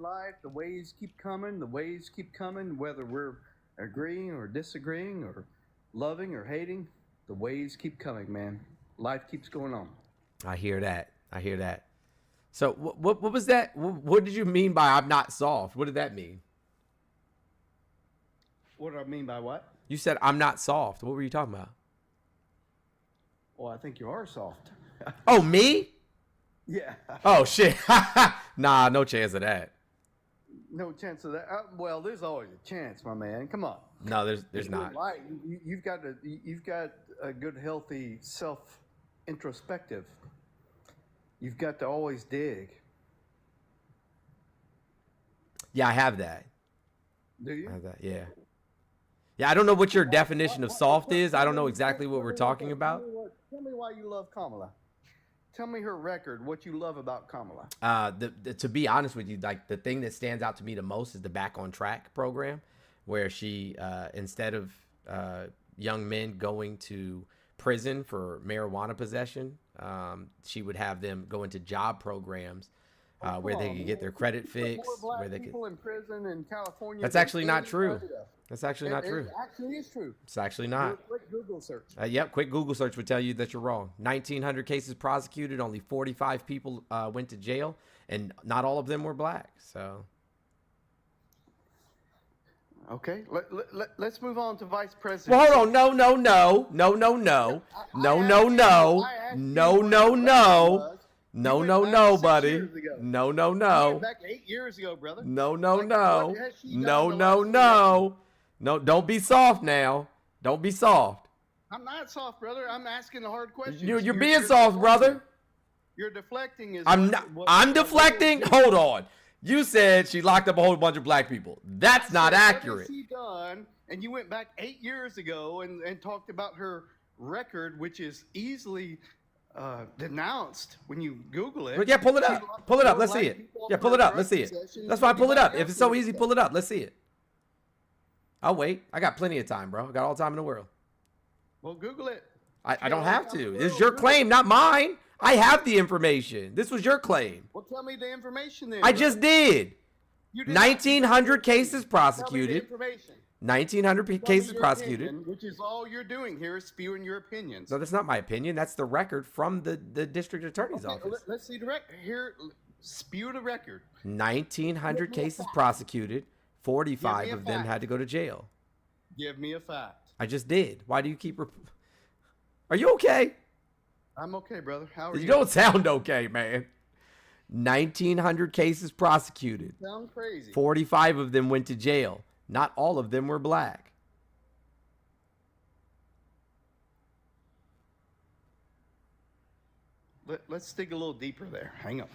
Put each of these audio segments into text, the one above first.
life, the waves keep coming. The waves keep coming, whether we're agreeing or disagreeing or loving or hating. The waves keep coming, man. Life keeps going on. I hear that. I hear that. So what was that? What did you mean by I'm not soft? What did that mean? What do I mean by what? You said I'm not soft. What were you talking about? Well, I think you are soft. Oh, me? Yeah. Oh, shit. Nah, no chance of that. No chance of that. Well, there's always a chance, my man. Come on. No, there's not. Right. You've got a good, healthy self-introspective. You've got to always dig. Yeah, I have that. Do you? I have that, yeah. Yeah, I don't know what your definition of soft is. I don't know exactly what we're talking about. Tell me why you love Kamala. Tell me her record, what you love about Kamala. To be honest with you, like the thing that stands out to me the most is the Back on Track program, where she, instead of young men going to prison for marijuana possession, she would have them go into job programs where they could get their credit fixed. Where they could. People in prison in California. That's actually not true. That's actually not true. It actually is true. It's actually not. Do a quick Google search. Yep, quick Google search would tell you that you're wrong. 1,900 cases prosecuted, only 45 people went to jail, and not all of them were black. So, okay, let's move on to vice president. Well, hold on, no, buddy. No. Back 8 years ago, brother. No. No, don't be soft now. Don't be soft. I'm not soft, brother. I'm asking the hard questions. You're being soft, brother. You're deflecting. I'm deflecting. Hold on. You said she locked up a whole bunch of black people. That's not accurate. What has she done? And you went back 8 years ago and talked about her record, which is easily denounced when you Google it. Yeah, pull it up. Pull it up. Let's see it. Yeah, pull it up. Let's see it. That's why I pull it up. If it's so easy, pull it up. Let's see it. I'll wait. I got plenty of time, bro. I got all the time in the world. Well, Google it. I don't have to. It's your claim, not mine. I have the information. This was your claim. Well, tell me the information then. I just did. 1,900 cases prosecuted. 1,900 cases prosecuted. Opinion, which is all you're doing here is spewing your opinions. No, that's not my opinion. That's the record from the district attorney's office. Let's see the record. Here, spew the record. 1,900 cases prosecuted. 45 of them had to go to jail. Give me a fact. I just did. Why do you keep... Are you okay? I'm okay, brother. How are you? You don't sound okay, man. 1,900 cases prosecuted. You sound crazy. 45 of them went to jail. Not all of them were black. Let's dig a little deeper there. Hang on.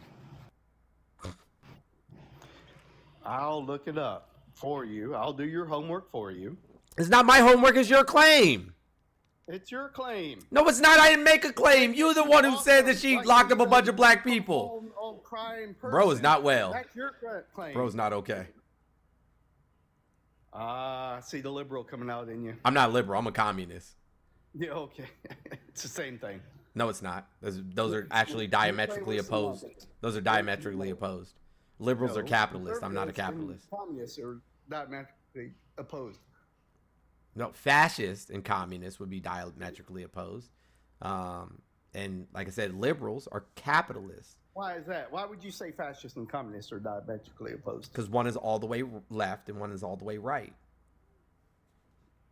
I'll look it up for you. I'll do your homework for you. It's not my homework, it's your claim. It's your claim. No, it's not. I didn't make a claim. You're the one who said that she locked up a bunch of black people. Bro is not well. That's your claim. Bro's not okay. See the liberal coming out in you. I'm not liberal. I'm a communist. Yeah, okay. It's the same thing. No, it's not. Those are actually diametrically opposed. Those are diametrically opposed. Liberals are capitalists. I'm not a capitalist. Communists are diametrically opposed. No, fascists and communists would be diametrically opposed. And like I said, liberals are capitalists. Why is that? Why would you say fascists and communists are diametrically opposed? Because one is all the way left and one is all the way right.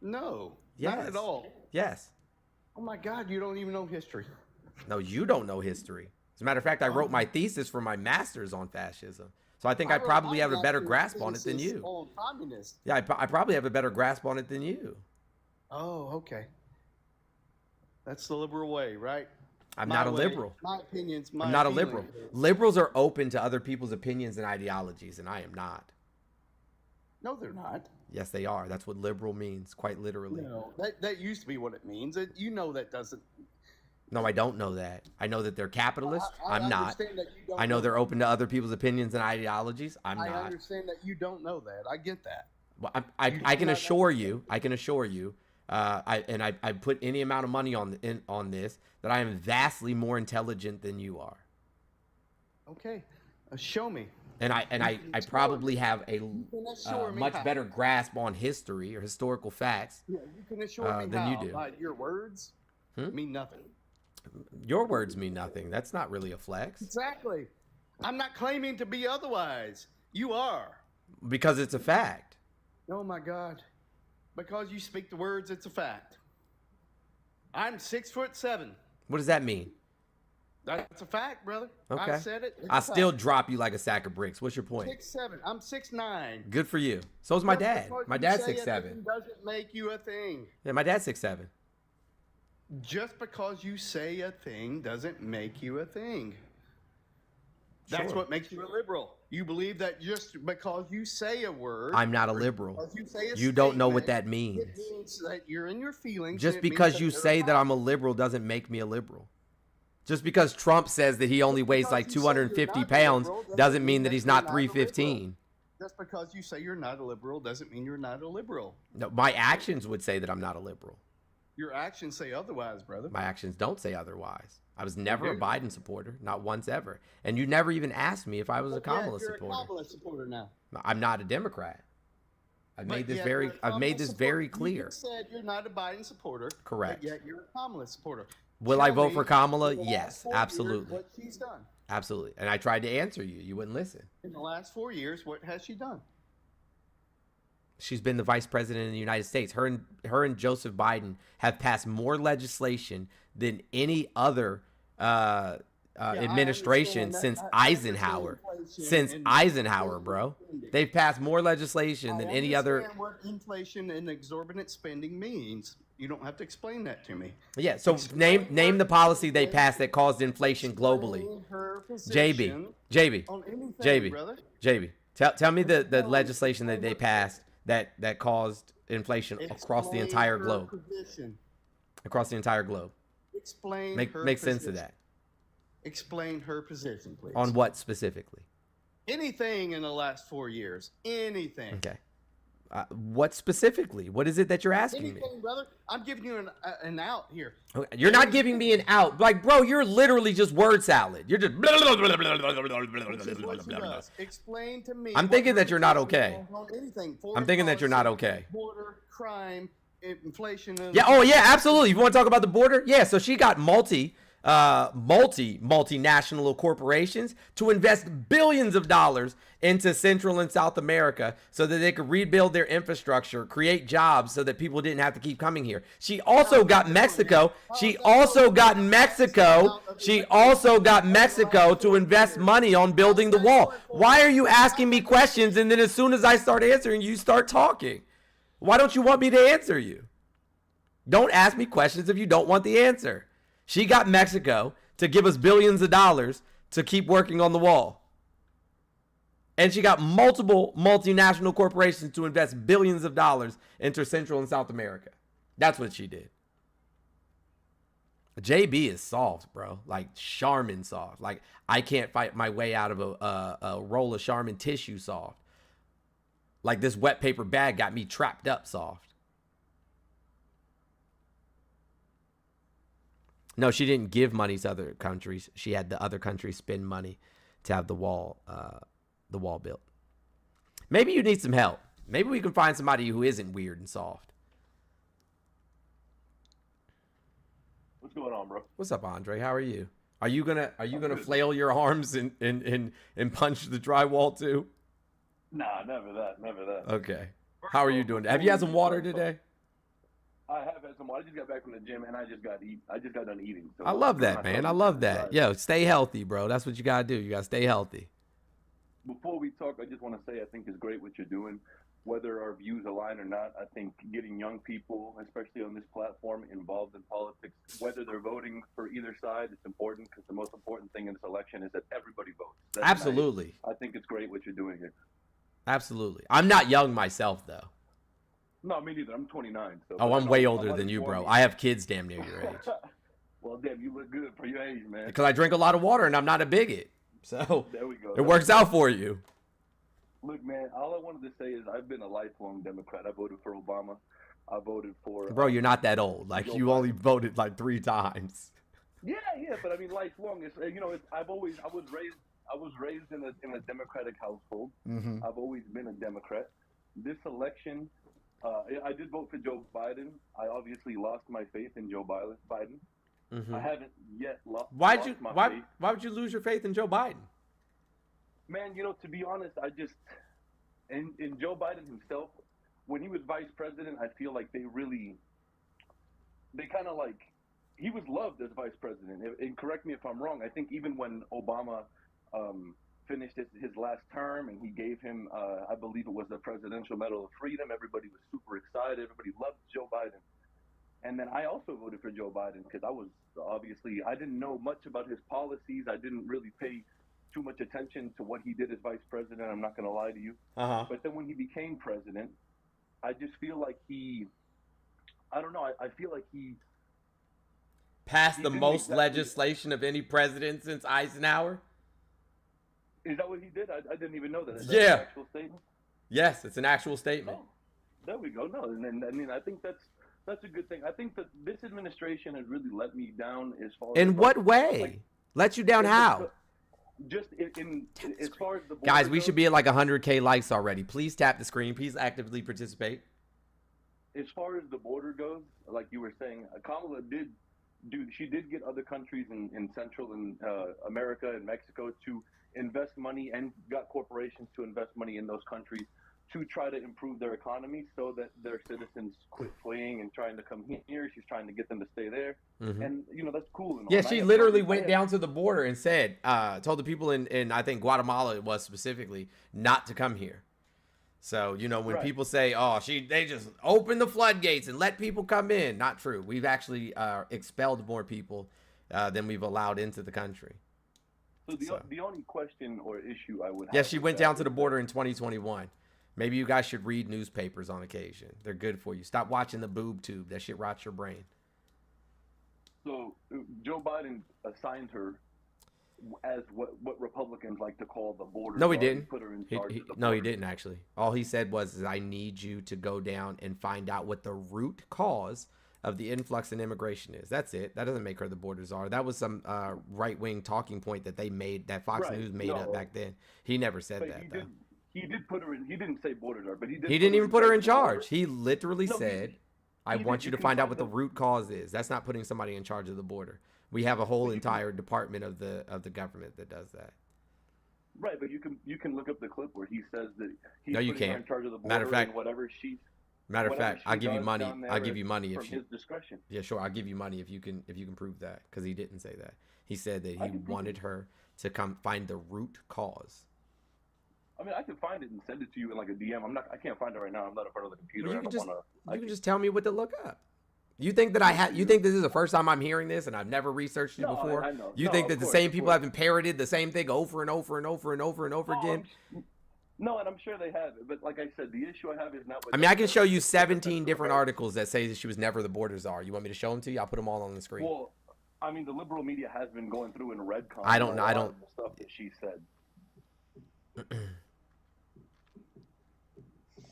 No, yes. Not at all. Yes. Oh my God, you don't even know history. No, you don't know history. As a matter of fact, I wrote my thesis for my master's on fascism. So I think I probably have a better grasp on it than you. On communist. Yeah, I probably have a better grasp on it than you. Oh, okay. That's the liberal way, right? I'm not a liberal. My opinions, I'm not a liberal. Liberals are open to other people's opinions and ideologies, and I am not. No, they're not. Yes, they are. That's what liberal means, quite literally. No, that used to be what it means. You know that doesn't. No, I don't know that. I know that they're capitalists. I'm not. That you don't I know they're open to other people's opinions and ideologies. I'm not. I understand that you don't know that. I get that. Well, I can assure you. I can assure you. I put any amount of money on this that I am vastly more intelligent than you are. Okay, show me. And I probably have a much how. better grasp on history or historical facts Yeah, you can assure me than how. you do. But your words mean nothing. Your words mean nothing. That's not really a flex. Exactly. I'm not claiming to be otherwise. You are. Because it's a fact. Oh my God. Because you speak the words, it's a fact. I'm 6'7". What does that mean? That's a fact, brother. Okay. I said it. I still drop you like a sack of bricks. What's your point? 6'7". I'm 6'9". Good for you. So's my dad. My dad's 6'7". Doesn't make you a thing. Yeah, my dad's 6'7". Just because you say a thing doesn't make you a thing. That's what makes you a liberal. You believe that just because you say a word, I'm not a liberal. You, you don't know what that means. It means that you're in your feelings. Just because you say that I'm a liberal doesn't make me a liberal. Just because Trump says that he only weighs like 250 pounds doesn't mean that he's not 315. Just because you say you're not a liberal doesn't mean you're not a liberal. No, my actions would say that I'm not a liberal. Your actions say otherwise, brother. My actions don't say otherwise. I was never a Biden supporter, not once ever. And you never even asked me if I was a Kamala supporter. You're a Kamala supporter now. I'm not a Democrat. I've made this very clear. You said you're not a Biden supporter. Correct. But yet you're a Kamala supporter. Will I vote for Kamala? Yes, absolutely. What she's done. Absolutely. And I tried to answer you. You wouldn't listen. In the last 4 years, what has she done? She's been the vice president of the United States. Her and Joseph Biden have passed more legislation than any other administration since Eisenhower. Since Eisenhower, bro. They've passed more legislation than any other. I understand what inflation and exorbitant spending means. You don't have to explain that to me. Yeah, so name the policy they passed that caused inflation globally. JB. Tell me the legislation that they passed that caused inflation across the entire globe. Across the entire globe. Make sense of that. Explain her position, please. On what specifically? Anything in the last 4 years. Anything. Okay. What specifically? What is it that you're asking me? Brother. I'm giving you an out here. Okay. You're not giving me an out. Like, bro, you're literally just word salad. You're just Explain to me. I'm thinking that you're not okay. I'm thinking that you're not okay. Border, crime, inflation. Yeah. Oh, yeah, absolutely. You want to talk about the border? Yeah. So she got multinational corporations to invest billions of dollars into Central and South America so that they could rebuild their infrastructure, create jobs so that people didn't have to keep coming here. She also got Mexico. She also got Mexico to invest money on building the wall. Why are you asking me questions and then as soon as I start answering, you start talking? Why don't you want me to answer you? Don't ask me questions if you don't want the answer. She got Mexico to give us billions of dollars to keep working on the wall. And she got multiple multinational corporations to invest billions of dollars into Central and South America. That's what she did. JB is soft, bro. Like Charmin soft. Like I can't fight my way out of a roll of Charmin tissue soft. Like this wet paper bag got me trapped up soft. No, she didn't give money to other countries. She had the other countries spend money to have the wall built. Maybe you need some help. Maybe we can find somebody who isn't weird and soft. What's going on, bro? What's up, Andre? How are you? Are you gonna flail your arms and punch the drywall too? Nah, never that. Okay. How are you doing? Have you had some water today? I have had some water. I just got back from the gym and I just got done eating. So I love that, man. I love that. Yo, stay healthy, bro. That's what you gotta do. You gotta stay healthy. Before we talk, I just want to say I think it's great what you're doing. Whether our views align or not, I think getting young people, especially on this platform, involved in politics, whether they're voting for either side, it's important because the most important thing in this election is that everybody votes. That's Absolutely. Nice. I think it's great what you're doing here. Absolutely. I'm not young myself, though. No, me neither. I'm 29. So I'm way older than you, bro. I have kids damn near your age. Well, damn, you look good for your age, man. Because I drink a lot of water and I'm not a bigot. So there we go. It works out for you. Look, man, all I wanted to say is I've been a lifelong Democrat. I voted for Obama. I voted for... Bro, you're not that old. Like, you only voted like 3 times. Yeah, but I mean, lifelong. It's, I was raised... I was raised in a Democratic household. Mm-hmm. I've always been a Democrat. This election, I did vote for Joe Biden. I obviously lost my faith in Joe Biden. Mm-hmm. I haven't yet lost Why faith. would you lose your faith in Joe Biden? Man, to be honest, I just in Joe Biden himself, when he was vice president, I feel like they kind of like, he was loved as vice president. And correct me if I'm wrong, I think even when Obama finished his last term and he gave him, I believe it was the Presidential Medal of Freedom, everybody was super excited. Everybody loved Joe Biden. And then I also voted for Joe Biden because I didn't know much about his policies. I didn't really pay too much attention to what he did as vice president. I'm not going to lie to you. Uh-huh. But then when he became president, I just feel like I don't know. I feel like he passed the most exactly legislation of any president since Eisenhower. Is that what he did? I didn't even know that. Is that Yeah. an actual statement? Yes, it's an actual statement. Oh, there we go. No, and I mean, I think that's a good thing. I think that this administration has really let me down as far as... In what way? Let you down how? Just in as far as the border Guys, we goes, should be at like 100K likes already. Please tap the screen. Please actively participate. as far as the border goes, like you were saying, Kamala did get other countries in Central and America and Mexico to invest money, and got corporations to invest money in those countries to try to improve their economy so that their citizens quit fleeing and trying to come here. She's trying to get them to stay there. Mm-hmm. And, that's cool. Yeah, she literally went down to the border and said, told the people in I think Guatemala it was specifically, not to come here. So, when Right. people say, oh, they just opened the floodgates and let people come in. Not true. We've actually expelled more people than we've allowed into the country. So the only question or issue I would have... Yeah, she went down to the border in 2021. Maybe you guys should read newspapers on occasion. They're good for you. Stop watching the boob tube. That shit rots your brain. So Joe Biden assigned her as what Republicans like to call the border. No, he guard. didn't. Put her in charge of the No, he border. didn't actually. All he said was, I need you to go down and find out what the root cause of the influx in immigration is. That's it. That doesn't make her the border czar. That was some right-wing talking point that they made, that Fox News made up back then. He never said But that, he though. He did put her in. He didn't say border guard, but he did. He didn't even put her in of the border. charge. He literally No, said, I he want did. you You to can find out find what the the- root cause is. That's not putting somebody in charge of the border. We have a whole entire department of the government that does that. Right, but you can look up the clip where he says that he's No, you putting her can't. in charge of the border. Matter of fact- and whatever she I'll give you does money. down there I'll give you money if from she. his discretion. Yeah, sure. I'll give you money if you can prove that, because he didn't say that. He said that I he can prove wanted her to come find the root cause. I mean, I can find it and send it to you in like a DM. I can't find it right now. I'm not in front of the computer. Well, you I can don't just wanna. just tell me what to look up. You think that you think this is the first time I'm hearing this and I've never researched it No, before? I know. You No, think of that the course, same of people course. haven't parroted the same thing over and over and over and over and over No, again? No, and I'm sure they have it. But like I said, the issue I have is not. With I mean, I can show you 17 Central different America. articles that say that she was never the border czar. You want me to show them to you? I'll put them all on the screen. Well, I mean, the liberal media has been going through and redcon. I don't know. a lot of the stuff that she said.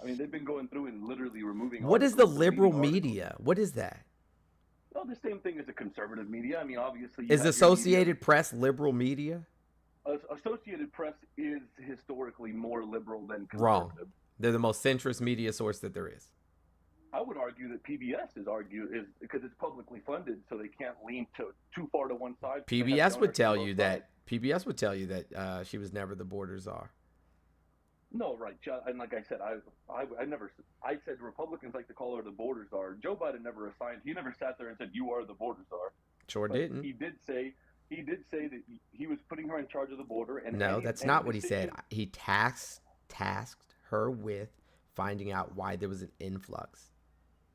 I mean, they've been going through and literally removing. What is the articles, deleting liberal articles. media? What is that? Well, the same thing as the conservative media. I mean, obviously. you Is have your Associated Press liberal media? media. Associated Press is historically more liberal than conservative. Wrong. They're the most centrist media source that there is. I would argue that PBS is because it's publicly funded, so they can't lean too far to one side. They have PBS would donors tell on both you sides. that PBS would tell you that she was never the border czar. No, right. And like I said, I said Republicans like to call her the border czar. Joe Biden never assigned. He never sat there and said you are the border czar. Sure But didn't. He did say that he was putting her in charge of the border. And No, that's not what he said. decision- He tasked her with finding out why there was an influx.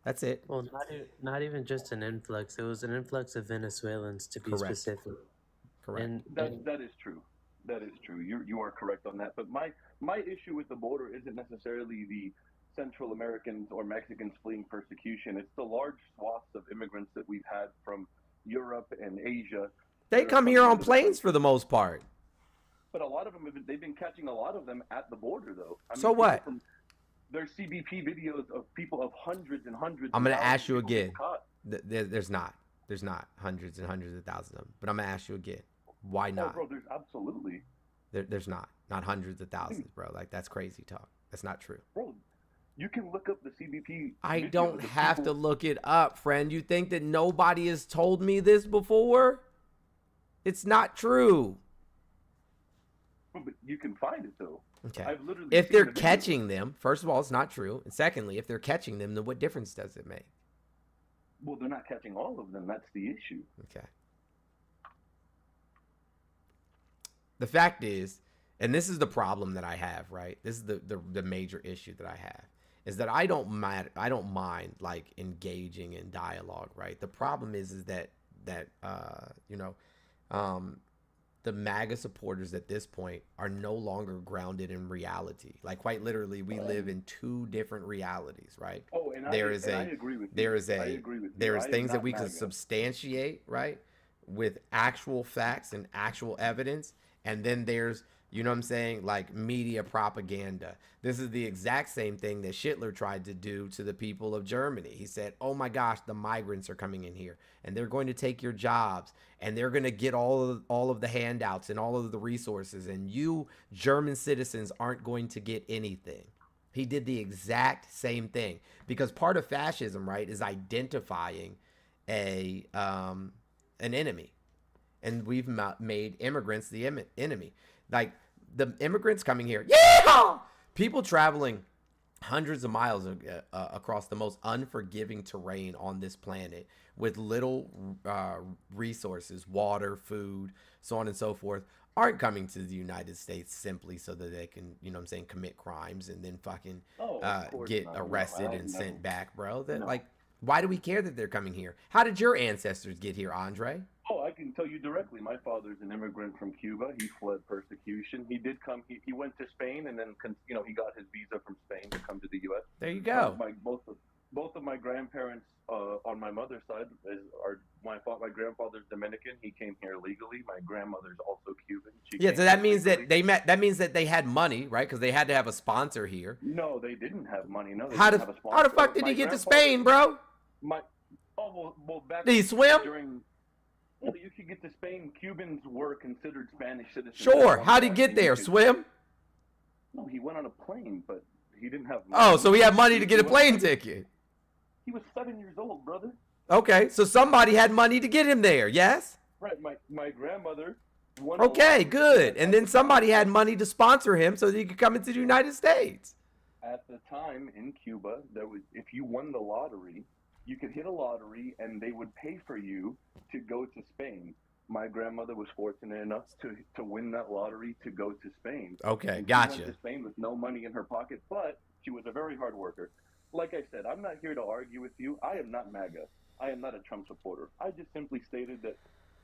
That's it. Well, not even just an influx. It was an influx of Venezuelans, to be Correct. specific. Correct. And That is true. That is true. You are correct on that. But my issue with the border isn't necessarily the Central Americans or Mexicans fleeing persecution. It's the large swaths of immigrants that we've had from Europe and Asia. They that are come here coming on into the planes country. for the most part. But a lot of them they've been catching a lot of them at the border, though. I mean, So people what? There's CBP videos of people of hundreds and hundreds. I'm of going to thousands ask you of people again. caught. There's not hundreds and hundreds of thousands of them. But I'm going to ask you again. Why Oh, not? bro, there's absolutely. There's not hundreds of thousands, bro. Like, that's crazy talk. That's not true. Bro, you can look up the CBP. I videos don't of have people- to look it up, friend. You think that nobody has told me this before? It's not true. But you can find it though. Okay. I've literally If seen they're the videos. catching them, first of all, it's not true. And secondly, if they're catching them, then what difference does it make? Well, they're not catching all of them. That's the issue. Okay. The fact is, and this is the problem that I have, right? This is the major issue that I have, is that I don't mind like engaging in dialogue, right? The problem is that the MAGA supporters at this point are no longer grounded in reality. Like, quite literally, we live in two different realities, right? Oh, and I agree with you. There is I agree with you. there is I am things that not we can MAGA. substantiate, right, with actual facts and actual evidence, and then there's, you know what I'm saying, like media propaganda. This is the exact same thing that Hitler tried to do to the people of Germany. He said, oh my gosh, the migrants are coming in here and they're going to take your jobs and they're going to get all of the handouts and all of the resources, and you German citizens aren't going to get anything. He did the exact same thing, because part of fascism, right, is identifying an enemy. And we've made immigrants the enemy. Like, the immigrants coming here, yeah, people traveling hundreds of miles across the most unforgiving terrain on this planet with little resources, water, food, so on and so forth, aren't coming to the United States simply so that they can, you know what I'm saying, commit crimes and then fucking get arrested and sent back, bro. That, like, why do we care that they're coming here? How did your ancestors get here, Andre? Oh, I can tell you directly. My father's an immigrant from Cuba. He fled persecution. He did come. He went to Spain, and then he got his visa from Spain to come to the U.S. There you go. Both of my grandparents on my mother's side my grandfather's Dominican. He came here legally. My grandmother's also Cuban. So that means that that means that they had money, right? Because they had to have a sponsor here. No, they didn't have money. No, how the fuck did he get to Spain, bro? Back did he swim? Well, you could get to Spain. Cubans were considered Spanish citizens. Sure. How'd he get there? Swim? No, he went on a plane, but he didn't have money. Oh, so he had money to get a plane ticket. He was 7 years old, brother. Okay, so somebody had money to get him there, yes? Right, my grandmother. Okay, good. And then somebody had money to sponsor him so that he could come into the United States. At the time in Cuba, if you won the lottery, you could hit a lottery and they would pay for you to go to Spain. My grandmother was fortunate enough to win that lottery to go to Spain. Okay, and gotcha. She went to Spain with no money in her pocket, but she was a very hard worker. Like I said, I'm not here to argue with you. I am not MAGA. I am not a Trump supporter. I just simply stated that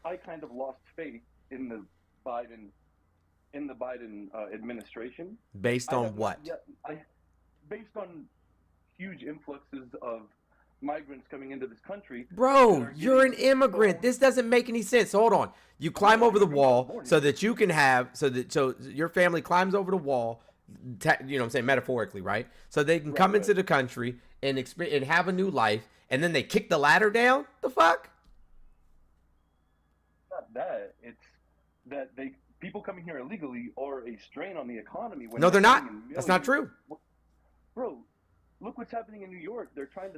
I kind of lost faith in the Biden administration. Based on what? Based on huge influxes of migrants coming into this country. Bro, you're an immigrant. This doesn't make any sense. Hold on. You climb over the wall so that you can have, so your family climbs over the wall, you know what I'm saying, metaphorically, right? So they can come into the country and have a new life, and then they kick the ladder down? The fuck? Not that. It's that people coming here illegally are a strain on the economy. No, they're not. That's not true. Bro, look what's happening in New York. They're trying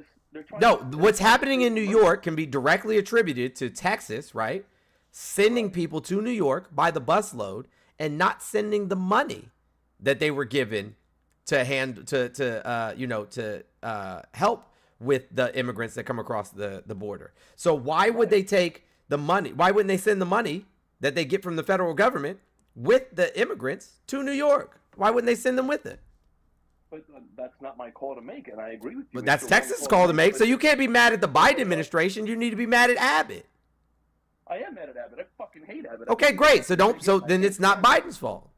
what's happening in New York can be directly attributed to Texas, right? Sending people to New York by the busload and not sending the money that they were given to help with the immigrants that come across the border. So why would they take the money? Why wouldn't they send the money that they get from the federal government with the immigrants to New York? Why wouldn't they send them with it? But that's not my call to make, and I agree with you. But that's Texas' call to make, so you can't be mad at the Biden administration. You need to be mad at Abbott. I am mad at Abbott. I fucking hate Abbott. Okay, great. So then it's not Biden's fault.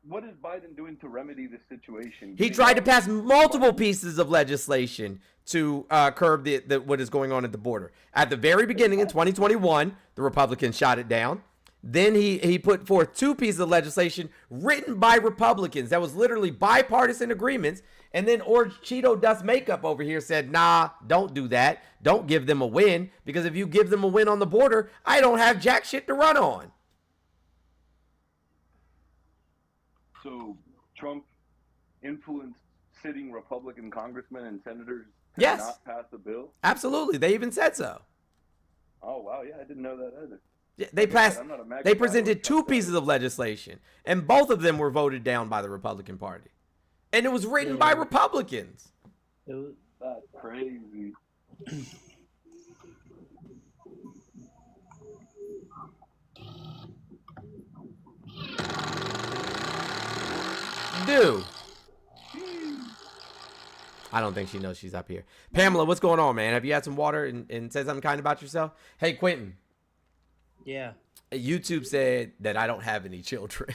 What is Biden doing to remedy this situation? He tried to pass multiple pieces of legislation to curb what is going on at the border. At the very beginning in 2021, the Republicans shot it down. Then he put forth 2 pieces of legislation written by Republicans that was literally bipartisan agreements. And then Orange Cheeto Dust Makeup over here said, nah, don't do that. Don't give them a win, because if you give them a win on the border, I don't have jack shit to run on. So Trump influenced sitting Republican congressmen and senators to Yes, not pass a bill? absolutely. They even said so. Oh wow, yeah, I didn't know that either. Yeah, they Like I said, passed. I'm not a MAGA They guy or a presented two Trump guy. pieces of legislation, and both of them were voted down by the Republican Party, and it was written by Yeah. Republicans. It was, That's crazy. Dude. I don't think she knows she's up here. Pamela, what's going on, man? Have you had some water and said something kind about yourself? Hey, Quentin. yeah. YouTube said that I don't have any children.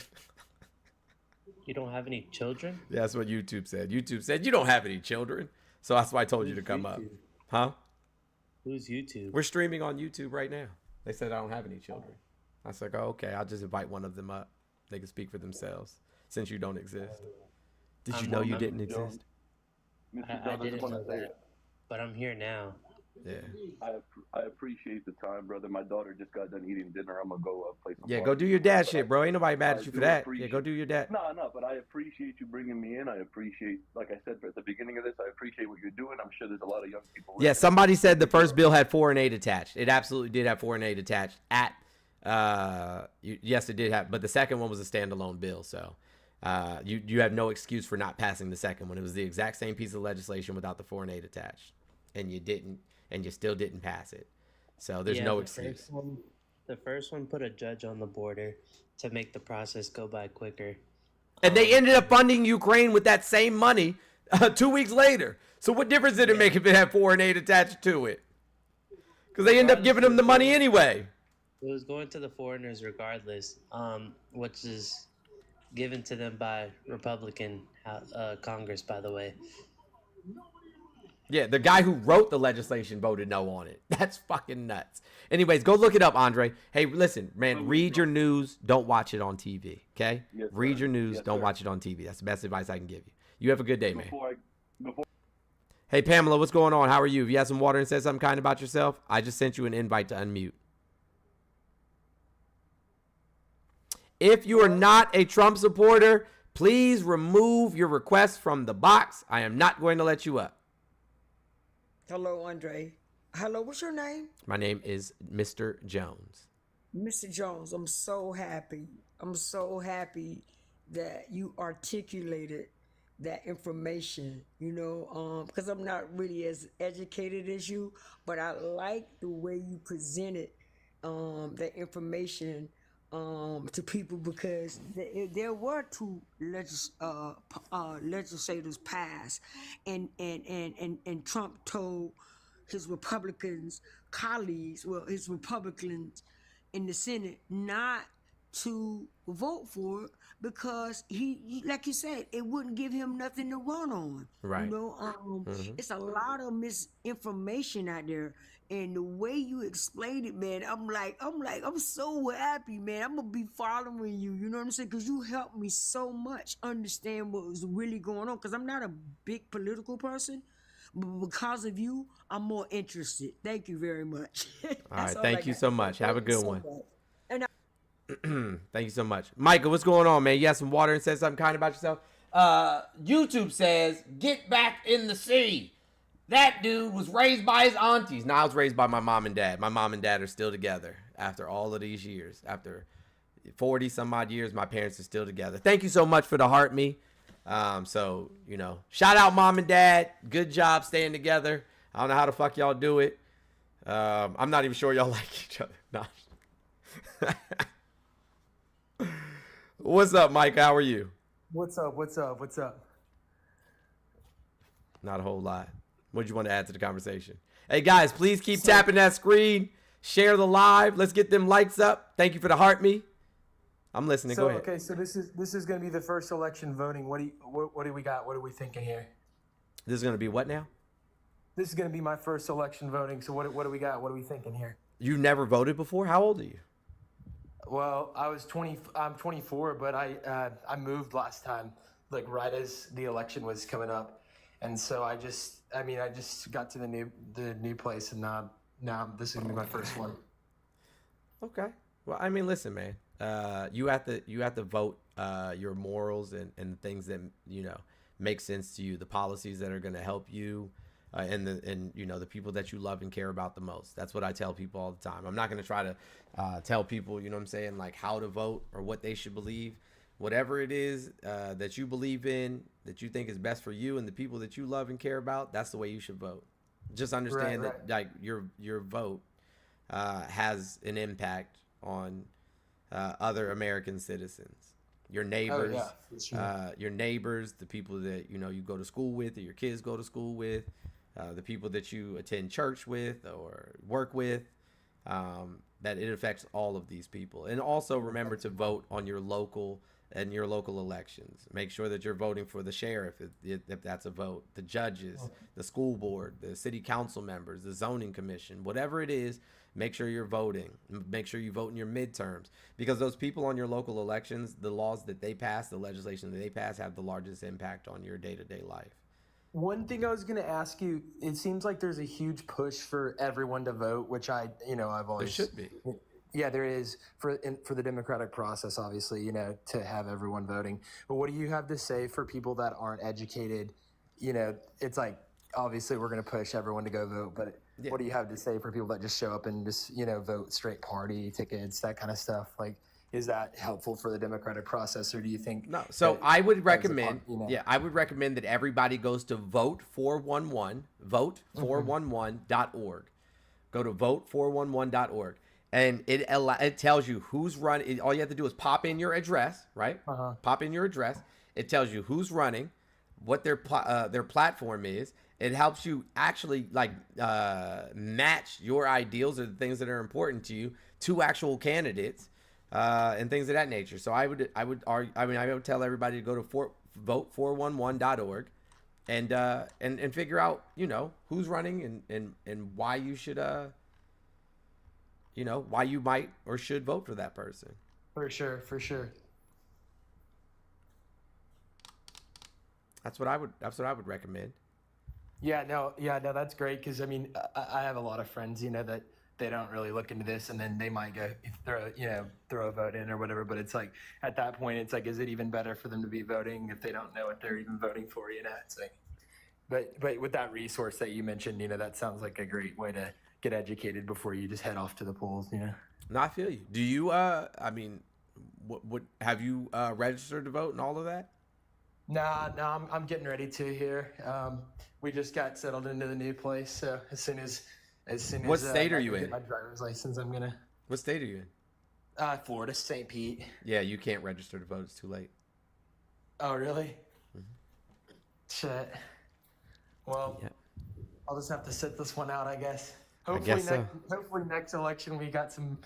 You don't have any children? That's what YouTube said. YouTube said you don't have any children. So that's why I told you to Who's come up. YouTube? Huh? Who's YouTube? We're streaming on YouTube right now. They said I don't have any children. I was like, oh, okay, I'll just invite one of them up. They can speak for themselves since you don't exist. Did you know you didn't exist? Mr. I John, I didn't just want know to say, that, but I'm here now. Yeah. I appreciate the time, brother. My daughter just got done eating dinner. I'm gonna go play some. Yeah, cards go do your with her, dad but shit, bro. Ain't nobody mad I at you do for that. Yeah, appreciate- go do your dad. No, but I appreciate you bringing me in. I appreciate, like I said at the beginning of this, I appreciate what you're doing. I'm sure there's a lot of young people. Yeah, listening. somebody said the first bill had 4 and 8 attached. It absolutely did have 4 and 8 attached. Yes, it did have, but the second one was a standalone bill. So you have no excuse for not passing the second one. It was the exact same piece of legislation without the 4 and 8 attached, and you still didn't pass it. So there's no excuse. The first one put a judge on the border to make the process go by quicker. And they ended up funding Ukraine with that same money 2 weeks later. So what difference did it make if it had 4 and 8 attached to it? Because they end up giving them the money anyway. It was going to the foreigners regardless, which is given to them by Republican Congress, by the way. Yeah, the guy who wrote the legislation voted no on it. That's fucking nuts. Anyways, go look it up, Andre. Hey, listen, man, read your news. Don't watch it on TV, okay? Yes, read sir. your news. Yes, don't sir. watch it on TV. That's the best advice I can give you. You have a good day, man. Before Hey, Pamela, what's going on? How are you? Have you had some water and said something kind about yourself? I just sent you an invite to unmute. If you are not a Trump supporter, please remove your request from the box. I am not going to let you up. Hello, Andre. Hello, what's your name? My name is Mr. Jones. Mr. Jones, I'm so happy. I'm so happy that you articulated that information, because I'm not really as educated as you, but I like the way you presented that information to people, because there were two legislators passed, and Trump told his Republicans colleagues, his Republicans in the Senate, not to vote for it, because he, like you said, it wouldn't give him nothing to run on. Right. It's a lot of misinformation out there. And the way you explained it, man, I'm so happy, man. I'm gonna be following you. You know what I'm saying? Because you helped me so much understand what was really going on. Because I'm not a big political person, but because of you, I'm more interested. Thank you very much. All right. Thank you so much. Have a good one. Thank you so much. Michael, what's going on, man? You had some water and said something kind about yourself? YouTube says, get back in the sea. That dude was raised by his aunties. No, I was raised by my mom and dad. My mom and dad are still together after all of these years. After 40 some odd years, my parents are still together. Thank you so much for the heart me. So, shout out mom and dad. Good job staying together. I don't know how the fuck y'all do it. I'm not even sure y'all like each other. No. What's up, Mike? How are you? What's up? Not a whole lot. What did you want to add to the conversation? Hey, guys, please keep tapping that screen. Share the live. Let's get them likes up. Thank you for the heart me. I'm listening. Go ahead. Okay, so this is going to be the first election voting. What do we got? What are we thinking here? This is going to be what now? This is going to be my first election voting. So what do we got? What are we thinking here? You never voted before? How old are you? Well, I'm 24, but I moved last time, like right as the election was coming up. And so I just got to the new place, and now this is gonna be my first one. Okay. Well, I mean, listen, man. You have to vote your morals and things that, you know, make sense to you, the policies that are going to help you, and you know, the people that you love and care about the most. That's what I tell people all the time. I'm not going to try to tell people, you know what I'm saying, like how to vote or what they should believe. Whatever it is that you believe in, that you think is best for you and the people that you love and care about, that's the way you should vote. Just understand that like your vote has an impact on other American citizens, your neighbors, your neighbors, the people that, you know, you go to school with or your kids go to school with, the people that you attend church with or work with, that it affects all of these people. And also remember to vote on your local elections. Make sure that you're voting for the sheriff if that's a vote, the judges, the school board, the city council members, the zoning commission, whatever it is. Make sure you're voting. Make sure you vote in your midterms, because those people on your local elections, the laws that they pass, the legislation that they pass, have the largest impact on your day-to-day life. One thing I was going to ask you, it seems like there's a huge push for everyone to vote, which I've always... There should be. Yeah, there is for the democratic process, obviously, you know, to have everyone voting. But what do you have to say for people that aren't educated? You know, it's like, obviously we're going to push everyone to go vote, but what do you have to say for people that just show up and just, you know, vote straight party tickets, that kind of stuff? Like, is that helpful for the democratic process, or do you think... No, so I would recommend, I would recommend that everybody goes to vote411.org. Go to vote411.org. And it tells you who's running. All you have to do is pop in your address, right? Pop in your address. It tells you who's running, what their platform is. It helps you actually like match your ideals or the things that are important to you to actual candidates and things of that nature. So I would tell everybody to go to vote411.org and figure out, you know, who's running and why you should you know, why you might or should vote for that person. For sure. That's what I would recommend. Yeah, no, that's great, because I mean, I have a lot of friends, you know, that they don't really look into this, and then they might go throw a vote in or whatever. But it's like, at that point, it's like, is it even better for them to be voting if they don't know what they're even voting for? You know, it's like, but with that resource that you mentioned, you know, that sounds like a great way to get educated before you just head off to the polls, you know? No, I feel you. Do you, I mean, what have you registered to vote and all of that? Nah, I'm getting ready to here. We just got settled into the new place, so as soon as what state are you in? My driver's license, I'm gonna. What state are you in? Florida, St. Pete. Yeah, you can't register to vote. It's too late. Oh, really? Shit. Well, I'll just have to sit this one out, I guess. Hopefully next election we got some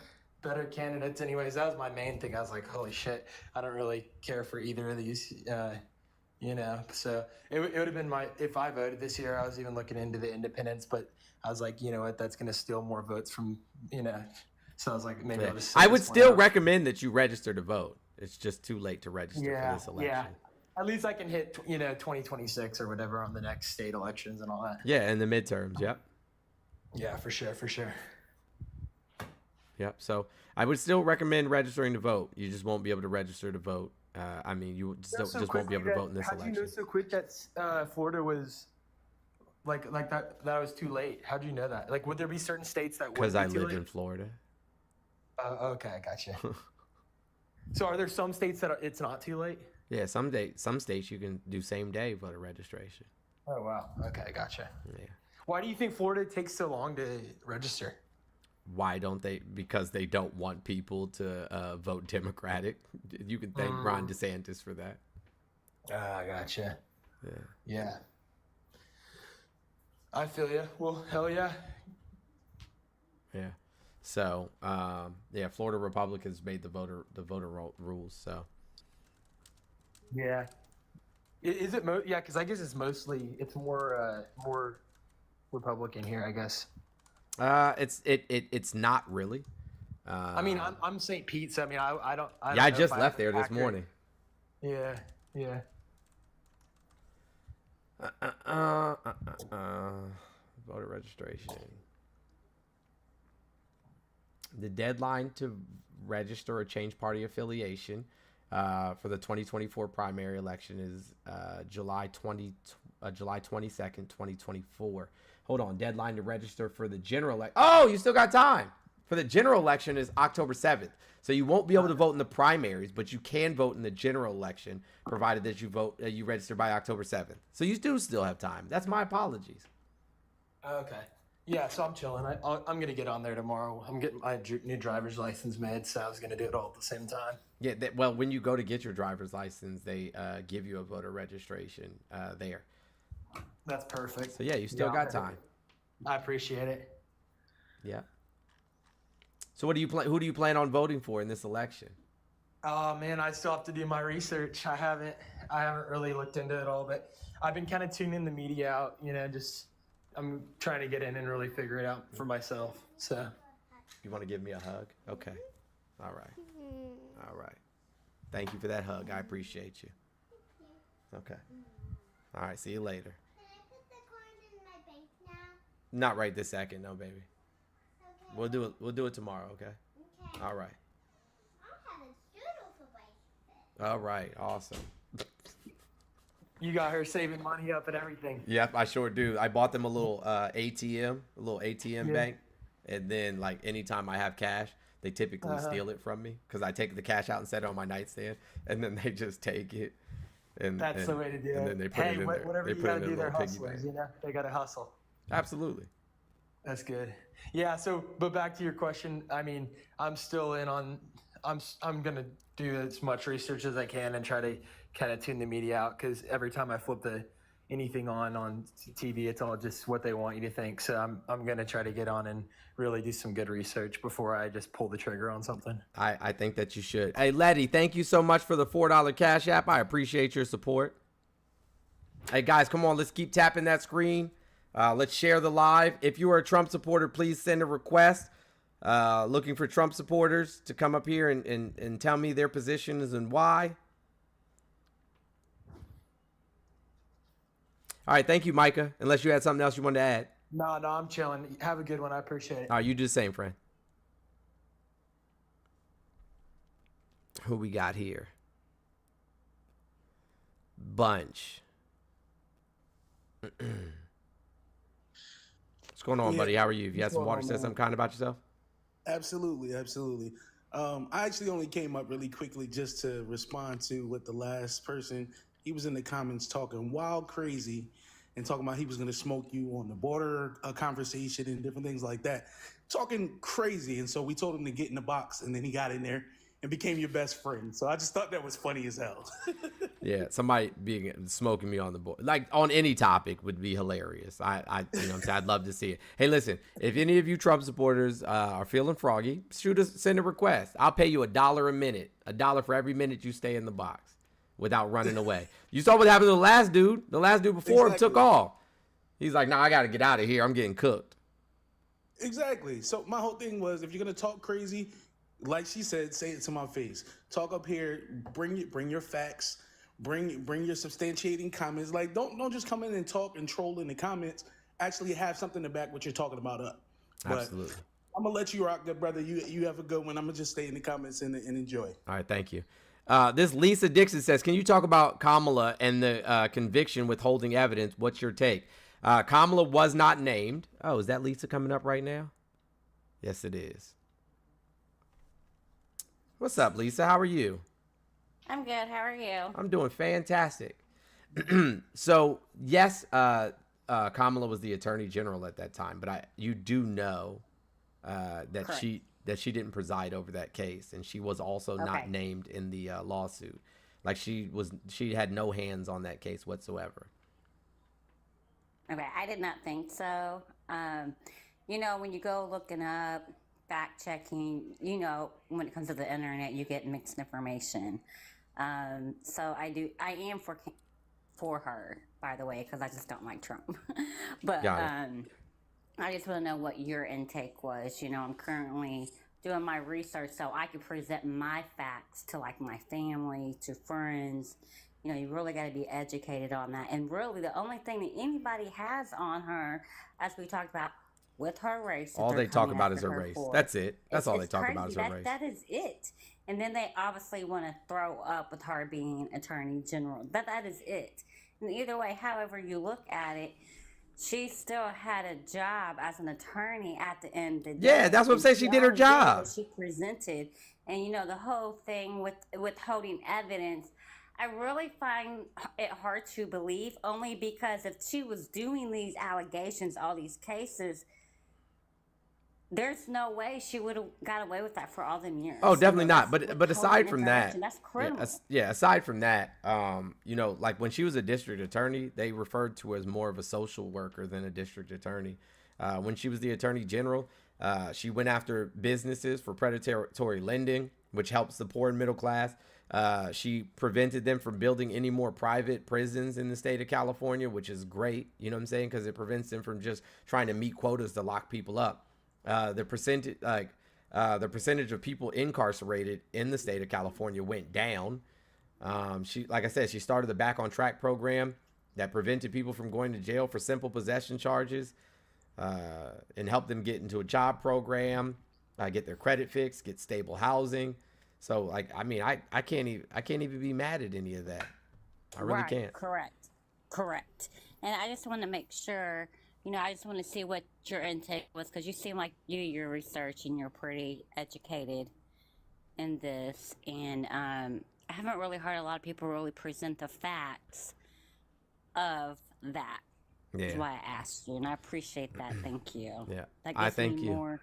better candidates. Anyways, that was my main thing. I was like, holy shit, I don't really care for either of these, you know. So it would have been if I voted this year, I was even looking into the independents, but I was like, you know what, that's going to steal more votes from, you know. So I was like, maybe I'll just I would still recommend that you register to vote. It's just too late to register for this election. Yeah. At least I can hit, 2026 or whatever on the next state elections and all that. Yeah, and the midterms, yep. Yeah, for sure. Yep. So I would still recommend registering to vote. You just won't be able to register to vote. I mean, you just won't be able to vote in this election. How'd you know so quick that Florida was like that was too late? How'd you know that? Like, would there be certain states that would be too late? Because I lived in Florida. Okay, I gotcha. So are there some states that it's not too late? Yeah, some states you can do same day voter registration. Oh, wow. Okay, I gotcha. Yeah. Why do you think Florida takes so long to register? Why don't they? Because they don't want people to vote Democratic. You can thank Ron DeSantis for that. I gotcha. Yeah. I feel you. Well, hell yeah. Yeah. So, Florida Republicans made the voter rules. So. Yeah. Is it yeah? Because I guess it's more Republican here, I guess. It's not really. I mean, I'm St. Pete, so I mean, I don't. I just left there this morning. Yeah. Voter registration. The deadline to register or change party affiliation for the 2024 primary election is July 22nd, 2024. Hold on. Deadline to register for the general election. Oh, you still got time. For the general election is October 7th. So you won't be able to vote in the primaries, but you can vote in the general election, provided that you register by October 7th. So you do still have time. That's my apologies. Okay. Yeah, so I'm chilling. I'm going to get on there tomorrow. I'm getting my new driver's license made, so I was going to do it all at the same time. Yeah, well, when you go to get your driver's license, they give you a voter registration there. That's perfect. So yeah, you still got time. I appreciate it. Yeah. So who do you plan on voting for in this election? Oh man, I still have to do my research. I haven't really looked into it all, but I've been kind of tuning the media out, I'm trying to get in and really figure it out for myself. So you want to give me a hug? Okay. All right. Thank you for that hug. I appreciate you. Okay. All right, see you later. Can I put the coins in my bank now? Not right this second, no baby. Okay. We'll do it tomorrow, okay? Okay. All right. I'll have a strudel for breakfast. All right, awesome. you got her saving money up and everything. Yep, I sure do. I bought them a little ATM bank, and then like anytime I have cash, they typically steal it from me because I take the cash out and set it on my nightstand, and then they just take it. And That's the way to do it. And then they put it in there. Whatever They you put it gotta in do, their they're little piggy hustlers. bank. They gotta hustle. Absolutely. That's good. Yeah. So, but back to your question. I mean, I'm still in on. I'm gonna do as much research as I can and try to kind of tune the media out because every time I flip anything on TV, it's all just what they want you to think. So I'm gonna try to get on and really do some good research before I just pull the trigger on something. I think that you should. Hey, Letty, thank you so much for the $4 Cash App. I appreciate your support. Hey, guys, come on. Let's keep tapping that screen. Let's share the live. If you are a Trump supporter, please send a request. Looking for Trump supporters to come up here and tell me their positions and why. All right, thank you, Micah. Unless you had something else you wanted to add. No, I'm chilling. Have a good one. I appreciate it. All right, you do the same, friend. Who we got here? Bunch. What's going on, buddy? How are you? If you had some water, say something kind about yourself. Absolutely. I actually only came up really quickly just to respond to what the last person, he was in the comments talking wild crazy and talking about he was going to smoke you on the border conversation and different things like that. Talking crazy. And so we told him to get in the box, and then he got in there and became your best friend. So I just thought that was funny as hell. Yeah, somebody smoking me on the board, like on any topic, would be hilarious. I'd love to see it. Hey, listen, if any of you Trump supporters are feeling froggy, send a request. I'll pay you $1 a minute, $1 for every minute you stay in the box without running away. You saw what happened to the last dude. The last dude before him took off. He's like, nah, I got to get out of here. I'm getting cooked. Exactly. So my whole thing was, if you're going to talk crazy, like she said, say it to my face. Talk up here, bring your facts, bring your substantiating comments. Like don't just come in and talk and troll in the comments. Actually have something to back what you're talking about up. But absolutely. I'm gonna let you rock, good brother. You have a good one. I'm gonna just stay in the comments and enjoy. All right, thank you. This Lisa Dixon says, can you talk about Kamala and the conviction withholding evidence? What's your take? Kamala was not named. Oh, is that Lisa coming up right now? Yes, it is. What's up, Lisa? How are you? I'm good. How are you? I'm doing fantastic. So, yes, Kamala was the attorney general at that time, but you do know that Correct. she didn't preside over that case, and she was also not named in the lawsuit. Like she had no hands on that case whatsoever. Okay, I did not think so. When you go looking up, fact checking, when it comes to the internet, you get mixed information. So I am for her, by the way, because I just don't like Trump. But I just want to know what your intake was. I'm currently doing my research so I can present my facts to like my family, to friends. You really got to be educated on that. And really, the only thing that anybody has on her, as we talked about, with her race. That All they're they talk coming about is after her her race. for. That's it. That's all they It's talk crazy. about is her race. That is it. And then they obviously want to throw up with her being attorney general. That is it. And either way, however you look at it, she still had a job as an attorney at the end of the day. Yeah, that's what I'm saying. She did her job. She presented, and you know the whole thing with withholding evidence. I really find it hard to believe, only because if she was doing these allegations, all these cases, there's no way she would have got away with that for all them years. Oh, definitely not. That's But aside from that, information. That's criminal. aside from that, you know, like when she was a district attorney, they referred to her as more of a social worker than a district attorney. When she was the attorney general, she went after businesses for predatory lending, which helps the poor and middle class. She prevented them from building any more private prisons in the state of California, which is great. You know what I'm saying? Because it prevents them from just trying to meet quotas to lock people up. The percentage of people incarcerated in the state of California went down. Like I said, she started the Back on Track program that prevented people from going to jail for simple possession charges, and helped them get into a job program, get their credit fixed, get stable housing. So, like, I mean, I can't even be mad at any of that. I really can't. Correct. And I just want to make sure. You know, I just want to see what your intake was, because you seem like your research and you're pretty educated in this. And I haven't really heard a lot of people really present the facts of that. Yeah. That's why I asked you, and I appreciate that. Thank you. Yeah, that I gives thank me you. more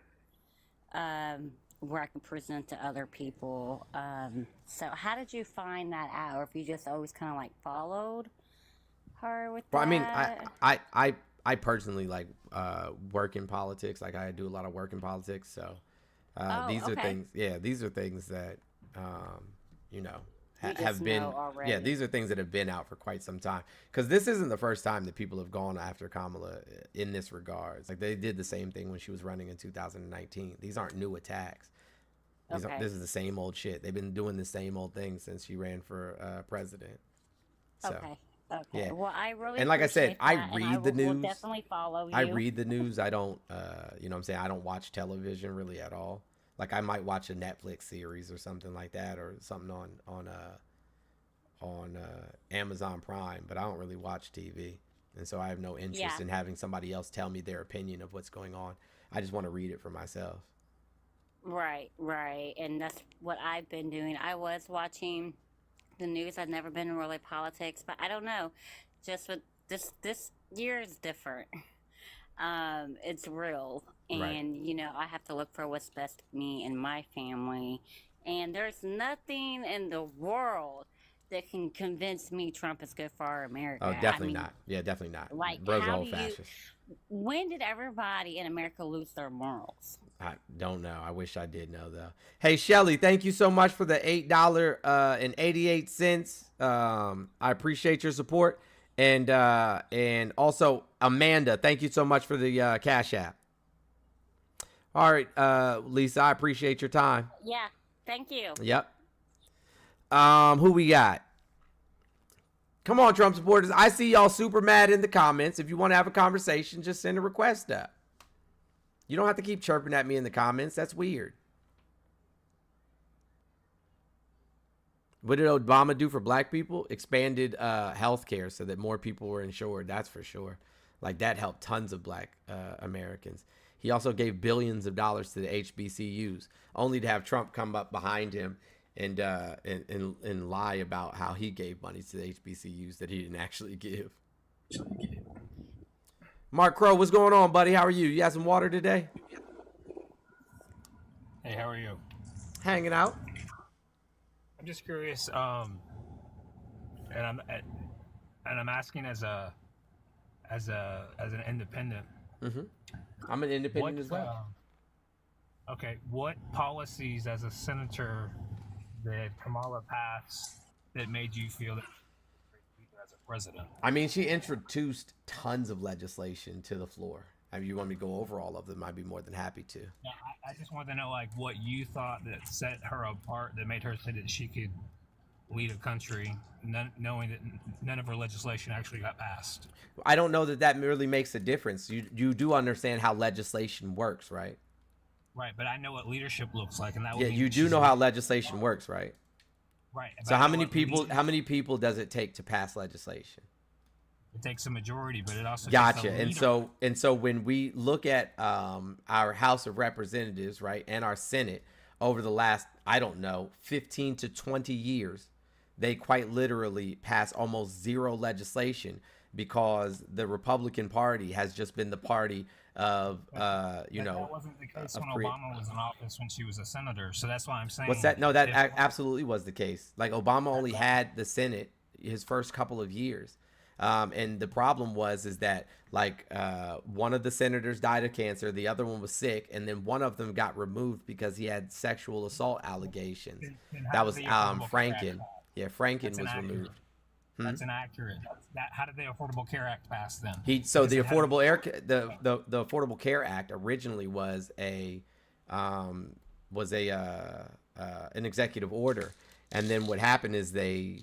where I can present to other people. So how did you find that out, or if you just always kind of like followed her with that? Well, I mean, I personally like work in politics. Like I do a lot of work in politics. So these are things. Yeah, these are things that you know have been. Yeah, these are things that have been out for quite some time. Because this isn't the first time that people have gone after Kamala in this regards. Like they did the same thing when she was running in 2019. These aren't new attacks. This is the same old shit. They've been doing the same old thing since she ran for president. So. Okay. Yeah. Well, I really and like I said, I that, read the news. Will definitely follow you. I read the news. I don't, you know what I'm saying? I don't watch television really at all. Like I might watch a Netflix series or something like that, or something on Amazon Prime, but I don't really watch TV. And so I have no interest in having somebody else tell me their opinion of what's going on. I just want to read it for myself. Right. And that's what I've been doing. I was watching the news. I've never been in really politics, but I don't know. Just with this year is different. It's real, and you know I have to look for what's best for me and my family. And there's nothing in the world that can convince me Trump is good for our America. Oh, definitely not. Yeah, definitely not. Like, Bro's a how whole do fascist. when did everybody in America lose their morals? I don't know. I wish I did know though. Hey Shelly, thank you so much for the $8.88. I appreciate your support, and also Amanda, thank you so much for the Cash App. All right, Lisa, I appreciate your time. Yeah, thank you. Yep. Who we got? Come on, Trump supporters. I see y'all super mad in the comments. If you want to have a conversation, just send a request up. You don't have to keep chirping at me in the comments. That's weird. What did Obama do for black people? Expanded health care so that more people were insured. That's for sure. Like that helped tons of black Americans. He also gave billions of dollars to the HBCUs, only to have Trump come up behind him and lie about how he gave money to the HBCUs that he didn't actually give. Mark Crow, what's going on, buddy? How are you? You got some water today? Hey, how are you? Hanging out. I'm just curious, and I'm asking as an independent. Mm-hmm. I'm an independent as well. Okay, what policies as a senator did Kamala pass that made you feel that as a president? I mean, she introduced tons of legislation to the floor. I mean, you want me to go over all of them? I'd be more than happy to. Yeah, I just want to know, like, what you thought that set her apart, that made her say that she could lead a country knowing that none of her legislation actually got passed? I don't know that that really makes a difference. You do understand how legislation works, right? Right, but I know what leadership looks like, and that would Yeah, mean you that do she's know how legislation works, right? right. but So I how know many what people does it take to pass legislation? It takes a majority, but it also Gotcha. takes a And leader. so when we look at our House of Representatives, right, and our Senate over the last, I don't know, 15 to 20 years, they quite literally pass almost zero legislation because the Republican Party has just been the party of That wasn't the case when Obama was in office when she was a senator. So that's why I'm saying. What's that? No, that absolutely was the case. Like Obama only had the Senate his first couple of years. And the problem is that like one of the senators died of cancer, the other one was sick, and then one of them got removed because he had sexual assault allegations. That was Franken. Yeah, Franken was removed. That's inaccurate. How did the Affordable Care Act pass then? The Affordable Care Act originally was an executive order, and then what happened is they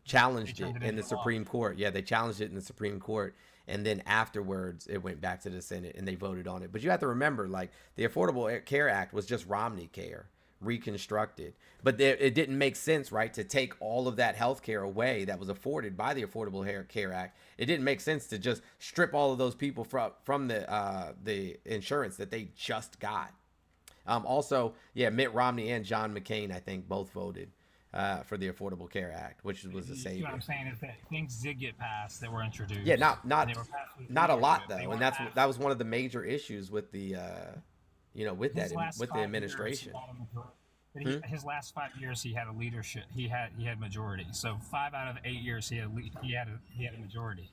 challenged it in the Supreme Court. Yeah, they challenged it in the Supreme Court, and then afterwards it went back to the Senate and they voted on it. But you have to remember, like, the Affordable Care Act was just Romney Care reconstructed, but it didn't make sense, right, to take all of that health care away that was afforded by the Affordable Care Act. It didn't make sense to just strip all of those people from the insurance that they just got. Also, yeah, Mitt Romney and John McCain, I think, both voted for the Affordable Care Act, which was a savior. What I'm saying is that things did get passed that were introduced. Yeah, not a lot though, and that was one of the major issues with the with the administration. His last 5 years, he had a leadership. He had majority. So 5 out of 8 years, he had a majority,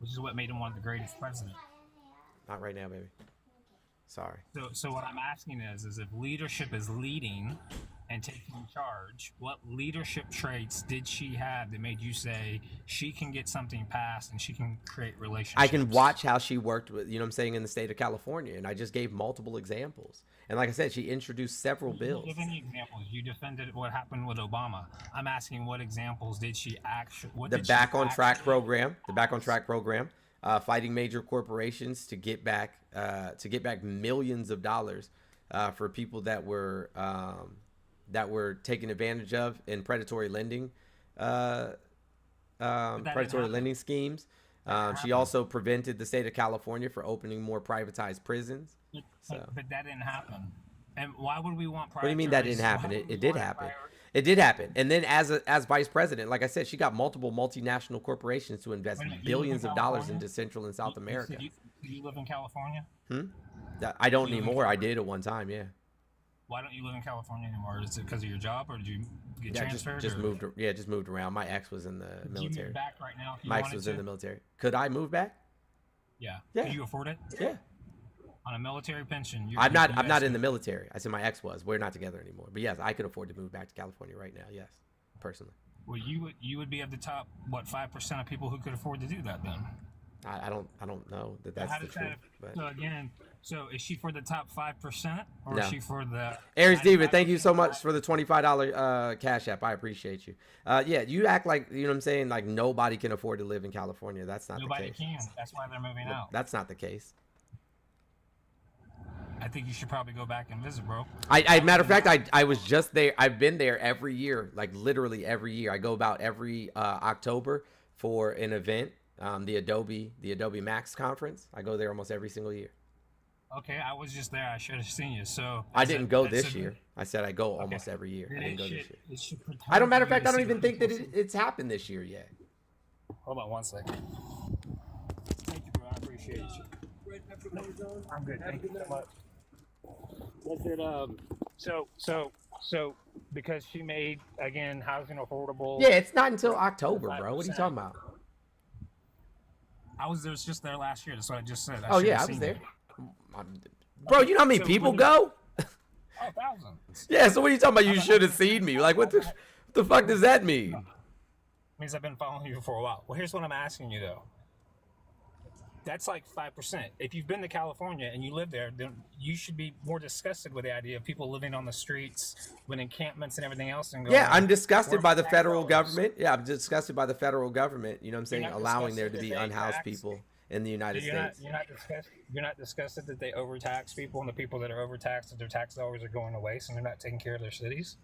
which is what made him one of the greatest presidents. Not right now, baby. Sorry. So what I'm asking is if leadership is leading and taking charge, what leadership traits did she have that made you say she can get something passed and she can create relationships? I can watch how she worked with, in the state of California, and I just gave multiple examples. And like I said, she introduced several bills. Give any examples? You defended what happened with Obama. I'm asking what examples did she actually? The Back on Track program, fighting major corporations to get back millions of dollars for people that were taken advantage of in predatory lending schemes. She also prevented the state of California from opening more privatized prisons. But that didn't happen. And why would we want? What do you mean that didn't happen? It did happen. It did happen. And then as vice president, like I said, she got multiple multinational corporations to invest billions of dollars into Central and South America. Do you live in California? I don't anymore. I did at one time, yeah. Why don't you live in California anymore? Is it because of your job, or did you get transferred? Just moved around. My ex was in the military. You move back right now? My ex was in the military. Could I move back? Yeah. Yeah. Can you afford it? Yeah. On a military pension. I'm not in the military. I said my ex was. We're not together anymore. But yes, I could afford to move back to California right now. Yes, personally. Well, you would be of the top 5% of people who could afford to do that then. I don't know that's the truth. So again, is she for the top 5% or is she for the? Aries Diva, thank you so much for the $25 Cash App. I appreciate you. Yeah, you act like, you know what I'm saying, like nobody can afford to live in California. That's not the case. Nobody can. That's why they're moving out. That's not the case. I think you should probably go back and visit, bro. Matter of fact, I was just there. I've been there every year, like literally every year. I go about every October for an event, the Adobe Max conference. I go there almost every single year. Okay, I was just there. I should have seen you. So I didn't go this year. I said I go almost every year. I didn't go this year. I don't. Matter of fact, I don't even think that it's happened this year yet. Hold on one second. Thank you, bro. I appreciate you. I'm good. Thank you so much. Was it so because she made again housing affordable? Yeah, it's not until October, bro. What are you talking about? I was just there last year. That's what I just said. I was there. Bro, you know how many people go? Oh, thousands. Yeah, so what are you talking about? You should have seen me. Like, what the fuck does that mean? Means I've been following you for a while. Well, here's what I'm asking you though. That's like 5%. If you've been to California and you live there, then you should be more disgusted with the idea of people living on the streets with encampments and everything else. And going, Yeah, I'm disgusted by the "We're federal tax government. Yeah, I'm disgusted by the federal government. You know what I'm saying? not Allowing there to disgusted be that they unhoused tax- people in the United States. You're not disgusted that they overtax people, and the people that are overtaxed, that their tax dollars are going to waste, and they're not taking care of their cities.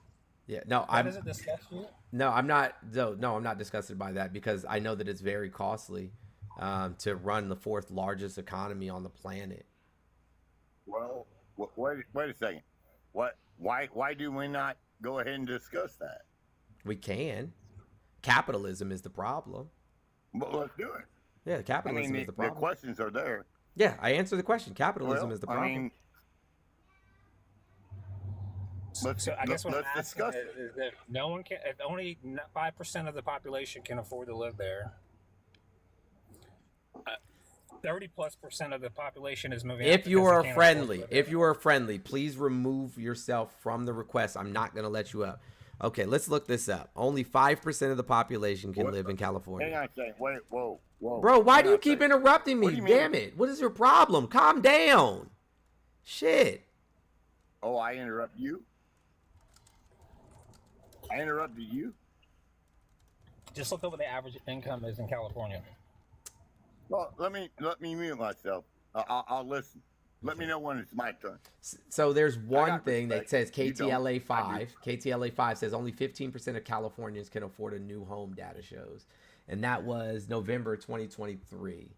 Yeah, no, Why I'm does it disgust you? no, I'm not. No, I'm not disgusted by that because I know that it's very costly to run the fourth largest economy on the planet. Well, wait a second. Why do we not go ahead and discuss that? We can. Capitalism is the problem. Well, let's do it. Yeah, I capitalism mean, is the the problem. questions are there. Yeah, I answered the question. Capitalism Well, is the problem. I mean, So I guess what I'm let's asking discuss it. is that no one can, if only 5% of the population can afford to live there. 30+% of the population is moving. If out you because are they can't friendly, afford to live if you are friendly, please remove yourself from the request. I'm not going to let you up. Okay, let's look this up. Only 5% of the population can live in Hang California. on a second. Wait, whoa. Bro, why Hang do on you a keep second. interrupting What me? do you mean? Damn it. What is your problem? Calm down. Shit. Oh, I interrupt you? I interrupted you? Just look at what the average income is in California. Well, let me mute myself. I'll listen. Let me know when it's my turn. So there's one got thing that says respect. You don't. KTLA I 5. KTLA 5 says only 15% of Californians can afford a new home, data shows. And that was November 2023.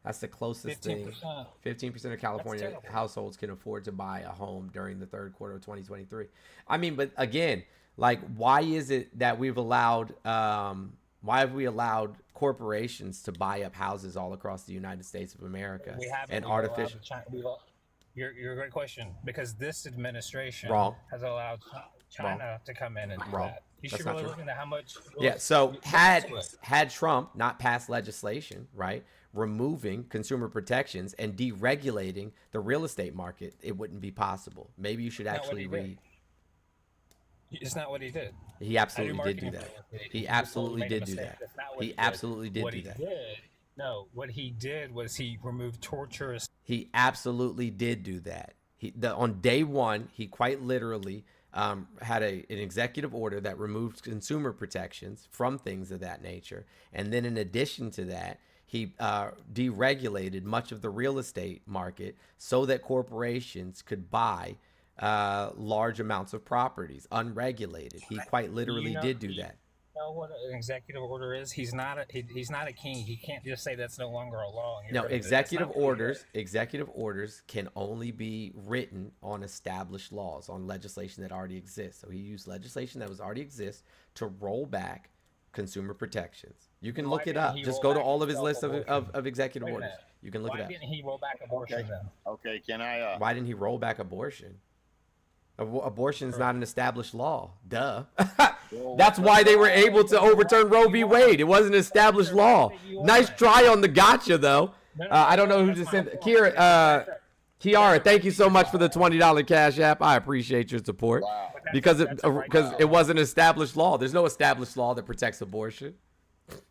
That's the closest thing. 15%. 15% of California terrible. households can afford to buy a home during the third quarter of 2023. I mean, but again, like, why is it that we've allowed, why have we allowed corporations to buy up houses all across the United States of America We haven't. and We've allowed artificial? You're a great question, because this administration Wrong. has allowed China to come in and do Wrong. that. You That's should not really true. look into how much. Yeah, so look had into it. Trump not passed legislation, right, removing consumer protections and deregulating the real estate market, it wouldn't be possible. Maybe you should Not what actually he did. read. It's not what he did. He absolutely did do marketing that. for it. He just absolutely made a did do mistake. that. That's not what He did. absolutely did What do he that. did- No, what he did was he removed torturous. He absolutely did do that. On day one, he quite literally had an executive order that removed consumer protections from things of that nature. And then in addition to that, he deregulated much of the real estate market so that corporations could buy large amounts of properties unregulated. He quite literally did do that. You know what an executive order is? He's not a king. He can't just say that's no longer a law. and get No, rid of it. That's executive not what he orders can only be written on established laws, on legislation that already exists. So he used legislation that was already exists to roll back consumer protections. You can Why look it didn't up. he Just roll go to back all of his his list abortion? of executive Wait a orders. minute. You can look Why it up. didn't he roll back abortion Okay. then? Okay, can I? Why didn't he roll back abortion? Abortion is not an established law. Duh. That's why they were able to overturn Roe v. Wade. It wasn't an established law. Nice try on the gotcha, though. I don't know who just sent Kiara, thank you so much for the $20 Cash App. I appreciate your support. Wow. Because it wasn't an established law. There's no established law that protects abortion.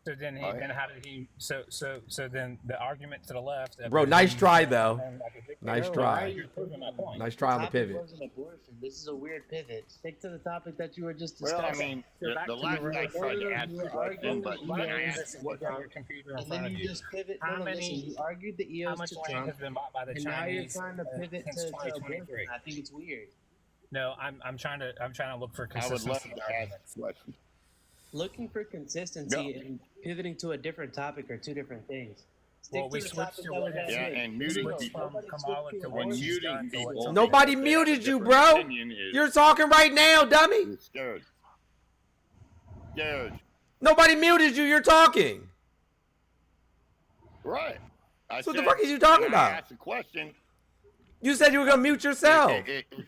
So then how did he? So then the argument to the left. Bro, nice try, though. Nice Bro, try. why are you proving my point? Nice try on the topic pivot. wasn't abortion. This is a weird pivot. Stick to the topic that you were just Well, I discussing. mean, Go back the to last the guy tried to ask you the were question, arguing but the can I EOs ask What's what? on your computer in and front then of you you? just pivot. How No, many- listen, you argued the How EOs much to land Trump, has been bought by the and now you're Chinese trying to pivot since to abortion. 2023? I think it's weird. No, I'm trying to look for I would consistency. love to ask a question. Looking for consistency No. and pivoting to a different topic are two different things. Stick Well, we to the switched topic to that what was at Yeah, stake. and muting Switch people. from Kamala to And what she's muting done to what people. Nobody because they have a muted you, different bro. opinion is You're talking right now, dummy. you're scared. Scared. Nobody muted you. You're talking. Right. So what the fuck is you talking can I about? ask a question. You said you were gonna mute yourself.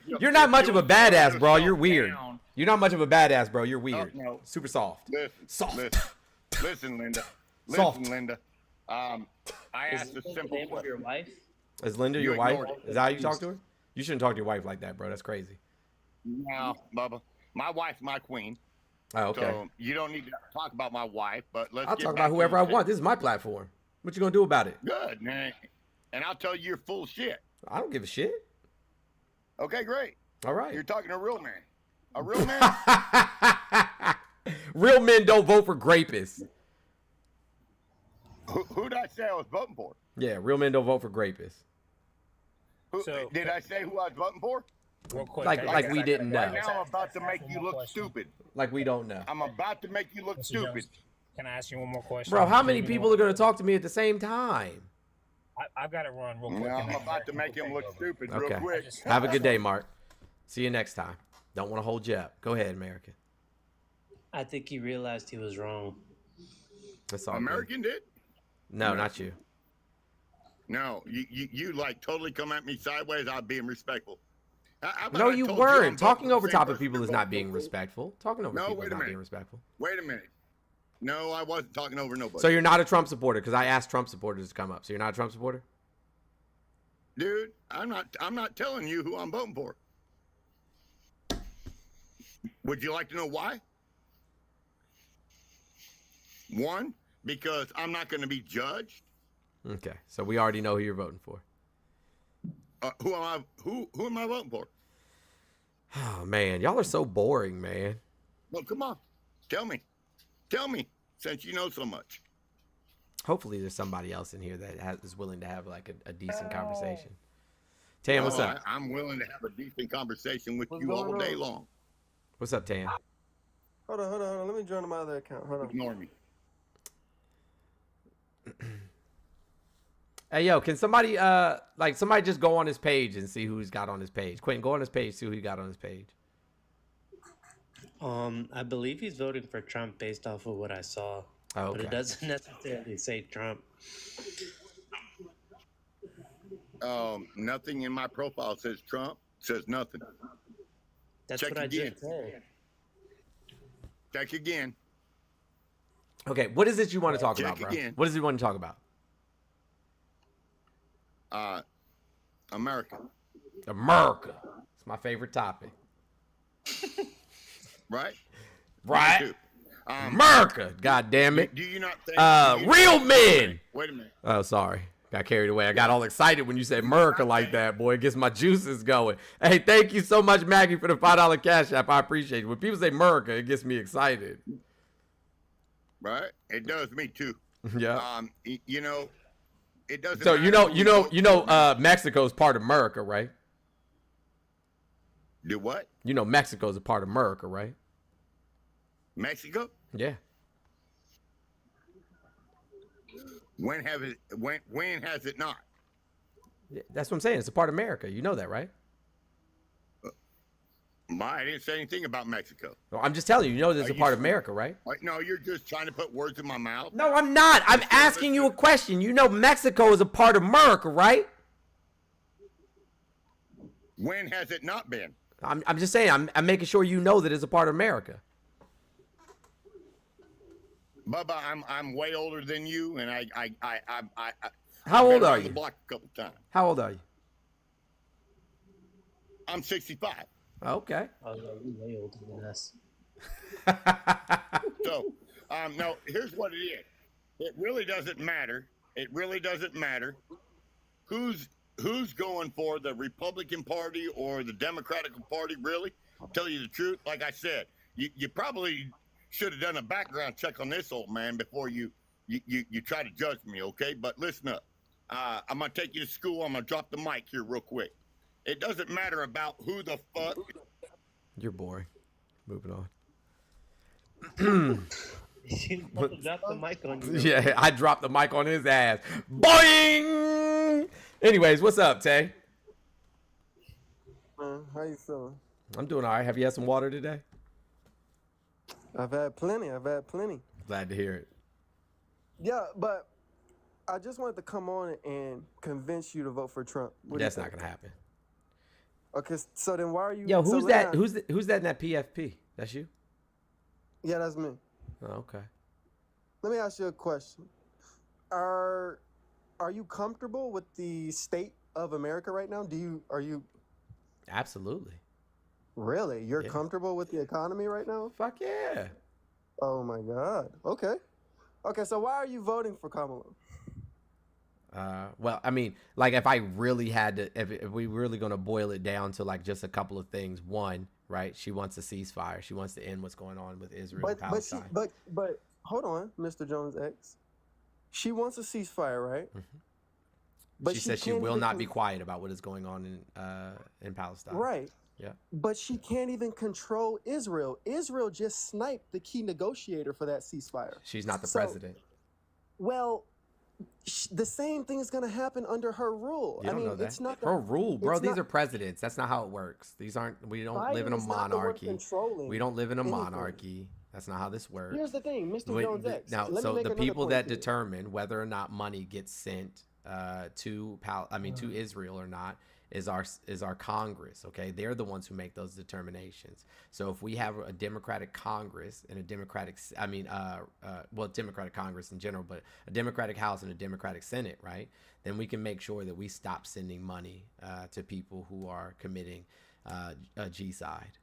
You're not If much of a you badass, put bro. You're yourself weird. down- You're not much of a badass, bro. You're weird. no. Super soft. Listen, Soft. listen, Linda. Soft. Listen, Linda. I Is asked a this the simple name of your question. wife? Is Linda You your wife? ignored it. Is that how you talk to her? You shouldn't talk to your wife like that, bro. That's crazy. No, Bubba. My wife's my queen. Oh, okay. So you don't need to talk about my wife, but let's I'll get talk back about to whoever the I want. This is my platform. What you gonna do about it? Good, man. And I'll tell you you're full of shit. I don't give a shit. Okay, great. All right. You're talking to a real man. A real man? Real men don't vote for grapists. Who did I say I was voting for? Yeah, real men don't vote for grapists. So- Did I say who I was voting for? Real quick. Like we didn't know. Right now I'm about to make you look stupid. Like we don't know. I'm about to make you look Mr. stupid. Jones, can I ask you one more question? Bro, how many Maybe people are gonna talk to me at the same time? I've got to run real quick. No, and I'm then about to make him look stupid real Okay. quick. Have a good day, Mark. See you next time. Don't want to hold you up. Go ahead, American. I think he realized he was wrong. That's all. good. American did? No, not you. No, you like totally come at me sideways. I'm being respectful. How about No, I you told weren't. I'm Talking voting for over the same top of person people you're is not voting being for. respectful. Talking over No, people wait is a not minute. being respectful. Wait a minute. No, I wasn't talking over nobody. So you're not a Trump supporter because I asked Trump supporters to come up. So you're not a Trump supporter? Dude, I'm not telling you who I'm voting for. Would you like to know why? One, because I'm not going to be judged. Okay, so we already know who you're voting for. Who am I voting for? Oh man, y'all are so boring, man. Well, come on, tell me, since you know so much. Hopefully, there's somebody else in here that is willing to have like a decent conversation. Tan, what's up? I'm willing to have a decent conversation with you all day long. What's up, Tan? Hold on. Let me join my other account. Hold on. Ignore me. Hey, yo, can somebody somebody just go on his page and see who he's got on his page? Quentin, go on his page, see who he got on his page. I believe he's voting for Trump based off of what I saw. Oh, But okay. it doesn't necessarily say Trump. Nothing in my profile says Trump. Says nothing. That's Check what I again. just said. Check again. Okay, what is it you want to talk Check about, bro? again. What is it you want to talk about? America. America. It's my favorite topic. Right? Right? Me too. America. God damn it. Do you not think? Real men. Wait a minute. Oh, sorry. Got carried away. I got all excited when you said America like that, boy. It gets my juices going. Hey, thank you so much, Maggie, for the $5 cash app. I appreciate it. When people say America, it gets me excited. Right? It does me too. Yeah. You know, it doesn't. So matter who votes for me. Mexico's part of America, right? Do what? You know Mexico's a part of America, right? Mexico? Yeah. When has it not? Yeah, that's what I'm saying. It's a part of America. You know that, right? I didn't say anything about Mexico. Well, I'm just telling you. You know there's a part of America, right? No, you're just trying to put words in my mouth. No, I'm not. I'm asking you a question. You know Mexico is a part of America, right? When has it not been? I'm just saying. I'm making sure you know that it's a part of America. Bubba, I'm way older than you, and I How old been are around the you? block a couple times. How old are you? I'm 65. Okay. Oh, yeah, you way older than us. So, no, here's what it is. It really doesn't matter. It really doesn't matter who's going for the Republican Party or the Democratic Party. Really, tell you the truth. Like I said, you probably should have done a background check on this old man before you try to judge me. Okay, but listen up. I'm gonna take you to school. I'm gonna drop the mic here real quick. It doesn't matter about who the fuck. You're boring. Moving on. You dropped the mic on you. Yeah, I dropped the mic on his ass. Boing! Anyways, what's up, Tay? How you feeling? I'm doing all right. Have you had some water today? I've had plenty. Glad to hear it. Yeah, but I just wanted to come on and convince you to vote for Trump. What do you That's think? not gonna happen. Okay, so then why are you? Yo, so who's let that? me- Who's that in that PFP? That's you? Yeah, that's me. Oh, okay. Let me ask you a question. Are you comfortable with the state of America right now? Are you Absolutely. really? You're Yeah. comfortable with the economy right now? Fuck yeah. Oh my God. Okay. Okay, so why are you voting for Kamala? Well, I mean, like if I really had to, if we really going to boil it down to like just a couple of things. One, right? She wants a ceasefire. She wants to end what's going on with Israel and Palestine. But hold on, Mr. Jones X. She wants a ceasefire, right? Mm-hmm. But she says she can't will even not be quiet about what is going on in Palestine. Right. Yeah. But she can't even control Israel. Israel just sniped the key negotiator for that ceasefire. She's not the president. Well, the same thing is going to happen under her rule. You don't know that. It's not her rule, bro. These are presidents. That's not how it works. These aren't. We don't live in a monarchy. We don't live in a monarchy. That's not how this works. Here's the thing, Mr. Jones X. Now, so the people that determine whether or not money gets sent to Israel or not is our Congress. Okay, they're the ones who make those determinations. So if we have a Democratic Congress and a Democratic, Democratic Congress in general, but a Democratic House and a Democratic Senate, right? Then we can make sure that we stop sending money to people who are committing a genocide.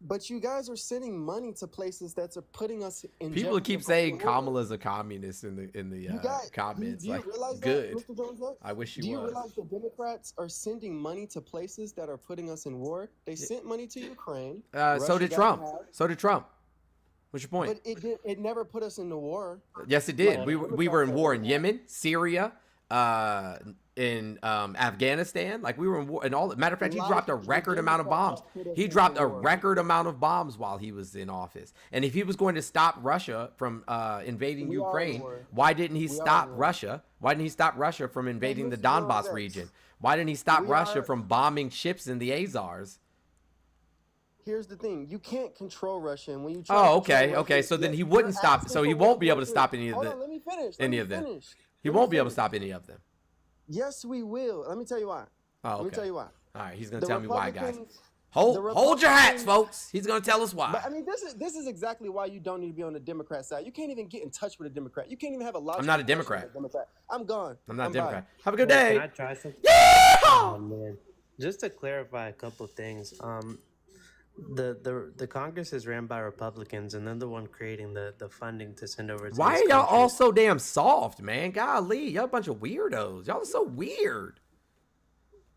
But you guys are sending money to places that are putting us in. People keep saying Kamala's a communist in the comments. Do you realize good. that, Mr. Jones? I wish she was. Do you realize the Democrats are sending money to places that are putting us in war? They sent money to Ukraine. So did Trump. So did Trump. What's your point? But it never put us in the war. Yes, it did. We were in war in Yemen, Syria, in Afghanistan. Like we were in war and all. Matter of fact, he dropped a record amount of bombs. He dropped a record amount of bombs while he was in office. And if he was going to stop Russia from invading Ukraine, why didn't he stop Russia? Why didn't he stop Russia from invading the Donbass region? Why didn't he stop Russia from bombing ships in the Azores? Here's the thing: you can't control Russia, and when you try. Oh, okay. So then he wouldn't stop. So he won't be able to stop any of them. Let me finish. Any of them. He won't be able to stop any of them. Yes, we will. Let me tell you why. Oh, okay. Let me tell you why. All right, he's gonna tell me why, guys. Hold your hats, folks. He's gonna tell us why. But I mean, this is exactly why you don't need to be on the Democrat side. You can't even get in touch with a Democrat. You can't even have a logical. I'm not a Democrat. I'm gone. I'm not a Democrat. Have a good day. Can I try something? Yeah. Oh, man. Just to clarify a couple things. The Congress is ran by Republicans, and they're the one creating the funding to send over to Why are y'all all so damn soft, man? Golly, y'all a bunch of weirdos. Y'all are so weird.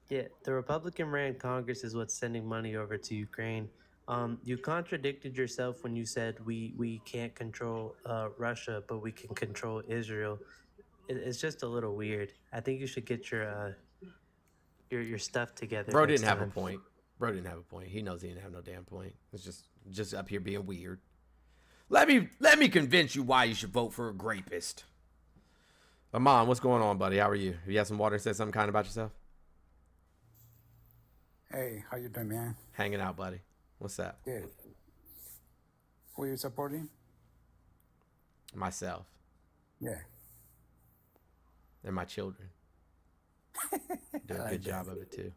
Yeah, the Republican ran Congress is what's sending money over to Ukraine. You contradicted yourself when you said we can't control Russia, but we can control Israel. It's just a little weird. I think you should get your stuff together. Bro didn't have a point. Bro didn't have a point. He knows he didn't have no damn point. It's just up here being weird. Let me convince you why you should vote for a rapist. Amon, what's going on, buddy? How are you? You have some water and said something kind about yourself? Hey, how you doing, man? Hanging out, buddy. What's up? Good. Who are you supporting? Myself. Yeah. And my children. Do a good job of it too.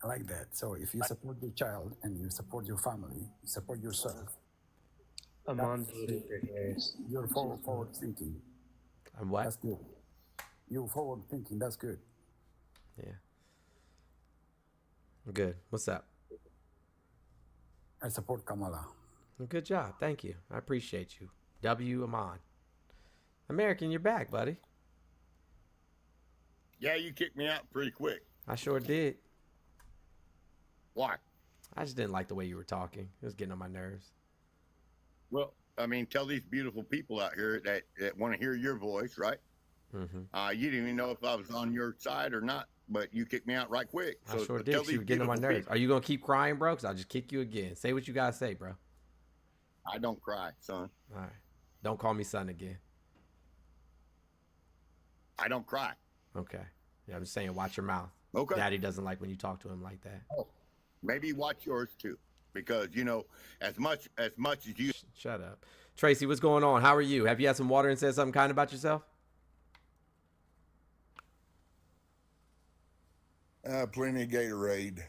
I like that. So if you support your child and you support your family, you support yourself. I'm on voting for Harris. You're forward thinking. I'm what? That's good. You're forward thinking. That's good. Yeah. Good. What's up? I support Kamala. Good job. Thank you. I appreciate you. W. Amon. American, you're back, buddy. Yeah, you kicked me out pretty quick. I sure did. Why? I just didn't like the way you were talking. It was getting on my nerves. Well, I mean, tell these beautiful people out here that want to hear your voice, right? Mm-hmm. You didn't even know if I was on your side or not, but you kicked me out right quick. So I sure did. You were getting on my nerves. People. Are you going to keep crying, bro? Because I'll just kick you again. Say what you got to say, bro. I don't cry, son. All right. Don't call me son again. I don't cry. Okay. Yeah, I'm just saying, watch your mouth. Okay. Daddy doesn't like when you talk to him like that. Oh, maybe watch yours too, because as much as you. Shut up, Tracy. What's going on? How are you? Have you had some water and said something kind about yourself? Plenty of Gatorade.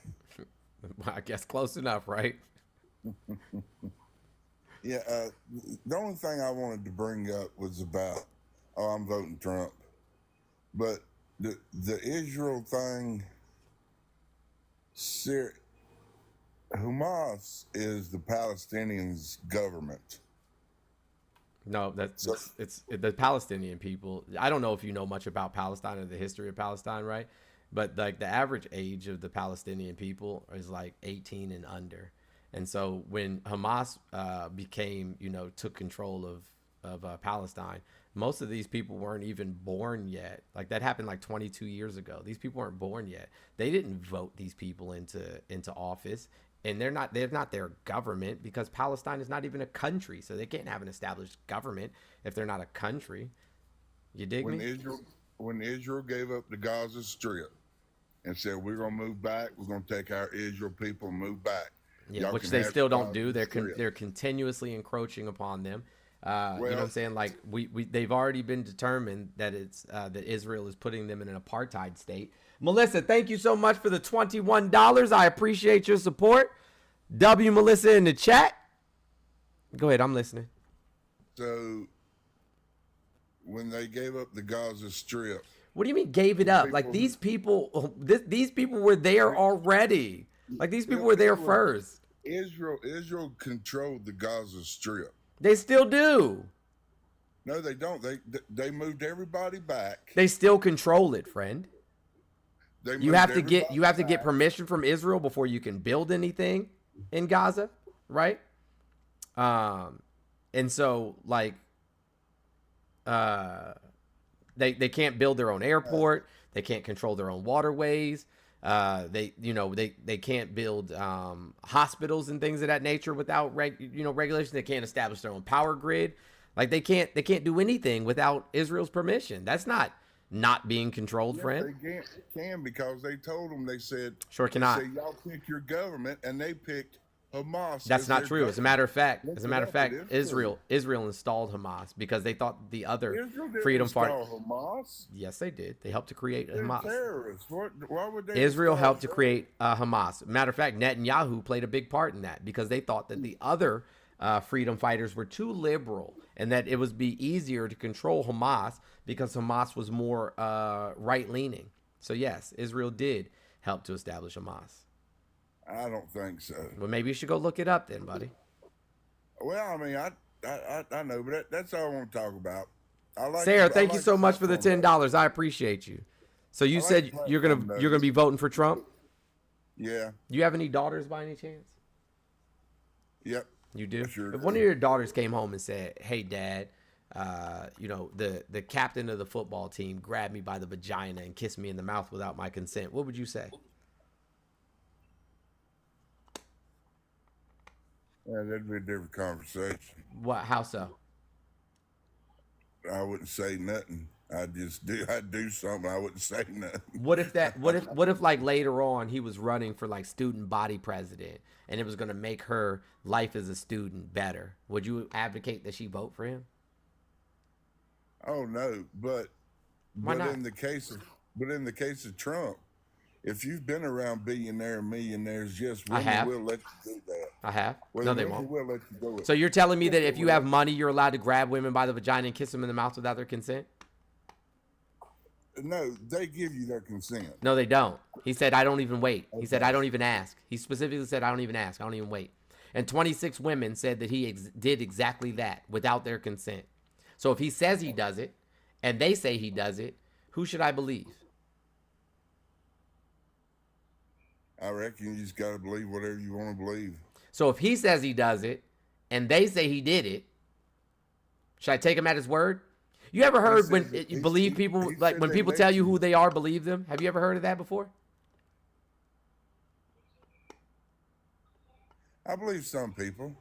I guess close enough, right? Yeah. The only thing I wanted to bring up was about, I'm voting Trump, but the Israel thing. Hamas is the Palestinians' government. No, So it's the Palestinian people. I don't know if you know much about Palestine or the history of Palestine, right? But like the average age of the Palestinian people is like 18 and under. And so when Hamas became, took control of Palestine, most of these people weren't even born yet. Like that happened like 22 years ago. These people weren't born yet. They didn't vote these people into office, and they're not their government, because Palestine is not even a country, so they can't have an established government if they're not a country. You dig when me? Israel gave up the Gaza Strip and said we're gonna move back, we're gonna take our Israel people and move back. Yeah, Y'all which can they have still the don't do. Gaza Strip. They're continuously encroaching upon them. You know what I'm Well, saying? Like they've already been determined that it's that Israel is putting them in an apartheid state. Melissa, thank you so much for the $21. I appreciate your support. W Melissa in the chat. Go ahead, I'm listening. so when they gave up the Gaza Strip, What do you mean gave it up? Like these people, these people were there already. Like these people were there first. Israel controlled the Gaza Strip. They still do. No, they don't. They moved everybody back. They still control it, friend. They You moved have to get everybody back. permission from Israel before you can build anything in Gaza, right? And so like they can't build their own airport, they can't control their own waterways. They can't build hospitals and things of that nature without regulations. They can't establish their own power grid. Like they can't do anything without Israel's permission. That's not being controlled, friend. They can because they told them. They said Sure cannot. They said, y'all pick your government, and they picked Hamas. That's not true. As a matter of fact, Look it up, it is true. Israel installed Hamas because they thought the other Israel didn't freedom install fighter. Hamas. Yes, they did. They helped to create They're Hamas. terrorists. Why would they? Israel install helped to create Hamas. Matter of fact, Netanyahu played a big part in that because they thought that the other freedom fighters were too liberal and that it would be easier to control Hamas because Hamas was more right-leaning. So yes, Israel did help to establish Hamas. I don't think so. Well, maybe you should go look it up then, buddy. Well, I mean, I know, but that's all I want to talk about. Sarah, thank you so much for the $10. I appreciate you. So you said you're gonna be voting for Trump? Yeah. You have any daughters by any chance? Yep. You do? Sure If do. one of your daughters came home and said, "Hey, Dad, the captain of the football team grabbed me by the vagina and kissed me in the mouth without my consent," what would you say? Yeah, that'd be a different conversation. What? How so? I wouldn't say nothing. I'd do something. I wouldn't say nothing. What if like later on he was running for like student body president and it was going to make her life as a student better? Would you advocate that she vote for him? Oh no, but Why not? in the case of Trump, if you've been around billionaire and millionaires, yes, I have. women will let you do that. I have. Well, No, they women won't. will let you do it. So you're telling me Yes, that they if you will. have money, you're allowed to grab women by the vagina and kiss them in the mouth without their consent? No, they give you their consent. No, they don't. He said, "I don't even wait." He said, "I don't even ask." He specifically said, "I don't even ask. I don't even wait." And 26 women said that he did exactly that without their consent. So if he says he does it and they say he does it, who should I believe? I reckon you just got to believe whatever you want to believe. So if he says he does it and they say he did it, should I take him at his word? You ever heard when you believe people, like when people tell you who they are, believe them? Have you ever heard of that before? I believe some people.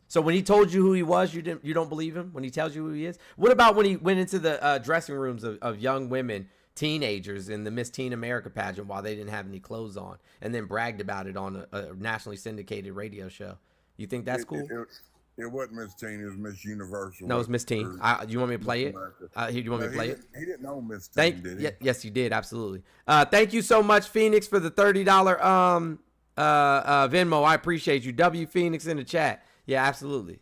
So when he told you who he was, you don't believe him when he tells you who he is? What about when he went into the dressing rooms of young women, teenagers in the Miss Teen America pageant while they didn't have any clothes on and then bragged about it on a nationally syndicated radio show? You think that's cool? It wasn't Miss Teen, it was Miss Universal. No, it was Miss Teen. You want me to play it? Do you want me to play it? He didn't know Miss Teen, did he? Yes, you did. Absolutely. Thank you so much, Phoenix, for the $30 Venmo. I appreciate you. W Phoenix in the chat. Yeah, absolutely.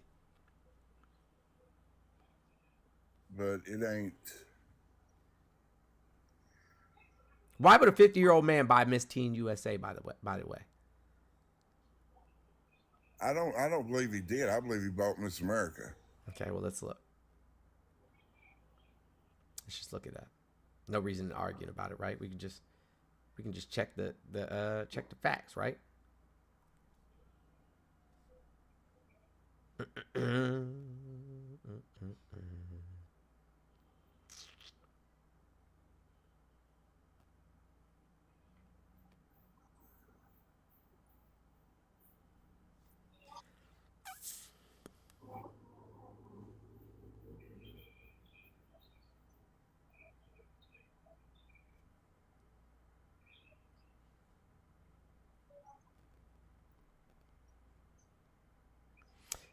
But it ain't. Why would a 50-year-old man buy Miss Teen USA? By the way, I don't believe he did. I believe he bought Miss America. Okay, well, let's look. Let's just look at that. No reason to argue about it, right? We can just check the facts, right?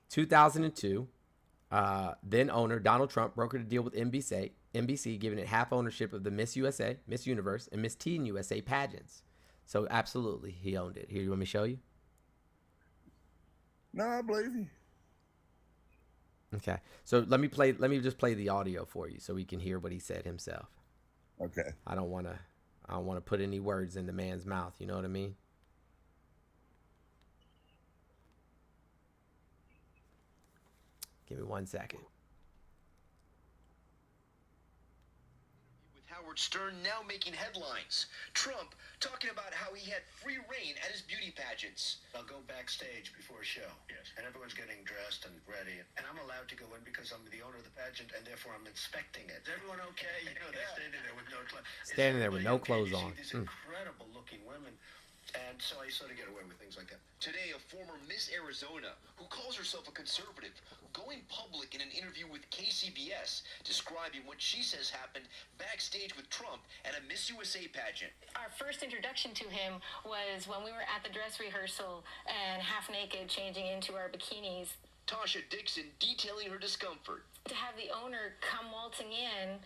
2002, then owner Donald Trump brokered a deal with NBC, giving it half ownership of the Miss USA, Miss Universe, and Miss Teen USA pageants. So absolutely, he owned it. Here, you want me to show you? No, I believe you. Okay. So let me just play the audio for you so we can hear what he said himself. Okay. I don't want to put any words in the man's mouth. You know what I mean? Give me 1 second. With Howard Stern now making headlines. Trump talking about how he had free reign at his beauty pageants. I'll go backstage before a show. Yes. And everyone's getting dressed and ready. And I'm allowed to go in because I'm the owner of the pageant and therefore I'm inspecting it. Is everyone okay? You know, they're standing there with no clothes. Standing there with no clothes on. These incredible looking women. And so I sort of get away with things like that. Today, a former Miss Arizona, who calls herself a conservative, going public in an interview with KCBS, describing what she says happened backstage with Trump at a Miss USA pageant. Our first introduction to him was when we were at the dress rehearsal and half naked, changing into our bikinis. Tasha Dixon detailing her discomfort. To have the owner come waltzing in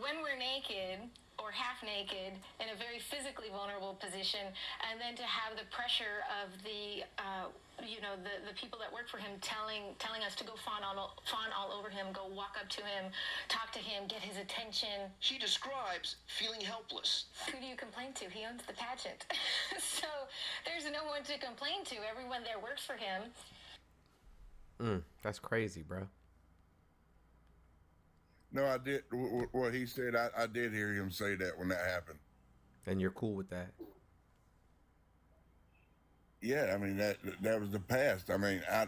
when we're naked or half naked in a very physically vulnerable position, and then to have the pressure of the people that work for him telling us to go fawn all over him, go walk up to him, talk to him, get his attention. She describes feeling helpless. Who do you complain to? He owns the pageant. So there's no one to complain to. Everyone there works for him. That's crazy, bro. No, I did. What he said, I did hear him say that when that happened. And you're cool with that? Yeah, I mean that was the past. I mean, I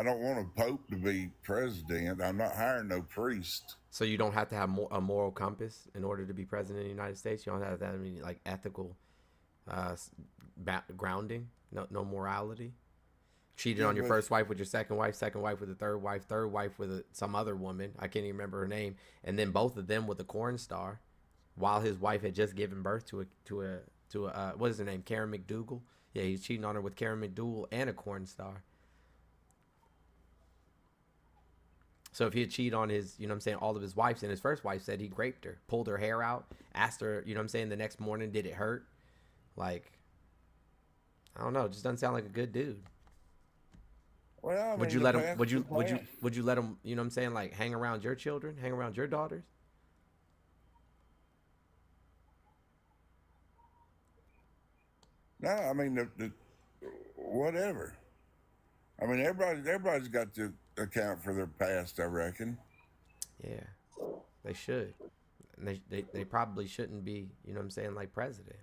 don't want a pope to be president. I'm not hiring no priest. So you don't have to have a moral compass in order to be president of the United States. You don't have that. I mean, like ethical grounding. No morality. Cheated on your first wife with your second wife with the third wife with some other woman. I can't even remember her name. And then both of them with a corn star, while his wife had just given birth to a what is her name? Karen McDougal. Yeah, he's cheating on her with Karen McDougal and a corn star. So if he had cheated on his, all of his wives, and his first wife said he raped her, pulled her hair out, asked her, the next morning, did it hurt? Like, I don't know, it just doesn't sound like a good dude. Well, I mean, would you let him? Would you let him? Like hang around your children, hang around your daughters? No, I mean the whatever. I mean everybody's got to account for their past, I reckon. Yeah, they should. And they probably shouldn't be. Like president.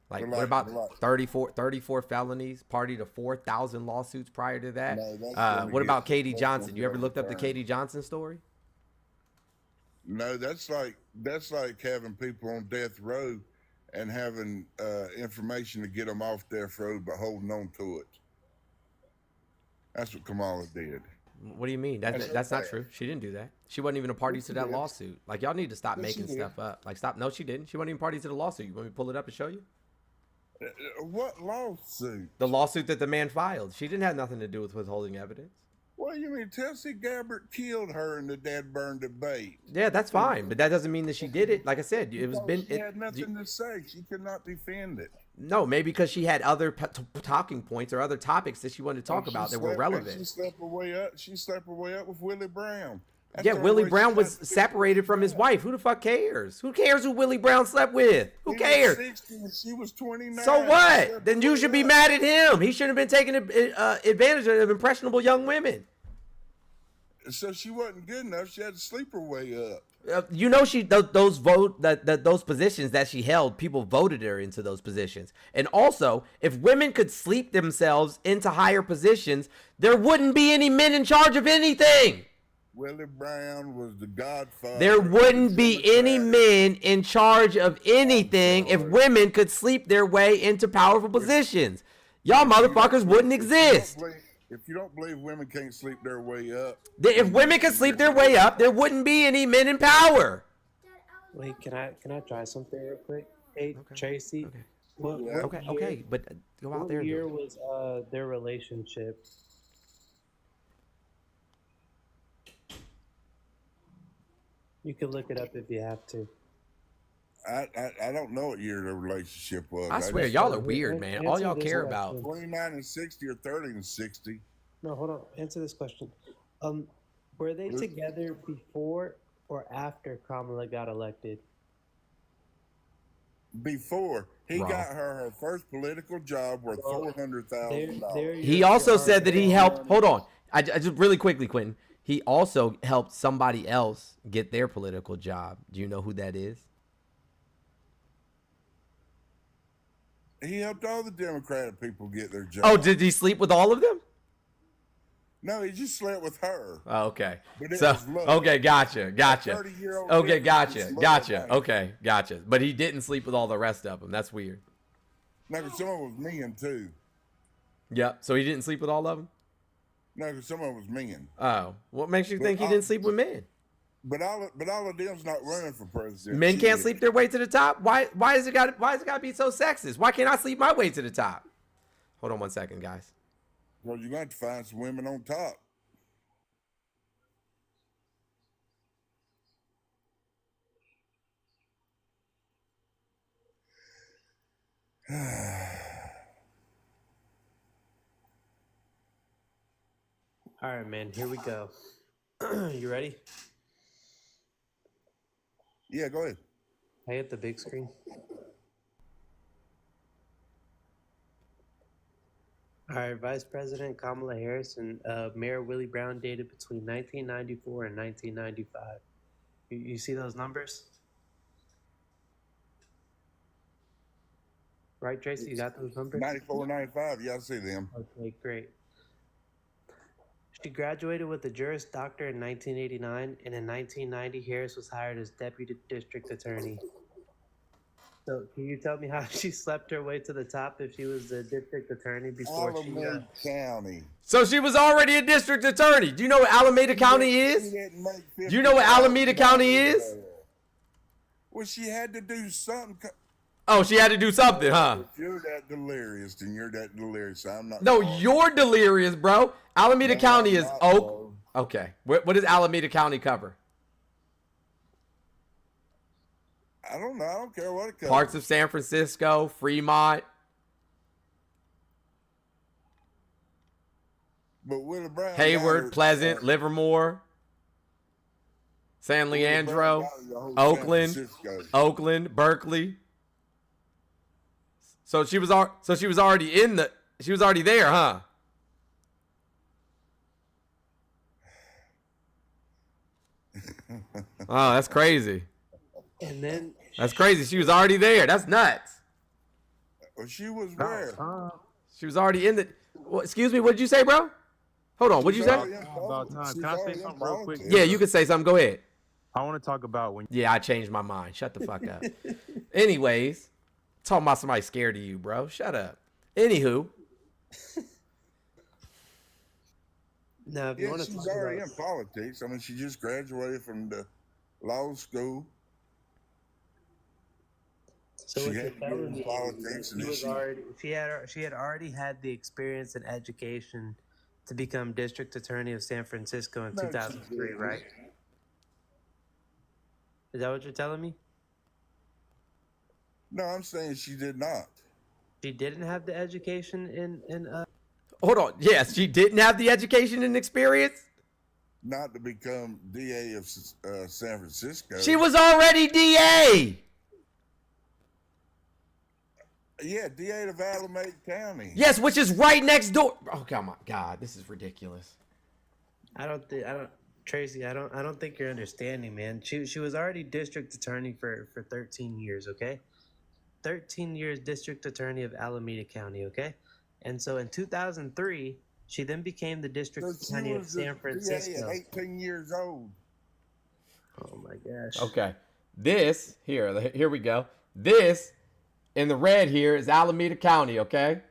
Like, what about 34 felonies, party to 4,000 lawsuits prior to that? No, what about Katie Johnson? You ever looked up the Katie Johnson story? No, that's like having people on death row and having information to get them off death row but holding on to it. That's what Kamala did. What do you mean? That's not true. She didn't do that. She wasn't even a party to that lawsuit. Like, y'all need to stop making stuff up. Like, stop. No, she didn't. She wasn't even party to the lawsuit. You want me to pull it up and show you? What lawsuit? The lawsuit that the man filed. She didn't have nothing to do with withholding evidence. What do you mean? Tulsi Gabbard killed her in the dead burn debate. Yeah, that's fine, but that doesn't mean that she did it. Like I said, it was She had nothing to say. She could not defend it. No, maybe because she had other talking points or other topics that she wanted to talk about that were relevant. She slept her way up. She slept her way up with Willie Brown. That's Yeah, the only Willie way Brown she was got to separated from his wife. Who the fuck cares? Who cares who Willie Brown slept with? Who He cares? was 60 and she was 29. So She what? slept Then you way should be up. mad at him. He shouldn't have been taking advantage of impressionable young women. So she wasn't good enough. She had to sleep her way up. You know, those positions that she held, people voted her into those positions. And also, if women could sleep themselves into higher positions, there wouldn't be any men in charge of anything. Willie Brown was the godfather. There of wouldn't the be any Democratic- men in charge of anything if women could sleep their way into powerful positions. Y'all motherfuckers wouldn't exist. If you don't believe women can't sleep their way up, If women could sleep their way up, there wouldn't be any men in power. Wait, can I try something real quick? Hey, Tracy. Okay. What Okay, but go out there. What And year do it. was their relationship? You can look it up if you have to. I don't know what year their relationship was. I swear, y'all are weird, man. All y'all care about. 29 and 60 or 30 and 60. No, hold on. Answer this question. Were they together before or after Kamala got elected? Before. He Wrong. got her first political job worth $400,000. He also said that he helped. Hold on. I just really quickly, Quentin. He also helped somebody else get their political job. Do you know who that is? He helped all the Democratic people get their job. Oh, did he sleep with all of them? No, he just slept with her. Oh, okay. But it So, was love. okay, gotcha. A 30-year-old Okay, difference is gotcha. love. Okay, gotcha. But he didn't sleep with all the rest of them. That's weird. No, because some of them was men, too. Yep. So he didn't sleep with all of them? No, because some of them was men. Oh, what makes you think he didn't sleep with men? But all of them's not running for president. Men She can't is. sleep their way to the top. Why is it got to be so sexist? Why can't I sleep my way to the top? Hold on one second, guys. Well, you're going to find some women on top. All right, man. Here we go. You ready? Yeah, go ahead. I hit the big screen. All right, Vice President Kamala Harris and Mayor Willie Brown dated between 1994 and 1995. You see those numbers? Right, Tracy? You got those numbers? 94, 95. Yeah, I see them. Okay, great. She graduated with a Juris Doctor in 1989, and in 1990, Harris was hired as Deputy District Attorney. So, can you tell me how she slept her way to the top if she was the District Attorney before she got... Alameda County. So she was already a district attorney. Do you know what Alameda County is? Do you know what Alameda County is? Well, she had to do something. Oh, she had to do something, huh? If you're that delirious, then you're that delirious. I'm not. No, you're delirious, bro. Alameda No, County I'm is not, Oak. bro. Okay. What does Alameda County cover? I don't know. I don't care what it covers. Parts of San Francisco, Fremont. But Willie Brown. got Hayward, her, Pleasant, Livermore, San Willie Brown Leandro, got her the whole San Oakland, Francisco. Oakland, Berkeley. So she was already there, huh? Oh, that's crazy. And then... That's crazy. She was already there. That's nuts. Well, she was where? She was already in the. Well, excuse me. What did you say, bro? Hold on. What did you say? About time. Can I say something real quick? Yeah, you can say something. Go ahead. I want to talk about when. Yeah, I changed my mind. Shut the fuck up. Anyways, talking about somebody scared of you, bro. Shut up. Anywho. Now, if you Yeah, want to she's talk already about... in politics. I mean, she just graduated from the law school. So She what had you're to get telling in me politics, is and she had already had the experience and education to become district attorney of San Francisco in No, she 2003, didn't. right? Is that what you're telling me? No, I'm saying she did not. She didn't have the education in Hold on. Yes, she didn't have the education and experience. not to become DA of San Francisco. She was already DA. Yeah, DA of Alameda County. Yes, which is right next door. Oh, my God, this is ridiculous. Tracy, I don't think you're understanding, man. She was already district attorney for 13 years, okay? 13 years district attorney of Alameda County, okay? And so in 2003, she then became the district attorney of San Francisco. DA at 18 years old. Oh my gosh. Okay. This, here we go. This in the red here is Alameda County, okay?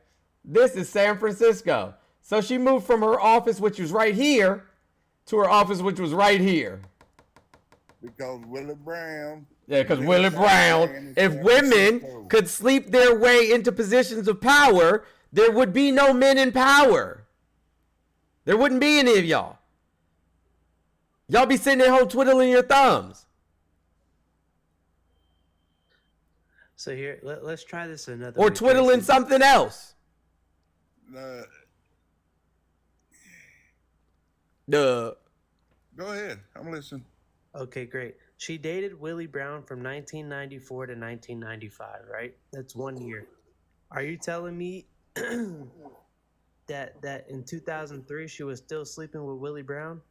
This is San Francisco. So she moved from her office, which was right here, to her office, which was right here. Because Willie Brown. Yeah, because Willie Brown, if women could sleep their way into positions of power, there would be no men in power. There wouldn't be any of y'all. Y'all be sitting at home twiddling your thumbs. So here, let's try this another Or way, twiddling Tracy. something else. Duh. Go ahead. I'm listening. Okay, great. She dated Willie Brown from 1994 to 1995, right? That's 1 year. Are you telling me that in 2003 she was still sleeping with Willie Brown?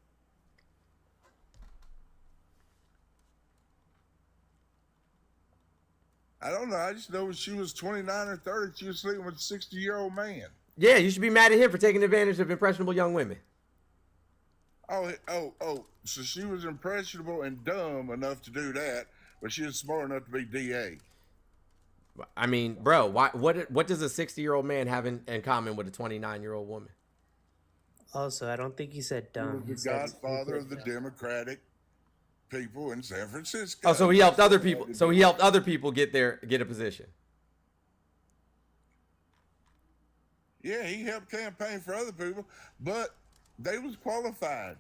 I don't know. I just know when she was 29 or 30, she was sleeping with a 60-year-old man. Yeah, you should be mad at him for taking advantage of impressionable young women. Oh. So she was impressionable and dumb enough to do that, but she was smart enough to be DA. I mean, bro, what does a 60-year-old man have in common with a 29-year-old woman? Also, I don't think he said dumb. He was the godfather of the Democratic people in San Francisco. Oh, so he helped other people. So he helped other people get a position. Yeah, he helped campaign for other people, but they was qualified.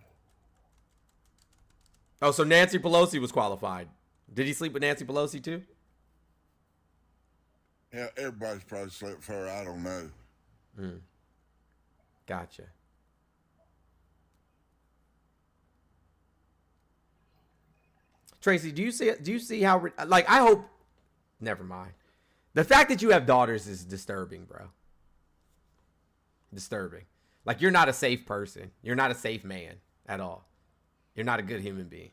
Oh, so Nancy Pelosi was qualified. Did he sleep with Nancy Pelosi too? Yeah, everybody's probably slept for her. I don't know. Gotcha. Tracy, do you see how, like, I hope, never mind. The fact that you have daughters is disturbing, bro. Disturbing. Like, you're not a safe person. You're not a safe man at all. You're not a good human being.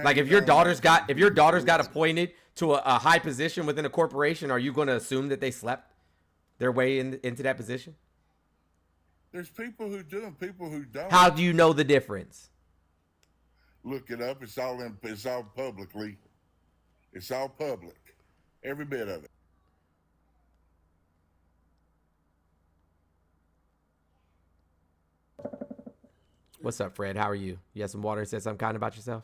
Like, if your daughters got appointed to a high position within a corporation, are you going to assume that they slept their way into that position? There's people who do and people who don't. How do you know the difference? Look it up. It's all publicly. It's all public. Every bit of it. What's up, Fred? How are you? You had some water and said something kind about yourself?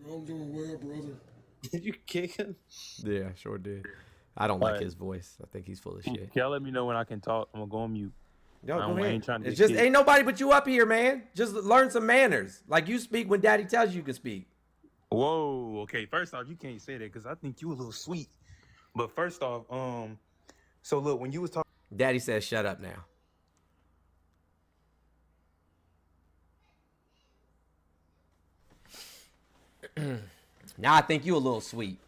I'm doing well, brother. Did you kick him? Yeah, sure did. I don't like his voice. I think he's full of shit. Y'all let me know when I can talk. I'm gonna go on mute. Yo, go ahead. Ain't trying to it's get just kicked. ain't nobody but you up here, man. Just learn some manners. Like, you speak when daddy tells you can speak. Whoa. Okay. First off, you can't say that because I think you a little sweet. But first off, so look, when you was talking, Daddy says, shut up now. Now I think you a little sweet.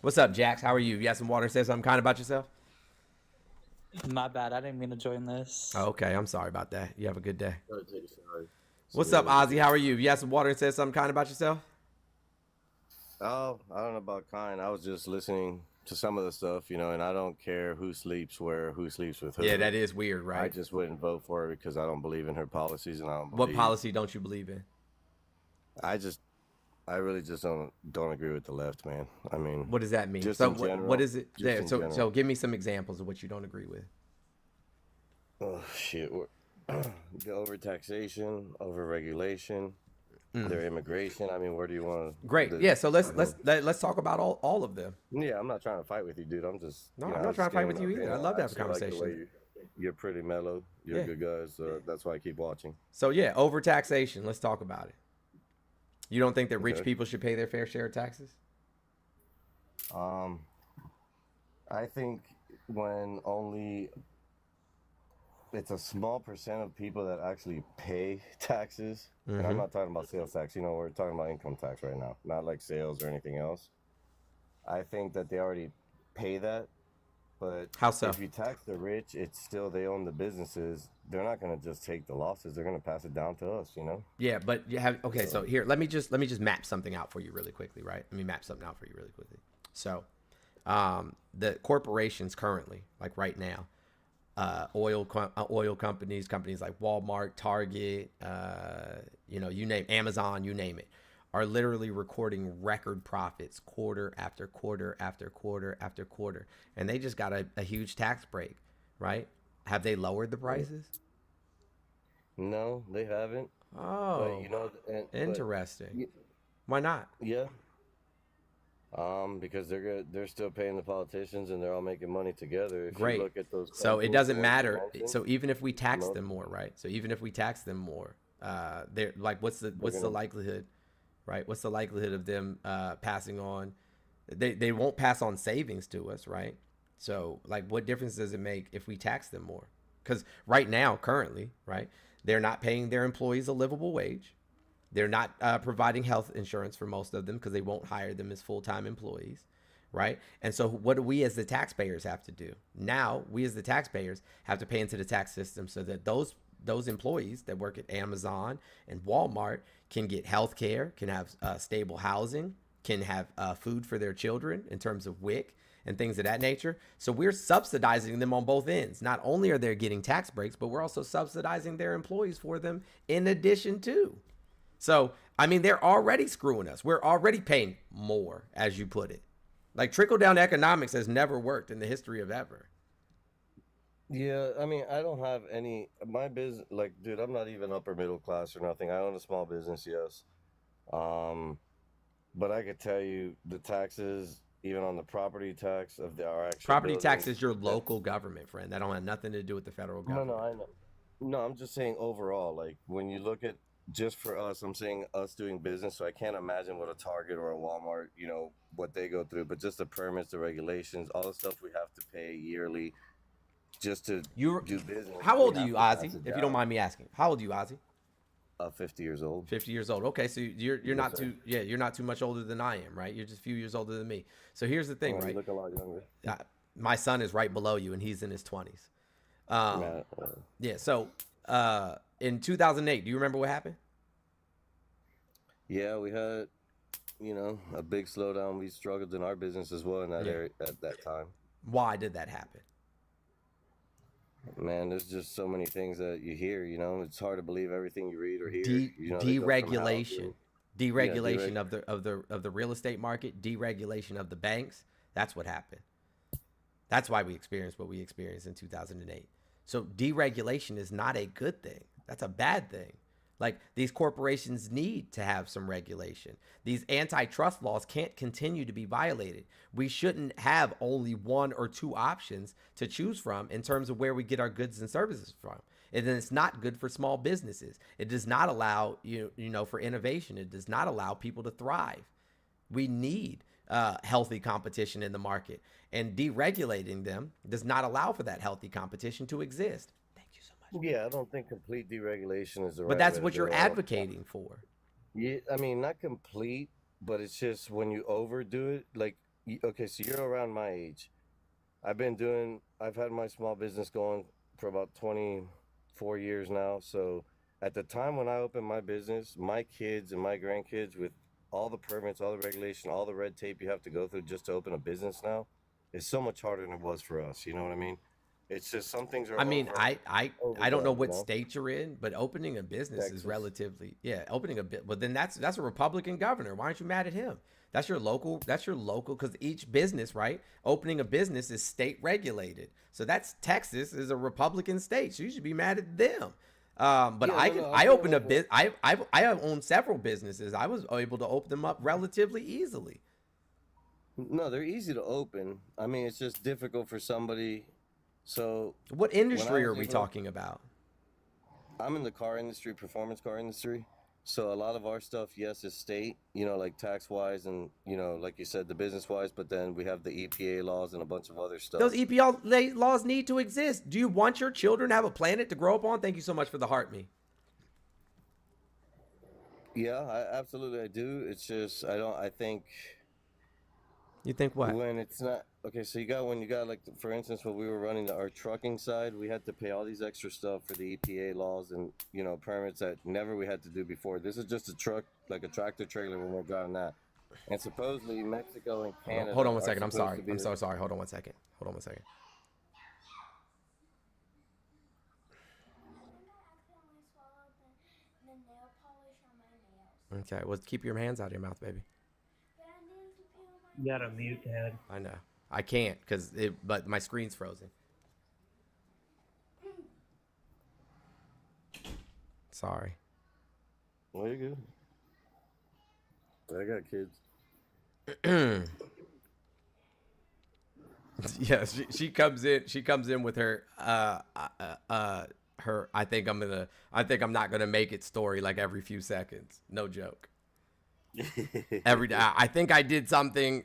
What's up, Jax? How are you? You got some water and say something kind about yourself? My bad. I didn't mean to join this. Oh, okay. I'm sorry about that. You have a good day. What's up, Ozzy? How are you? You got some water and say something kind about yourself? Oh, I don't know about kind. I was just listening to some of the stuff, and I don't care who sleeps where, who sleeps with who. Yeah, that is weird, right? I just wouldn't vote for her because I don't believe in her policies, and I don't. What policy don't you believe in? I really just don't agree with the left, man. I mean, what does that mean? Just So in general, what is it? just Yeah, in so general. give me some examples of what you don't agree with. Oh shit! The overtaxation, overregulation, their immigration. I mean, where do you want to? Great. Yeah. So let's talk about all of them. Yeah, I'm not trying to fight with you, dude. I'm just. No, I'm not trying to fight with you either. I love to have a conversation. You're pretty mellow. You're a good guy, so that's why I keep watching. So yeah, overtaxation. Let's talk about it. You don't think that rich Okay. people should pay their fair share of taxes? I think when only it's a small percent of people that actually pay taxes. And I'm Mm-hmm. not talking about sales tax. You know, we're talking about income tax right now, not like sales or anything else. I think that they already pay that. But How so? if you tax the rich, it's still they own the businesses. They're not going to just take the losses. They're going to pass it down to us, you know? Yeah, but you have okay. So here, let me just map something out for you really quickly, right? Let me map something out for you really quickly. So, the corporations currently, like right now, oil companies, companies like Walmart, Target, you name Amazon, you name it, are literally recording record profits quarter after quarter after quarter after quarter, and they just got a huge tax break, right? Have they lowered the prices? No, they haven't. Oh, But you know, interesting. Why not? Yeah, because they're still paying the politicians and they're all making money together. If Great. you look at those, So it companies, doesn't the ones you matter. mentioned, So even if we tax no, them more, right? So even if we tax them more, they're like, what's the they're gonna. likelihood, right? What's the likelihood of them passing on? They won't pass on savings to us, right? So like, what difference does it make if we tax them more? Because right now, currently, right, they're not paying their employees a livable wage. They're not providing health insurance for most of them because they won't hire them as full-time employees, right? And so what do we as the taxpayers have to do? Now, we as the taxpayers have to pay into the tax system so that those employees that work at Amazon and Walmart can get health care, can have stable housing, can have food for their children in terms of WIC and things of that nature. So we're subsidizing them on both ends. Not only are they getting tax breaks, but we're also subsidizing their employees for them in addition to. So, I mean, they're already screwing us. We're already paying more, as you put it. Like trickle-down economics has never worked in the history of ever. Yeah, I mean, I don't have any my business. Like, dude, I'm not even upper middle class or nothing. I own a small business, yes. Um, but I could tell you the taxes, even on the property tax of our actual Property tax buildings, is your that's local government, friend. That don't have nothing to do with the federal no, government. I know. No, I'm just saying overall, like when you look at just for us, I'm saying us doing business. So I can't imagine what a Target or a Walmart, what they go through, but just the permits, the regulations, all the stuff we have to pay yearly just to You, do business, how we old are have you, to pass Ozzy? it If you don't down. mind me asking, how old are you, Ozzy? 50 years old. 50 years old. Okay, so you're Yes, not sir. you're not too much older than I am, right? You're just a few years older than me. So here's the thing, Well, you right? look a lot younger. My son is right below you, and he's in his 20s. Nah, Yeah. So in 2008, do you remember what happened? yeah, we had, a big slowdown. We struggled in our business as well in that Yeah. area at that time. Why did that happen? Man, there's just so many things that you hear, it's hard to believe everything you read or hear. They go from housing. Deregulation of the real estate market, deregulation of the banks. That's what happened. That's why we experienced what we experienced in 2008. So deregulation is not a good thing. That's a bad thing. Like, these corporations need to have some regulation. These antitrust laws can't continue to be violated. We shouldn't have only one or two options to choose from in terms of where we get our goods and services from. And then it's not good for small businesses. It does not allow for innovation. It does not allow people to thrive. We need healthy competition in the market, and deregulating them does not allow for that healthy competition to exist. Thank you so much. Yeah, I don't think complete deregulation is the right But that's way to what do you're it. advocating for. Yeah, I mean, not complete, but it's just when you overdo it. Like, okay, so you're around my age. I've had my small business going for about 24 years now. So at the time when I opened my business, my kids and my grandkids, with all the permits, all the regulation, all the red tape you have to go through just to open a business now, is so much harder than it was for us. You know what I mean? It's just some things are I mean, I don't know overdone, what state you're in, but opening a business is Texas. relatively, opening a bit. But then that's a Republican governor. Why aren't you mad at him? That's your local, because each business, right? Opening a business is state regulated. So that's Texas is a Republican state. So you should be mad at them. But Yeah, I no, opened a bit. I have owned several businesses. I was able to open them up relatively easily. No, they're easy to open. I mean, it's just difficult for somebody. So What when I industry was are we able- talking about? I'm in the car industry, performance car industry. So a lot of our stuff, yes, is state, like tax wise and, like you said, the business wise, but then we have the EPA laws and a bunch of other stuff. Those EPA laws need to exist. Do you want your children to have a planet to grow up on? Thank you so much for the heart, me. Yeah, absolutely I do. It's just, I think. You think what? When it's not, okay, so when you got like, for instance, when we were running our trucking side, we had to pay all these extra stuff for the EPA laws and, permits that never we had to do before. This is just a truck, like a tractor trailer when we're driving that. And supposedly Mexico and Canada. Hold on one second. I'm sorry. I'm so sorry. Hold on one second. Okay, well, keep your hands out of your mouth, baby. You gotta mute, Dad. I know. I can't but my screen's frozen. Sorry. Well, you're good. I got kids. Yeah, she comes in with her I think I'm not gonna make it story like every few seconds. No joke. Every day. I think I did something.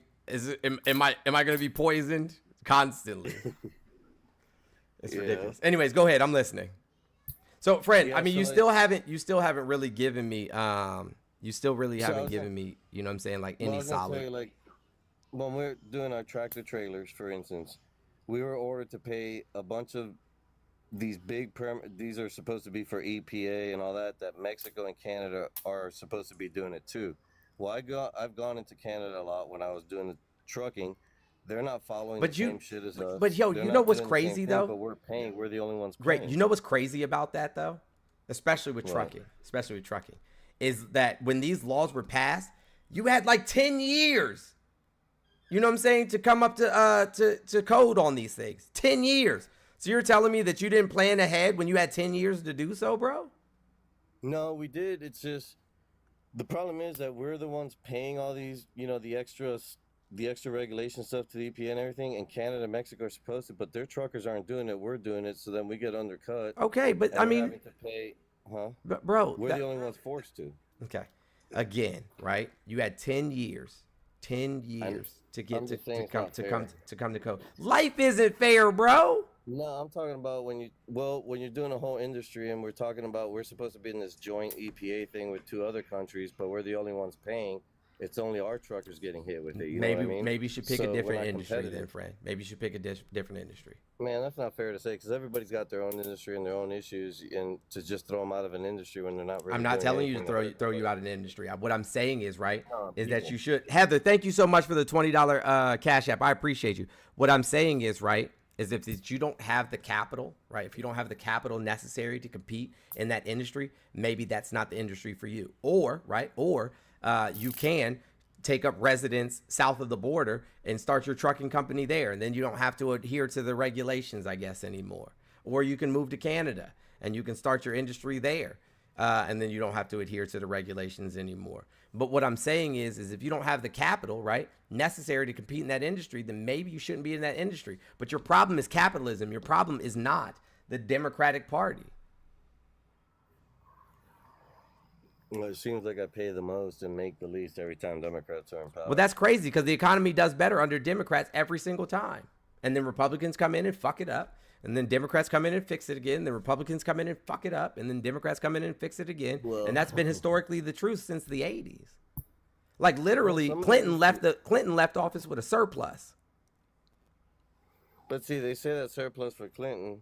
Am I gonna be poisoned constantly? It's ridiculous. Anyways, go ahead. I'm listening. So, friend, I mean, you still haven't really given me you still really haven't given me, you know what I'm saying, like any solid. Like when we're doing our tractor trailers, for instance, we were ordered to pay a bunch of these big these are supposed to be for EPA and all that Mexico and Canada are supposed to be doing it too. Well, I've gone into Canada a lot when I was doing the trucking. They're not following the same shit as us. But yo, you know what's crazy though? But we're paying. We're the only ones paying. Great. You know what's crazy about that though? Especially with trucking, is that when these laws were passed, you had like 10 years. You know what I'm saying? To come up to code on these things. 10 years. So you're telling me that you didn't plan ahead when you had 10 years to do so, bro? No, we did. It's just the problem is that we're the ones paying all these, the extra regulation stuff to the EPA and everything, and Canada and Mexico are supposed to, but their truckers aren't doing it. We're doing it, so then we get undercut. Okay, but I mean, having to pay, but bro, we're the only ones forced to. Okay, again, right? You had 10 years to get to come to code. Life isn't fair, bro. No, I'm talking about when you're doing a whole industry, and we're talking about we're supposed to be in this joint EPA thing with 2 other countries, but we're the only ones paying. It's only our truckers getting hit with it. You know what I mean? Maybe you should pick a different industry then, friend. Maybe you should pick a different industry. Man, that's not fair to say because everybody's got their own industry and their own issues, and to just throw them out of an industry when they're not really. I'm not telling you to throw you out of an industry. What I'm saying is, that you should. Heather, thank you so much for the $20 Cash App. I appreciate you. What I'm saying is, is if you don't have the capital, right? If you don't have the capital necessary to compete in that industry, maybe that's not the industry for you. Or you can take up residence south of the border and start your trucking company there, and then you don't have to adhere to the regulations, I guess, anymore. Or you can move to Canada and you can start your industry there, and then you don't have to adhere to the regulations anymore. But what I'm saying is if you don't have the capital, right, necessary to compete in that industry, then maybe you shouldn't be in that industry. But your problem is capitalism. Your problem is not the Democratic Party. Well, it seems like I pay the most and make the least every time Democrats are in power. Well, that's crazy because the economy does better under Democrats every single time. And then Republicans come in and fuck it up. And then Democrats come in and fix it again. The Republicans come in and fuck it up. And then Democrats come in and fix it again. Well, and that's been historically the truth since the 80s. Like literally, Clinton left office with a surplus. But see, they say that surplus for Clinton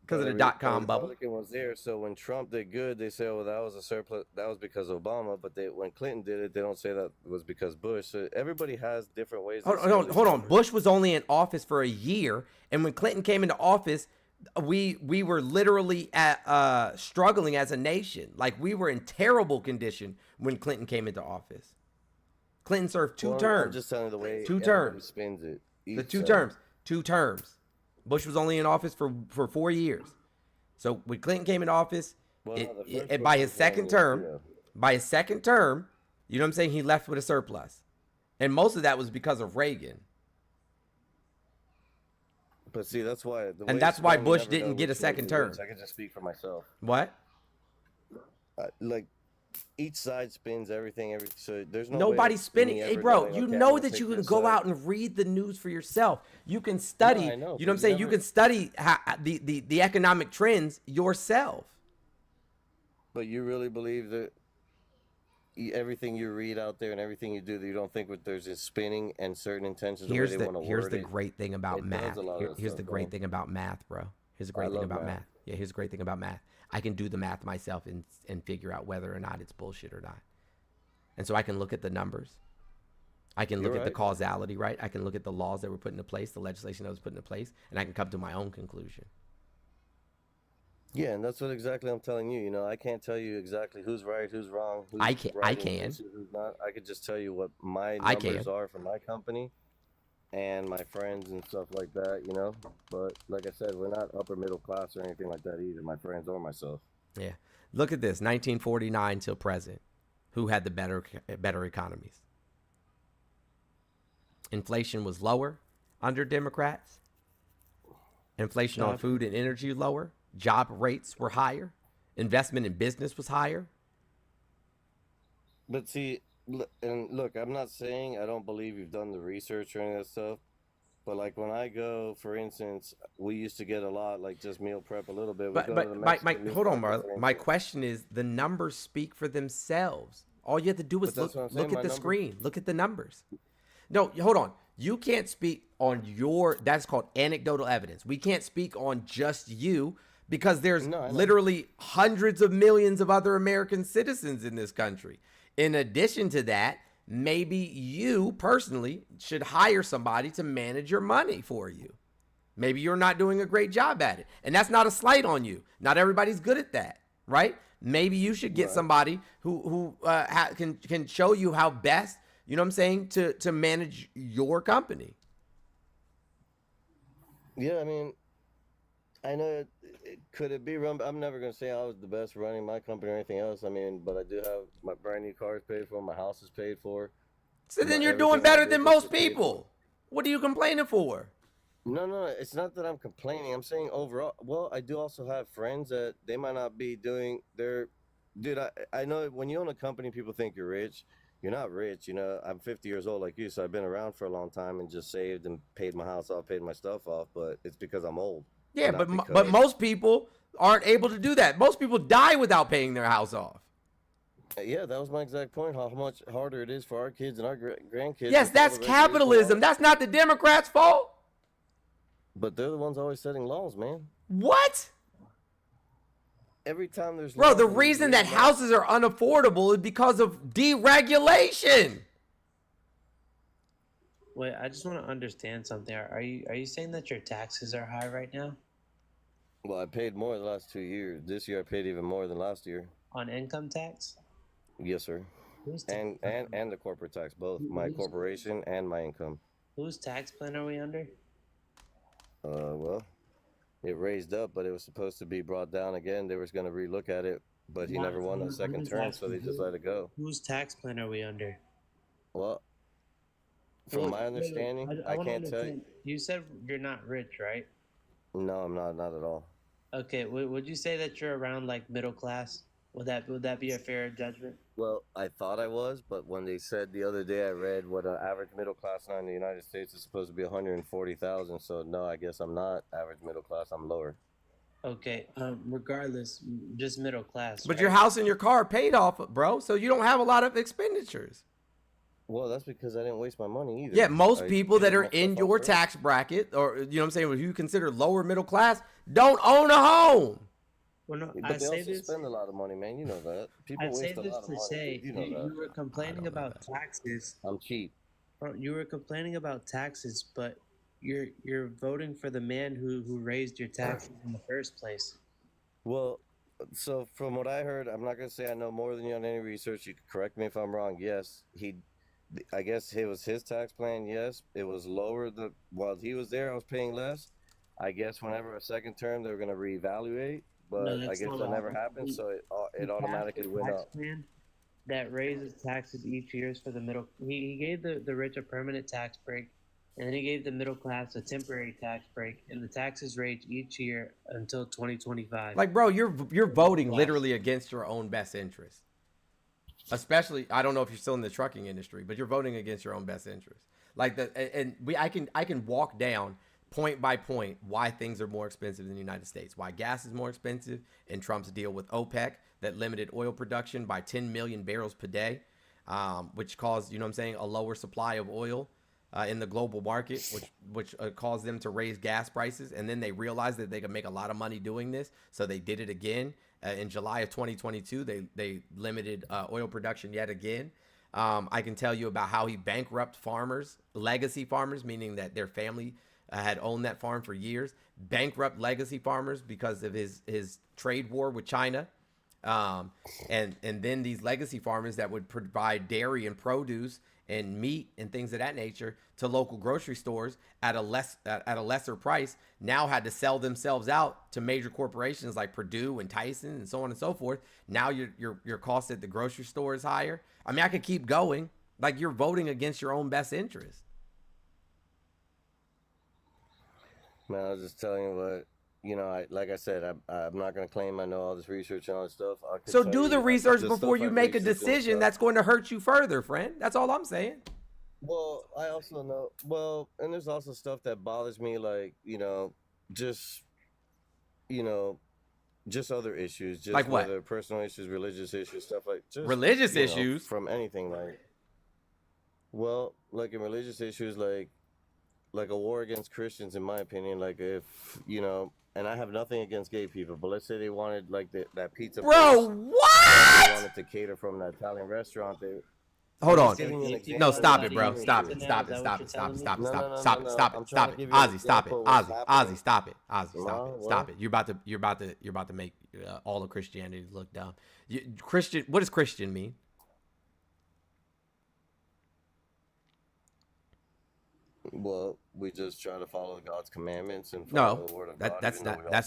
because of the dot-com bubble. Republican was there, so when Trump did good, they say, "Oh, well, that was a surplus. That was because of Obama." But when Clinton did it, they don't say that was because Bush. So everybody has different ways. Hold on. Bush was only in office for a year, and when Clinton came into office, we were literally struggling as a nation. Like we were in terrible condition when Clinton came into office. Clinton served 2 terms. I'm just telling you the way 2 terms. Spins it. The 2 terms. 2 terms. Bush was only in office for 4 years. So when Clinton came into office, by his second term, you know what I'm saying, he left with a surplus. And most of that was because of Reagan. But see, that's why. That's why Bush didn't get a second term. I can just speak for myself. What? Like each side spins everything. So there's no way Nobody's of spinning. me Hey, ever bro, knowing, you okay, I'm know gonna that take you can this go side. out and read the news for yourself. You can No, study. I know, You know what I'm but saying? You never. can study how, the economic trends yourself. But you really believe that everything you read out there and everything you do, that you don't think what there's is spinning and certain intentions, the way they want to Here's word the it. great thing about It does math. a lot of that Here's the stuff, great man. thing about math, bro. Here's the I great thing love about math. math. Yeah, here's the great thing about math. I can do the math myself and figure out whether or not it's bullshit or not. And so I can look at the numbers. I can look You're at the right. causality, right? I can look at the laws that were put into place, the legislation that was put into place, and I can come to my own conclusion. Yeah, and that's what exactly I'm telling you. You know, I can't tell you exactly who's right, who's wrong, who's I can. writing this, who's not. I could just tell you what my I numbers can. are for my company and my friends and stuff like that, you know. But like I said, we're not upper middle class or anything like that either, my friends or myself. Yeah. Look at this, 1949 till present. Who had the better economies? Inflation was lower under Democrats. Inflation on food and energy lower. Job rates were higher. Investment in business was higher. But see, and look, I'm not saying I don't believe you've done the research or any of that stuff. But like when I go, for instance, we used to get a lot, like just meal prep a little bit. We go to the But Mexican meat hold on, market, bro. for My instance. question is, the numbers speak for themselves. All you have to do is But that's what I'm saying, look at my the numbers- screen. Look at the numbers. No, hold on. You can't speak on that's called anecdotal evidence. We can't speak on just you because there's No, I know. literally hundreds of millions of other American citizens in this country. In addition to that, maybe you personally should hire somebody to manage your money for you. Maybe you're not doing a great job at it. And that's not a slight on you. Not everybody's good at that, right? Maybe you should get somebody who can show you how best, you know what I'm saying, to manage your company. Yeah, I mean, I know could it be run? I'm never gonna say I was the best running my company or anything else. I mean, but I do have my brand new car is paid for, my house is paid for. So then my- you're doing everything in my better than business most is paid for. people. What are you complaining for? No, it's not that I'm complaining. I'm saying overall. Well, I do also have friends that they might not be doing their. Dude, I know when you own a company, people think you're rich. You're not rich. You know, I'm 50 years old like you, so I've been around for a long time and just saved and paid my house off, paid my stuff off. But it's because I'm old. Yeah, not but because- most people aren't able to do that. Most people die without paying their house off. Yeah, that was my exact point. How much harder it is for our kids and our grandkids. Yes, with all that's the regulations. capitalism. That's not the Democrats' fault. But they're the ones always setting laws, man. What? Every time there's Bro, laws the and reason that laws- houses are unaffordable is because of deregulation. Wait, I just want to understand something. Are you saying that your taxes are high right now Well, I paid more the last 2 years. This year I paid even more than last year. on income tax? Yes, sir. Whose And the corporate tax, both my corporation and my income. whose tax plan are we under? Well, it raised up, but it was supposed to be brought down again. They was going to relook at it, but he never won a second term, so they just let it go. Whose tax plan are we under? Well, from my understanding, I wanna can't tell you. understand. You said you're not rich, right? No, I'm not at all. Okay, would you say that you're around like middle class? Would that be a fair judgment? Well, I thought I was, but when they said the other day, I read what an average middle class now in the United States is supposed to be 140,000. So no, I guess I'm not average middle class. I'm lower. Okay, regardless, just middle class. But right? your house and your car are paid off, bro, so you don't have a lot of expenditures. Well, that's because I didn't waste my money either. Yeah, most I people that paid are my in stuff off your first. tax bracket, or you know what I'm saying, what you consider lower middle class, don't own a home. Well, no, But I they say also this. spend a lot of money, man. You know that. People I say waste a this lot of to money. say You know you that. were complaining about taxes. I'm cheap. You were complaining about taxes, but you're voting for the man who raised your taxes in the first place. Well, so from what I heard, I'm not gonna say I know more than you on any research. You can correct me if I'm wrong. Yes, I guess it was his tax plan. Yes, it was lower. While he was there, I was paying less. I guess whenever a second term, they were gonna reevaluate, but No, I that's guess not that what never happened. happened. So it He automatically passed a went tax up. plan that raises taxes each year for the middle. He gave the rich a permanent tax break, and then he gave the middle class a temporary tax break, and the taxes raise each year until 2025. Like, bro, you're voting literally against your own best interest. Especially, I don't know if you're still in the trucking industry, but you're voting against your own best interest. Like I can walk down point by point why things are more expensive in the United States, why gas is more expensive, and Trump's deal with OPEC that limited oil production by 10 million barrels per day, which caused, you know what I'm saying, a lower supply of oil in the global market, which caused them to raise gas prices. And then they realized that they could make a lot of money doing this, so they did it again. In July of 2022, they limited oil production yet again. I can tell you about how he bankrupted farmers, legacy farmers, meaning that their family had owned that farm for years, bankrupt legacy farmers because of his trade war with China. And then these legacy farmers that would provide dairy and produce and meat and things of that nature to local grocery stores at a lesser price now had to sell themselves out to major corporations like Purdue and Tyson and so on and so forth. Now your cost at the grocery store is higher. I mean, I could keep going. Like, you're voting against your own best interest. Man, I was just telling you what, you know, like I said, I'm not going to claim I know all this research and all this stuff. So do the research before you make a decision that's going to hurt you further, friend. That's all I'm saying. Well, I also know, and there's also stuff that bothers me, like, just other issues. Just like what? Whether personal issues, religious issues, stuff like just religious issues from anything, like, well, like in religious issues, like a war against Christians, in my opinion, like if, and I have nothing against gay people, but let's say they wanted like that pizza. Bro, what? They wanted to cater from that Italian restaurant. Hold on. No, stop it, bro. Stop it. Stop it. Stop it. Stop it. Stop it. Stop it. Stop it. Stop it. Stop it. Ozzy, stop it. Ozzy, stop it. Ozzy, stop it. Stop it. You're about to make all of Christianity look dumb. Christian. What does Christian mean? Well, we just try to follow God's commandments and follow the word of God. That's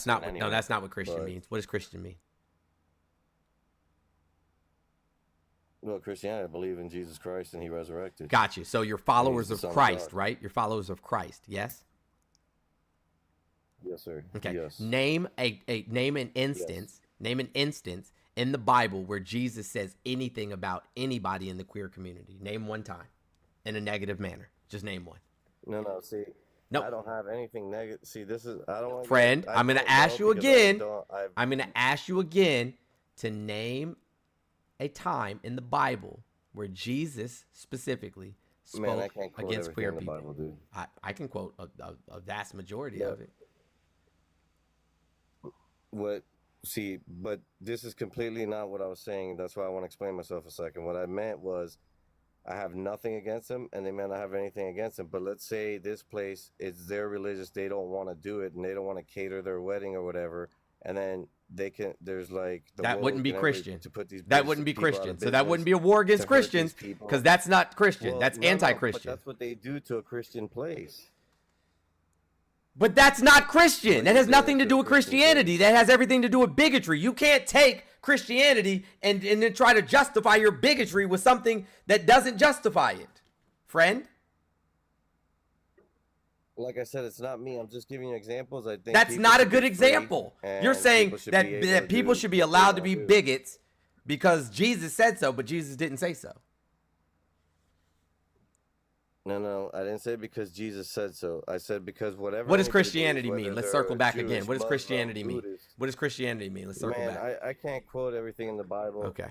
not what Christian means. What does Christian mean? Well, Christianity, I believe in Jesus Christ and he resurrected. Got you. So you're followers of Christ, right? You're followers of Christ, yes? Yes, sir. Okay. Yes. Name an instance. Yes. Name an instance in the Bible where Jesus says anything about anybody in the queer community. Name one time in a negative manner. Just name one. No, see. No, I don't have anything negative. See, this is, I don't want to. Friend, I'm going to ask you again. I'm going to ask you again to name a time in the Bible where Jesus specifically spoke against queer people. Bible, dude. I can quote a vast majority of it. But this is completely not what I was saying. That's why I want to explain myself a second. What I meant was, I have nothing against them, and they may not have anything against them. But let's say this place, it's their religious, they don't want to do it, and they don't want to cater their wedding or whatever, and then they can. There's like that wouldn't be Christian. That wouldn't be Christian. So that wouldn't be a war against Christians, because that's not Christian. That's anti-Christian. But that's what they do to a Christian place. But that's not Christian. That has nothing to do with Christianity. That has everything to do with bigotry. You can't take Christianity and then try to justify your bigotry with something that doesn't justify it, friend. Like I said, it's not me. I'm just giving you examples. I think that's not a good example. You're saying that people should be allowed to be bigots because Jesus said so, but Jesus didn't say so. No, I didn't say because Jesus said so. I said because whatever. What does Christianity mean? Let's circle back again. What does Christianity mean? What does Christianity mean? Let's circle back. I can't quote everything in the Bible. Okay.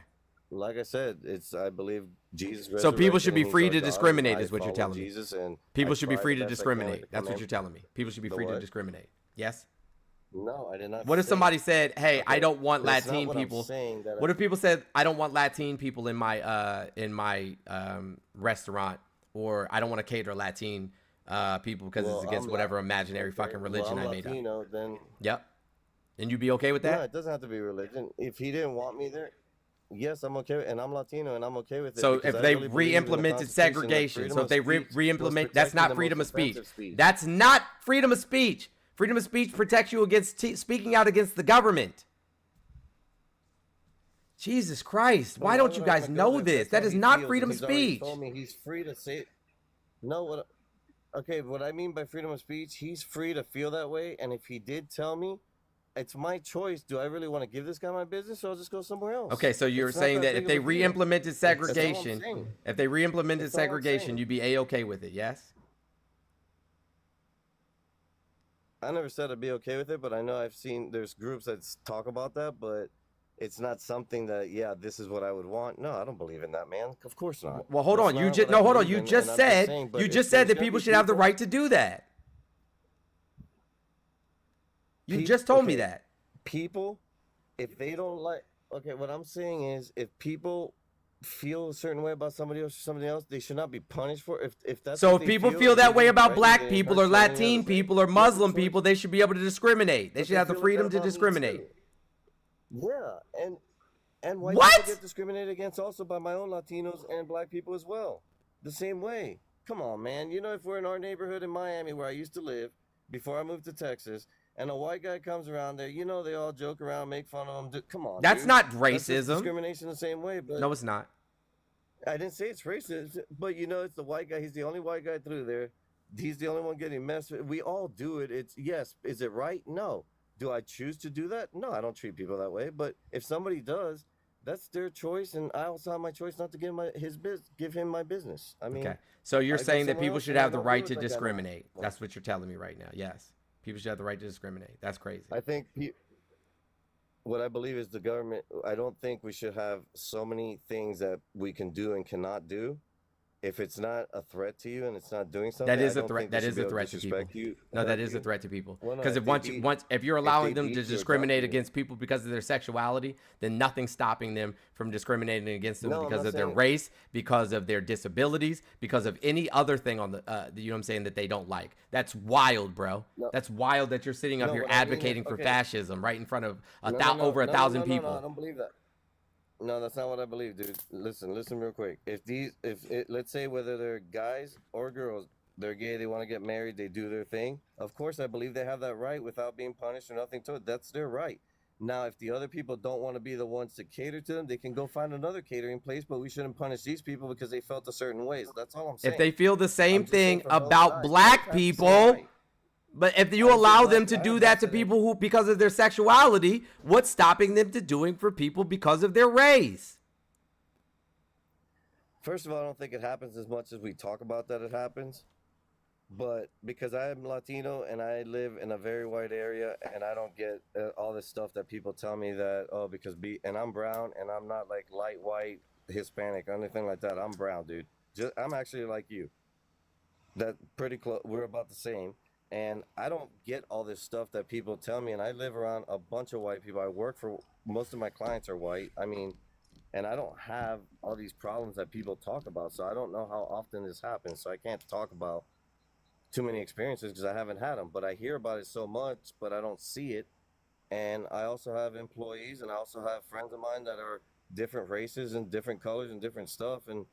Like I said, I believe Jesus. So people should be free to discriminate, is what you're telling me. People should be free to discriminate. That's what you're telling me. People should be free to discriminate. Yes. No, I did not. What if somebody said, "Hey, I don't want Latin people"? What if people said, "I don't want Latin people in my restaurant," or "I don't want to cater Latin people because it's against whatever imaginary fucking religion I made Latino, up." Then yep. And you'd be okay with that? No, it doesn't have to be religion. If he didn't want me there, yes, I'm okay. And I'm Latino, and I'm okay with it. So if they re-implemented segregation, so if they re-implement, that's not freedom of speech. That's not freedom of speech. Freedom of speech protects you against speaking out against the government. Jesus Christ. Why don't you guys know this? That is not freedom of speech. Told me he's free to say it. No, what I mean by freedom of speech, he's free to feel that way. And if he did tell me, it's my choice. Do I really want to give this guy my business, or I'll just go somewhere else? Okay, so you're It's not saying that big if of they a deal. re-implemented That's all I'm segregation, saying. if they re-implemented That's all I'm segregation, saying. you'd be a-okay with it, yes? I never said I'd be okay with it, but I know I've seen there's groups that talk about that, but it's not something that, yeah, this is what I would want. No, I don't believe in that, man. Of course not. Well, hold That's on. You not just what I no, hold on. believe You in, just and I'm said saying, but you if just said there's that gonna people be should have the people- right to do that. You just told me okay, that. People, if they don't like, okay, what I'm saying is, if people feel a certain way about somebody else or somebody else, they should not be punished for it. If that's So what if they people feel and they that way do about right, black they people or hurt somebody Latin else, people or they have the Muslim choice. people, they should be able to discriminate. They But should have the feel like freedom that to about me discriminate. too. Yeah, and white What? people get discriminated against also by my own Latinos and black people as well. The same way. Come on, man. You know, if we're in our neighborhood in Miami where I used to live before I moved to Texas, and a white guy comes around there, you know, they all joke around, make fun of him. Come on, That's dude. not That's just racism. discrimination the same way. But No, it's not. I didn't say it's racist, but you know, it's the white guy. He's the only white guy through there. He's the only one getting messed with. We all do it. It's yes. Is it right? No. Do I choose to do that? No, I don't treat people that way. But if somebody does, that's their choice, and I also have my choice not to give him my business. I mean, Okay. So you're I go saying that somewhere people else should and I have the don't do right it to like that now. discriminate. That's what you're telling me right now. Yes. People should have the right to discriminate. That's crazy. I think what I believe is the government. I don't think we should have so many things that we can do and cannot do. If it's not a threat to you and it's not doing something, That is I a don't threat. think they That should is be a able to threat to people. disrespect you, No, that hurt is a you. threat to people. Well, no, Because if you're allowing them to beat you or discriminate dump you. against people because of their sexuality, then nothing's stopping them from discriminating against them No, I'm because not of their saying- race, because of their disabilities, because of any other thing on the you know what I'm saying, that they don't like. That's wild, bro. No. That's wild that you're sitting up No, here what I mean is- advocating for okay. fascism right in front of No, over 1,000 no, people. I don't believe that. No, that's not what I believe, dude. Listen real quick. Let's say whether they're guys or girls, they're gay, they want to get married, they do their thing. Of course, I believe they have that right without being punished or nothing to it. That's their right. Now, if the other people don't want to be the ones to cater to them, they can go find another catering place, but we shouldn't punish these people because they felt a certain ways. That's all I'm saying. If they feel the same I'm just saying thing for both about sides, black both have the same people, right. but if I you didn't say allow black- them to I do didn't that to say people who because of their sexuality, what's stopping them to doing for people because of their race? First of all, I don't think it happens as much as we talk about that it happens. But because I am Latino and I live in a very white area and I don't get all this stuff that people tell me that, and I'm brown and I'm not like light white, Hispanic or anything like that. I'm brown, dude. I'm actually like you. That pretty close. We're about the same. And I don't get all this stuff that people tell me. And I live around a bunch of white people. I work for, most of my clients are white. I mean, and I don't have all these problems that people talk about. So I don't know how often this happens. So I can't talk about too many experiences because I haven't had them. But I hear about it so much, but I don't see it. And I also have employees and I also have friends of mine that are different races and different colors and different stuff. And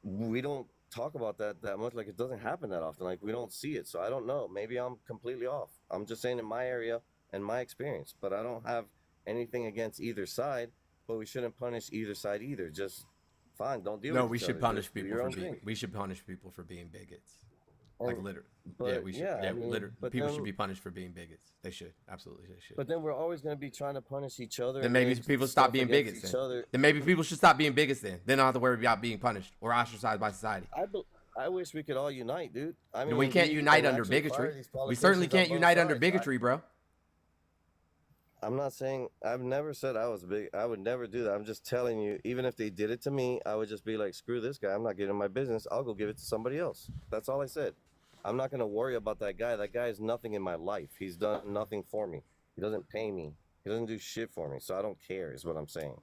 we don't talk about that much. Like, it doesn't happen that often. Like, we don't see it. So I don't know. Maybe I'm completely off. I'm just saying in my area and my experience. But I don't have anything against either side. But we shouldn't punish either side either. Just fine, don't deal with No, we each should other. punish Just do people your for own being. thing. We should punish people for being bigots. And- Like literally. but, Yeah, we should. yeah, Yeah, I mean, literally. but People then- should be punished for being bigots. They should. Absolutely, they should. But then we're always going to be trying to punish each other. Then and maybe doing people stuff stop being against bigots. each Then. other. Then maybe people should stop being bigots. Then they don't have to worry about being punished or ostracized by society. I wish we could all unite, dude. I mean, we can't unite and under actually fire bigotry. these We certainly politicians can't on both unite under sides. bigotry, bro. I'm not saying, I've never said I was big. I would never do that. I'm just telling you, even if they did it to me, I would just be like, screw this guy. I'm not getting my business. I'll go give it to somebody else. That's all I said. I'm not going to worry about that guy. That guy is nothing in my life. He's done nothing for me. He doesn't pay me. He doesn't do shit for me. So I don't care is what I'm saying.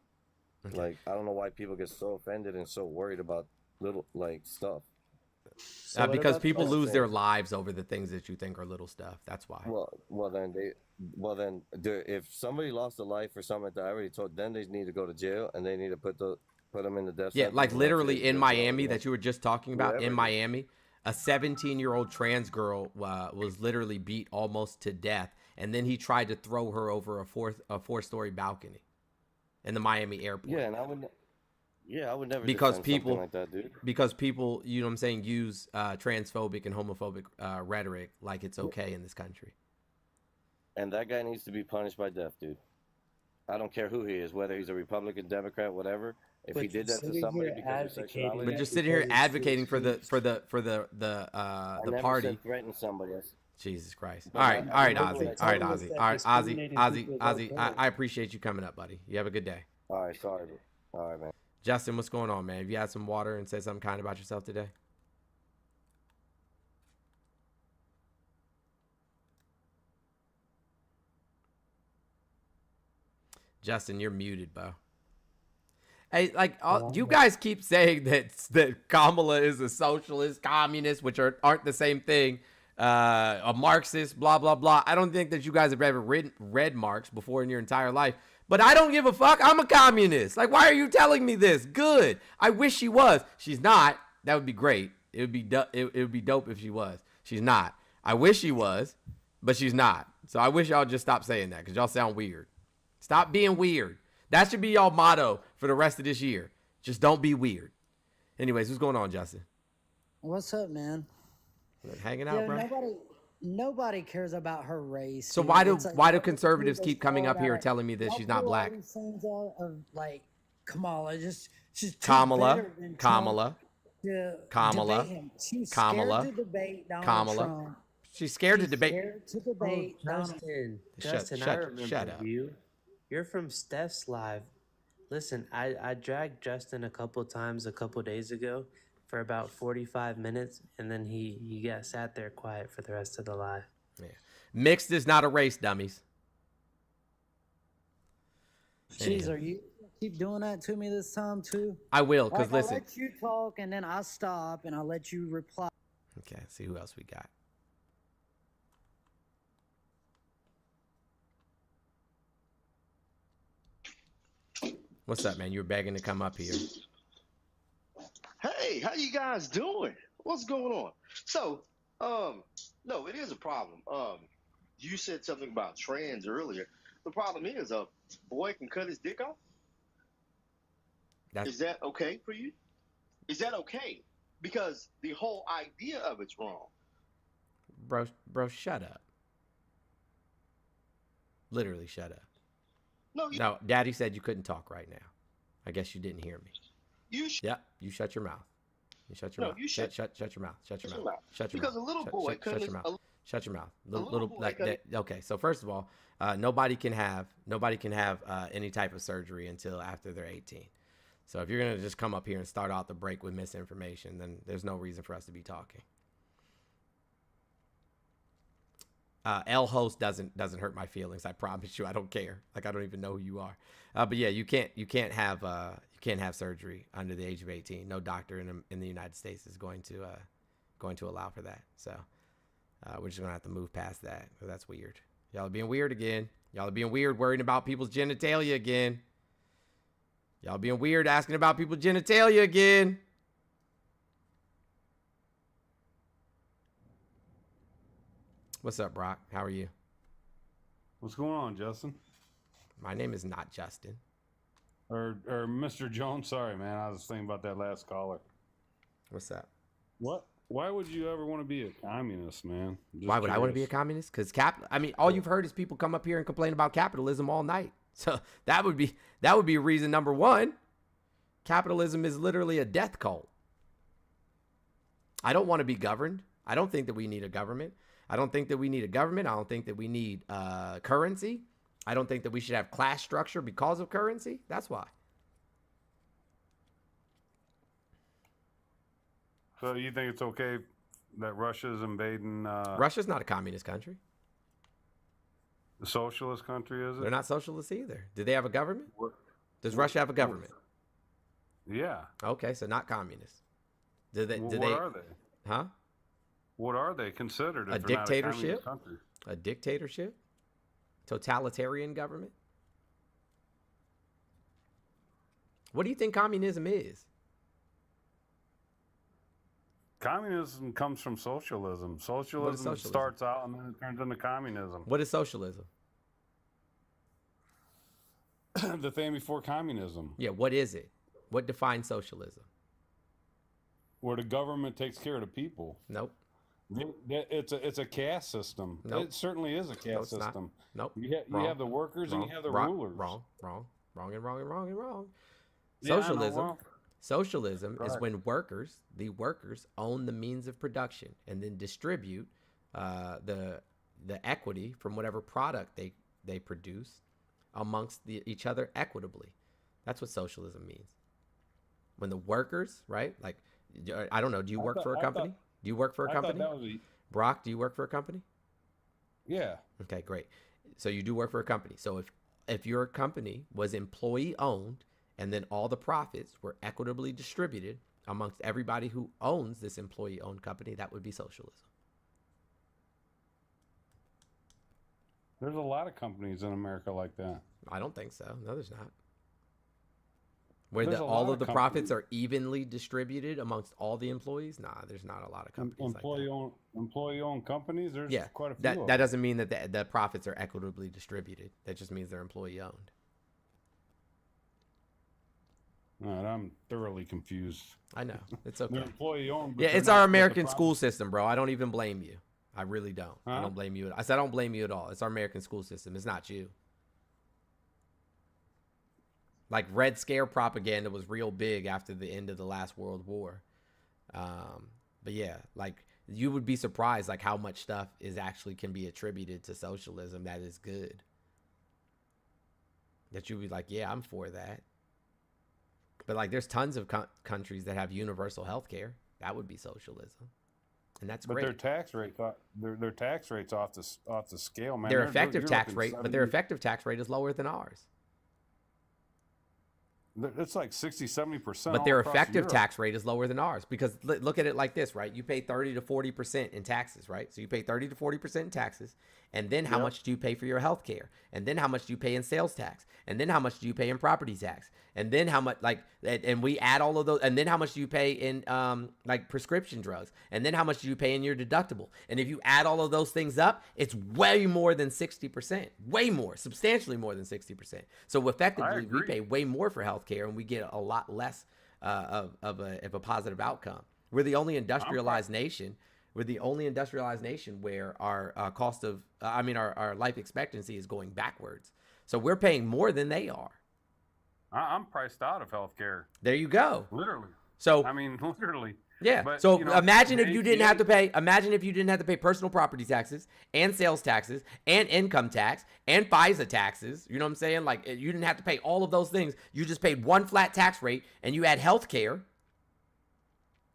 Okay. Like, I don't know why people get so offended and so worried about little, like, stuff. So what Because about people the- lose their lives over the things that you think are little stuff. That's why. If somebody lost a life or something like that, I already told them they need to go to jail and they need to put them in the death Yeah, sentence. like And literally that's it. in That's all Miami they that want. you were just talking about. Whatever it In is. Miami, a 17-year-old trans girl was literally beat almost to death, and then he tried to throw her over a four-story balcony in the Miami airport. Yeah, and I would never Because defend people- something like that, dude. Because people, you know what I'm saying, use transphobic and homophobic rhetoric like it's okay in this country. And that guy needs to be punished by death, dude. I don't care who he is, whether he's a Republican, Democrat, whatever. If he did that to somebody because of sexuality, But just sitting here advocating for the never party. said threaten somebody. Jesus Christ. But All right, I Ozzy. All right, Ozzy. All right, Ozzy. I appreciate you coming up, buddy. You have a good day. All right, sorry. All right, man. Justin, what's going on, man? Have you had some water and said something kind about yourself today? Justin, you're muted, bro. Hey, like you guys keep saying that Kamala is a socialist, communist, which aren't the same thing. A Marxist, blah blah blah. I don't think that you guys have ever read Marx before in your entire life. But I don't give a fuck. I'm a communist. Like, why are you telling me this? Good. I wish she was. She's not. That would be great. It would be it would be dope if she was. She's not. I wish she was, but she's not. So I wish y'all just stop saying that because y'all sound weird. Stop being weird. That should be y'all motto for the rest of this year. Just don't be weird. Anyways, what's going on, Justin? What's up, man? Hanging out, bro. Nobody cares about her race. So why do conservatives keep coming up here and telling me that she's not black? Of like Kamala, she's Kamala. She's scared to debate Donald Trump. She's scared to debate. Justin, I remember you. You're from Steph's Live. Listen, I dragged Justin a couple times a couple days ago for about 45 minutes, and then he got sat there quiet for the rest of the live. Yeah. Mixed is not a race, dummies. Jeez, are you keep doing that to me this time too? I will, because listen. I let you talk, and then I stop, and I let you reply. Okay, let's see who else we got. What's up, man? You were begging to come up here. Hey, how you guys doing? What's going on? So, no, it is a problem. You said something about trans earlier. The problem is a boy can cut his dick off. Is that okay for you? Is that okay? Because the whole idea of it's wrong. Bro, shut up. Literally, shut up. No, Daddy said you couldn't talk right now. I guess you didn't hear me. You shut your mouth. You shut your mouth. Shut your mouth. Shut your mouth. Shut your mouth. Because a little boy shut your mouth. Shut your mouth. Little like that. Okay, so first of all, nobody can have any type of surgery until after they're 18. So if you're gonna just come up here and start out the break with misinformation, then there's no reason for us to be talking. L host doesn't hurt my feelings. I promise you. I don't care. Like, I don't even know who you are. But yeah, you can't have surgery under the age of 18. No doctor in the United States is going to allow for that. So we're just gonna have to move past that. That's weird. Y'all are being weird again. Y'all are being weird, worrying about people's genitalia again. Y'all being weird, asking about people's genitalia again. What's up, Brock? How are you? What's going on, Justin? My name is not Justin. Or Mr. Jones. Sorry, man. I was thinking about that last caller. What's that? What? Why would you ever want to be a communist, man? Why would I want to be a communist? Because all you've heard is people come up here and complain about capitalism all night. So that would be reason number one. Capitalism is literally a death cult. I don't want to be governed. I don't think that we need a government. I don't think that we need a government. I don't think that we need currency. I don't think that we should have class structure because of currency. That's why. So you think it's okay that Russia's invading? Russia's not a communist country. A socialist country, is it? They're not socialists either. Do they have a government? Does Russia have a government? Yeah. Okay, so not communist. What are they? Huh? What are they considered? A dictatorship? A dictatorship? Totalitarian government? What do you think communism is? Communism comes from socialism. Socialism starts out and then it turns into communism. What is socialism? The thing before communism. Yeah, what is it? What defines socialism? Where the government takes care of the people. Nope. It's a caste system. Nope. It certainly is a caste No, it's not. system. Nope. You have the workers and you have the rulers. Wrong. Yeah, I know, Socialism. well, Socialism is correct. when the workers own the means of production and then distribute the equity from whatever product they produce amongst each other equitably. That's what socialism means. When the workers, right? Like, I don't know. Do you work for a company? Do you work for a company? Brock, do you work for a company? Yeah. Okay, great. So you do work for a company. So if your company was employee owned and then all the profits were equitably distributed amongst everybody who owns this employee owned company, that would be socialism. There's a lot of companies in America like that. I don't think so. No, there's not. Where There's a all lot of the of profits companies. are evenly distributed amongst all the employees? Nah, there's not a lot of companies like that. Employee-owned companies. There's Yeah, quite a few. that doesn't mean that the profits are equitably distributed. That just means they're employee owned. All right, I'm thoroughly confused. I know. It's okay. They're employee-owned. but Yeah, they're it's not- our but the American profit- school system, bro. I don't even blame you. I really don't. I Huh? don't blame you. I said I don't blame you at all. It's our American school system. It's not you. Like Red Scare propaganda was real big after the end of the last World War. But yeah, like you would be surprised like how much stuff is actually can be attributed to socialism that is good. That you'd be like, yeah, I'm for that. But like there's tons of countries that have universal health care. That would be socialism. And that's But great. their tax rates, their tax rates off the scale, man. Their They're- effective you're tax looking rate, but 70 their effective tax rate is lower than ours. It's like 60-70%. But their effective tax rate is lower than ours because look at it like this, right? You pay 30 to 40% in taxes, right? So you pay 30 to 40% in taxes, and then how much do you pay for your health care? And then how much do you pay in sales tax? And then how much do you pay in property tax? And then how much, like, and we add all of those, and then how much do you pay in like prescription drugs? And then how much do you pay in your deductible? And if you add all of those things up, it's way more than 60%, way more, substantially more than 60%. So effectively, we pay way more for health care and we get a lot less of a positive outcome. We're the only industrialized nation. We're the only industrialized nation where our cost of, our life expectancy is going backwards. So we're paying more than they are. I'm priced out of healthcare. There you go. Literally. So I mean, literally. Yeah. But, So you know, imagine if the you didn't ACA have to pay. Imagine if you didn't have to pay personal property taxes and sales taxes and income tax and FISA taxes. You know what I'm saying? Like you didn't have to pay all of those things. You just paid one flat tax rate, and you had health care.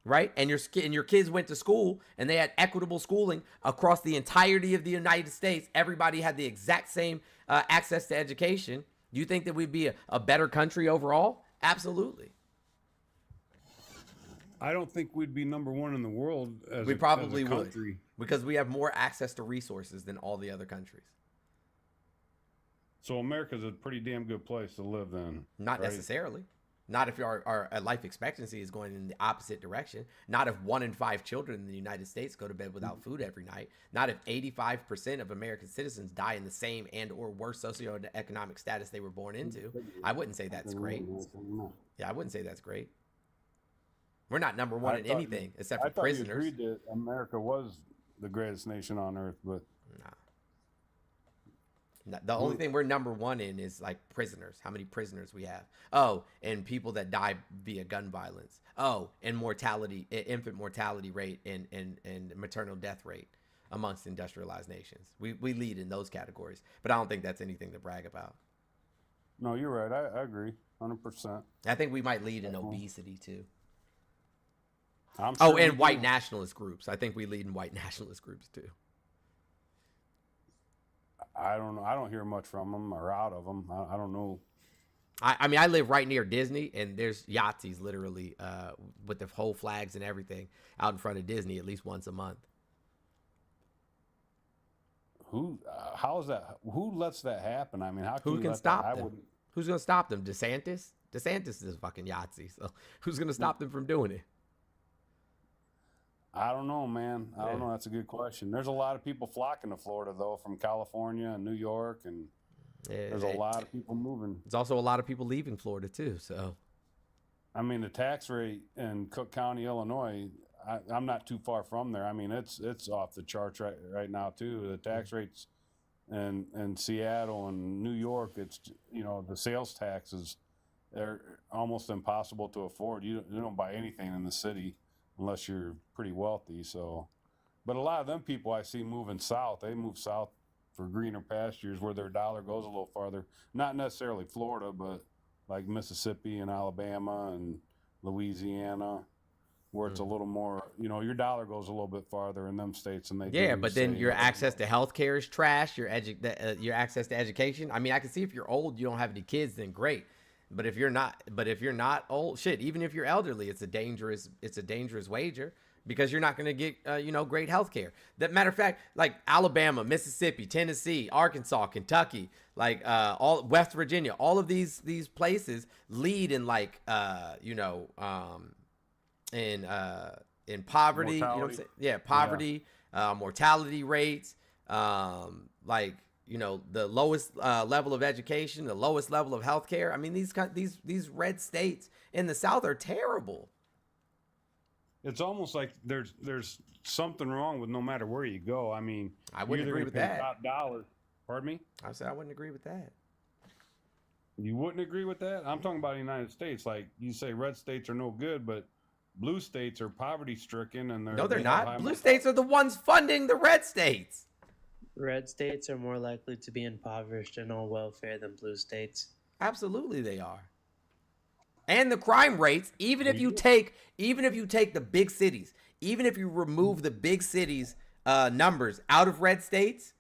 Right, and your kids went to school, and they had equitable schooling across the entirety of the United States. Everybody had the exact same access to education. Do you think that we'd be a better country overall? Absolutely. I don't think we'd be number one in the world as We probably as a would, country. because we have more access to resources than all the other countries. So America's a pretty damn good place to live then. Not right? necessarily. Not if our life expectancy is going in the opposite direction. Not if 1 in 5 children in the United States go to bed without food every night. Not if 85% of American citizens die in the same and or worse socioeconomic status they were born into. I wouldn't say that's great. Yeah, I wouldn't say that's great. We're not number one in anything except for prisoners. I thought you agreed that America was the greatest nation on earth, but The only thing we're number one in is like prisoners, how many prisoners we have. Oh, and people that die via gun violence. Oh, and mortality, infant mortality rate and maternal death rate amongst industrialized nations. We lead in those categories, but I don't think that's anything to brag about. No, you're right. I agree 100%. I think we might lead in obesity too. I'm Oh, sure and we white do. nationalist groups. I think we lead in white nationalist groups too. I don't know. I don't hear much from them or out of them. I don't know. I mean, I live right near Disney, and there's Yahtzees literally with the whole flags and everything out in front of Disney at least once a month. Who? How is that? Who lets that happen? I mean, how can Who you can let stop that? I them? wouldn't. Who's going to stop them? DeSantis? DeSantis is a fucking Yahtzee, so who's going to stop them from doing it? I don't know, man. I don't know. That's a good question. There's a lot of people flocking to Florida, though, from California and New York, and there's a lot of people moving. There's also a lot of people leaving Florida, too, so. I mean, the tax rate in Cook County, Illinois, I'm not too far from there. I mean, it's off the charts right now too. The tax rates in Seattle and New York, it's, you know, the sales taxes, they're almost impossible to afford. You don't buy anything in the city unless you're pretty wealthy. So, but a lot of them people I see moving south, they move south for greener pastures where their dollar goes a little farther. Not necessarily Florida, but like Mississippi and Alabama and Louisiana, where it's a little more, you know, your dollar goes a little bit farther in them states than they do. Yeah, but then your access to healthcare is trash. Your access to education. I mean, I can see if you're old, you don't have any kids, then great. But if you're not old, shit, even if you're elderly, it's a dangerous wager because you're not going to get great healthcare. That matter of fact, like Alabama, Mississippi, Tennessee, Arkansas, Kentucky, like all West Virginia, all of these places lead in like in poverty, you know what I'm saying? Yeah, poverty, mortality rates, like, you know, the lowest level of education, the lowest level of healthcare. I mean, these red states in the South are terrible. It's almost like there's something wrong with no matter where you go. I mean, I wouldn't agree with that. Top dollar. Pardon me? I said I wouldn't agree with that. You wouldn't agree with that? I'm talking about the United States. Like you say, red states are no good, but blue states are poverty stricken, and they're not. Blue states are the ones funding the red states. Red states are more likely to be impoverished and on welfare than blue states. Absolutely, they are. And the crime rates, even if you take the big cities, even if you remove the big cities numbers out of red states,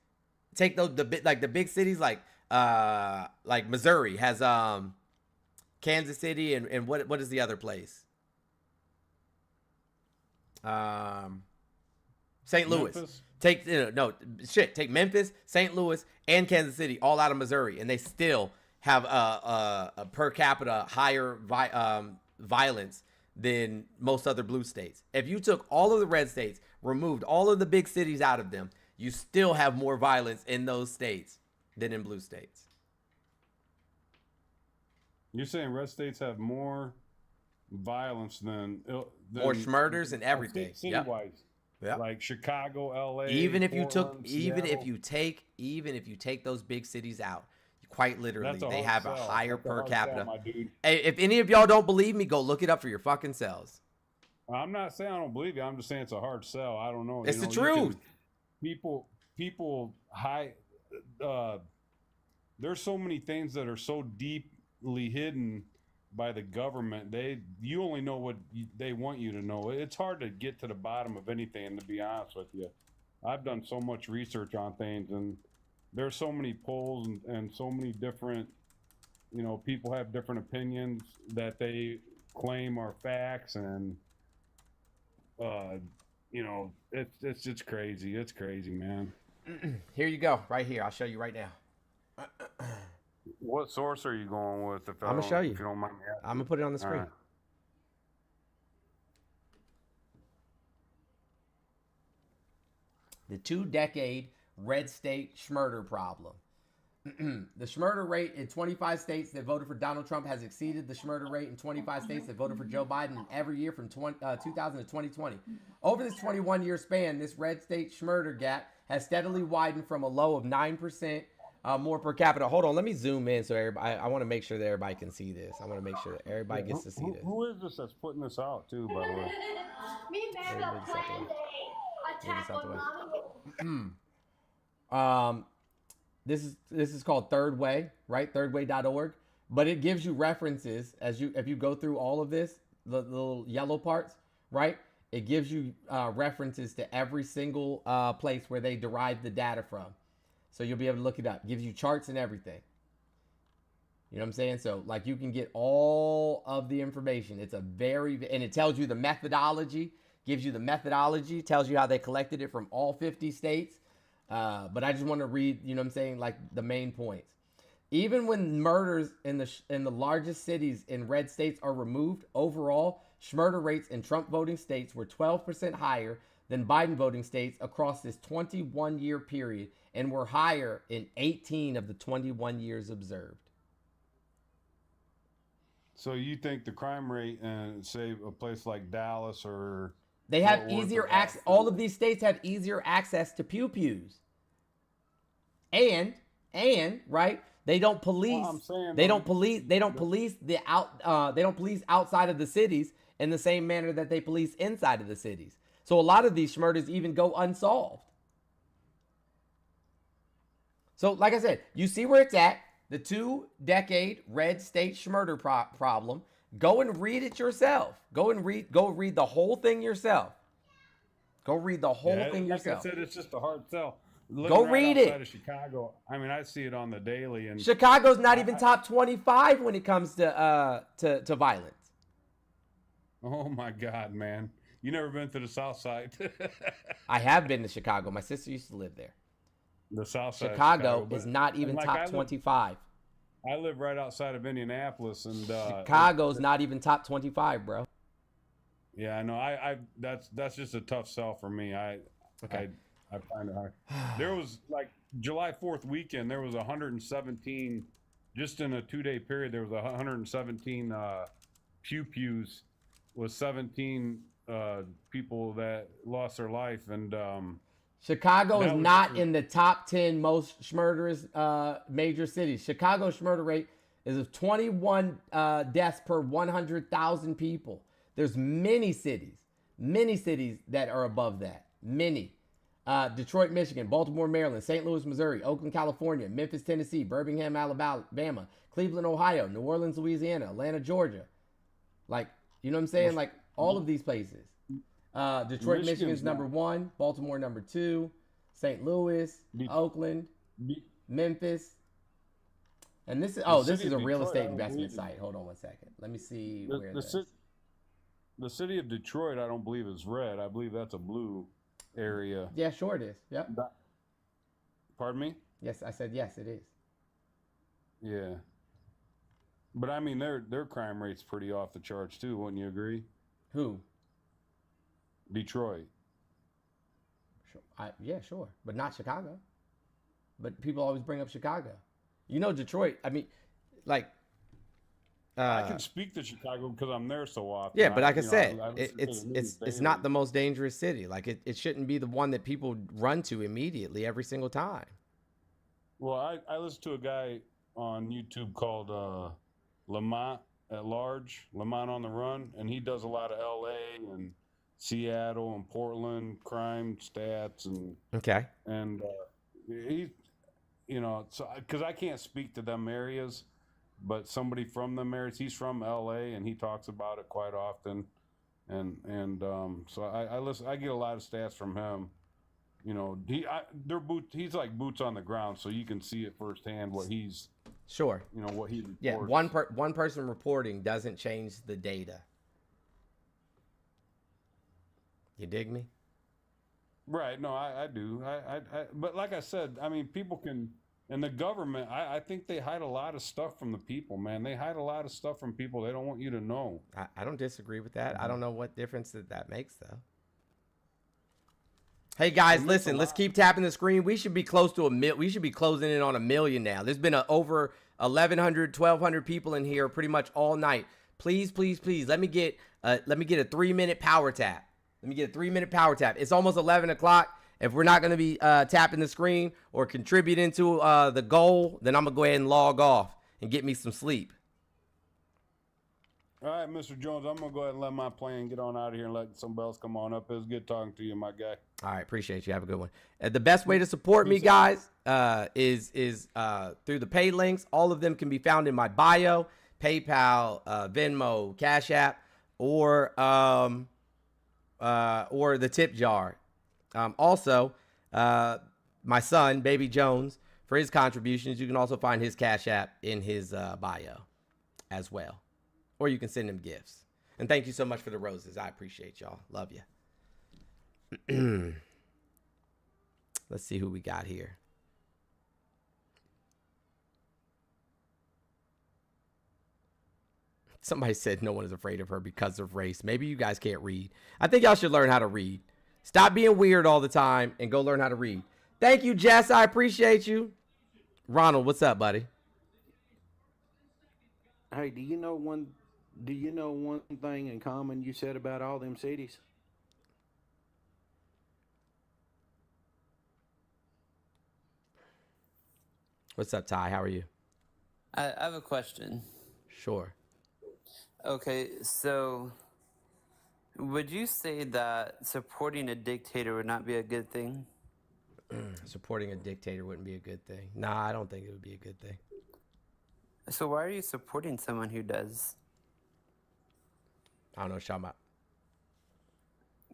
take the big cities like Missouri has Kansas City and what is the other place? St. Louis. Memphis? Take Memphis, St. Louis, and Kansas City all out of Missouri, and they still have a per capita higher violence than most other blue states. If you took all of the red states, removed all of the big cities out of them, you still have more violence in those states than in blue states. You're saying red states have more violence than more murders and everything. City-wise. Yep. Like Chicago, LA. Even if Portland, you take those big cities out, quite literally, they have a higher per capita. Hey, if any of y'all don't believe me, go look it up for your fucking selves. I'm not saying I don't believe you. I'm just saying it's a hard sell. I don't know. It's the truth. People there's so many things that are so deeply hidden by the government. You only know what they want you to know. It's hard to get to the bottom of anything, to be honest with you. I've done so much research on things, and there's so many polls and so many different, you know, people have different opinions that they claim are facts, and you know, it's just crazy. It's crazy, man. Here you go, right here. I'll show you right now. What source are you going with? I'm gonna show you. If you don't mind me asking. I'm gonna put it on the screen. Right. The 2-decade red state schmurder problem. The schmurder rate in 25 states that voted for Donald Trump has exceeded the schmurder rate in 25 states that voted for Joe Biden every year from 2000 to 2020. Over this 21-year span, this red state schmurder gap has steadily widened from a low of 9% more per capita. Hold on, let me zoom in so everybody. I want to make sure that everybody can see this. I want to make sure that everybody gets to see this. Who is this that's putting this out too, by the way? This is called Third Way, right? thirdway.org. But it gives you references if you go through all of this, the little yellow parts, right? It gives you references to every single place where they derive the data from. So you'll be able to look it up. It gives you charts and everything. You know what I'm saying? So like you can get all of the information. And it tells you the methodology, tells you how they collected it from all 50 states. But I just want to read, you know what I'm saying, like the main points. Even when murders in the largest cities in red states are removed, overall, murder rates in Trump voting states were 12% higher than Biden voting states across this 21-year period, and were higher in 18 of the 21 years observed. So you think the crime rate in, say, a place like Dallas or They have Fort Worth easier or access. All of these states have easier access to pews. And right, they don't police. Well, I'm saying, they though, don't police. They don't police they don't police outside of the cities in the same manner that they police inside of the cities. So a lot of these murders even go unsolved. So, like I said, you see where it's at. The 2-decade red state schmurder problem. Go and read it yourself. Go read the whole thing yourself. Go read the whole thing yourself. Like I said, it's just a hard sell. Go read it. Outside of Chicago, I mean, I see it on the daily, and Chicago's not even top 25 when it comes to violence. Oh my God, man! You never been to the South Side? I have been to Chicago. My sister used to live there. The South Side. Chicago is not even top 25. I live right outside of Indianapolis, and Chicago's not even top 25, bro. Yeah, I know. That's just a tough sell for me. I find it hard. There was like July 4th weekend. There was 117, just in a 2-day period. There was 117 pews with 17 people that lost their life, and Chicago is not in the top 10 most murderous major cities. Chicago's murder rate is of 21 deaths per 100,000 people. There's many cities that are above that. Many. Detroit, Michigan, Baltimore, Maryland, St. Louis, Missouri, Oakland, California, Memphis, Tennessee, Birmingham, Alabama, Cleveland, Ohio, New Orleans, Louisiana, Atlanta, Georgia. Like, you know what I'm saying? Like, all of these places. Detroit, Michigan's number 1, Baltimore number 2, St. Louis, Oakland, Memphis. And this is this is a real estate investment site. Hold on one second. Let me see where the city of Detroit, I don't believe is red. I believe that's a blue area. Yeah, sure it is. Yep. Pardon me? Yes, I said yes, it is. Yeah. But I mean, their crime rate's pretty off the charts too. Wouldn't you agree? Who? Detroit. Sure. Yeah, sure, but not Chicago. But people always bring up Chicago. You know, Detroit. I mean, like. I can speak to Chicago because I'm there so often. Yeah, but like I said, it's not the most dangerous city. Like it shouldn't be the one that people run to immediately every single time. Well, I listen to a guy on YouTube called Lamont at Large, Lamont on the Run, and he does a lot of LA and Seattle and Portland crime stats and he, you know, so because I can't speak to them areas. But somebody from them areas, he's from LA and he talks about it quite often, and so I listen. I get a lot of stats from him. You know, he's like boots on the ground, so you can see it firsthand what he's sure. You know what he reports. Yeah, one person reporting doesn't change the data. You dig me? Right. No, I do. But like I said, I mean, people can. And the government, I think they hide a lot of stuff from the people, man. They hide a lot of stuff from people they don't want you to know. I don't disagree with that. I don't know what difference that makes, though. Hey, guys, listen. Let's keep tapping the screen. We should be close to we should be closing in on 1 million now. There's been over 1,100, 1,200 people in here pretty much all night. Please, please, please, let me get a 3-minute power tap. Let me get a 3-minute power tap. It's almost 11 o'clock. If we're not going to be tapping the screen or contributing to the goal, then I'm going to go ahead and log off and get me some sleep. All right, Mr. Jones, I'm going to go ahead and let my plan get on out of here and let somebody else come on up. It was good talking to you, my guy. All right, appreciate you. Have a good one. The best way to support me, guys, is through the pay links. All of them can be found in my bio, PayPal, Venmo, Cash App, or the tip jar. Also, my son, Baby Jones, for his contributions, you can also find his Cash App in his bio as well. Or you can send him gifts. And thank you so much for the roses. I appreciate y'all. Love you. Let's see who we got here. Somebody said no one is afraid of her because of race. Maybe you guys can't read. I think y'all should learn how to read. Stop being weird all the time and go learn how to read. Thank you, Jess. I appreciate you. Ronald, what's up, buddy? Hey, do you know one thing in common you said about all them cities? What's up, Ty? How are you? I have a question. Sure. Okay, so would you say that supporting a dictator would not be a good thing? Supporting a dictator wouldn't be a good thing. Nah, I don't think it would be a good thing. So why are you supporting someone who does? I don't know, Shama.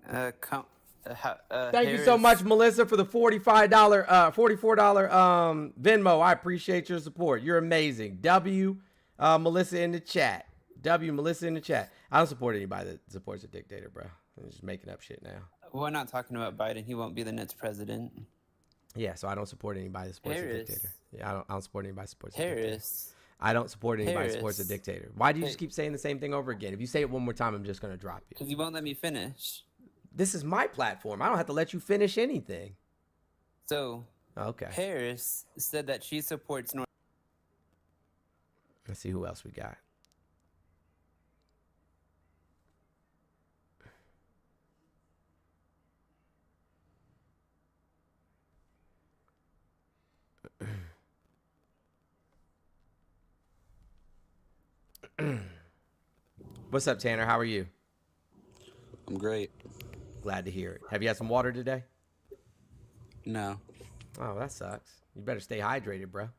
Thank you so much, Melissa, for the $44 Venmo. I appreciate your support. You're amazing. Melissa in the chat. Melissa in the chat. I don't support anybody that supports a dictator, bro. I'm just making up shit now. We're not talking about Biden. He won't be the next president. Yeah, so I don't support anybody that supports a dictator. Yeah, I don't support anybody that supports a dictator. I don't support anybody that supports a dictator. Why do you just keep saying the same thing over again? If you say it one more time, I'm just going to drop you. Because you won't let me finish. This is my platform. I don't have to let you finish anything. So, okay. Harris said that she supports North. Let's see who else we got. What's up, Tanner? How are you? I'm great. Glad to hear it. Have you had some water today? No. Oh, that sucks. You better stay hydrated, bro.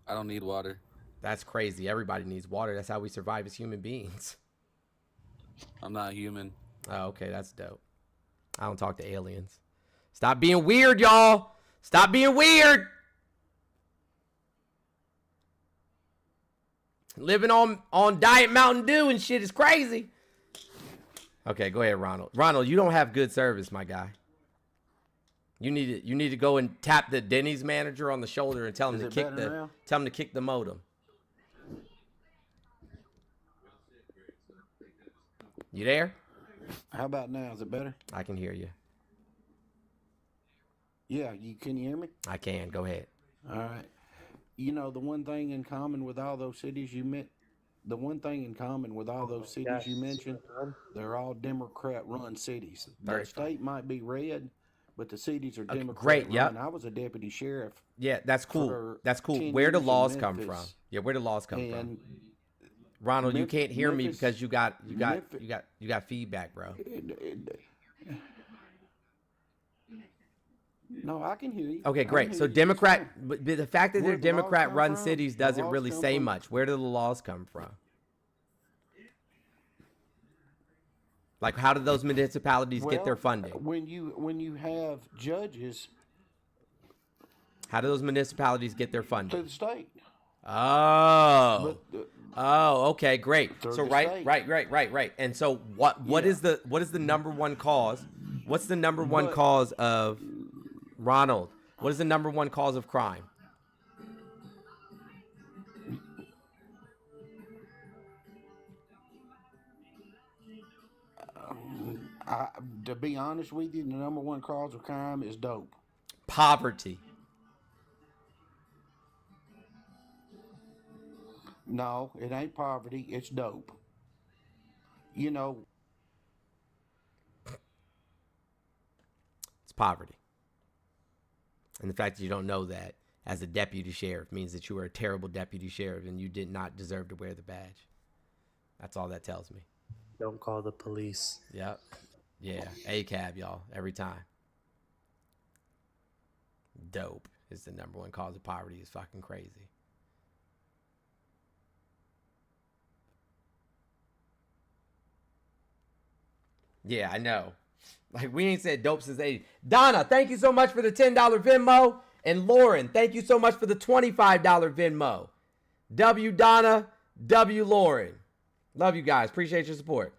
I don't need water. That's crazy. Everybody needs water. That's how we survive as human beings. I'm not human. Oh, okay. That's dope. I don't talk to aliens. Stop being weird, y'all. Stop being weird. Living on Diet Mountain Dew and shit is crazy. Okay, go ahead, Ronald. Ronald, you don't have good service, my guy. You need to go and tap the Denny's manager on the shoulder and tell him to kick the modem. You there? How about now? Is it better? I can hear you. Yeah, can you hear me? I can. Go ahead. All right. You know, the one thing in common with all those cities you mentioned, they're all Democrat-run cities. The state might be red, but the cities are Democrat-run. Great, yeah. I was a deputy sheriff. Yeah, that's cool. That's cool. Where do laws come from? Yeah, where do laws come from? Ronald, you can't hear me because you got feedback, bro. No, I can hear you. Okay, great. So Democrat, but the fact that they're Democrat-run cities doesn't really say much. Where do the laws come from? Like, how do those municipalities get their funding? When you have judges, how do those municipalities get their funding? To the state. Oh. Okay, great. So right. And so what is the number one cause? What's the number one cause of Ronald? What is the number one cause of crime? To be honest with you, the number one cause of crime is dope. Poverty. No, it ain't poverty. It's dope. You know. It's poverty. And the fact that you don't know that as a deputy sheriff means that you were a terrible deputy sheriff and you did not deserve to wear the badge. That's all that tells me. Don't call the police. Yep. Yeah. ACAB, y'all. Every time. Dope is the number one cause of poverty. Is fucking crazy. Yeah, I know. Like, we ain't said dope since 80. Donna, thank you so much for the $10 Venmo. And Lauren, thank you so much for the $25 Venmo. W Donna, W Lauren. Love you guys. Appreciate your support.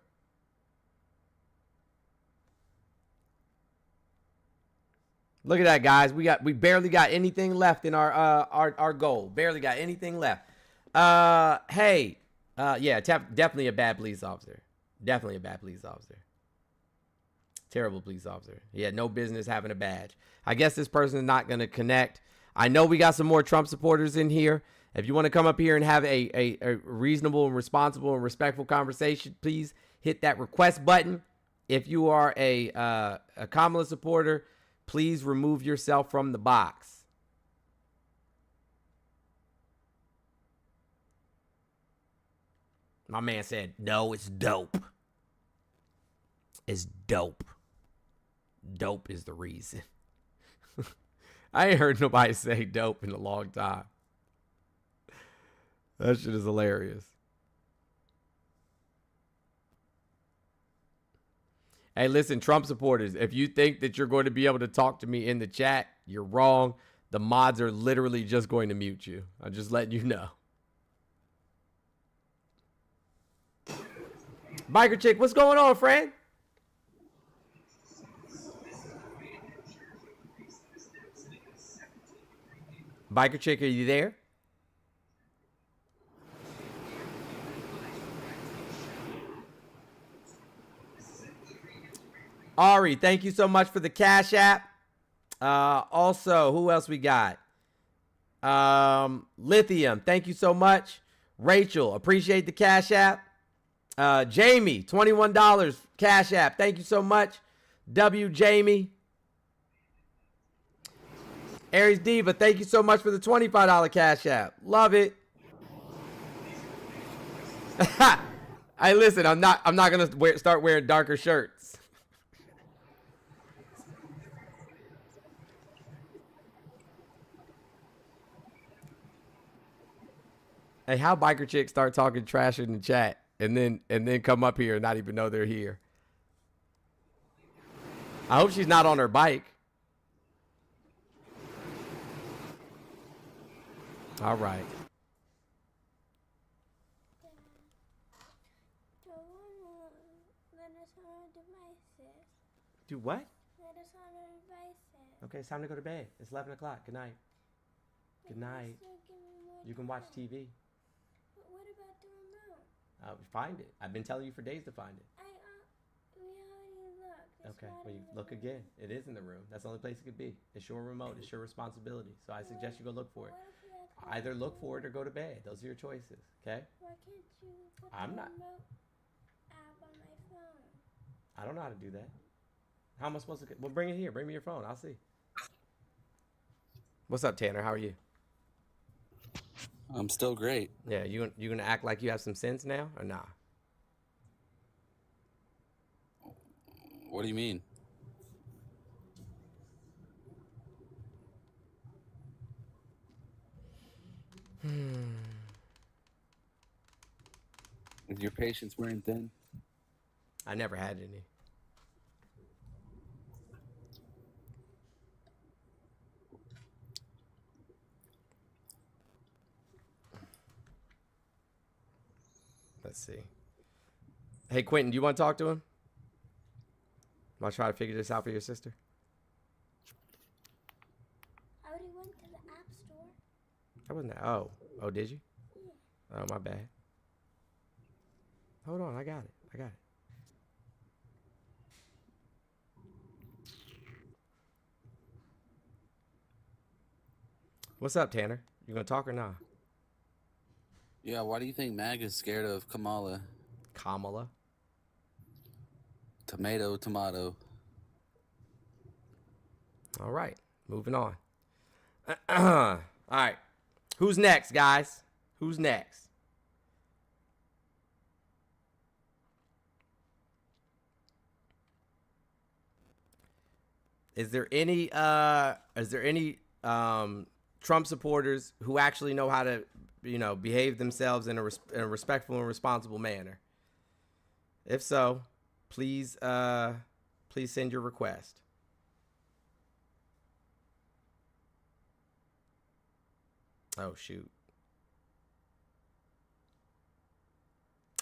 Look at that, guys. We barely got anything left in our goal. Barely got anything left. Hey. Yeah, definitely a bad police officer. Definitely a bad police officer. Terrible police officer. He had no business having a badge. I guess this person is not going to connect. I know we got some more Trump supporters in here. If you want to come up here and have a reasonable and responsible and respectful conversation, please hit that request button. If you are a Kamala supporter, please remove yourself from the box. My man said, no, it's dope. It's dope. Dope is the reason. I ain't heard nobody say dope in a long time. That shit is hilarious. Hey, listen, Trump supporters, if you think that you're going to be able to talk to me in the chat, you're wrong. The mods are literally just going to mute you. I'm just letting you know. Biker Chick, what's going on, friend? Biker Chick, are you there? Ari, thank you so much for the Cash App. Also, who else we got? Lithium, thank you so much. Rachel, appreciate the Cash App. Jamie, $21 Cash App. Thank you so much. W. Jamie. Aries Diva, thank you so much for the $25 Cash App. Love it. Hey, listen, I'm not gonna start wearing darker shirts. Hey, how Biker Chicks start talking trash in the chat and then come up here and not even know they're here? I hope she's not on her bike. All right. Do what? Okay, it's time to go to bed. It's 11 o'clock. Good night. Good night. You can watch TV. What about the remote? Find it. I've been telling you for days to find it. We already looked. Okay, well, you look again. It is in the room. That's the only place it could be. It's your remote. It's your responsibility. So I suggest you go look for it. Either look for it or go to bed. Those are your choices. Okay? Why can't you put I'm the not. remote app on my phone? I don't know how to do that. How am I supposed to? Well, bring it here. Bring me your phone. I'll see. What's up, Tanner? How are you? I'm still great. Yeah, you gonna act like you have some sense now or nah? What do you mean? Is your patience wearing thin? I never had any. Let's see. Hey, Quentin, do you want to talk to him? Want to try to figure this out for your sister? I already went to the app store. That wasn't that. Oh, did you? Yeah. Oh, my bad. Hold on, I got it. What's up, Tanner? You gonna talk or not? Yeah, why do you think MAG is scared of Kamala? Kamala? Tomato. All right, moving on. All right, who's next, guys? Who's next? Is there any Trump supporters who actually know how to, behave themselves in a respectful and responsible manner? If so, please send your request. Oh, shoot.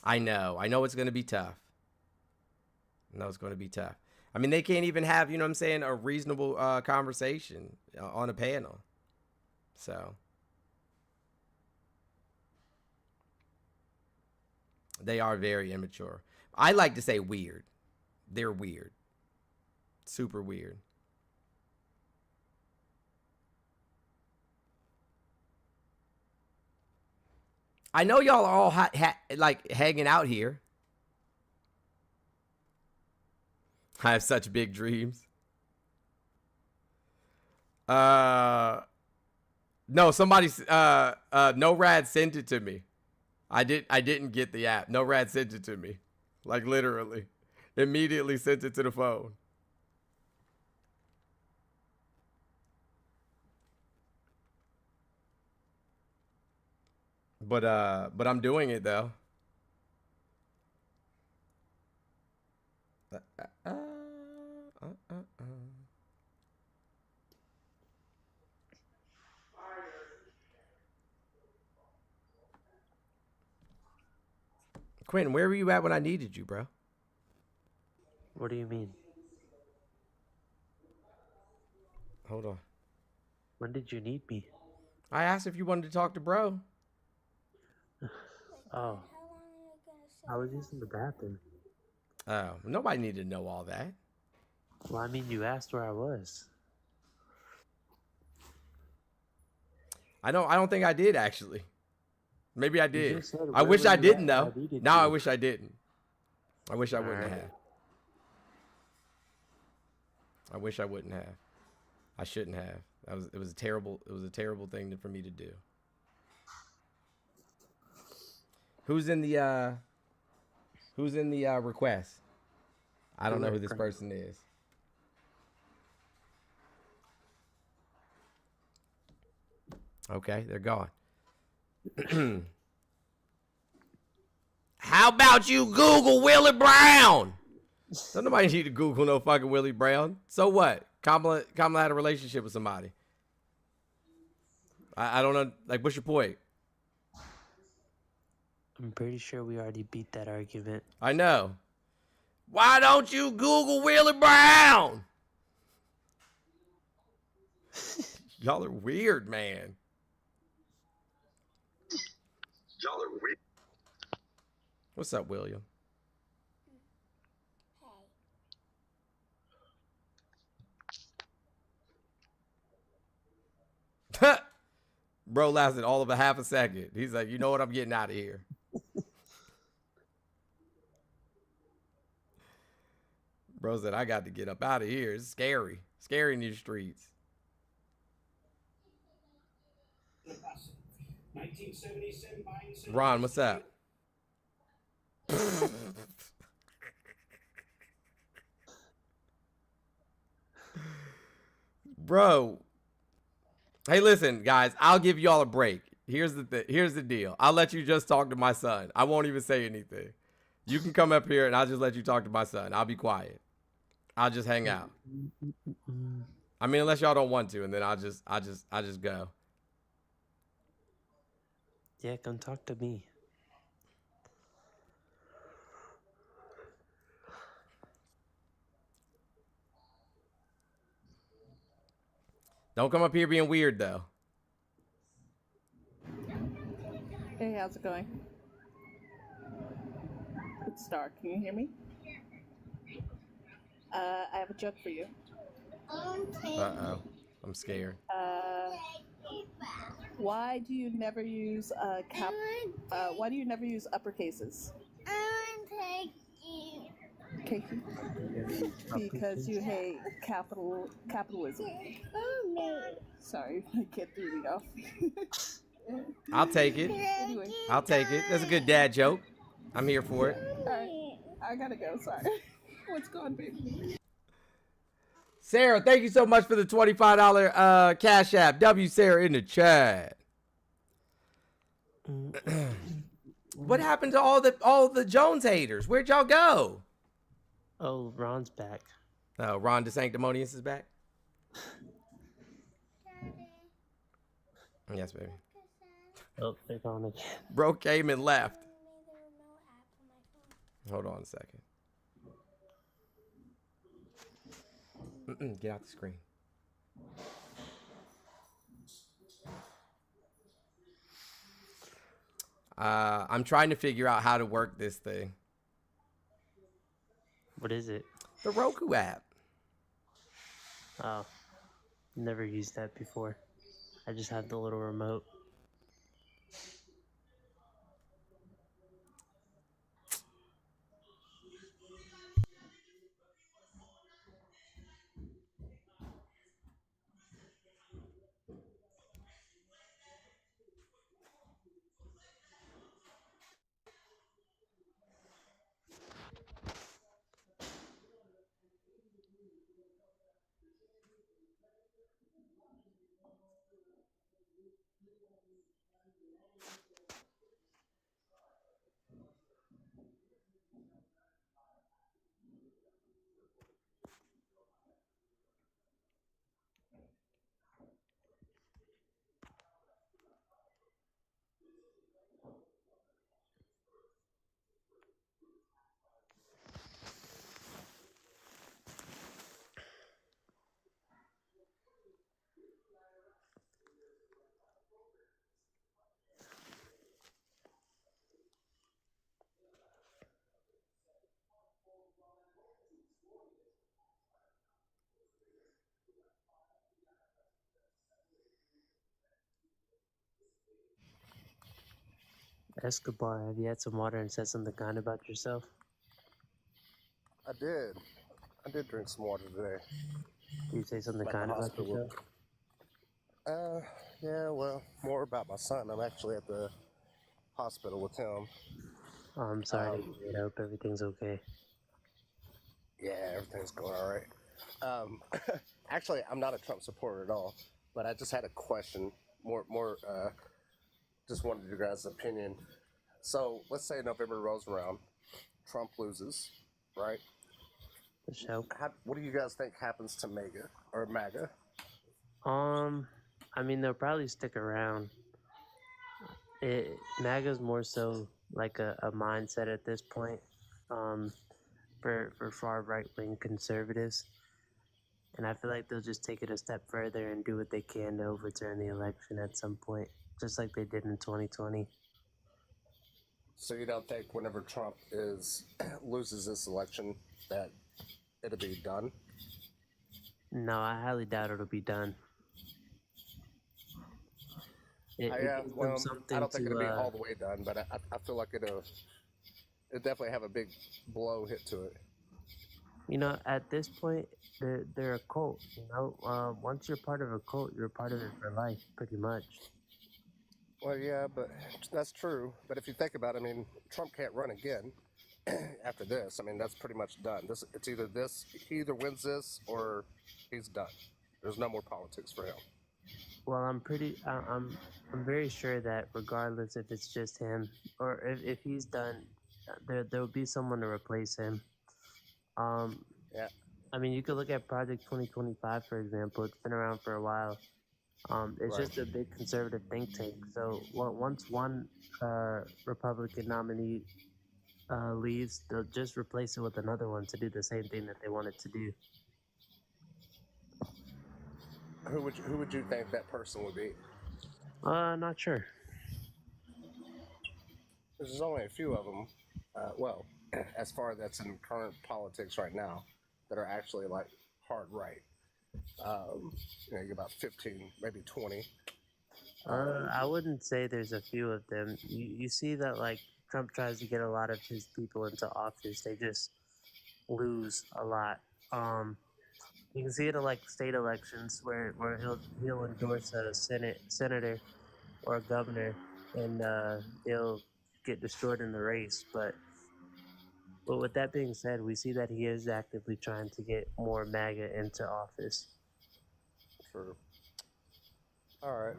I know it's going to be tough. I mean, they can't even have, a reasonable conversation on a panel. So they are very immature. I like to say weird. They're weird. Super weird. I know y'all are all like hanging out here. I have such big dreams. No, somebody, No Rad sent it to me. I didn't get the app. No rat sent it to me. Like literally. Immediately sent it to the phone. But I'm doing it though. Quentin, where were you at when I needed you, bro? What do you mean? Hold on. When did you need me? I asked if you wanted to talk to bro. Oh. I was using the bathroom. Oh, nobody needed to know all that. Well, I mean, you asked where I was. I don't think I did actually. Maybe I did. just said, I "Where wish were I you didn't at when I though. needed Now I you?" wish I didn't. I wish I wouldn't Alright. have. I wish I wouldn't have. I shouldn't have. It was a terrible thing for me to do. Who's in the request? I don't know who this person is. Okay, they're gone. How about you Google Willie Brown? Don't nobody need to Google no fucking Willie Brown. So what? Kamala had a relationship with somebody. I don't know. Like, what's your point? I'm pretty sure we already beat that argument. I know. Why don't you Google Willie Brown? Y'all are weird, man. Y'all are weird. What's up, William? Bro lasted all of a half a second. He's like, you know what? I'm getting out of here. Bro said, I got to get up out of here. It's scary. Scary in these streets. 1977, Ron, what's up? Bro. Hey, listen, guys. I'll give y'all a break. Here's the deal. I'll let you just talk to my son. I won't even say anything. You can come up here and I'll just let you talk to my son. I'll be quiet. I'll just hang out. I mean, unless y'all don't want to, and then I'll just go. Yeah, come talk to me. Don't come up here being weird, though. Hey, how's it going? It's Star. Can you hear me? I have a joke for you. Uh-oh. I'm scared. Why do you never use why do you never use uppercases? Because you hate capitalism. Sorry, my kid threw me off. I'll take it. Anyway. I'll take it. That's a good dad joke. I'm here for it. All right, I gotta go. Sorry. What's going on, baby? Sarah, thank you so much for the $25 Cash App. W Sarah in the chat. What happened to all the Jones haters? Where'd y'all go? Oh, Ron's back. Oh, Ron DeSanctimonious is back? Yes, baby. Oh, they're gone again. Bro came and left. Hold on a second. Get out the screen. I'm trying to figure out how to work this thing. What is it? The Roku app. Oh, never used that before. I just have the little remote. Escobar, have you had some water and said something kind about yourself? I did. I did drink some water today. Do you say something At the kind about hospital. yourself? Yeah, well, more about my son. I'm actually at the hospital with him. Oh, I'm sorry to Um, hear it. I hope everything's okay. Yeah, everything's going all right. Actually, I'm not a Trump supporter at all, but I just had a question. Just wanted your guys' opinion. So let's say November rolls around, Trump loses, right? What do you guys think happens to MAGA? I mean, they'll probably stick around. MAGA's more so like a mindset at this point, for far right-wing conservatives. And I feel like they'll just take it a step further and do what they can to overturn the election at some point, just like they did in 2020. So you don't think whenever Trump loses this election that it'll be done? No, I highly doubt it'll be done. It I gives them something don't think to, it'll be all the way done, but I feel like it'll definitely have a big blow hit to it. You know, at this point, they're a cult. You know, once you're part of a cult, you're part of it for life, pretty much. Well, yeah, but that's true. But if you think about it, I mean, Trump can't run again after this. I mean, that's pretty much done. It's either this, he either wins this or he's done. There's no more politics for him. Well, I'm very sure that regardless if it's just him or if he's done, there'll be someone to replace him. Yeah. I mean, you could look at Project 2025, for example. It's been around for a while. It's Right. just a big conservative think tank. So once one Republican nominee leaves, they'll just replace it with another one to do the same thing that they wanted to do. Who would you think that person would be? Not sure. There's only a few of them. Well, as far that's in current politics right now, that are actually like hard right. You get about 15, maybe 20. I wouldn't say there's a few of them. You see that like Trump tries to get a lot of his people into office, they just lose a lot. You can see it in like state elections where he'll endorse a senator or a governor, and they'll get destroyed in the race. But with that being said, we see that he is actively trying to get more MAGA into office. True. All right.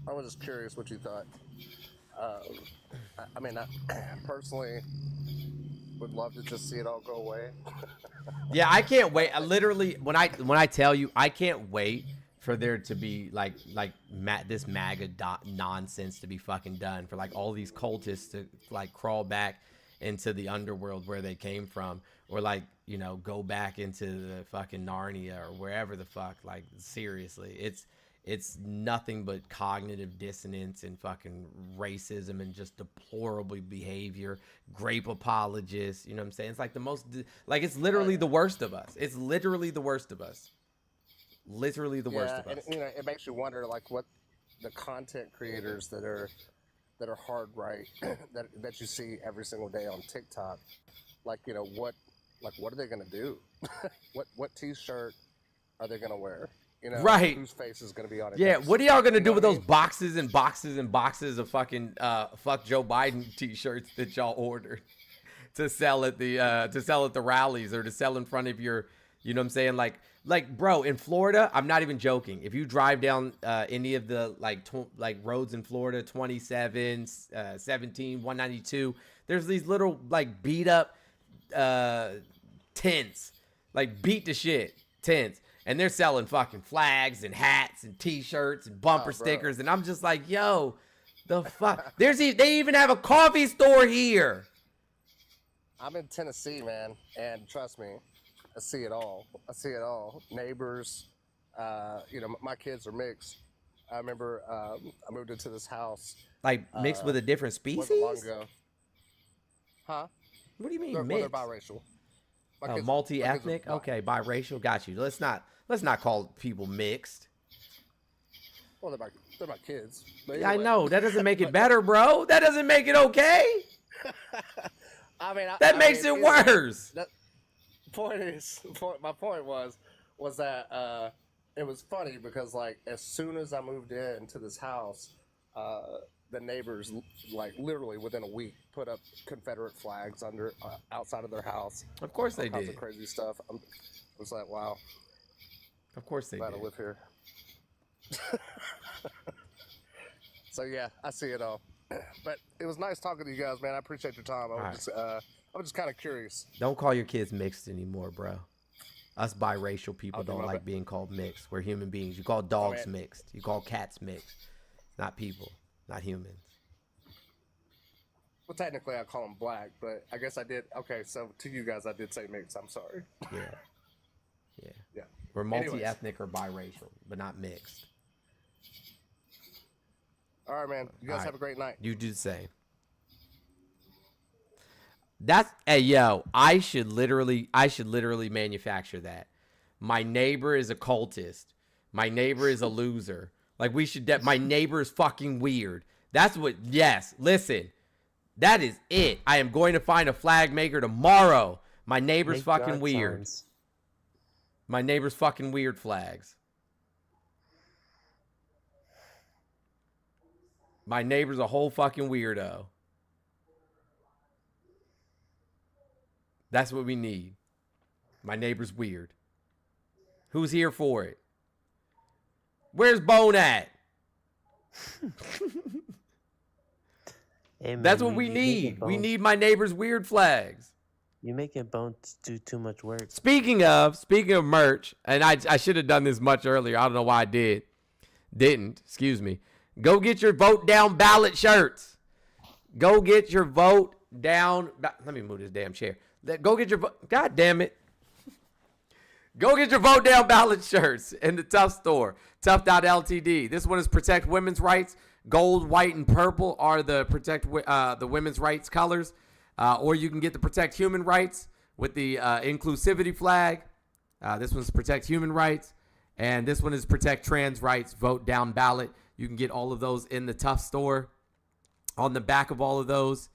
I was just curious what you thought. I mean, I personally would love to just see it all go away. Yeah, I can't wait. I literally, when I tell you, I can't wait for there to be this MAGA nonsense to be fucking done, for like all these cultists to like crawl back into the underworld where they came from, or like, you know, go back into the fucking Narnia or wherever the fuck. Like, seriously, it's nothing but cognitive dissonance and fucking racism and just deplorable behavior, grape apologists, you know what I'm saying? It's like the most, like, it's literally the worst of us. It's literally the worst of us. Literally the worst of us. And, it makes you wonder, like, what the content creators that are hard right, that you see every single day on TikTok, like, what are they gonna do? what T-shirt are they gonna wear? Right. Whose face is gonna be on it? Yeah, next? what are y'all gonna do what with I those mean? boxes and boxes and boxes of fucking fuck Joe Biden T-shirts that y'all ordered to sell at the rallies or to sell in front of your, you know what I'm saying? Like bro, in Florida, I'm not even joking. If you drive down any of the like roads in Florida, 27, 17, 192, there's these little like beat up tents, like beat to shit tents. And they're selling fucking flags and hats and T-shirts and bumper stickers. And I'm just like, yo, the fuck? They even have a coffee store here. I'm in Tennessee, man, and trust me, I see it all. Neighbors, my kids are mixed. I remember I moved into this house. Like mixed with a different species? Wasn't long ago. Huh? What do you mean They're mixed? biracial. Multi-ethnic? Okay, biracial. Got you. Let's not call people mixed. Well, they're my kids. But Yeah, I anyway. know. That doesn't make it better, bro. That doesn't make it okay. I mean, That makes it worse. My point was that it was funny because like as soon as I moved into this house, the neighbors like literally within a week put up Confederate flags under outside of their house. Of course they all kinds did. of crazy stuff. I was like, wow. Of course they Glad did. I live here. So yeah, I see it all. But it was nice talking to you guys, man. I appreciate your time. I was just kind of curious. Don't call your kids mixed anymore, bro. Us biracial people don't like being called mixed. We're human beings. You call dogs mixed. You call cats mixed. Not people, not humans. Well, technically, I call them black, but I guess I did. Okay, so to you guys, I did say mixed. I'm sorry. Yeah. We're multi-ethnic or biracial, but not mixed. All right, man. You guys have a great night. You do the same. Hey, yo, I should literally manufacture that. My neighbor is a cultist. My neighbor is a loser. Like my neighbor is fucking weird. That's what, yes, listen. That is it. I am going to find a flag maker tomorrow. My neighbor's fucking weird. My neighbor's fucking weird flags. My neighbor's a whole fucking weirdo. That's what we need. My neighbor's weird. Who's here for it? Where's Bone at? Hey, man, that's what we need. We need my neighbor's weird flags. You making Bone do too much work. Speaking of merch, and I should have done this much earlier. I don't know why I didn't. Excuse me. Go get your vote down ballot shirts. Go get your vote down. Let me move this damn chair. Go get your vote. God damn it. Go get your vote down ballot shirts in the TUFF store. TUFF.ltd. This one is protect women's rights. Gold, white, and purple are the protect the women's rights colors. Or you can get the protect human rights with the inclusivity flag. This one's protect human rights. And this one is protect trans rights. Vote down ballot. You can get all of those in the TUFF store. On the back of all of those,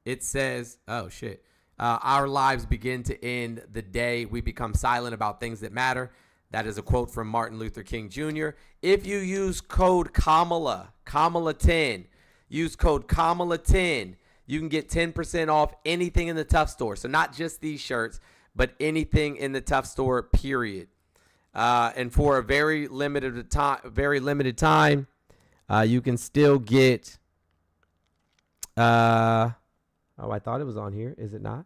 it says, oh, shit. Our lives begin to end the day we become silent about things that matter. That is a quote from Martin Luther King Jr. If you use code Kamala10, use code Kamala10, you can get 10% off anything in the TUFF store. So not just these shirts, but anything in the TUFF store, period. And for a very limited time, you can still get. Oh, I thought it was on here. Is it not?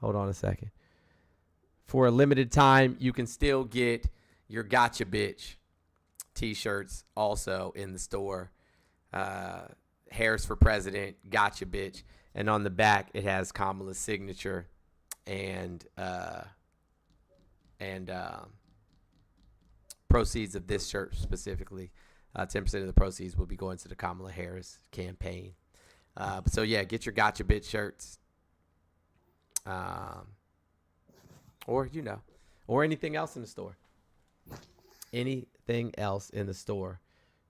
Hold on a second. For a limited time, you can still get your Gotcha Bitch t-shirts also in the store. Harris for President, Gotcha Bitch. And on the back, it has Kamala's signature and proceeds of this shirt specifically. 10% of the proceeds will be going to the Kamala Harris campaign. So yeah, get your Gotcha Bitch shirts. Or anything else in the store. Anything else in the store.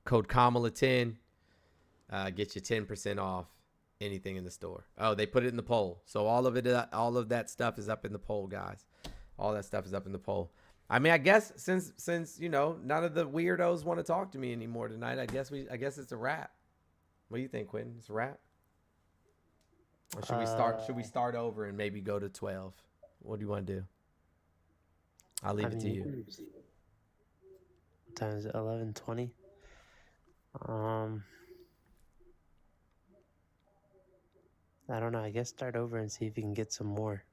Code Kamala10. Get you 10% off anything in the store. Oh, they put it in the poll. So all of that stuff is up in the poll, guys. All that stuff is up in the poll. I mean, I guess since none of the weirdos want to talk to me anymore tonight, I guess it's a wrap. What do you think, Quentin? It's a wrap? Or should we start over and maybe go to 12? What do you want to do? I'll leave it to you. What time is it? 11:20. I don't know. I guess start over and see if you can get some more.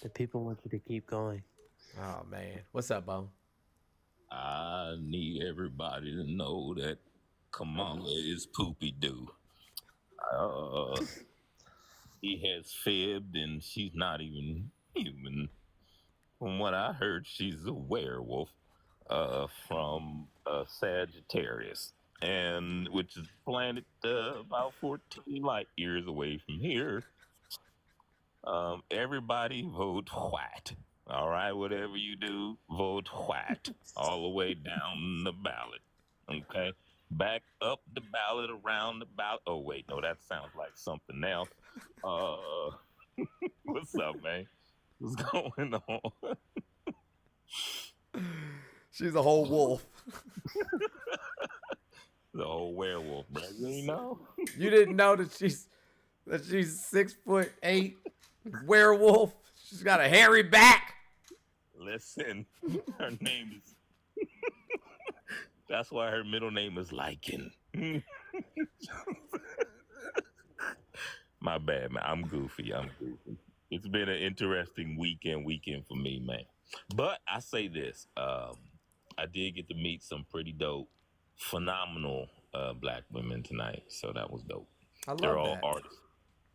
The people want you to keep going. Oh man, what's up, Bo? I need everybody to know that Kamala is poopy doo. He has fibbed and she's not even human. From what I heard, she's a werewolf from Sagittarius, and which is a planet about 14 light years away from here. Everybody vote white. All right, whatever you do, vote white all the way down the ballot. Okay, back up the ballot, around the ballot. Oh wait, no, that sounds like something else. Uh, what's up, man? What's going on? She's a whole wolf. The whole werewolf, bro. You ain't know? You didn't know that she's 6'8" werewolf. She's got a hairy back. Listen, her name is. That's why her middle name is Lycan. My bad, man. I'm goofy. It's been an interesting weekend for me, man. But I say this, I did get to meet some pretty dope, phenomenal black women tonight, so that was dope. I love They're all that.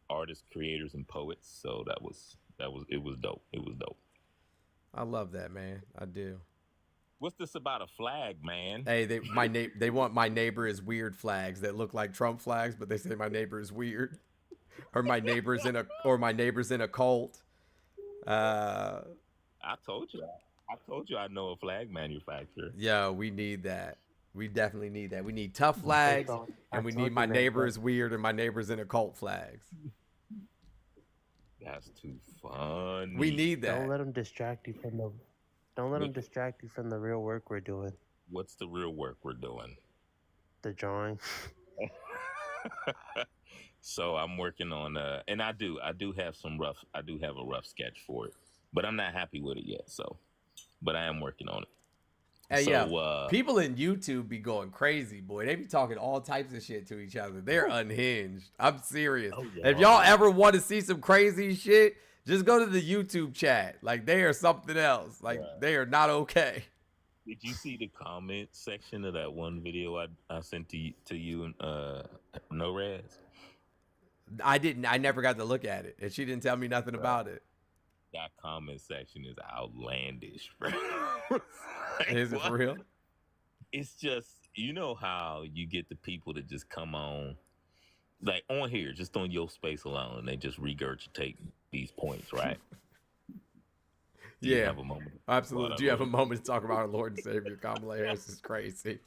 artists, creators, and poets. So it was dope. It was dope. I love that, man. I do. What's this about a flag, man? Hey, they want my neighbor is weird flags that look like Trump flags, but they say my neighbor is weird, or my neighbor's in a cult. I told you I know a flag manufacturer. Yo, we need that. We definitely need that. We need tough flags, and we need my neighbor is weird and my neighbor's in a cult flags. That's too funny. We need that. Don't let them distract you from the. Don't let them distract you from the real work we're doing. What's the real work we're doing? The drawing. So I'm working on and I do have a rough sketch for it, but I'm not happy with it yet. So, but I am working on it. Hey, so, yeah, people in YouTube be going crazy, boy. They be talking all types of shit to each other. They're unhinged. I'm serious. Oh, yeah. If y'all ever want to see some crazy shit, just go to the YouTube chat. Like, they are something else. Like, they are not okay. Did you see the comment section of that one video I sent to you and No Raz? I didn't. I never got to look at it, and she didn't tell me nothing about it. That comment section is outlandish, bro. Is it for real? It's just, you know how you get the people that just come on, like on here, just on your space alone, and they just regurgitate these points, right? Do you have a moment? Absolutely. Do you have a moment to talk about our Lord and Savior Kamala Harris? Is crazy.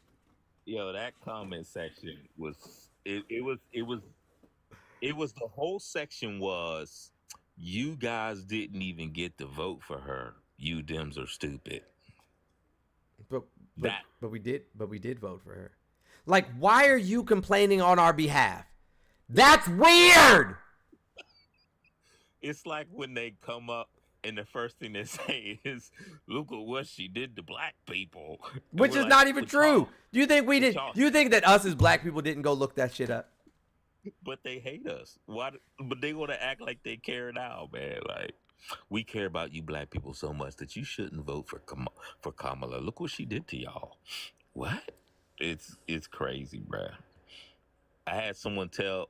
Yo, that comment section was the whole section was, you guys didn't even get to vote for her. You Dems are stupid. But we did vote for her. Like, why are you complaining on our behalf? That's weird. It's like when they come up and the first thing they say is, look at what she did to black people. Which is not even true. Do you think we did? You think that us as black people didn't go look that shit up? But they hate us. Why? But they want to act like they care now, man. Like, we care about you black people so much that you shouldn't vote for Kamala. Look what she did to y'all. What? It's crazy, bruh. I had someone tell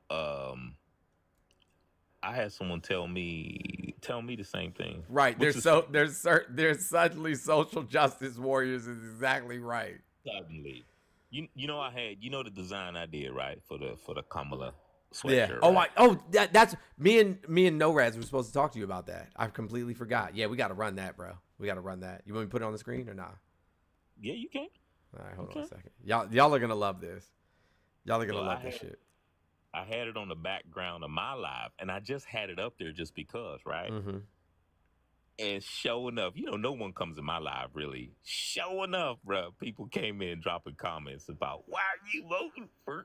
me the same thing. Right. There's suddenly social justice warriors is exactly right. Suddenly. You know the design I did, right? For the Kamala sweatshirt. Yeah. Right? That's me and NoRaz were supposed to talk to you about that. I completely forgot. Yeah, we got to run that, bro. We got to run that. You want me to put it on the screen or not? Yeah, you can. All right, hold on a second. Y'all are gonna love this. Y'all are gonna love this shit. I had it on the background of my live, and I just had it up there just because, right? Mm-hmm. And sure enough, no one comes in my live really. Sure enough, bro, people came in dropping comments about, why are you voting for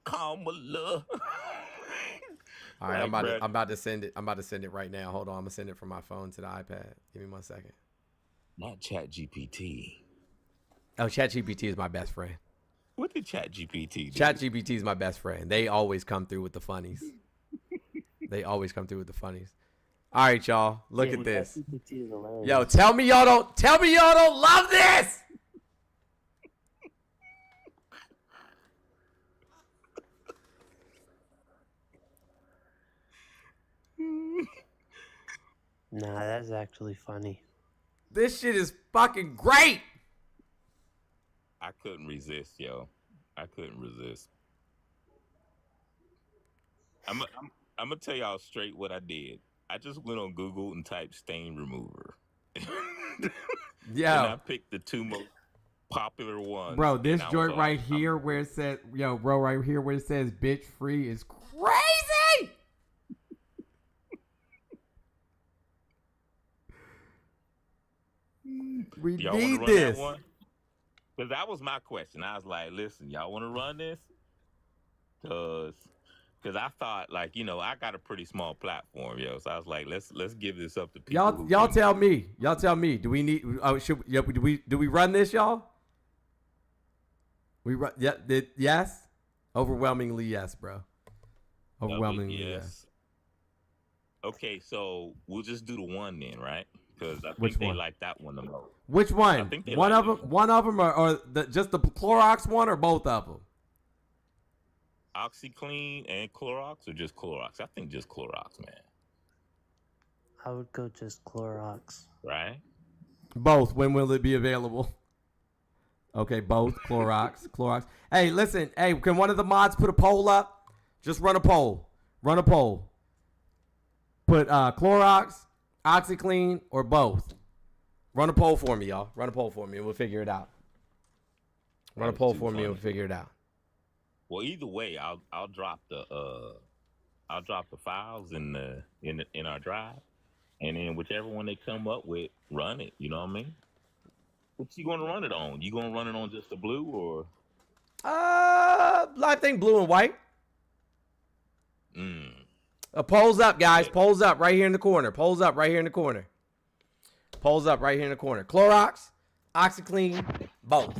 Kamala? All right, I'm about to send it. I'm about to send it right now. Hold on, I'm gonna send it from my phone to the iPad. Give me 1 second. Not ChatGPT. Oh, ChatGPT is my best friend. What did ChatGPT do? ChatGPT is my best friend. They always come through with the funnies. All right, y'all. Look at this. Yo, tell me y'all don't love this. Nah, that's actually funny. This shit is fucking great. I couldn't resist, yo. I couldn't resist. I'm gonna tell y'all straight what I did. I just went on Google and typed stain remover. And I Yo, picked the two most popular ones. bro, and this I was joint like, right here where it says, yo, bro, right here where it says bitch free is crazy. We y'all want to need run this. that one? Because that was my question. I was like, listen, y'all want to run this? Because I thought, like, you know, I got a pretty small platform, yo. So I was like, let's give this up to people. Y'all tell me. Y'all tell me. Do we need? Do we run this, y'all? We run? Yeah. Yes. Overwhelmingly yes, bro. Overwhelmingly yes. Okay, so we'll just do the one then, right? Because I Which think they one? like that one the most. Which I one? think they One like of them. One of them, or just the Clorox one, or both of them? OxyClean and Clorox, or just Clorox? I think just Clorox, man. I would go just Clorox. Right? Both. When will it be available? Okay, both. Clorox. Clorox. Hey, listen. Hey, can one of the mods put a poll up? Just run a poll. Run a poll. Put Clorox, OxyClean, or both. Run a poll for me, y'all. Run a poll for me, and we'll figure it out. Run a poll for me, and we'll figure it out. Well, either way, I'll drop the files in our drive, and then whichever one they come up with, run it. You know what I mean? What you gonna run it on? You gonna run it on just the blue, or? I think blue and white. Polls up, guys. Polls up right here in the corner. Polls up right here in the corner. Polls up right here in the corner. Clorox, OxyClean, both.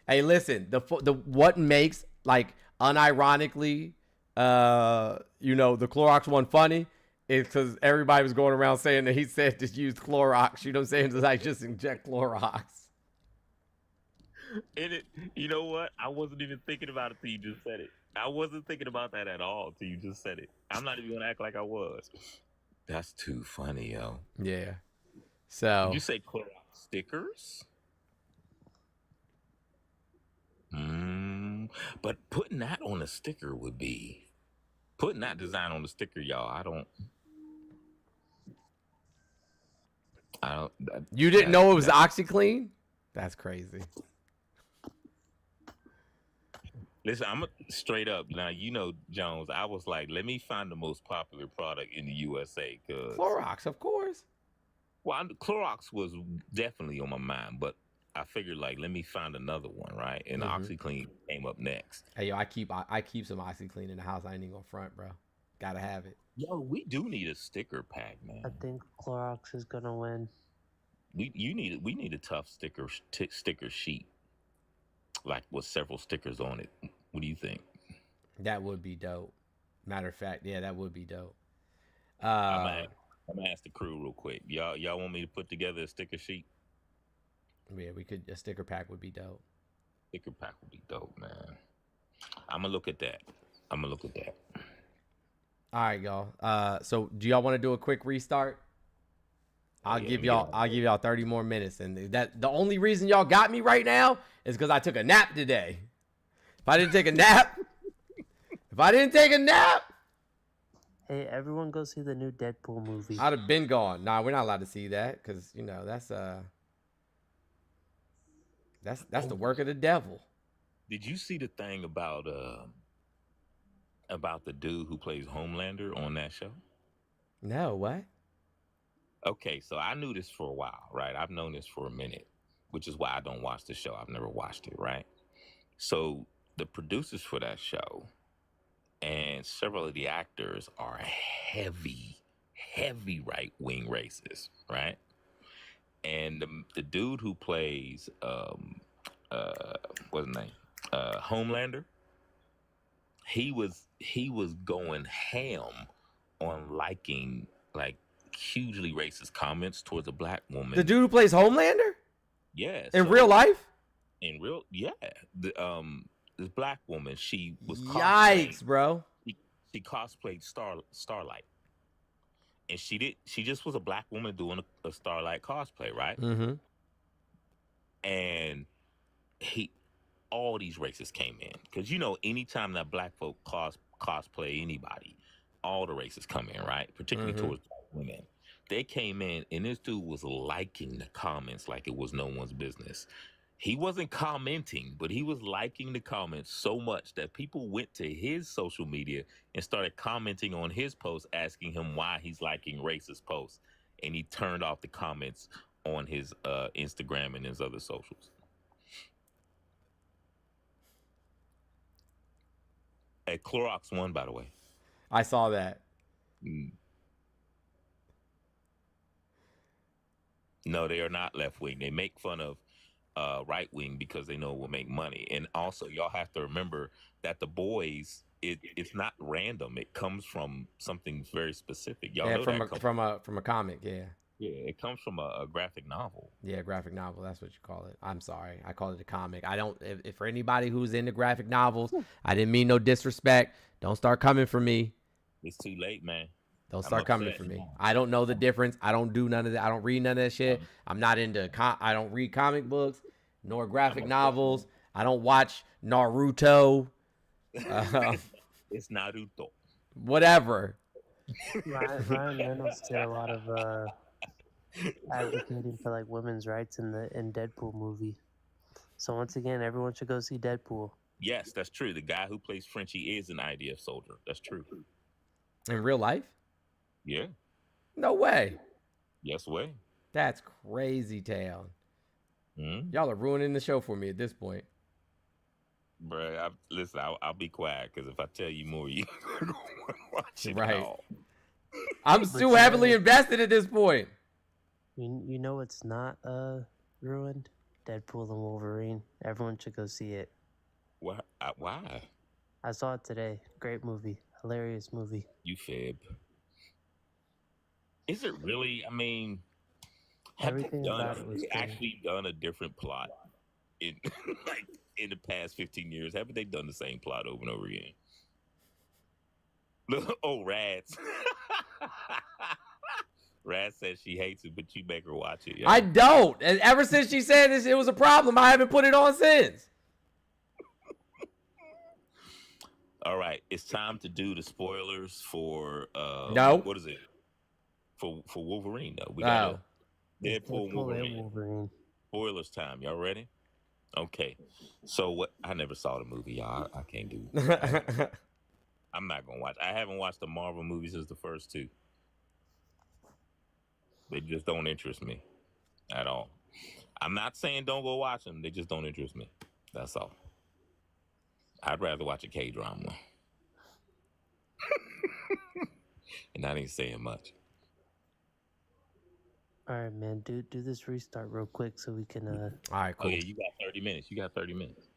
Hey, listen. The what makes, like, unironically, the Clorox one funny is because everybody was going around saying that he said just use Clorox. You know what I'm saying? Just like just inject Clorox. And you know what? I wasn't even thinking about it till you just said it. I wasn't thinking about that at all till you just said it. I'm not even gonna act like I was. That's too funny, yo. Yeah. So. Did you say Clorox stickers? But putting that on a sticker would be putting that design on the sticker, y'all. I don't. You didn't know it was OxyClean? That's crazy. Listen, I'm straight up now. You know, Jones. I was like, let me find the most popular product in the USA. Cause Clorox, of course. Well, Clorox was definitely on my mind, but I figured, like, let me find another one, right? And OxyClean came up next. Hey, yo, I keep some OxyClean in the house. I ain't even gonna front, bro. Gotta have it. Yo, we do need a sticker pack, man. I think Clorox is gonna win. We need a tough sticker sheet, like with several stickers on it. What do you think? That would be dope. Matter of fact, yeah, that would be dope. I'm gonna ask the crew real quick. Y'all want me to put together a sticker sheet? Yeah, we could. A sticker pack would be dope. Sticker pack would be dope, man. I'm gonna look at that. All right, y'all. So do y'all want to do a quick restart? I'll give y'all 30 more minutes, and that the only reason y'all got me right now is because I took a nap today. If I didn't take a nap, hey, everyone go see the new Deadpool movie. I'd have been gone. Nah, we're not allowed to see that because that's the work of the devil. Did you see the thing about the dude who plays Homelander on that show? No, what? Okay, so I knew this for a while, right? I've known this for a minute, which is why I don't watch the show. I've never watched it, right? So the producers for that show and several of the actors are heavy right-wing racists, right? And the dude who plays what's his name? Homelander, he was going ham on liking, like, hugely racist comments towards a black woman. The dude who plays Homelander? Yeah. In real life? Yeah. This black woman, she was yikes, bro. She cosplayed Starlight. And she just was a black woman doing a Starlight cosplay, right? Mm-hmm. And all these racists came in. Because, anytime that black folk cosplay anybody, all the racists come in, right? Particularly towards black women. they came in and this dude was liking the comments like it was no one's business. He wasn't commenting, but he was liking the comments so much that people went to his social media and started commenting on his posts, asking him why he's liking racist posts. And he turned off the comments on his Instagram and his other socials. At Clorox One, by the way. I saw that. No, they are not left wing. They make fun of right wing because they know it will make money. And also, y'all have to remember that the boys, it's not random. It comes from something very specific. Y'all know from a comic. Yeah. Yeah, it comes from a graphic novel. Yeah, graphic novel. That's what you call it. I'm sorry. I call it a comic. I don't, if for anybody who's into graphic novels, I didn't mean no disrespect. Don't start coming for me. It's too late, man. Don't start coming for me. I don't know the difference. I don't do none of that. I don't read none of that shit. I'm not into, I don't read comic books nor graphic novels. I don't watch Naruto. It's Naruto. Whatever. Ryan Reynolds did a lot of advocating for like women's rights in Deadpool movie. So once again, everyone should go see Deadpool. Yes, that's true. The guy who plays Frenchie is an IDF soldier. That's true. In real life? Yeah. No way. Yes way. That's crazy town. Mm-hmm. Y'all are ruining the show for me at this point. Bruh, listen, I'll be quiet because if I tell you more, you're going to watch it right. all. I'm too heavily invested at this point. You know it's not ruined? Deadpool and Wolverine. Everyone should go see it. Why? I saw it today. Great movie. Hilarious movie. You fib. Is it really? I mean, everything about it was actually done a different plot in like in the past 15 years? Haven't they done the same plot over and over again? Oh, Rads. Raz says she hates it, but you make her watch it. Yeah. I don't. And ever since she said this, it was a problem. I haven't put it on since. All right, it's time to do the spoilers for no. What is it? For Wolverine though. We got Deadpool and Wolverine. Spoilers time. Y'all ready? Okay. So what? I never saw the movie, y'all. I can't do. I'm not gonna watch. I haven't watched the Marvel movies since the first two. They just don't interest me at all. I'm not saying don't go watch them. They just don't interest me. That's all. I'd rather watch a K-drama. And I ain't saying much. All right, man. Do this restart real quick so we can. All right, cool. Oh yeah, you got 30 minutes. You got 30 minutes.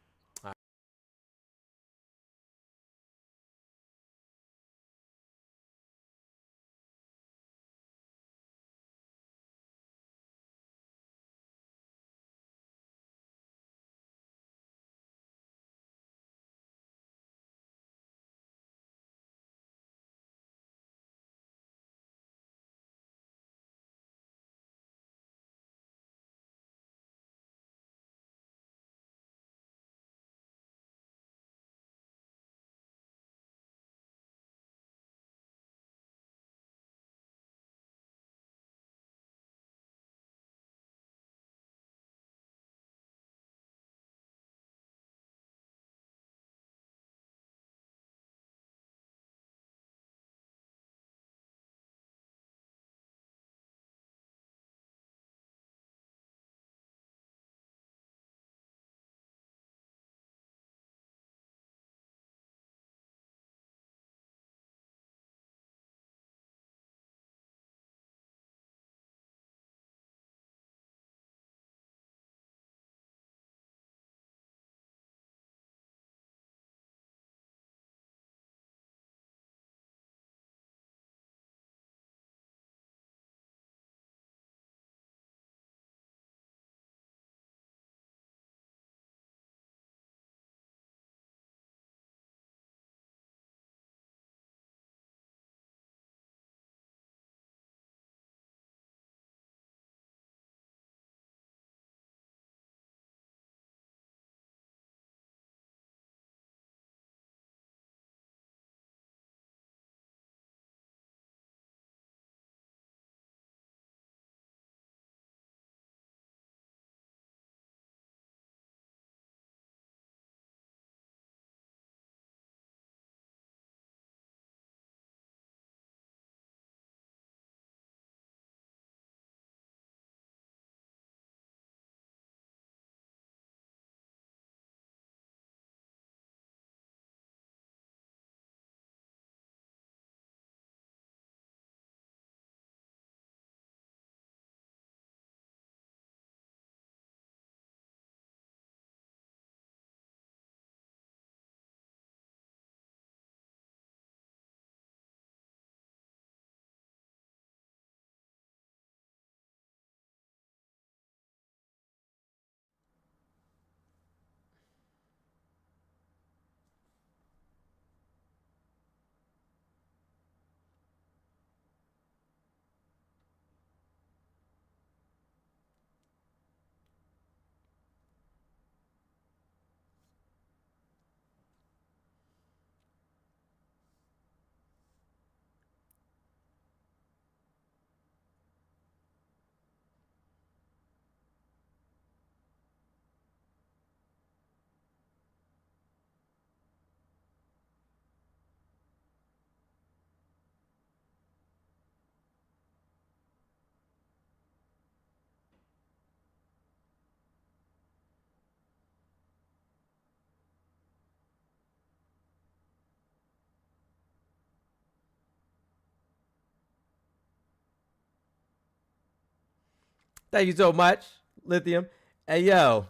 Thank you so much, Lithium. Hey, yo,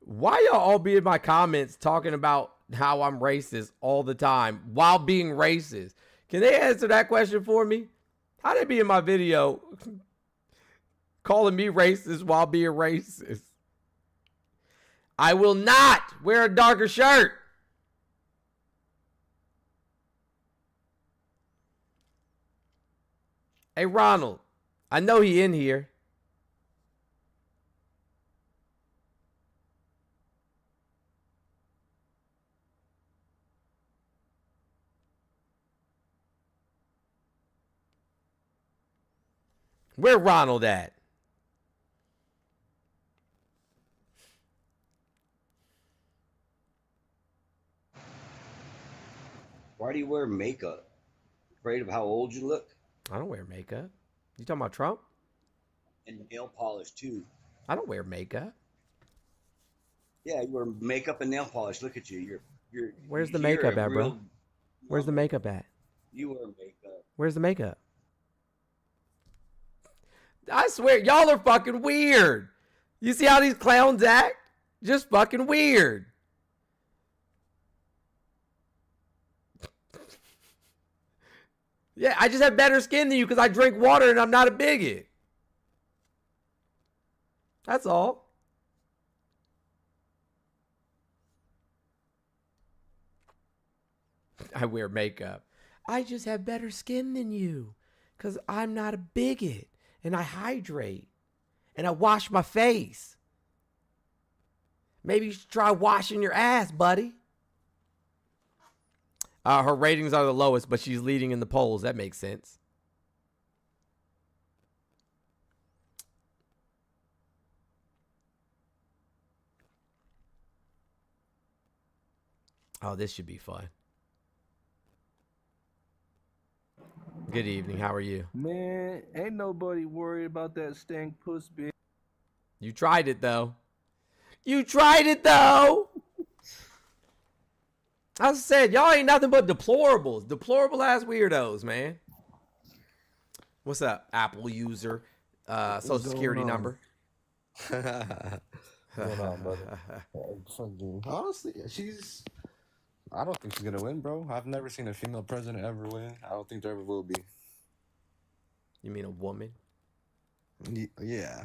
why y'all all be in my comments talking about how I'm racist all the time while being racist? Can they answer that question for me? How they be in my video calling me racist while being racist? I will not wear a darker shirt. Hey, Ronald, I know he in here. Where Ronald at? Why do you wear makeup? Afraid of how old you look? I don't wear makeup. You talking about Trump? And nail polish too. I don't wear makeup. Yeah, you wear makeup and nail polish. Look at you. Where's the you're makeup a at, bro? real Where's the makeup at? You wear makeup. Where's the makeup? I swear, y'all are fucking weird. You see how these clowns act? Just fucking weird. Yeah, I just have better skin than you because I drink water and I'm not a bigot. That's all. I wear makeup. I just have better skin than you because I'm not a bigot and I hydrate and I wash my face. Maybe you should try washing your ass, buddy. Her ratings are the lowest, but she's leading in the polls. That makes sense. Oh, this should be fun. Good evening. How are you? Man, ain't nobody worried about that stank puss bitch. You tried it, though. You tried it, though. I said, y'all ain't nothing but deplorables. Deplorable ass weirdos, man. What's up, Apple user? Social security number. What's going on, brother? Honestly, I don't think she's gonna win, bro. I've never seen a female president ever win. I don't think there ever will be. You mean a woman? Yeah.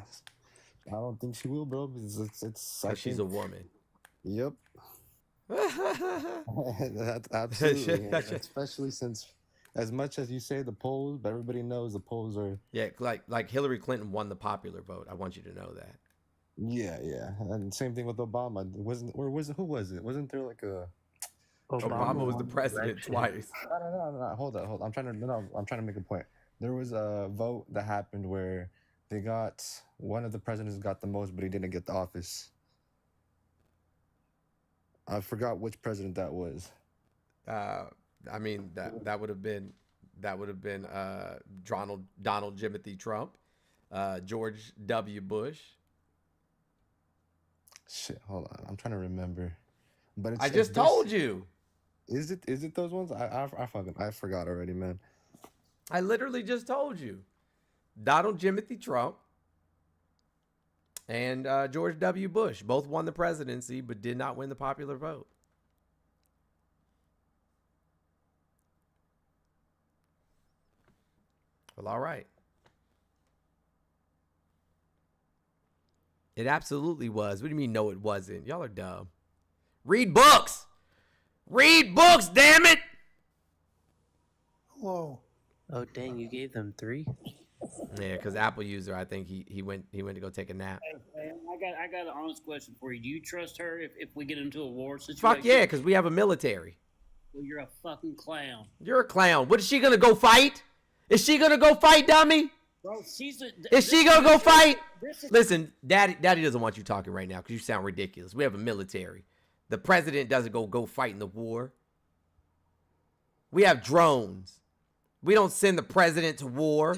I don't think she will, bro. It's she's a woman. Yep. That's absolutely. Especially since, as much as you say the polls, but everybody knows the polls are. Yeah, like Hillary Clinton won the popular vote. I want you to know that. Yeah, and same thing with Obama. Who was it? Wasn't there like a? Obama was the president twice. No. Hold on. I'm trying to make a point. There was a vote that happened where they got one of the presidents got the most, but he didn't get the office. I forgot which president that was. I mean that would have been Donald Jimothy Trump, George W. Bush. Shit, hold on. I'm trying to remember. But I just told you. Is it those ones? I forgot already, man. I literally just told you. Donald Jimothy Trump and George W. Bush both won the presidency but did not win the popular vote. Well, all right. It absolutely was. What do you mean, no, it wasn't? Y'all are dumb. Read books. Read books, damn it. Hello. Oh, dang, you gave them 3? Yeah, because Apple user, I think he went to go take a nap. Hey, I got an honest question for you. Do you trust her if we get into a war situation? Fuck yeah, because we have a military. Well, you're a fucking clown. You're a clown. What is she gonna go fight? Is she gonna go fight, dummy? Bro, is she gonna go fight? Listen, Daddy doesn't want you talking right now because you sound ridiculous. We have a military. The president doesn't go fight in the war. We have drones. We don't send the president to war.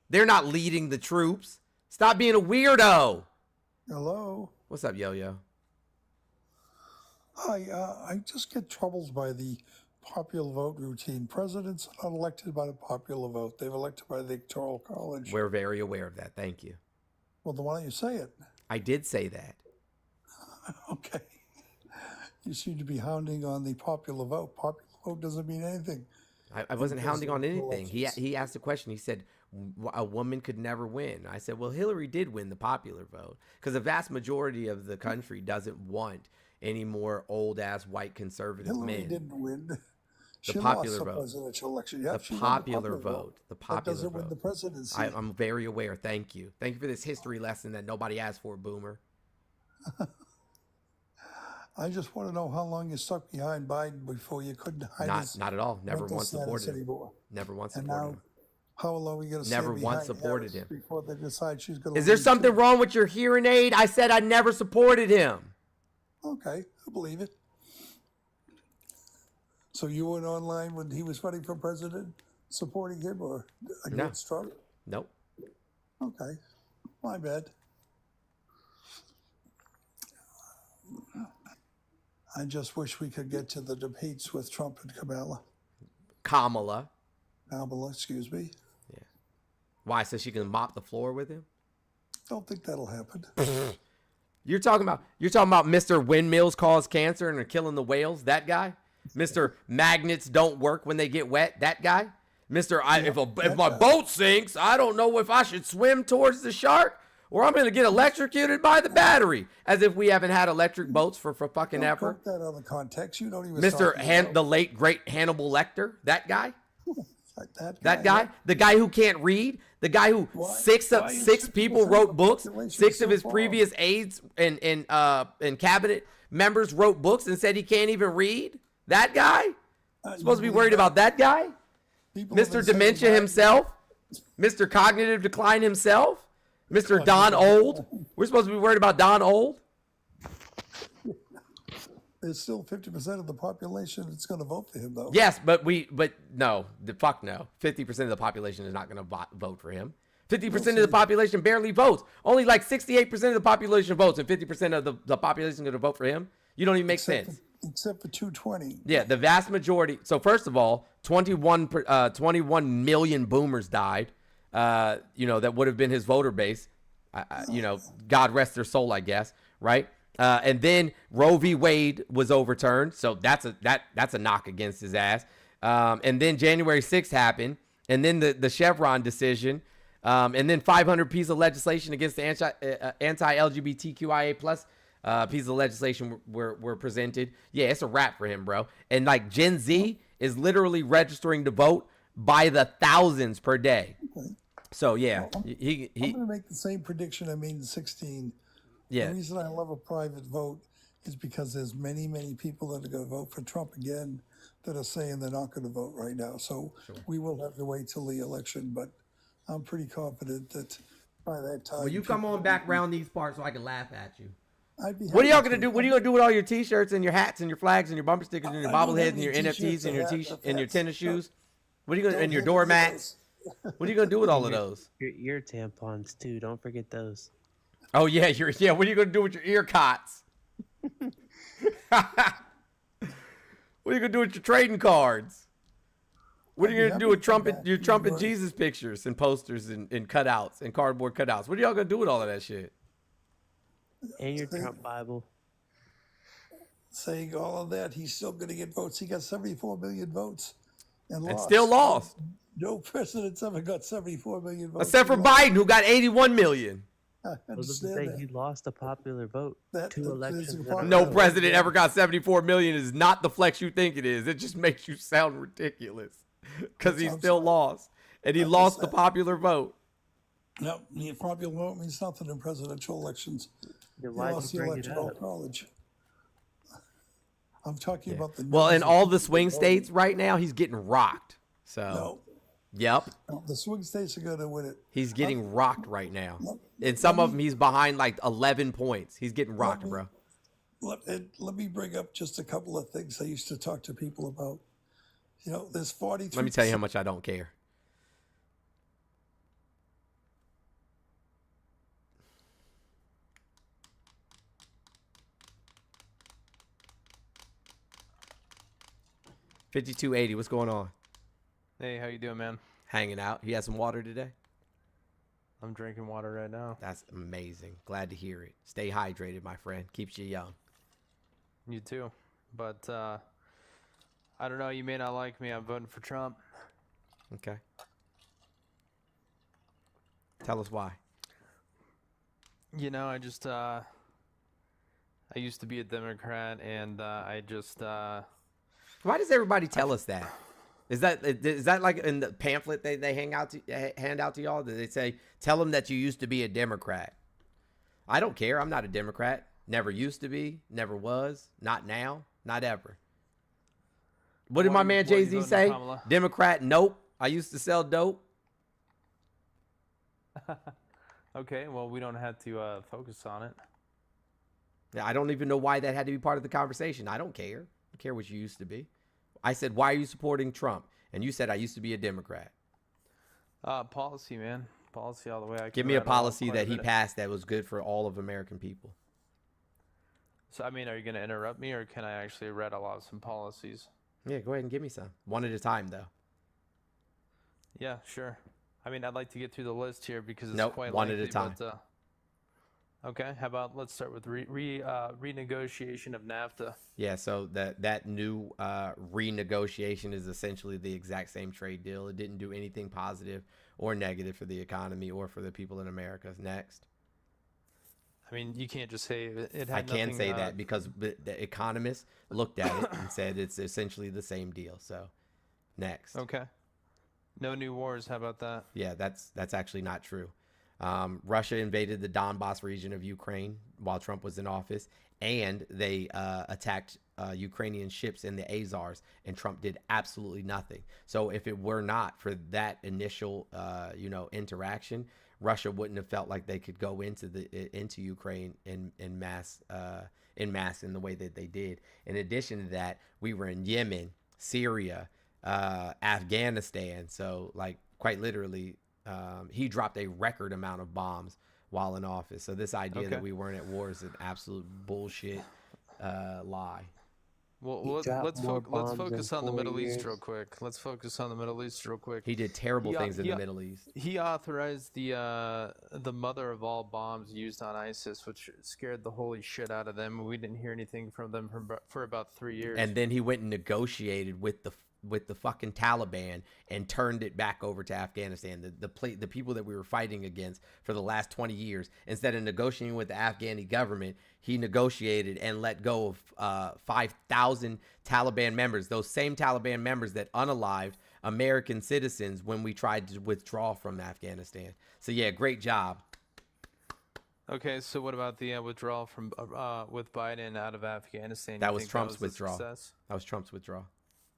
They're not leading the troops. Stop being a weirdo. Hello. What's up, Yo-Yo? Hi. I just get troubled by the popular vote routine. Presidents are not elected by the popular vote. They're elected by the Electoral College. We're very aware of that. Thank you. Well, then why don't you say it? I did say that. Okay. You seem to be hounding on the popular vote. Popular vote doesn't mean anything. I wasn't hounding on presidential anything. elections. He asked a question. He said a woman could never win. I said, well, Hillary did win the popular vote because the vast majority of the country doesn't want any more old ass white conservative Hillary men. didn't win. She popular lost the vote. presidential election. Yeah, The she won popular vote. The That popular doesn't win vote. the presidency. I'm very aware. Thank you. Thank you for this history lesson that nobody asked for, Boomer. I just want to know how long you stuck behind Biden before you couldn't hide his Not at all. Never mental once status supported him. anymore. Never once And supported now, him. how long are we going to Never stay once behind supported Harris him. before they decide she's going to Is there leave something too? wrong with your hearing aid? I said I never supported him. Okay, I believe it. So you went online when he was running for president, supporting him or against Trump? Nope. Okay, my bad. I just wish we could get to the debates with Trump and Kamala. Kamala. Excuse me. Yeah. Why? So she can mop the floor with him? Don't think that'll happen. You're talking about Mr. Windmills cause cancer and are killing the whales? That guy? Mr. Magnets don't work when they get wet? That guy? Mr. If my boat sinks, I don't know if I should swim towards the shark or I'm going to get electrocuted by the battery. As if we haven't had electric boats for fucking ever. Put that other context. You don't even. The late great Hannibal Lecter? That guy? That guy? The guy who can't read? The guy who six people wrote books? Six of his previous aides and cabinet members wrote books and said he can't even read? That guy? Supposed to be worried about that guy? Mr. Dementia himself? Mr. Cognitive Decline himself? Mr. Don Old? We're supposed to be worried about Don Old? There's still 50% of the population that's going to vote for him, though. Yes, but no. Fuck no. 50% of the population is not going to vote for him. 50% of the population barely votes. Only like 68% of the population votes, and 50% of the population is going to vote for him. You don't even make sense. Except for 220. Yeah, the vast majority. So first of all, 21 million boomers died. That would have been his voter base. God rest their soul, I guess. Right. And then Roe v. Wade was overturned, so that's a knock against his ass. And then January 6th happened, and then the Chevron decision, and then 500 pieces of legislation against the anti-LGBTQIA plus pieces of legislation were presented. Yeah, it's a wrap for him, bro. And like Gen Z is literally registering to vote by the thousands per day. Okay. So yeah, I'm going to make the same prediction I made in 16. Yeah. The reason I love a private vote is because there's many, many people that are going to vote for Trump again that are saying they're not going to vote right now. So we will have to wait till the election, but I'm pretty confident that by that time. Well, you come on back round these parts so I can laugh at you. I'd be What are y'all happy gonna to. do? What are you gonna do with all your T-shirts and your hats and your flags and your bumper stickers and your I don't bobbleheads have and your any NFTs T-shirts and your or and your hats. tennis shoes? What are you gonna Don't and your have any of doormats? What are you gonna do with all of those? Your ear tampons too. Don't forget those. Oh yeah, What are you gonna do with your ear cots? What are you gonna do with your trading cards? What are you gonna do with your trumpet Jesus pictures and posters and cutouts and cardboard cutouts? What are y'all gonna do with all of that shit? And your Trump Bible. Saying all of that, he's still going to get votes. He got 74 million votes and lost. still lost. No president's ever got 74 million votes. Except for Biden, who got 81 million. I understand that. He lost a popular vote. Two elections. No president ever got 74 million is not the flex you think it is. It just makes you sound ridiculous because he still lost. And he lost the popular vote. No, the popular vote means nothing in presidential elections. Then He why'd lost you the bring it electoral up? college. I'm talking about the. Well, in numbers all of the people swing voting. states right now, he's getting rocked. So, yep. No, the swing states are going to win it. He's getting rocked right now. And some of them, he's behind like 11 points. He's getting rocked, bro. Let me bring up just a couple of things I used to talk to people about. There's 43. Let me tell you how much I don't care. $52.80. What's going on? Hey, how you doing, man? Hanging out. You had some water today? I'm drinking water right now. That's amazing. Glad to hear it. Stay hydrated, my friend. Keeps you young. You too. But I don't know. You may not like me. I'm voting for Trump. Okay. Tell us why. You know, I just I used to be a Democrat, and I just Why does everybody tell us that? Is that like in the pamphlet they hand out to y'all? That they say, tell them that you used to be a Democrat? I don't care. I'm not a Democrat. Never used to be. Never was. Not now. Not ever. What did my man Jay-Z say? Kamala? Democrat? Nope. I used to sell dope. Okay, well, we don't have to focus on it. Yeah, I don't even know why that had to be part of the conversation. I don't care. I care what you used to be. I said, why are you supporting Trump? And you said, I used to be a Democrat. Policy, man. Policy all the way. Give me a policy that he passed that was good for all of American people. So, I mean, are you going to interrupt me, or can I actually rattle off some policies? Yeah, go ahead and give me some. One at a time, though. Yeah, sure. I mean, I'd like to get through the list here because it's Nope, quite one lengthy, at a time. But, okay, how about let's start with renegotiation of NAFTA. Yeah, so that new renegotiation is essentially the exact same trade deal. It didn't do anything positive or negative for the economy or for the people in America. Next. I mean, you can't just say it had I can nothing, say that because the economists looked at it and said it's essentially the same deal. So, next. Okay. No new wars. How about that? Yeah, that's actually not true. Russia invaded the Donbass region of Ukraine while Trump was in office, and they attacked Ukrainian ships in the Azores, and Trump did absolutely nothing. So if it were not for that initial, interaction, Russia wouldn't have felt like they could go into Ukraine in mass in the way that they did. In addition to that, we were in Yemen, Syria, Afghanistan. So, like, quite literally, he dropped a record amount of bombs while in office. So this idea that we weren't at war is an absolute bullshit lie. Well, let's focus on the Middle East real quick. Let's focus on the Middle East real quick. He did terrible things in the Middle East. He authorized the mother of all bombs used on ISIS, which scared the holy shit out of them. We didn't hear anything from them for about 3 years. And then he went and negotiated with the fucking Taliban and turned it back over to Afghanistan. The people that we were fighting against for the last 20 years, instead of negotiating with the Afghani government, he negotiated and let go of 5,000 Taliban members, those same Taliban members that unalived American citizens when we tried to withdraw from Afghanistan. So yeah, great job. Okay, so what about the withdrawal from with Biden out of Afghanistan? That was Trump's withdrawal. That was Trump's withdrawal.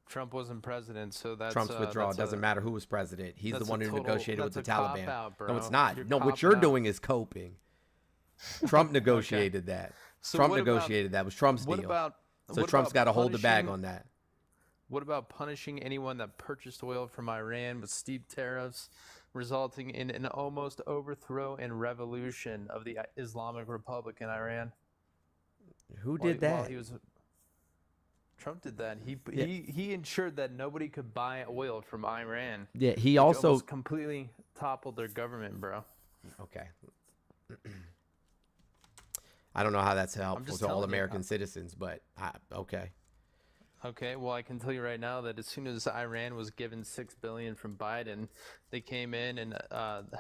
Trump wasn't president, so that's Trump's withdrawal. It doesn't matter who was president. He's the one who negotiated with the Taliban. Out, no, it's not. What you're doing is coping. Trump negotiated that. So Trump negotiated that. It was Trump's deal. So Trump's got to hold the bag on that. What about punishing anyone that purchased oil from Iran with steep tariffs, resulting in an almost overthrow and revolution of the Islamic Republic in Iran? Who did that? Trump did that. He ensured that nobody could buy oil from Iran. Yeah, he also almost completely toppled their government, bro. Okay. I don't know how that's helpful to all American citizens, but okay. Okay, well, I can tell you right now that as soon as Iran was given $6 billion from Biden, they came in and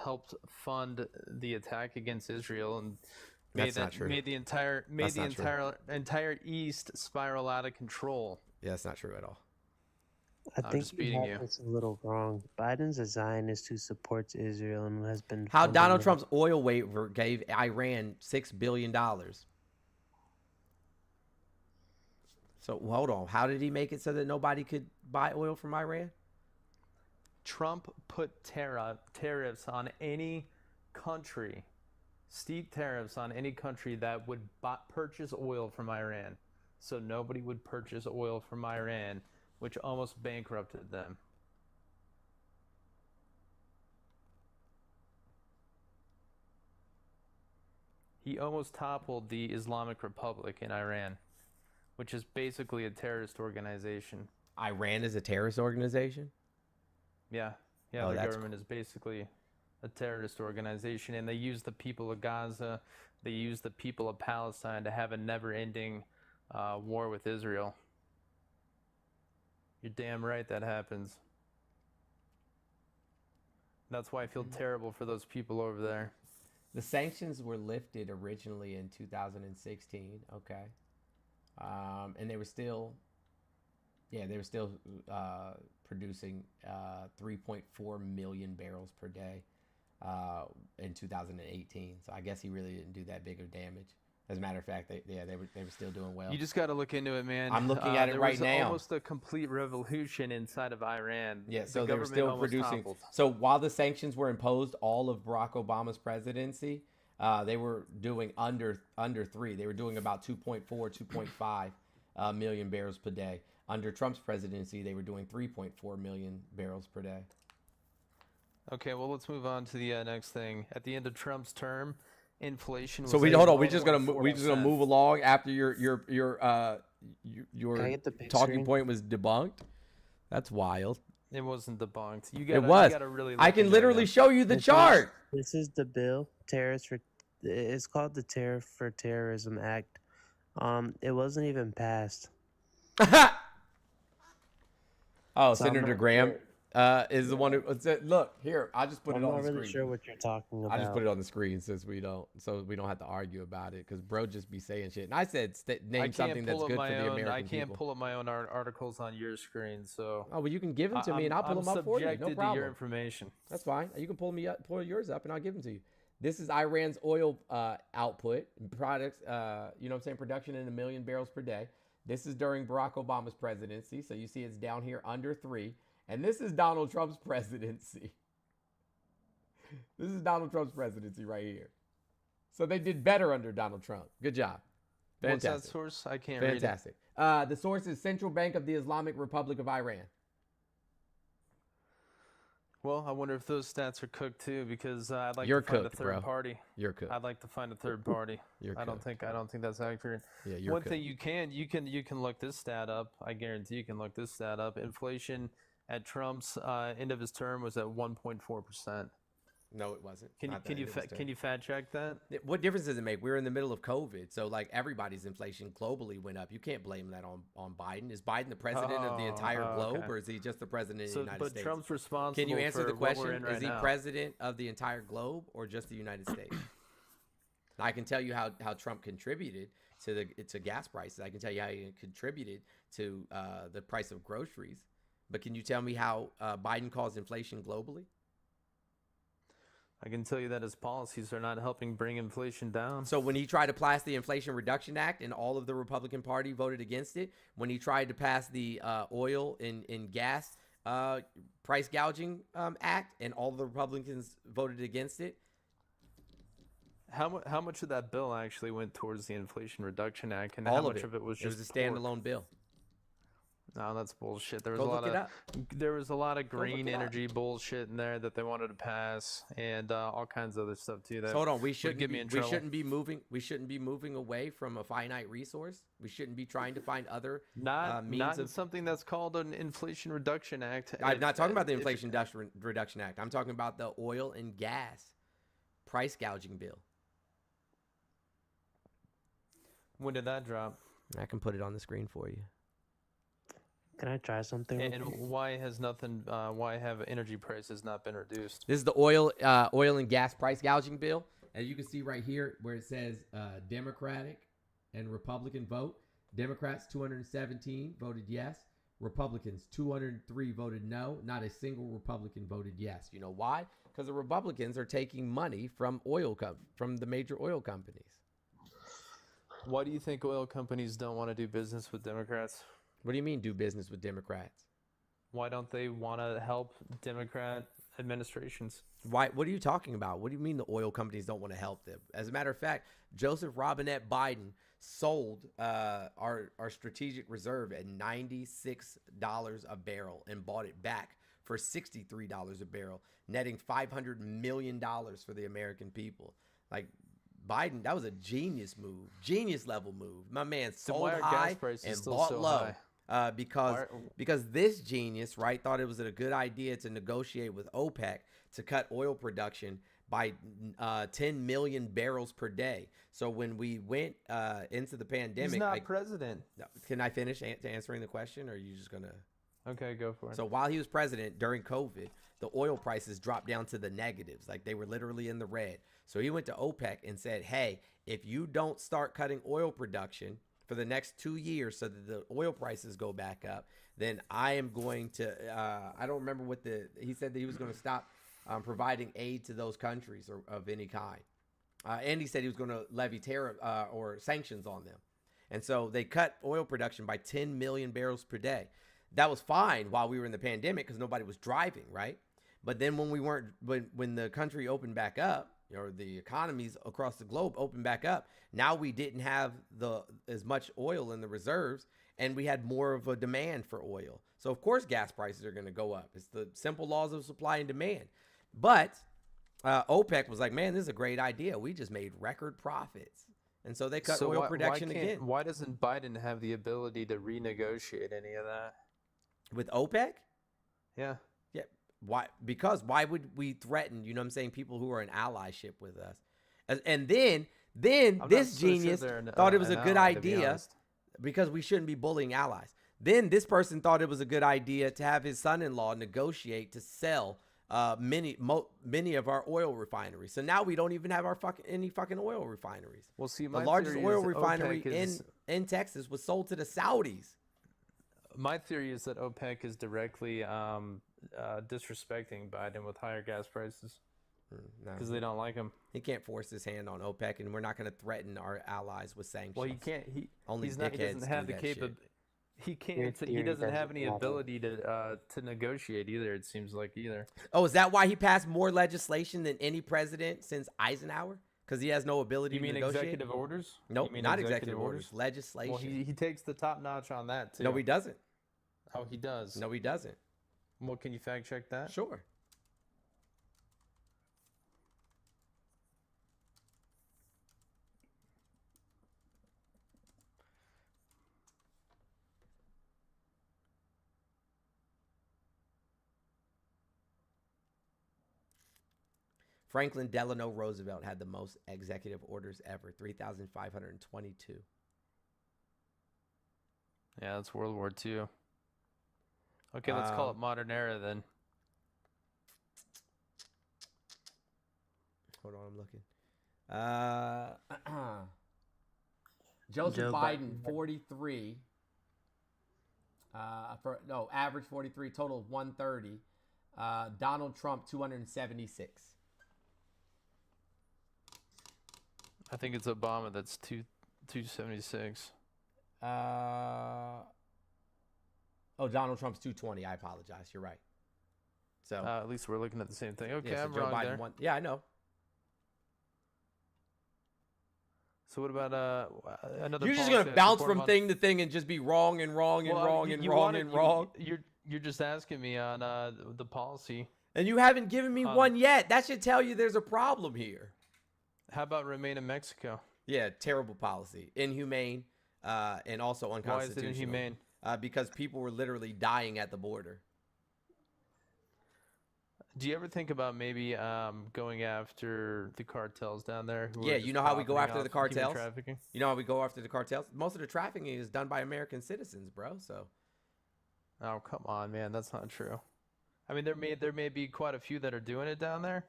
helped fund the attack against Israel and made the entire East spiral out of control. Yeah, that's not true at all. I think it's a little wrong. Biden's a Zionist who supports Israel and has been. How Donald Trump's oil waiver gave Iran $6 billion. So hold on. How did he make it so that nobody could buy oil from Iran? Trump put tariffs on any country, steep tariffs on any country that would purchase oil from Iran. So nobody would purchase oil from Iran, which almost bankrupted them. He almost toppled the Islamic Republic in Iran, which is basically a terrorist organization. Iran is a terrorist organization? Yeah. Oh, The government is basically a terrorist organization, and they use the people of Gaza, they use the people of Palestine to have a never-ending war with Israel. You're damn right that happens. That's why I feel terrible for those people over there. The sanctions were lifted originally in 2016, okay, and they were still producing 3.4 million barrels per day in 2018. So I guess he really didn't do that big of damage. As a matter of fact, they were still doing well. You just got to look into it, man. I'm looking at it right now. There was almost a complete revolution inside of Iran. Yeah, so they were still producing. Toppled. So while the sanctions were imposed, all of Barack Obama's presidency, they were doing under 3. They were doing about 2.4, 2.5 million barrels per day. Under Trump's presidency, they were doing 3.4 million barrels per day. Okay, well, let's move on to the next thing. At the end of Trump's term, inflation was So hold on. We're just gonna move along after your talking point was debunked. That's wild. It wasn't debunked. It was. You gotta really I can literally show you the chart. This is the bill. It's called the Terror for Terrorism Act. It wasn't even passed. Oh, so Senator Graham is the one who look here. I just put it on the screen. I'm not really sure what you're talking about. I just put it on the screen since we don't have to argue about it because bro just be saying shit. And I said name something that's good for the American people. I can't pull up my own articles on your screen, so. Oh well, you can give them to me and I'll pull them up for you. No problem. To your information. That's fine. You can pull yours up and I'll give them to you. This is Iran's oil output products. You know what I'm saying? Production in 1 million barrels per day. This is during Barack Obama's presidency. So you see it's down here under 3. And this is Donald Trump's presidency. This is Donald Trump's presidency right here. So they did better under Donald Trump. Good job. Fantastic. What's that source? I can't read it. Fantastic. The source is Central Bank of the Islamic Republic of Iran. Well, I wonder if those stats are cooked too, because I'd like You're to find cooked, a third bro. party. You're cooked. I'd like to find a third party. You're I don't think that's accurate. Yeah, you're One cooked. thing you can look this stat up. I guarantee you can look this stat up. Inflation at Trump's end of his term was at 1.4%. No, it wasn't. Can you fact check that? What difference does it make? We're in the middle of COVID, so like everybody's inflation globally went up. You can't blame that on Biden. Is Biden the president of the entire globe, or is he just the president of the United States? But Trump's responsible. Can you answer the question? Is he now. president of the entire globe or just the United States? I can tell you how Trump contributed to gas prices. I can tell you how he contributed to the price of groceries. But can you tell me how Biden caused inflation globally? I can tell you that his policies are not helping bring inflation down. So when he tried to pass the Inflation Reduction Act and all of the Republican Party voted against it, when he tried to pass the oil and gas price gouging act and all of the Republicans voted against it. How much of that bill actually went towards the Inflation Reduction Act, and all how much of it was just? It was a standalone bill. No, that's bullshit. There was a lot of green energy bullshit in there that they wanted to pass, and all kinds of other stuff too. That so hold on, we shouldn't be moving away from a finite resource. We shouldn't be trying to find other means of something that's called an Inflation Reduction Act. I'm not talking about the Inflation Reduction Act. I'm talking about the oil and gas price gouging bill. When did that drop? I can put it on the screen for you. Can I try something? And why has nothing? Why have energy prices not been reduced? This is the oil and gas price gouging bill, as you can see right here, where it says Democratic and Republican vote. Democrats 217 voted yes. Republicans 203 voted no. Not a single Republican voted yes. You know why? Because the Republicans are taking money from from the major oil companies. Why do you think oil companies don't want to do business with Democrats? What do you mean do business with Democrats? Why don't they want to help Democrat administrations? Why? What are you talking about? What do you mean the oil companies don't want to help them? As a matter of fact, Joseph Robinette Biden sold our strategic reserve at $96 a barrel and bought it back for $63 a barrel, netting $500 million for the American people. Like, Biden, that was a genius move, genius level move. My man sold high and bought low. because this genius, right, thought it was a good idea to negotiate with OPEC to cut oil production by 10 million barrels per day. So when we went into the pandemic, He's not president. Can I finish answering the question, or are you just gonna? Okay, go for it. So while he was president during COVID, the oil prices dropped down to the negatives, like they were literally in the red. So he went to OPEC and said, "Hey, if you don't start cutting oil production for the next 2 years so that the oil prices go back up, then I am going to." I don't remember what he said that he was going to stop providing aid to those countries of any kind. And he said he was going to levy tariff or sanctions on them. And so they cut oil production by 10 million barrels per day. That was fine while we were in the pandemic because nobody was driving, right? But then when we weren't, when the country opened back up, or the economies across the globe opened back up, now we didn't have as much oil in the reserves, and we had more of a demand for oil. So of course gas prices are going to go up. It's the simple laws of supply and demand. But OPEC was like, man, this is a great idea. We just made record profits. And so they cut oil production again. Why doesn't Biden have the ability to renegotiate any of that? With OPEC? Yeah. Yeah. Why? Because why would we threaten, you know what I'm saying, people who are in allyship with us? And then this genius thought it was a good idea because we shouldn't be bullying allies. Then this person thought it was a good idea to have his son-in-law negotiate to sell many of our oil refineries. So now we don't even have any fucking oil refineries. Well, see, the largest oil refinery in Texas was sold to the Saudis. My theory is that OPEC is directly disrespecting Biden with higher gas prices because they don't like him. He can't force his hand on OPEC, and we're not going to threaten our allies with sanctions. Well, he can't. He doesn't have the capability. He can't. He doesn't have any ability to negotiate either. It seems like either. Oh, is that why he passed more legislation than any president since Eisenhower? Because he has no ability to negotiate? Executive orders? Nope, not executive orders. Legislation. Well, he takes the top notch on that too. No, he doesn't. Oh, he does. No, he doesn't. Well, can you fact check that? Sure. Franklin Delano Roosevelt had the most executive orders ever, 3,522. Yeah, that's World War II. Okay, let's call it modern era then. Hold on, I'm looking. Joseph Biden, 43. Average 43, total of 130. Donald Trump, 276. I think it's Obama that's 276. Donald Trump's 220. I apologize. You're right. So at least we're looking at the same thing. Okay, yeah, so I'm Joe wrong Biden there. Yeah, I know. So what about another? You're just gonna bounce from thing to thing and just be wrong and wrong and wrong and wrong and wrong. You're just asking me on the policy, and you haven't given me one yet. That should tell you there's a problem here. How about remain in Mexico? Yeah, terrible policy, inhumane, and also unconstitutional. Why is it inhumane? Because people were literally dying at the border. Do you ever think about maybe going after the cartels down there? Yeah, you know how we go after the cartels? You know how we go after the cartels? Most of the trafficking is done by American citizens, bro. So, oh, come on, man. That's not true. I mean, there may be quite a few that are doing it down there,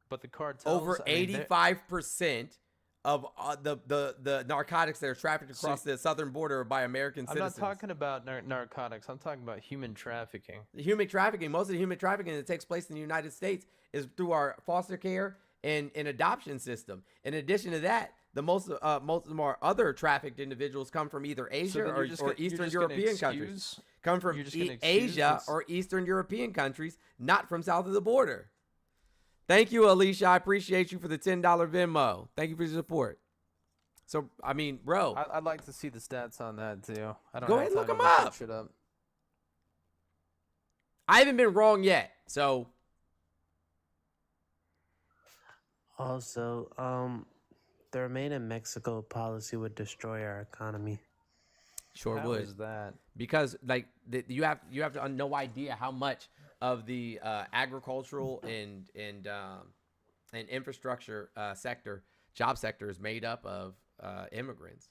but the cartels... Over 85% of the narcotics that are trafficked across the southern border are by American citizens. I'm not talking about narcotics. I'm talking about human trafficking. The human trafficking, most of the human trafficking that takes place in the United States is through our foster care and adoption system. In addition to that, most of our other trafficked individuals come from either Asia or Eastern European countries. Come from Asia or Eastern European countries, not from south of the border. Thank you, Alicia. I appreciate you for the $10 Venmo. Thank you for your support. So, I mean, bro. I'd like to see the stats on that, too. I don't go ahead and look them up. I haven't been wrong yet, so. Also, the Remain in Mexico policy would destroy our economy. Sure How would. is that? Because like you have no idea how much of the agricultural and infrastructure job sector is made up of immigrants.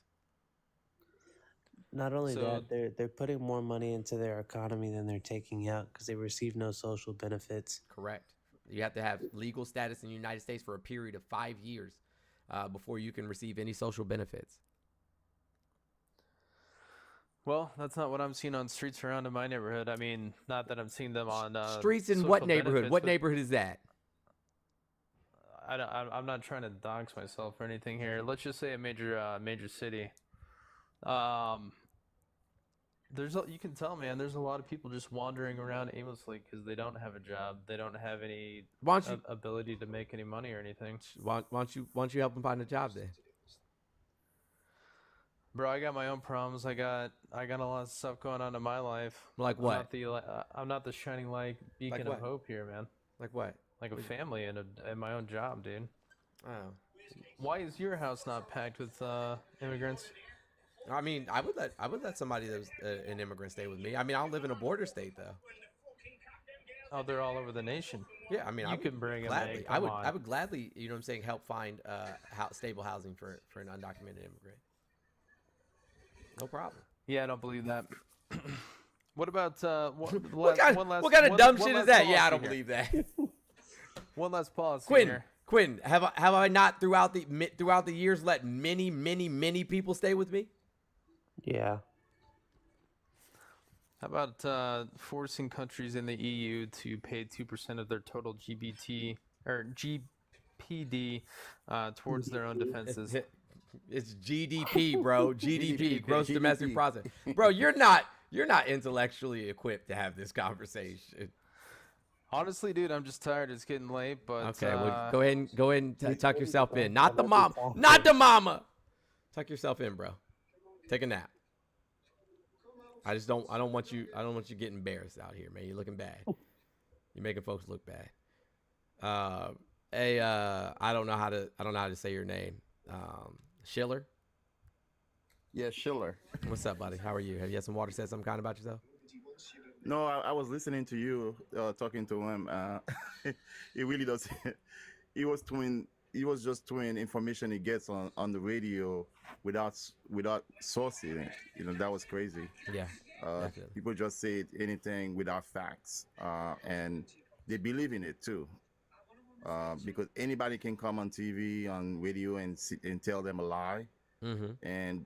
Not only So- that, they're putting more money into their economy than they're taking out because they receive no social benefits. Correct. You have to have legal status in the United States for a period of 5 years before you can receive any social benefits. Well, that's not what I'm seeing on streets around in my neighborhood. I mean, not that I'm seeing them on Streets in what social neighborhood? benefits, What but neighborhood is that? I'm not trying to dox myself or anything here. Let's just say a major city. You can tell, man. There's a lot of people just wandering around aimlessly because they don't have a job. They don't have any ability to make any money or anything. Why don't you help them find a job then? Bro, I got my own problems. I got a lot of stuff going on in my life. Like what? I'm not the shining light beacon of hope here, man. Like what? Like a family and my own job, dude. Oh. Why is your house not packed with immigrants? I mean, I would let somebody that's an immigrant stay with me. I mean, I don't live in a border state though. Oh, they're all over the nation. Yeah, I mean, you can bring them. gladly. I would gladly, you know what I'm saying, help find stable housing for an undocumented immigrant. No problem. Yeah, I don't believe that. What about what kind of dumb shit is that? Yeah, I don't believe that. One last policy here. Quinn, have I not throughout the years let many people stay with me? Yeah. How about forcing countries in the EU to pay 2% of their total GDP towards their own defenses? It's GDP, bro. GDP, gross domestic product. Bro, you're not intellectually equipped to have this conversation. Honestly, dude, I'm just tired. It's getting late, but okay, well, go ahead and tuck yourself in. Not the mama. Tuck yourself in, bro. Take a nap. I don't want you getting embarrassed out here, man. You're looking bad. You're making folks look bad. I don't know how to say your name. Schiller? Yeah, Schiller. What's up, buddy? How are you? Have you had some water, said some kind about yourself? No, I was listening to you talking to him. He really does. He was just doing information he gets on the radio without sourcing it. You know, that was crazy. Yeah. People just say anything without facts, and they believe in it too. Because anybody can come on TV, on radio, and tell them a lie, and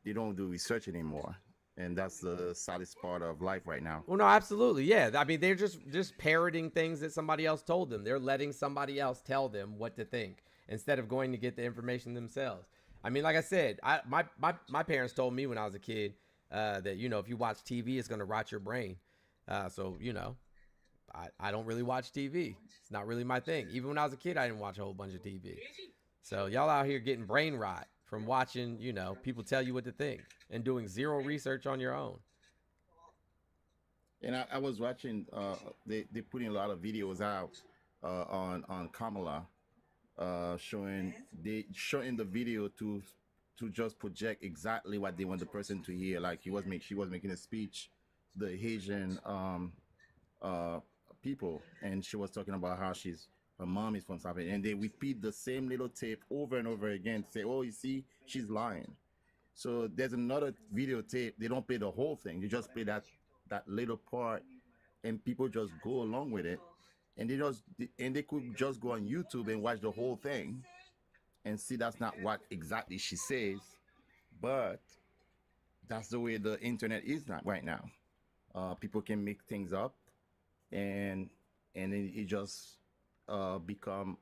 they don't do research anymore. And that's the saddest part of life right now. Well, no, absolutely. Yeah. I mean, they're just parroting things that somebody else told them. They're letting somebody else tell them what to think instead of going to get the information themselves. I mean, like I said, my parents told me when I was a kid that, you know, if you watch TV, it's going to rot your brain. So, you know, I don't really watch TV. It's not really my thing. Even when I was a kid, I didn't watch a whole bunch of TV. So y'all out here getting brain rot from watching, you know, people tell you what to think and doing zero research on your own. And I was watching, they putting a lot of videos out on Kamala, showing the video to just project exactly what they want the person to hear. Like she was making a speech to the Haitian people, and she was talking about how her mom is from South Africa, and they repeat the same little tape over and over again to say, oh, you see, she's lying. So there's another videotape. They don't play the whole thing. They just play that little part, and people just go along with it. And they could just go on YouTube and watch the whole thing and see that's not what exactly she says, but that's the way the internet is not right now. People can make things up, and it just become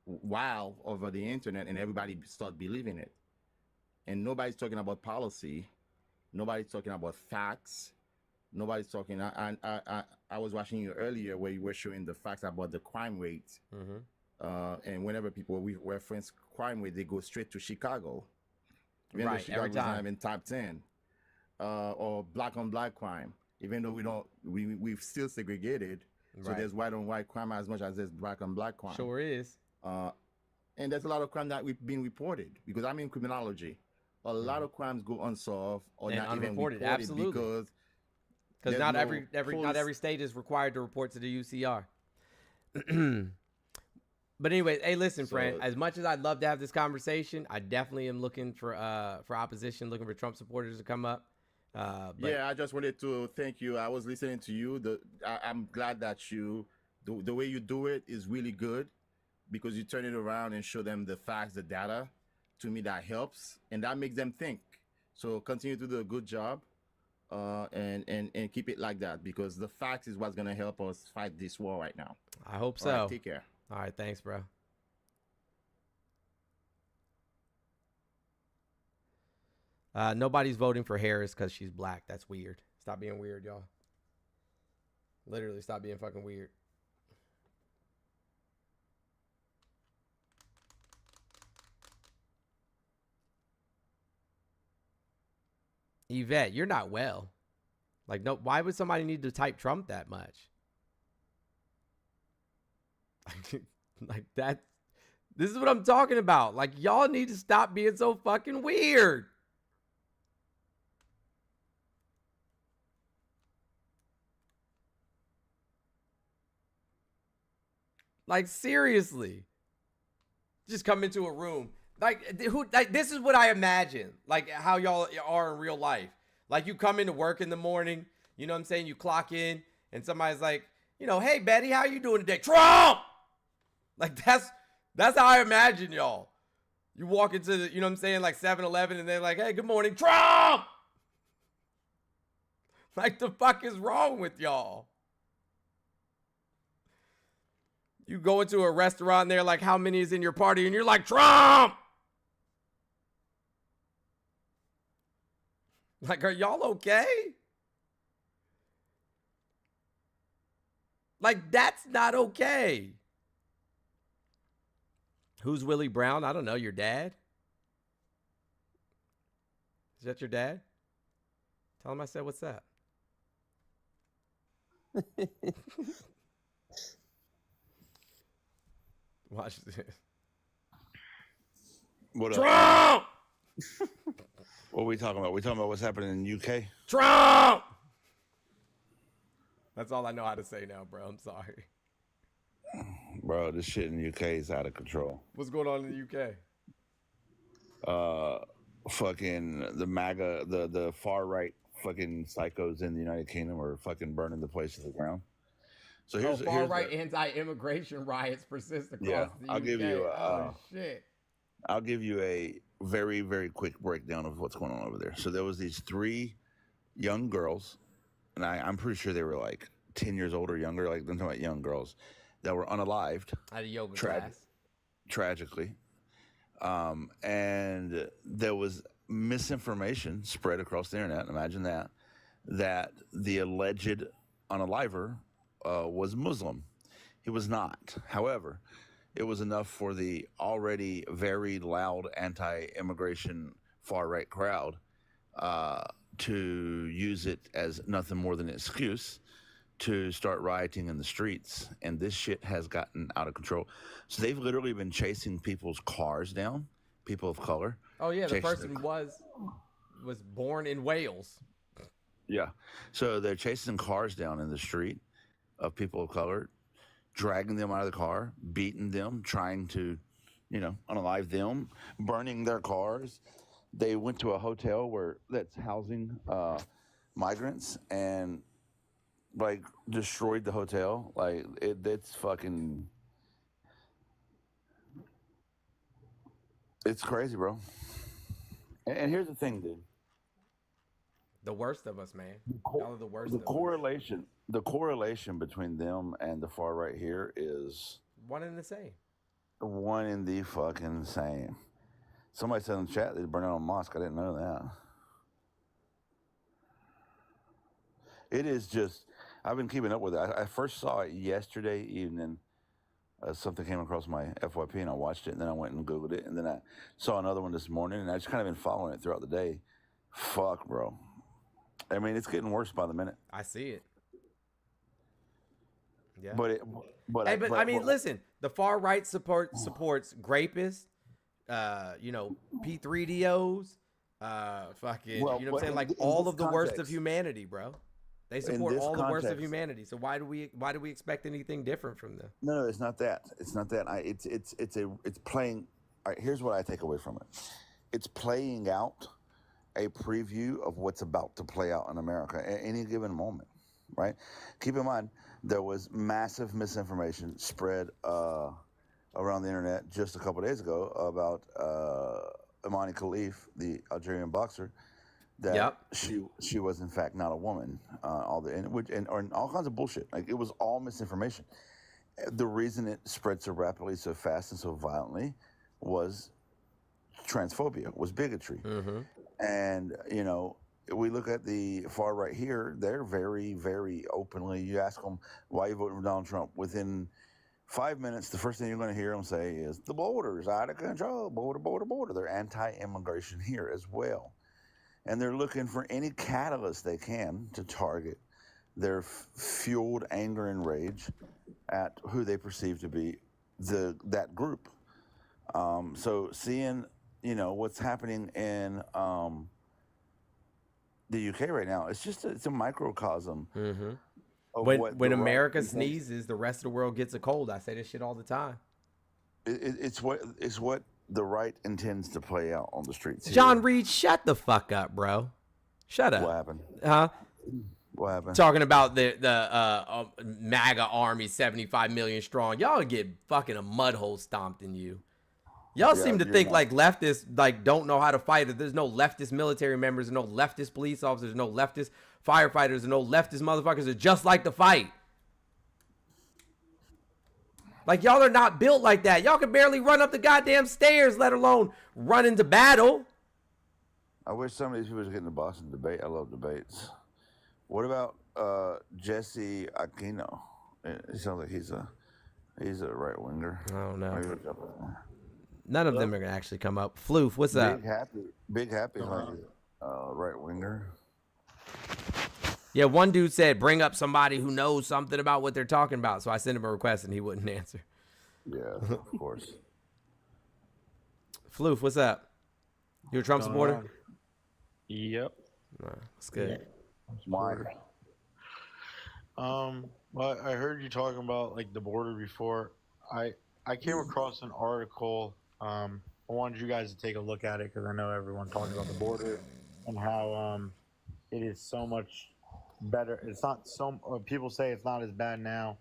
wild over the internet, and everybody start believing it. And nobody's talking about policy. Nobody's talking about facts. Nobody's talking. I was watching you earlier where you were showing the facts about the crime rate. And whenever people we reference crime rate, they go straight to Chicago. Even though Chicago is not even top 10. Or black on black crime. Even though we've still segregated. So there's white on white crime as much as there's black on black crime. Sure is. And there's a lot of crime that we've been reported because I'm in criminology. a lot of crimes go unsolved or And not even unreported. reported Absolutely. because not no not every state is required to report to the UCR. But anyway, hey, listen, friend. As much as I'd love to have this conversation, I definitely am looking for opposition, looking for Trump supporters to come up. Yeah, I just wanted to thank you. I was listening to you. I'm glad that the way you do it is really good, because you turn it around and show them the facts, the data. To me, that helps, and that makes them think. So continue to do a good job, and keep it like that, because the facts is what's gonna help us fight this war right now. I hope so. All right, take care. All right, thanks, bro. Nobody's voting for Harris because she's black. That's weird. Stop being weird, y'all. Literally, stop being fucking weird. Yvette, you're not well. Like, no, why would somebody need to type Trump that much? Like that. This is what I'm talking about. Like, y'all need to stop being so fucking weird. Like, seriously. Just come into a room. Like, this is what I imagine. Like, how y'all are in real life. Like, you come into work in the morning, you know what I'm saying? You clock in, and somebody's like, you know, hey, Betty, how you doing today? Trump! Like, that's how I imagine y'all. You walk into the, you know what I'm saying, like 7-Eleven, and they're like, hey, good morning, Trump! Like, the fuck is wrong with y'all? You go into a restaurant, and they're like, how many is in your party? And you're like, Trump! Like, are y'all okay? Like, that's not okay. Who's Willie Brown? I don't know. Your dad? Is that your dad? Tell him I said, what's that? Watch this. What up? Trump! What are we talking about? We talking about what's happening in the UK? Trump! That's all I know how to say now, bro. I'm sorry. Bro, this shit in the UK is out of control. What's going on in the UK? Fucking the MAGA, the far right fucking psychos in the United Kingdom are fucking burning the place to the ground. So here's far right anti-immigration riots persist across the UK. I'll give you a very, very quick breakdown of what's going on over there. So there was these 3 young girls, and I'm pretty sure they were like 10 years old or younger. Like, I'm talking about young girls that were unalived. At a yoga class. Tragically. And there was misinformation spread across the internet. Imagine that the alleged unaliver was Muslim. He was not. However, it was enough for the already very loud anti-immigration far-right crowd to use it as nothing more than an excuse to start rioting in the streets. And this shit has gotten out of control. So they've literally been chasing people's cars down, people of color. Oh, yeah, the person was born in Wales. Yeah. So they're chasing cars down in the street of people of color, dragging them out of the car, beating them, trying to, unalive them, burning their cars. They went to a hotel that's housing migrants and like destroyed the hotel. Like it's fucking, it's crazy, bro. And here's the thing, dude. The worst of us, man. Y'all are the worst of us. The correlation between them and the far right here is one and the same. One in the fucking same. Somebody said in the chat they'd burn down a mosque. I didn't know that. It is just, I've been keeping up with it. I first saw it yesterday evening. Something came across my FYP and I watched it, and then I went and Googled it, and then I saw another one this morning, and I just kind of been following it throughout the day. Fuck, bro. I mean, it's getting worse by the minute. I see it. Yeah. Listen, the far right supports grapists, P3DOs, fucking, Well, you know what I'm saying? Like in all this of the worst of context, humanity, bro. They in support this all the worst of context, humanity. So why do we expect anything different from them? no, it's not that. It's not that. It's playing. All right, here's what I take away from it. It's playing out a preview of what's about to play out in America at any given moment, right? Keep in mind, there was massive misinformation spread around the internet just a couple of days ago about Imani Khalif, the Algerian boxer, that she was in fact not a woman. And all kinds of bullshit. Like, it was all misinformation. The reason it spread so rapidly, so fast, and so violently was transphobia, was bigotry. And, you know, we look at the far right here, they're very, very openly, you ask them, why are you voting for Donald Trump? Within 5 minutes, the first thing you're going to hear them say is, the border's out of control, border. They're anti-immigration here as well. And they're looking for any catalyst they can to target their fueled anger and rage at who they perceive to be that group. So seeing, you know, what's happening in the UK right now, it's a microcosm. Of When America sneezes, the rest of the world gets a cold. I say this shit all the time. It's what the right intends to play out on the streets. John Reed, shut the fuck up, bro. Shut up. What happened? Huh? What happened? Talking about the MAGA army, 75 million strong. Y'all get fucking a mud hole stomped in you. Y'all seem to think like leftists like don't know how to fight. That there's no leftist military members, no leftist police officers, no leftist firefighters, and no leftist motherfuckers that just like to fight. Like, y'all are not built like that. Y'all can barely run up the goddamn stairs, let alone run into battle. I wish some of these people was getting the Boston debate. I love debates. What about Jesse Aquino? It sounds like he's a right winger. I don't know. None of them are gonna actually come up. Floof, what's up? Big Happy, right winger. Yeah, one dude said bring up somebody who knows something about what they're talking about. So I sent him a request and he wouldn't answer. Yeah, of course. Floof, what's up? You a Trump supporter? Yep. That's good. Why? Well, I heard you talking about like the border before. I came across an article. I wanted you guys to take a look at it because I know everyone talking about the border and how it is so much better. It's not so. People say it's not as bad now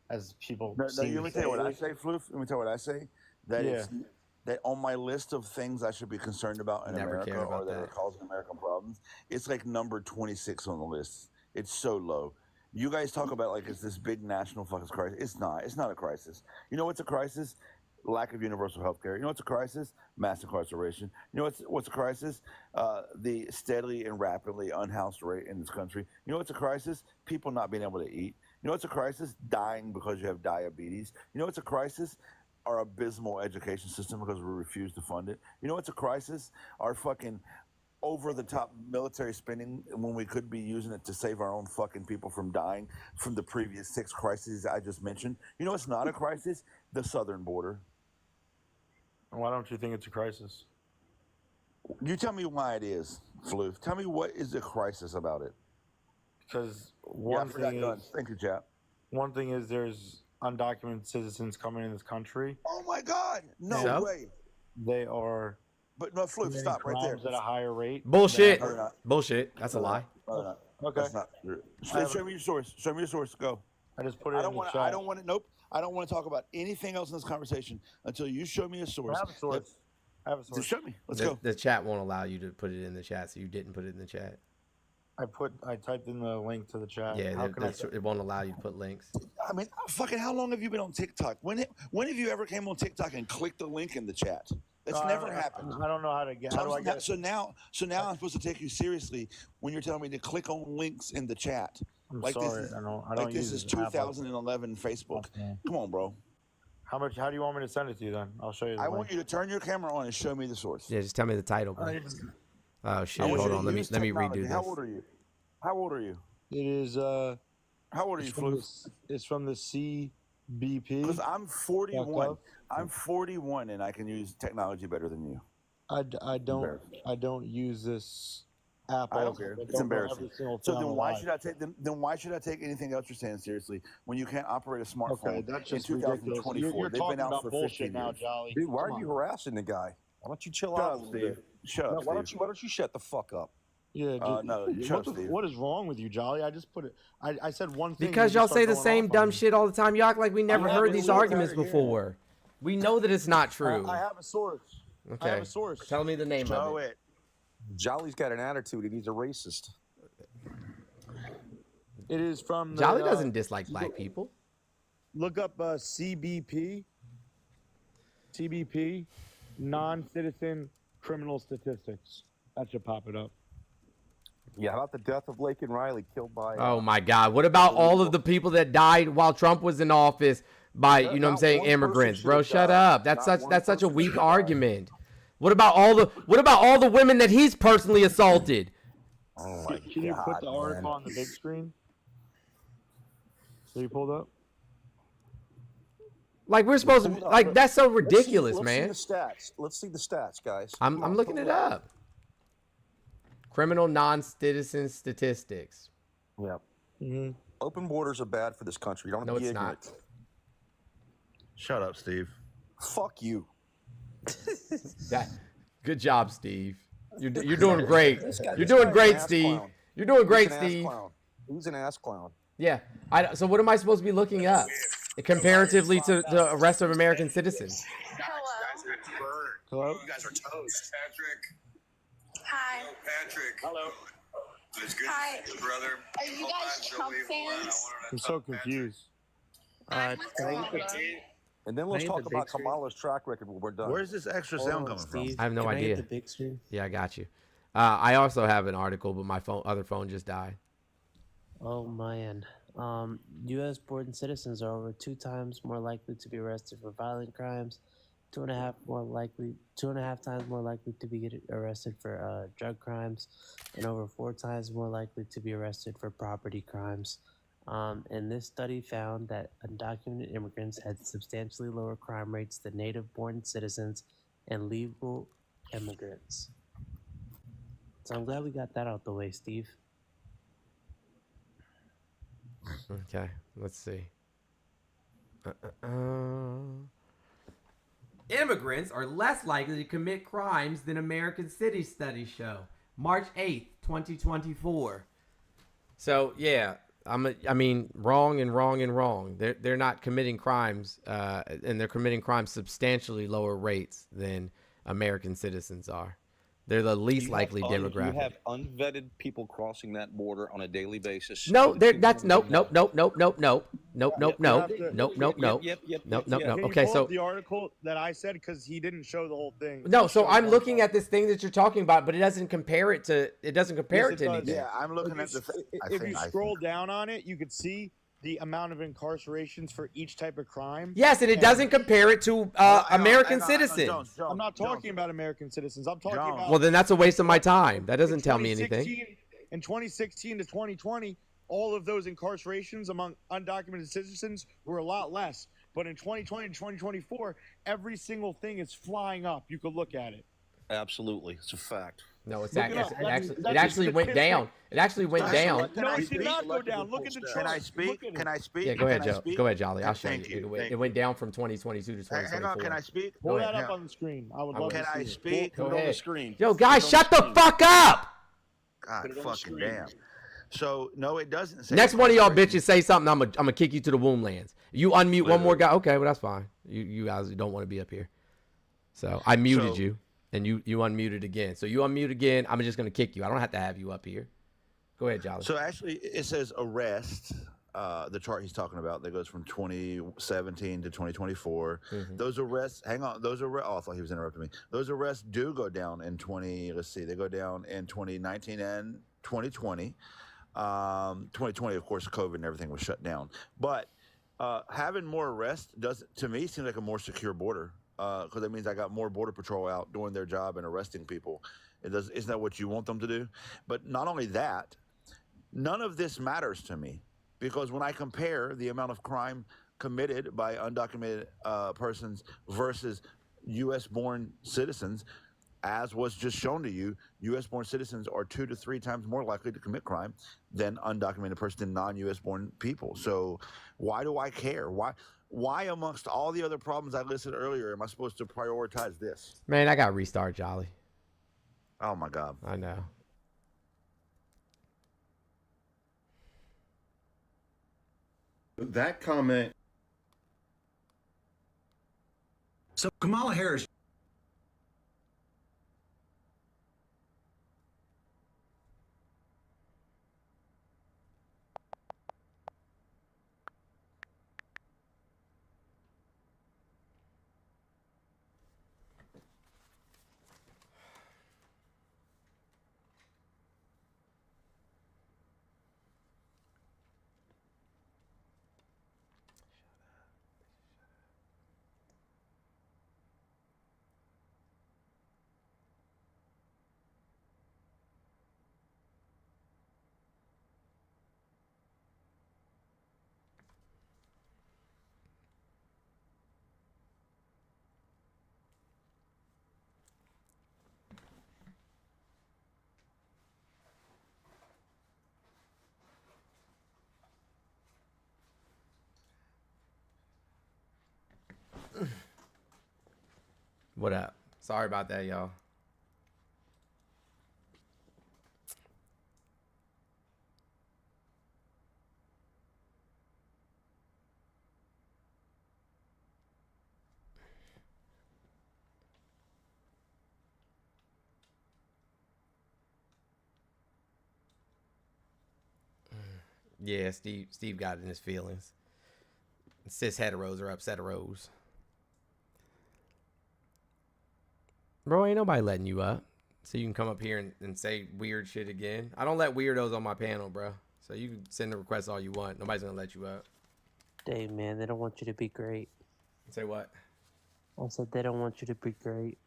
as people. No, let me tell you what I say, Floof. Let me tell you what I say. That it's that on my list of things I should be concerned about in America or that are causing American problems, it's like number 26 on the list. It's so low. You guys talk about like it's this big national fucking crisis. It's not. It's not a crisis. You know what's a crisis? Lack of universal health care. You know what's a crisis? Mass incarceration. You know what's a crisis? The steadily and rapidly unhoused rate in this country. You know what's a crisis? People not being able to eat. You know what's a crisis? Dying because you have diabetes. You know what's a crisis? Our abysmal education system because we refuse to fund it. You know what's a crisis? Our fucking over-the-top military spending when we could be using it to save our own fucking people from dying from the previous 6 crises I just mentioned. You know what's not a crisis? The southern border. Why don't you think it's a crisis? You tell me why it is, Floof. Tell me what is the crisis about it. Because one thing is, thank you, chap. One thing is there's undocumented citizens coming in this country. Oh my God! No way. They are. But no, Floof, stop right there. At a higher rate. Bullshit. Bullshit. That's a lie. No, okay. That's not true. Show me your source. Show me your source. Go. I just put it in the chat. I don't want to. Nope. I don't want to talk about anything else in this conversation until you show me a source. I have a source. I have a source. Show me. Let's go. The chat won't allow you to put it in the chat, so you didn't put it in the chat. I typed in the link to the chat. Yeah, it won't allow you to put links. I mean, fucking, how long have you been on TikTok? When have you ever came on TikTok and clicked the link in the chat? That's never happened. I don't know how to get. So now I'm supposed to take you seriously when you're telling me to click on links in the chat. I'm like sorry. This is, I don't like this use is 2011 Facebook. Okay. Come on, bro. How do you want me to send it to you then? I'll show you. I want you to turn your camera on and show me the source. Yeah, just tell me the title, bro. Oh shit! Hold on. Let me redo this. How old are you? How old are you? It is. How old are you, Floof? It's from the CBP. Because I'm 41. I'm 41 and I can use technology better than you. I don't use this app I all don't the time. care. I It's don't know embarrassing. every single So thing then on why live. should I take then why should I take anything else you're saying seriously when you can't operate a smartphone Okay, that's in just ridiculous. 2024? You're They've been talking out about for bullshit 15 now, years. Jolly. Dude, why Come are you on. harassing the guy? Why don't you chill Shut out a up, little Steve. bit? Shut No, up, Steve. why don't you shut the fuck up? Yeah, No, shut what, up, Steve. what is wrong with you, Jolly? I just put it. I said one thing. Because you y'all just say start the going same off on dumb me. shit all the time. You act like we never I heard have these a source. arguments before. We know that it's not true. I have a source. I Okay. have a source. Tell me the name of it. Jolly's got an attitude and he's a racist. It is from the, Jolly doesn't dislike black people. Look up CBP, non-citizen criminal statistics. That should pop it up. Yeah, how about the death of Laken Riley killed by... Oh my God. What about all of the people that died while Trump was in office by, you know what I'm saying, immigrants? Bro, shut up. That's such a weak argument. What about all the women that he's personally assaulted? Oh my Can you put the article on the big screen? So you pulled up? Like we're supposed to, like that's so ridiculous, man. Let's see the stats. Let's see the stats, guys. I'm looking it up. Criminal non-citizen statistics. Yeah. Open borders are bad for this country. You don't have to be ignorant. Not. Shut up, Steve. Fuck you. Good job, Steve. You're doing great. You're doing great, Steve. You're doing great, Steve. He's an ass clown. Yeah. So what am I supposed to be looking up comparatively to the rest of American citizens? Hello. You guys are toast. Patrick. Hi. Hello, Patrick. Hello. It's good Hi. to see you, brother. Are you guys Trump fans? I'm so confused. And then let's talk about Kamala's track record when we're done. Where's this extra sound coming from? I have no idea. The big screen? Yeah, I got you. I also have an article, but my other phone just died. Oh man. U.S. born citizens are over 2 times more likely to be arrested for violent crimes, 2.5 times more likely to be arrested for drug crimes, and over 4 times more likely to be arrested for property crimes. And this study found that undocumented immigrants had substantially lower crime rates than native-born citizens and legal immigrants. So I'm glad we got that out the way, Steve. Okay, let's see. Immigrants are less likely to commit crimes than American city studies show. March 8th, 2024. So, yeah, I mean, wrong and wrong and wrong. They're not committing crimes, and they're committing crimes substantially lower rates than American citizens are. They're the least likely demographic. You have unvetted people crossing that border on a daily basis. No, that's nope. Okay, so the article that I said because he didn't show the whole thing. no, so I'm looking at this thing that you're talking about, but it doesn't compare it to anything. Yeah, I'm looking at the. If you scroll down on it, you could see the amount of incarcerations for each type of crime. Yes, and it doesn't compare it to American citizens. I'm not talking about American citizens. I'm talking about. Well, then that's a waste of my time. That doesn't tell me anything. In 2016 to 2020, all of those incarcerations among undocumented citizens were a lot less. But in 2020 to 2024, every single thing is flying up. You could look at it. Absolutely, it's a fact. No, it actually went down. It actually went down. No, it did not go down. Look at the chart. Can I speak? Can I speak? Yeah, go ahead, Can I Joe. speak? Go ahead, Jolly. I'll show Thank you. you. It went down from 2022 to 2024. Hang on, can I speak? Pull that up on the screen. I would love Can to see I it. speak? Put it on the screen. Yo, guys, shut the fuck up! God fucking damn. So no, it doesn't say. Next one of y'all bitches say something, I'm gonna kick you to the womb lands. You unmute one more guy. Okay, well that's fine. You guys don't want to be up here. So I muted you, and you unmuted again. So you unmute again. I'm just gonna kick you. I don't have to have you up here. Go ahead, Jolly. So actually, it says arrest. The chart he's talking about that goes from 2017 to 2024. Those arrests, hang on, those arrests. Oh, I thought he was interrupting me. Those arrests do go down in 20. Let's see, they go down in 2019 and 2020. 2020, of course, COVID and everything was shut down. But having more arrests doesn't, to me, seems like a more secure border because that means I got more border patrol out doing their job and arresting people. Isn't that what you want them to do? But not only that, none of this matters to me because when I compare the amount of crime committed by undocumented persons versus U.S.-born citizens, as was just shown to you, U.S.-born citizens are 2 to 3 times more likely to commit crime than undocumented person than non-U.S.-born people. So why do I care? Why amongst all the other problems I listed earlier am I supposed to prioritize this? Man, I got restart, Jolly. Oh, my God. I know. That comment. So Kamala Harris. What up? Sorry about that, y'all. Yeah, Steve got it in his feelings. Cis heteros are upset heteros. Bro, ain't nobody letting you up. So you can come up here and say weird shit again. I don't let weirdos on my panel, bro. So you can send a request all you want. Nobody's gonna let you up. Dave, man, they don't want you to be great. Say what? I said they don't want you to be great.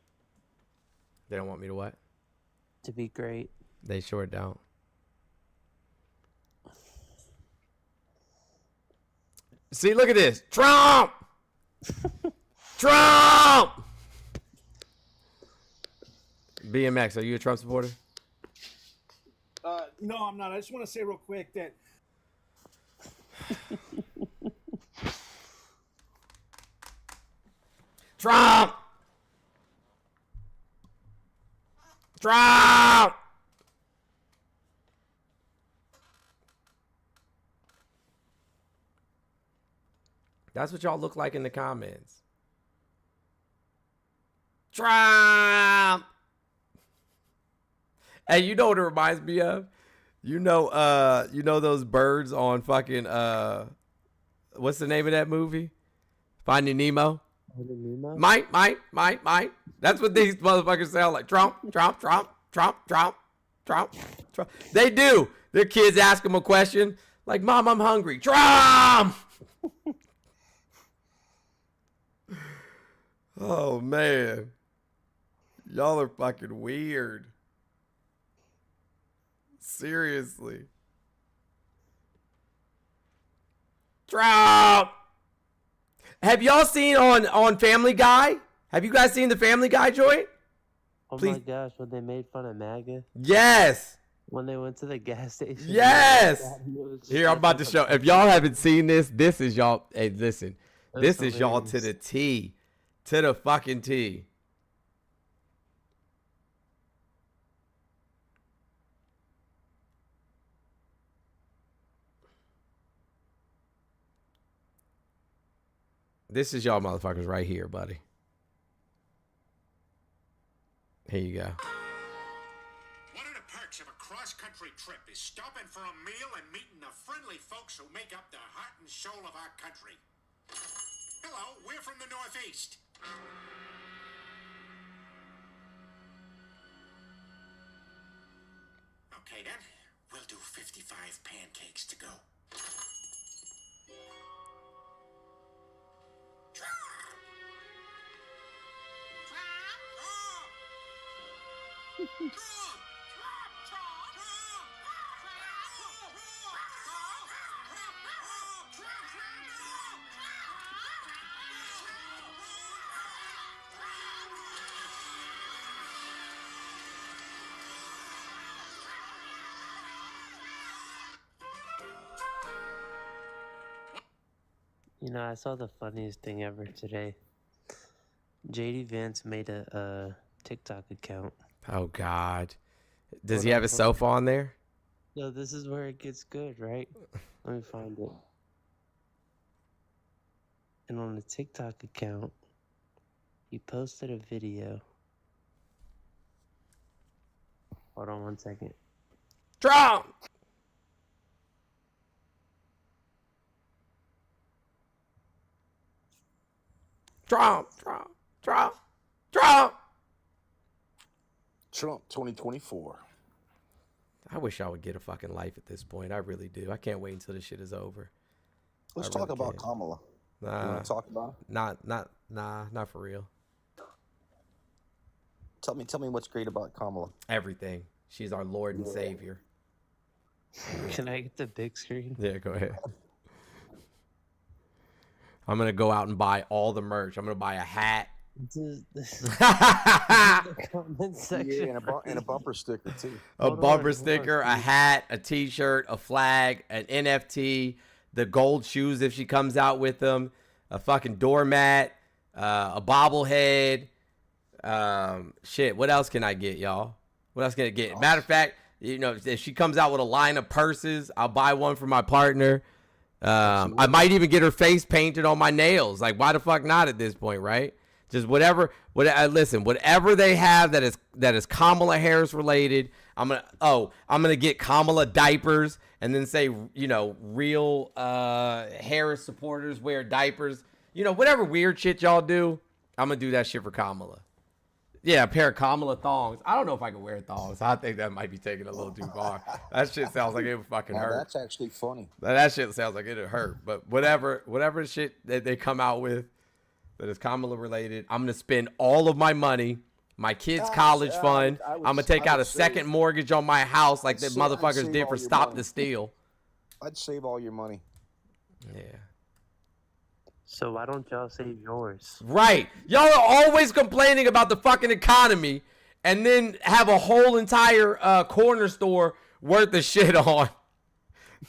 They don't want me to what? To be great. They sure don't. See, look at this. Trump! Trump! BMX, are you a Trump supporter? No, I'm not. I just want to say real quick that Trump! Trump! That's what y'all look like in the comments. Trump! Hey, you know what it reminds me of? You know those birds on fucking what's the name of that movie? Finding Nemo? Mike. That's what these motherfuckers sound like. Trump. They do. Their kids ask them a question like, "Mom, I'm hungry." Trump. Oh man, y'all are fucking weird. Seriously. Trump. Have y'all seen on Family Guy? Have you guys seen the Family Guy joint? Oh Please. my gosh, when they made fun of MAGA. Yes. When they went to the gas station. Yes. Here, I'm about to show. If y'all haven't seen this, this is y'all. Hey, listen. This is y'all to the T. To the fucking T. This is y'all motherfuckers right here, buddy. Here you go. One of the perks of a cross-country trip is stopping for a meal and meeting the friendly folks who make up the heart and soul of our country. Hello, we're from the Northeast. Okay then, we'll do 55 pancakes to go. You know, I saw the funniest thing ever today. JD Vance made a TikTok account. Oh God, does Hold he have on, his hold on. sofa on there? No, this is where it gets good, right? Let me find it. And on the TikTok account, he posted a video. Hold on 1 second. Trump. Trump. Trump. Trump. Trump. Trump 2024. I wish I would get a fucking life at this point. I really do. I can't wait until this shit is over. Let's I talk really about can't. Kamala. You Nah, want to talk about it? not for real. Tell me what's great about Kamala. Everything. She's our Lord and Savior. Can I get the big screen? Yeah, go ahead. I'm gonna go out and buy all the merch. I'm gonna buy a hat. This comment Yeah, section. and a bumper sticker too. A bumper sticker, a hat, a t-shirt, a flag, an NFT, the gold shoes if she comes out with them, a fucking doormat, a bobblehead. Shit, what else can I get, y'all? What else can I get? Matter of fact, you know, if she comes out with a line of purses, I'll buy one for my partner. I might even get her face painted on my nails. Like, why the fuck not at this point, right? Just whatever. Listen, whatever they have that is Kamala Harris related. I'm gonna get Kamala diapers and then say, you know, real Harris supporters wear diapers. You know, whatever weird shit y'all do, I'm gonna do that shit for Kamala. Yeah, a pair of Kamala thongs. I don't know if I can wear thongs. I think that might be taking a little too far. That shit sounds like it would fucking Now, hurt. that's actually funny. That shit sounds like it'd hurt. But whatever shit that they come out with that is Kamala related, I'm gonna spend all of my money, my kids' college fund. I'm gonna take out a second mortgage on my house like the motherfuckers did for Stop the Steal. I'd save all your money. Yeah. So why don't y'all save yours? Right. Y'all are always complaining about the fucking economy and then have a whole entire corner store worth of shit on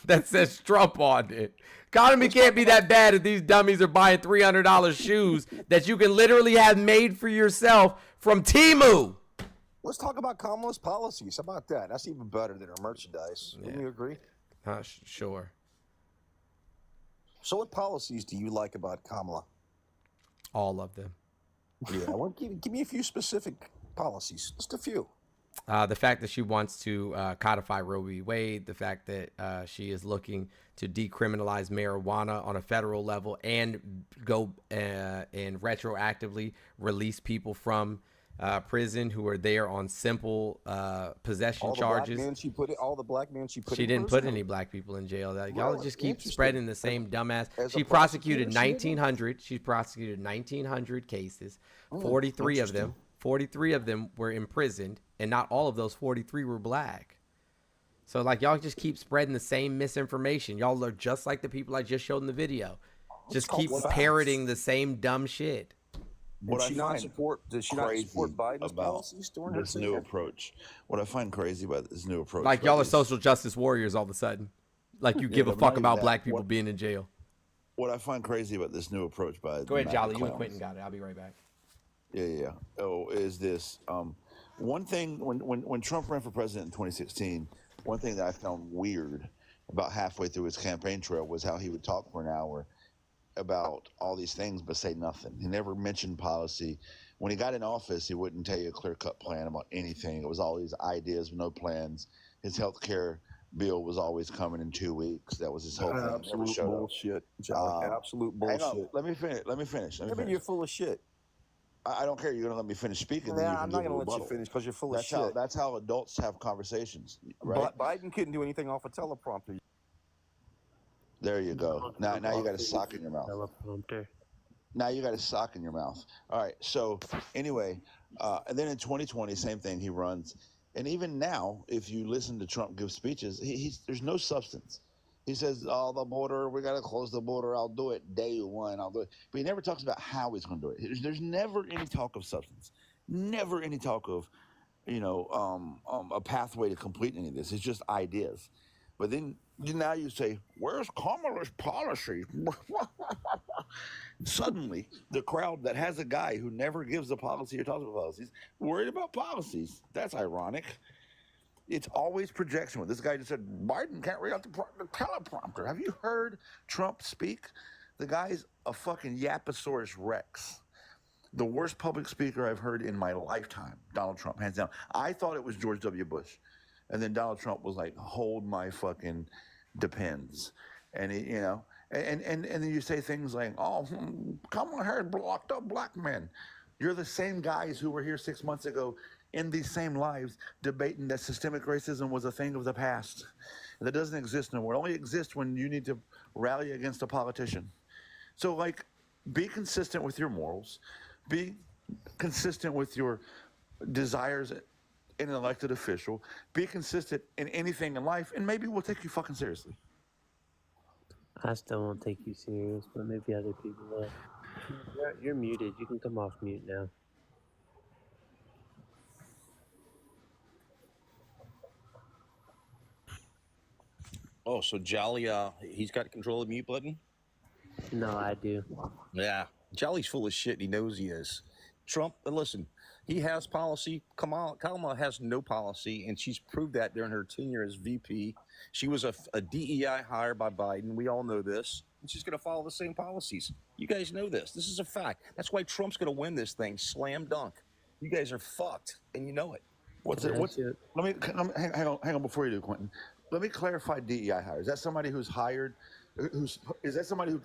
that says Trump on it. Economy can't be that bad if these dummies are buying $300 shoes that you can literally have made for yourself from Temu. Let's talk about Kamala's policies. How about that? That's even better than her merchandise. Wouldn't you agree? Sure. So what policies do you like about Kamala? All of them. Yeah, I want give me a few specific policies. Just a few. The fact that she wants to codify Roe v. Wade, the fact that she is looking to decriminalize marijuana on a federal level and go and retroactively release people from prison who are there on simple possession charges. All the black men she put She in didn't prison? put any black people in jail. Y'all Really? just keep Interesting. spreading the same dumbass. As a She prosecuted prosecutor, she didn't? 1,900. She prosecuted 1,900 cases. 43 of them. 43 of them were imprisoned, and not all of those 43 were black. So, like, y'all just keep spreading the same misinformation. Y'all are just like the people I just showed in the video. Just keep parroting the same dumb shit. Does she not support Biden's about policies during her this new tenure? approach, what I find crazy about this new approach, Like, y'all are is social justice warriors all of a sudden. Like, you give a but fuck not even about that. black people What- being in jail. what I find crazy about this new approach by Go ahead, the Jolly. MAGA You and clowns- Quentin got it. I'll be right back. Yeah. Oh, is this one thing when Trump ran for president in 2016? One thing that I found weird about halfway through his campaign trail was how he would talk for an hour about all these things but say nothing. He never mentioned policy. When he got in office, he wouldn't tell you a clear-cut plan about anything. It was all these ideas with no plans. His health care bill was always coming in 2 weeks. That was his whole thing. Never Absolute showed up. bullshit, Joe. Absolute Hang on. bullshit. Let me finish. Maybe you're full of shit. I don't care. You're going to let me finish speaking. then you Nah, can I'm not give a going to let you rebuttal. finish because you're full of That's shit. that's how adults have conversations, right? Biden couldn't do anything off a teleprompter. There you go. Now you got a sock in your mouth. Teleprompter. Now you got a sock in your mouth. All right. So anyway, and then in 2020, same thing. He runs, and even now, if you listen to Trump give speeches, there's no substance. He says, "Oh, the border, we got to close the border. I'll do it day one. I'll do it." But he never talks about how he's going to do it. There's never any talk of substance. Never any talk of, a pathway to complete any of this. It's just ideas. But then now you say, where's Kamala's policy? Suddenly, the crowd that has a guy who never gives a policy or talks about policies, worried about policies. That's ironic. It's always projection. This guy just said, Biden can't read out the teleprompter. Have you heard Trump speak? The guy's a fucking Yaposaurus Rex. The worst public speaker I've heard in my lifetime, Donald Trump, hands down. I thought it was George W. Bush. And then Donald Trump was like, hold my fucking depends. And, and then you say things like, oh, Kamala Harris blocked up black men. You're the same guys who were here 6 months ago in these same lives debating that systemic racism was a thing of the past. That doesn't exist no more. It only exists when you need to rally against a politician. So, like, be consistent with your morals. Be consistent with your desires in an elected official. Be consistent in anything in life, and maybe we'll take you fucking seriously. I still won't take you serious, but maybe other people will. You're muted. You can come off mute now. Oh, so Jolly, he's got control of the mute button? No, I do. Yeah, Jolly's full of shit. And he knows he is. Trump, listen, he has policy. Kamala has no policy, and she's proved that during her tenure as VP. She was a DEI hire by Biden. We all know this. And she's going to follow the same policies. You guys know this. This is a fact. That's why Trump's going to win this thing. Slam dunk. You guys are fucked, and you know it. What's it? Let me hang on before you do, Quentin. Let me clarify DEI hire. Is that somebody who's hired? Is that somebody who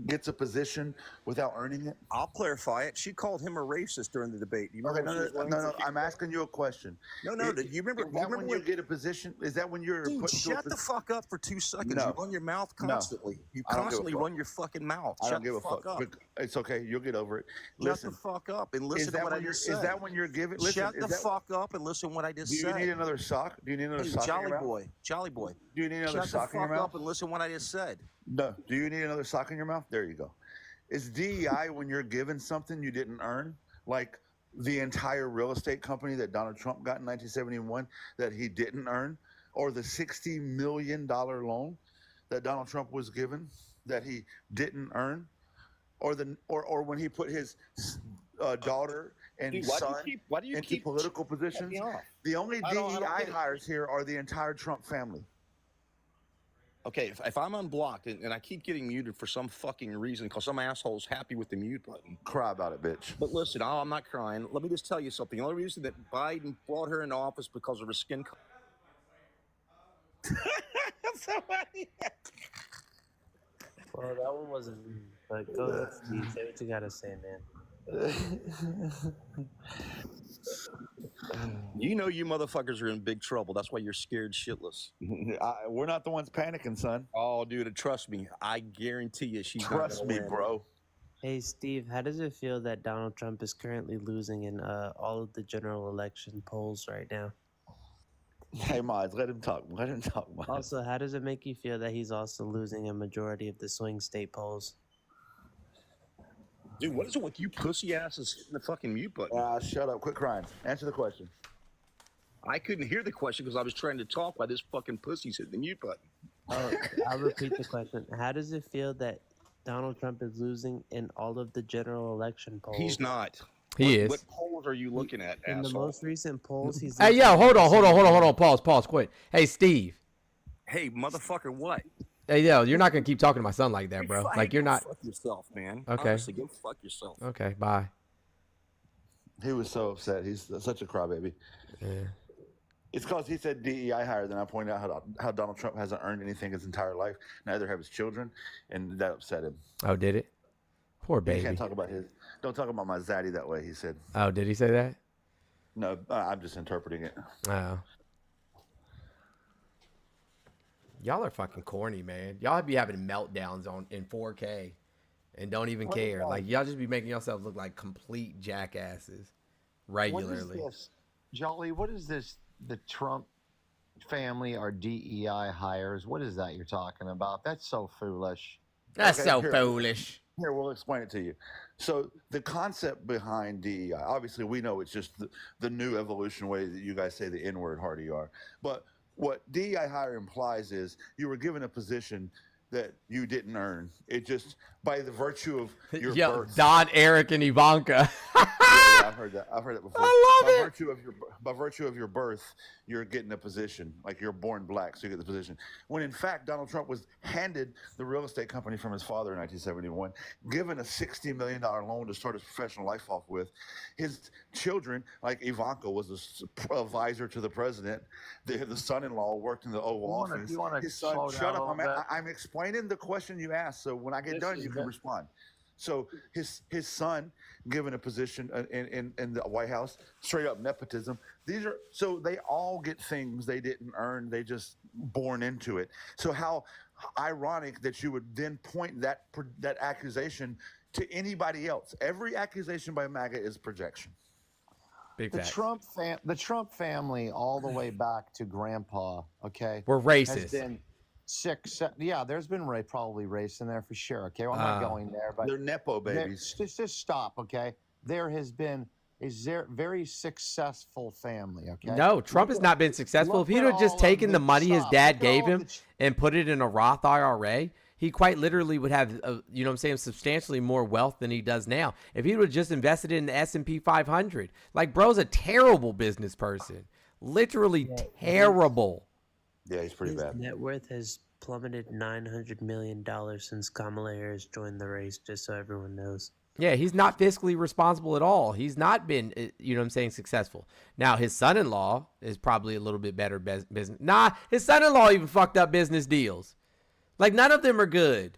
gets a position without earning it? I'll clarify it. She called him a racist during the debate. You okay, no. I'm asking you a question. No. Do you remember? When you get a position? Is that when you're? Dude, shut the fuck up for 2 seconds. No. You run your mouth constantly. No. You constantly run your fucking mouth. I don't give a fuck. It's okay. You'll get over it. Shut the fuck up and listen to what I just said. Is that when you're giving? Shut the fuck up and listen to what I just said. Do you need another sock? Do you need another sock? Jolly boy. Do you need another sock in your mouth? Shut the fuck up and listen to what I just said. No. Do you need another sock in your mouth? There you go. Is DEI when you're given something you didn't earn? Like the entire real estate company that Donald Trump got in 1971 that he didn't earn? Or the $60 million loan that Donald Trump was given that he didn't earn? Or when he put his daughter and son into political positions? The only DEI hires here are the entire Trump family. Okay, if I'm unblocked and I keep getting muted for some fucking reason because some asshole's happy with the mute button. Cry about it, bitch. But listen, I'm not crying. Let me just tell you something. The only reason that Biden brought her into office because of her skin color. Well, that one wasn't me. But go ahead, Steve. Say what you gotta say, man. You know you motherfuckers are in big trouble. That's why you're scared shitless. We're not the ones panicking, son. Oh, dude, trust me. I guarantee you she's Trust me, bro. Hey, Steve, how does it feel that Donald Trump is currently losing in all of the general election polls right now? Hey, Mods, let him talk. Let him talk, Mods. Also, how does it make you feel that he's also losing a majority of the swing state polls? Dude, what is it with you pussy asses hitting the fucking mute button? Shut up. Quit crying. Answer the question. I couldn't hear the question because I was trying to talk while this fucking pussy's hitting the mute button. Oh, I'll repeat the question. How does it feel that Donald Trump is losing in all of the general election polls? He's not. He is. What polls are you looking at, in asshole? the most recent polls, he's... Hey, yo, hold on. Pause, quit. Hey, Steve. Hey, motherfucker, what? Hey, yo, you're not going to keep talking to my son like that, bro. Like, you're not... Fuck yourself, man. Okay. Honestly, go fuck yourself. Okay, bye. He was so upset. He's such a crybaby. Yeah. It's because he said DEI hire. Then I pointed out how Donald Trump hasn't earned anything his entire life. Neither have his children, and that upset him. Oh, did it? Poor baby. You can't talk about don't talk about my zaddy that way, he said. Oh, did he say that? No, I'm just interpreting it. Oh. Y'all are fucking corny, man. Y'all be having meltdowns in 4K and don't even care. Like, y'all just be making yourselves look like complete jackasses regularly. What is this? Jolly, what is this? The Trump family are DEI hires? What is that you're talking about? That's so foolish. That's foolish. Here, we'll explain it to you. So the concept behind DEI, obviously we know it's just the new evolution way that you guys say the N-word hard you are. But what DEI hire implies is you were given a position that you didn't earn. It just by the virtue of your birth. Don, Eric, and Ivanka. Yeah, I've heard that. I've heard it before. I love By virtue of your birth, you're getting a position. Like you're born black, so you get the position. When in fact, Donald Trump was handed the real estate company from his father in 1971, given a $60 million loan to start his professional life off with. His children, like Ivanka, was the advisor to the president. The son-in-law worked in the Oval Office. His son, shut up, I'm explaining the question you asked. So when I get done, you can respond. So his son given a position in the White House, straight up nepotism. So they all get things they didn't earn. They just born into it. So how ironic that you would then point that accusation to anybody else. Every accusation by MAGA is projection. Big The facts. Trump family, all the way back to Grandpa, okay, We're racist. has been yeah, there's been probably race in there for sure. Okay, well, I'm not going there, but they're nepo babies. Just stop, okay? There has been a very successful family. Okay. No, Trump has not been successful. If he would have just taken the money his dad gave him and put it in a Roth IRA, he quite literally would have, you know what I'm saying, substantially more wealth than he does now. If he would have just invested in the S&P 500. Like, bro's a terrible business person. Literally terrible. Yeah, he's pretty bad. His net worth has plummeted $900 million since Kamala Harris joined the race, just so everyone knows. Yeah, he's not fiscally responsible at all. He's not been, you know what I'm saying, successful. Now, his son-in-law is probably a little bit better business. Nah, his son-in-law even fucked up business deals. Like, none of them are good.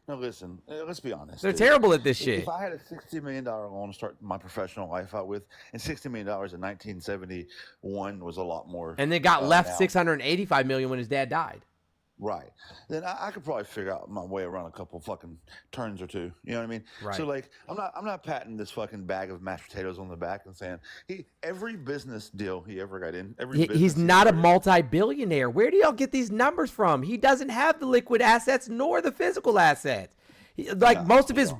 No, listen, let's be honest. They're terrible at this shit. If I had a $60 million loan to start my professional life out with, and $60 million in 1971 was a lot more. And they got left now. $685 million when his dad died. Right. Then I could probably figure out my way around a couple fucking turns or two. You know what I mean? Right. So like, I'm not patting this fucking bag of mashed potatoes on the back and saying every business deal he ever got in. He's not a multi-billionaire. Where do y'all get these numbers from? He doesn't have the liquid assets nor the physical assets. Most of his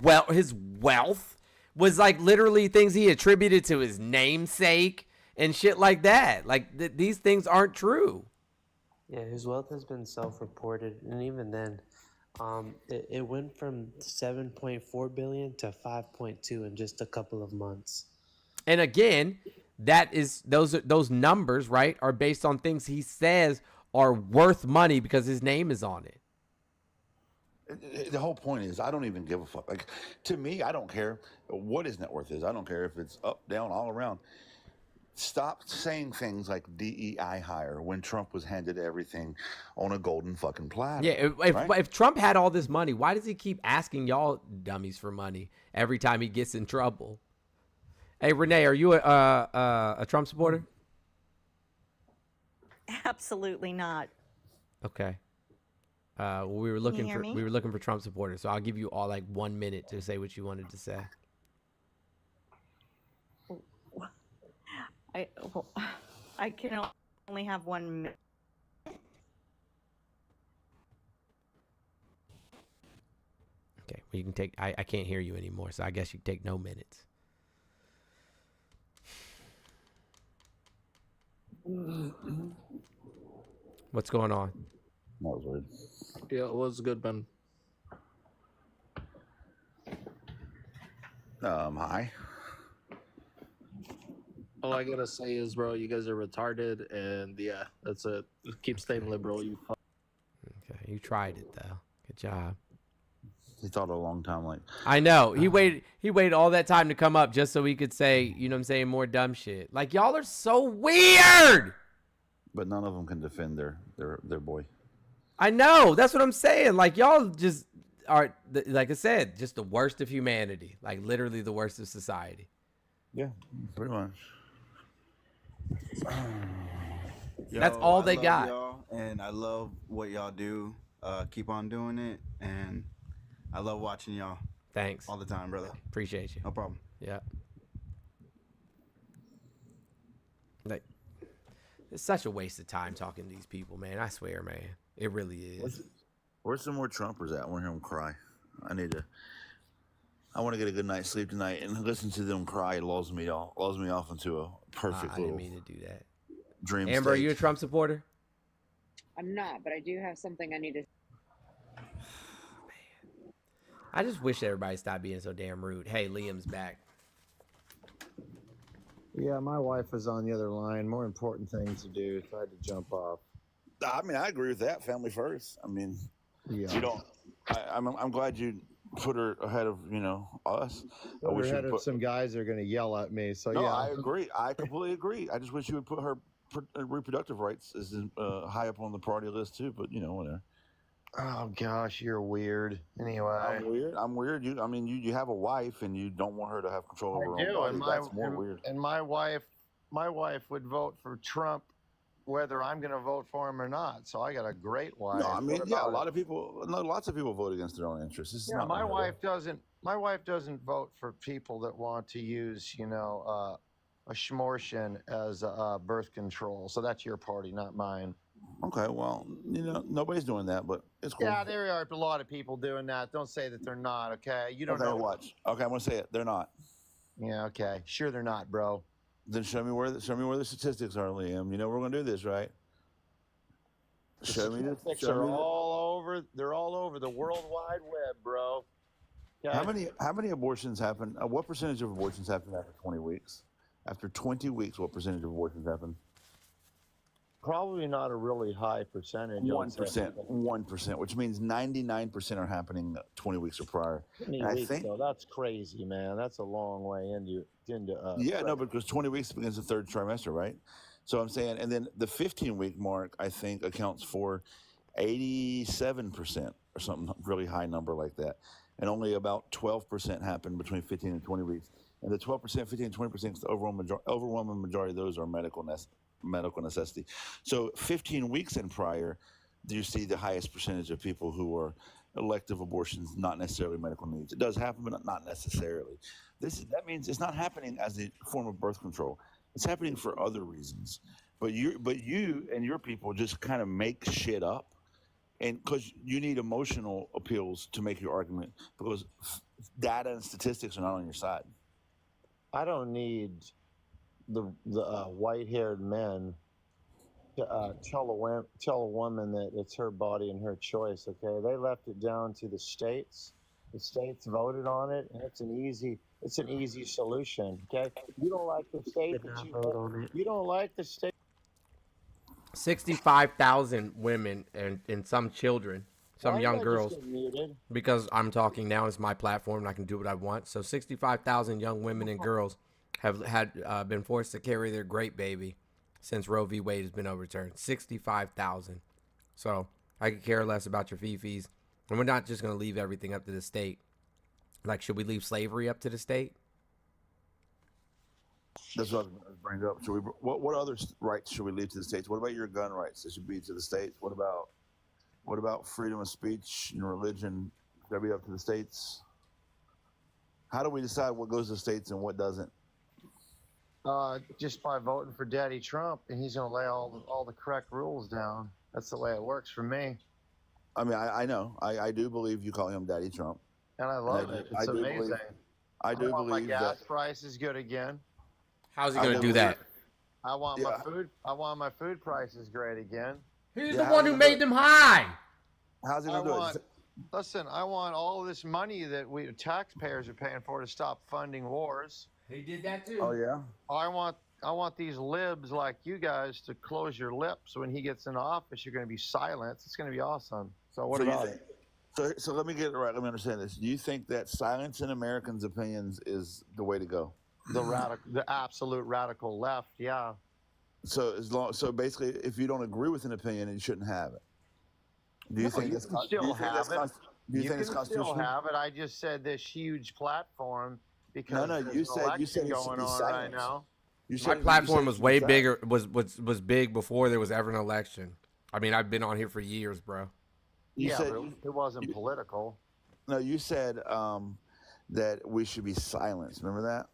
wealth was like literally things he attributed to his namesake and shit like that. Like these things aren't true. Yeah, his wealth has been self-reported, and even then, it went from 7.4 billion to 5.2 in just a couple of months. And again, that is those numbers, right, are based on things he says are worth money because his name is on it. The whole point is I don't even give a fuck. Like, to me, I don't care what his net worth is. I don't care if it's up, down, all around. Stop saying things like DEI hire when Trump was handed everything on a golden fucking platter. Yeah, if Trump had all this money, why does he keep asking y'all dummies for money every time he gets in trouble? Hey, Renee, are you a Trump supporter? Absolutely not. Okay. Well, we were looking for Trump supporters, so I'll give you all like 1 minute to say what you wanted to say. I can only have 1 minute. Okay, well, you can take. I can't hear you anymore, so I guess you can take no minutes. What's going on? That was weird. Yeah, it was good, man. Hi. All I gotta say is, bro, you guys are retarded, and yeah, that's it. Keep staying liberal, you fuck. Okay, you tried it though. Good job. He thought a long time. Like, I know he waited all that time to come up just so he could say, you know what I'm saying, more dumb shit. Like, y'all are so weird. But none of them can defend their boy. I know. That's what I'm saying. Like, y'all just are, like I said, just the worst of humanity. Like, literally the worst of society. Yeah, pretty much. That's all they got. Y'all, and I love what y'all do. Keep on doing it, and I love watching y'all. Thanks. All the time, brother. Appreciate you. No problem. Yeah. Like, it's such a waste of time talking to these people, man. I swear, man. It really is. Where's some more Trumpers at? I want to hear them cry. I want to get a good night's sleep tonight and listen to them cry. It lulls me off into a perfect I didn't mean to do that. dream Amber, are state. you a Trump supporter? I'm not, but I do have something I need to. I just wish everybody stopped being so damn rude. Hey, Liam's back. Yeah, my wife was on the other line. More important things to do. So I had to jump off. I mean, I agree with that. Family first. I mean, Yeah. you don't. I'm glad you put her ahead of us. I Put her wish you ahead would of put. some guys that are going to yell at me. So No, yeah. I agree. I completely agree. I just wish you would put her reproductive rights as high up on the priority list too. But whatever. Oh gosh, you're weird. Anyway, I'm weird. You have a wife and you don't want her to have control over her own body. That's more weird. And my wife would vote for Trump, whether I'm going to vote for him or not. So I got a great wife. No, I mean, yeah, lots of people vote against their own interests. This is Yeah, not my wife doesn't. My wife doesn't vote for people that want to use, a schmortion as birth control. So that's your party, not mine. Okay, well, nobody's doing that, but it's cool. Yeah, there are a lot of people doing that. Don't say that they're not. Okay, you don't Okay, know. watch. Okay, I'm gonna say it. They're not. Yeah. Okay. Sure, they're not, bro. Then show me where the statistics are, Liam. You know we're gonna do this, right? Show me the statistics are all over. They're all over the World Wide Web, bro. Okay? How many abortions happen? What percentage of abortions happen after 20 weeks? After 20 weeks, what percentage of abortions happen? Probably not a really high percentage. 1%, which means 99% are happening 20 weeks or prior. 20 And weeks, though, that's crazy, man. That's a long way into. Yeah, no, because 20 weeks begins the third trimester, right? So I'm saying, and then the 15-week mark, I think, accounts for 87% or something really high number like that. And only about 12% happen between 15 and 20 weeks. And the 12%, 15, and 20%, the overwhelming majority of those are medical necessity. So 15 weeks and prior, you see the highest percentage of people who are elective abortions, not necessarily medical needs. It does happen, but not necessarily. That means it's not happening as a form of birth control. It's happening for other reasons. But you and your people just kind of make shit up, and because you need emotional appeals to make your argument, because data and statistics are not on your side. I don't need the white-haired men to tell a woman that it's her body and her choice. Okay, they left it down to the states. The states voted on it, and it's an easy solution. Okay, you don't like the state, you don't like the state. 65,000 women and some children, some young girls. Because I'm talking now, it's my platform and I can do what I want. So 65,000 young women and girls have been forced to carry their great baby since Roe v. Wade has been overturned. 65,000. So I could care less about your fifis. And we're not just going to leave everything up to the state. Like, should we leave slavery up to the state? That's what I was going to bring up. What other rights should we leave to the states? What about your gun rights? They should be to the states. What about freedom of speech and religion? Should that be up to the states? How do we decide what goes to the states and what doesn't? Just by voting for Daddy Trump, and he's going to lay all the correct rules down. That's the way it works for me. I mean, I know. I do believe you call him Daddy Trump. And I love it. It's amazing. I do believe my gas price is good again. How's he going to do that? I want my food prices great again. He's the one who made them high. How's he going to do it? Listen, I want all this money that we taxpayers are paying for to stop funding wars. He did that too. Oh yeah. I want these libs like you guys to close your lips when he gets in office. You're going to be silent. It's going to be awesome. So what about it? So let me get it right. Let me understand this. Do you think that silence in Americans' opinions is the way to go? The absolute radical left, yeah. So basically, if you don't agree with an opinion, you shouldn't have it. Do you think you it's can still have it? Do you think it's constitutional? Still have it. I just said this huge platform because you said it should going be on right now. My platform was way bigger. Was big before there was ever an election. I mean, I've been on here for years, bro. It wasn't political. No, you said that we should be silenced. Remember that?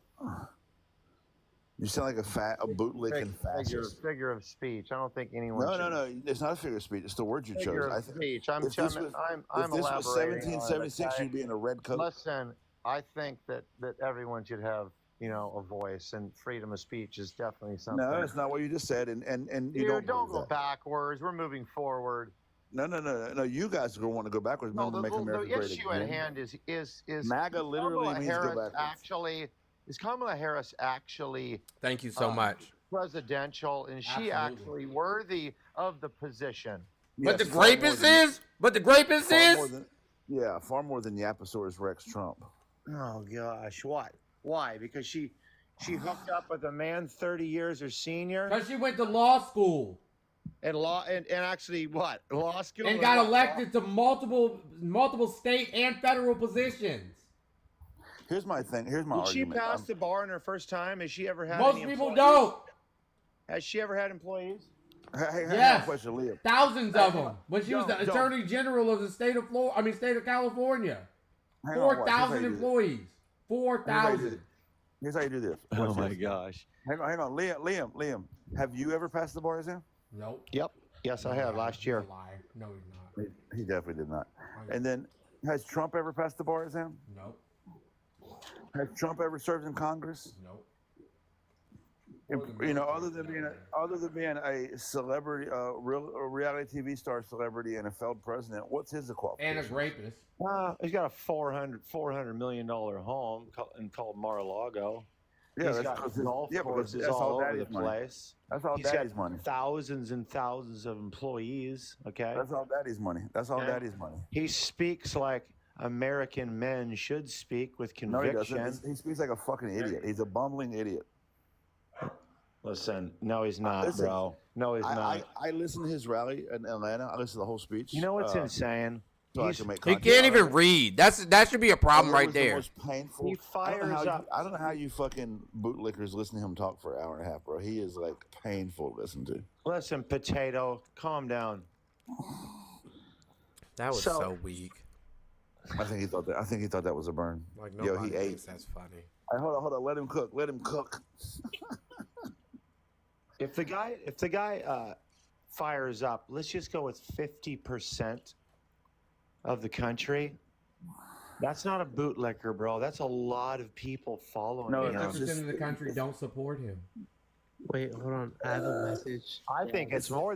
You sound like a bootlicking fascist. Figure of speech. I don't think anyone. No. It's not a figure of speech. It's the word you chose. Figure of speech. I'm if this was 1776, you'd be in a red coat. Listen, I think that everyone should have a voice, and freedom of speech is definitely something. No, that's not what you just said, and you Dude, don't go believe that. backwards. We're moving forward. No. You guys are going to want to go backwards. No, Remember, make America the great issue again. at hand is MAGA literally Kamala means go Harris backwards. actually is Kamala Harris actually Thank you so much. presidential, and she actually worthy of the position? But the Yes, far more rapist than- is? But the rapist far more is? than- Yeah, far more than Yaposaurus Rex Trump. Oh gosh, what? Why? Because she hooked up with a man 30 years her senior Because she went to law school. and actually what? Law school And got elected to multiple state and federal positions. Here's my thing. Here's my Did she argument. pass the bar in her first time? Has she ever had Most any people employees? don't. Has she ever had employees? Hang on, Yes. question, Liam. Thousands of them. When she was the Don't. attorney general of the state of state of California. Hang on, watch. Here's how 4,000 you do this. employees. Here's how you do 4,000. this. Here's how you do this. Oh Watch my this. gosh. Hang on. Liam, have you ever passed the bar exam? Nope. Yep. Yes, I have last year. Lie. No, he's not. He definitely did not. And then, has Trump ever passed the bar exam? Nope. Has Trump ever served in Congress? Nope. Other than being a celebrity, a reality TV star celebrity, and a failed president, what's his And qualification? a rapist. He's got a $400 million home called Mar-a-Lago. Yeah, He's that's got 'cause golf because courses that's all over daddy's the money. place. That's all He's daddy's got money. thousands and thousands of employees. Okay. That's all daddy's money. That's all Yeah. daddy's money. He speaks like American men should speak with No, he conviction. doesn't. He speaks like a fucking idiot. He's a bumbling idiot. Listen, no, he's not, Listen, bro. No, he's not. I listened to his rally in Atlanta. I listened to the whole speech. You know what's insane? So I He's- can make He content can't out of even it. read. That should be a problem It right was the there. most painful. He I don't fires know how up. I don't know how you fucking bootlickers listen to him talk for an hour and a half, bro. He is like painful to listen to. Listen, potato, calm down. That was so weak. I think he thought that was a burn. Like Yo, nobody he ate. thinks that's funny. Hey, hold on. Let him cook. Let him cook. If the guy fires up, let's just go with 50% of the country. That's not a bootlicker, bro. That's a lot of people following him. 50% of the country don't support him. Wait, hold on. I have a message. I think it's more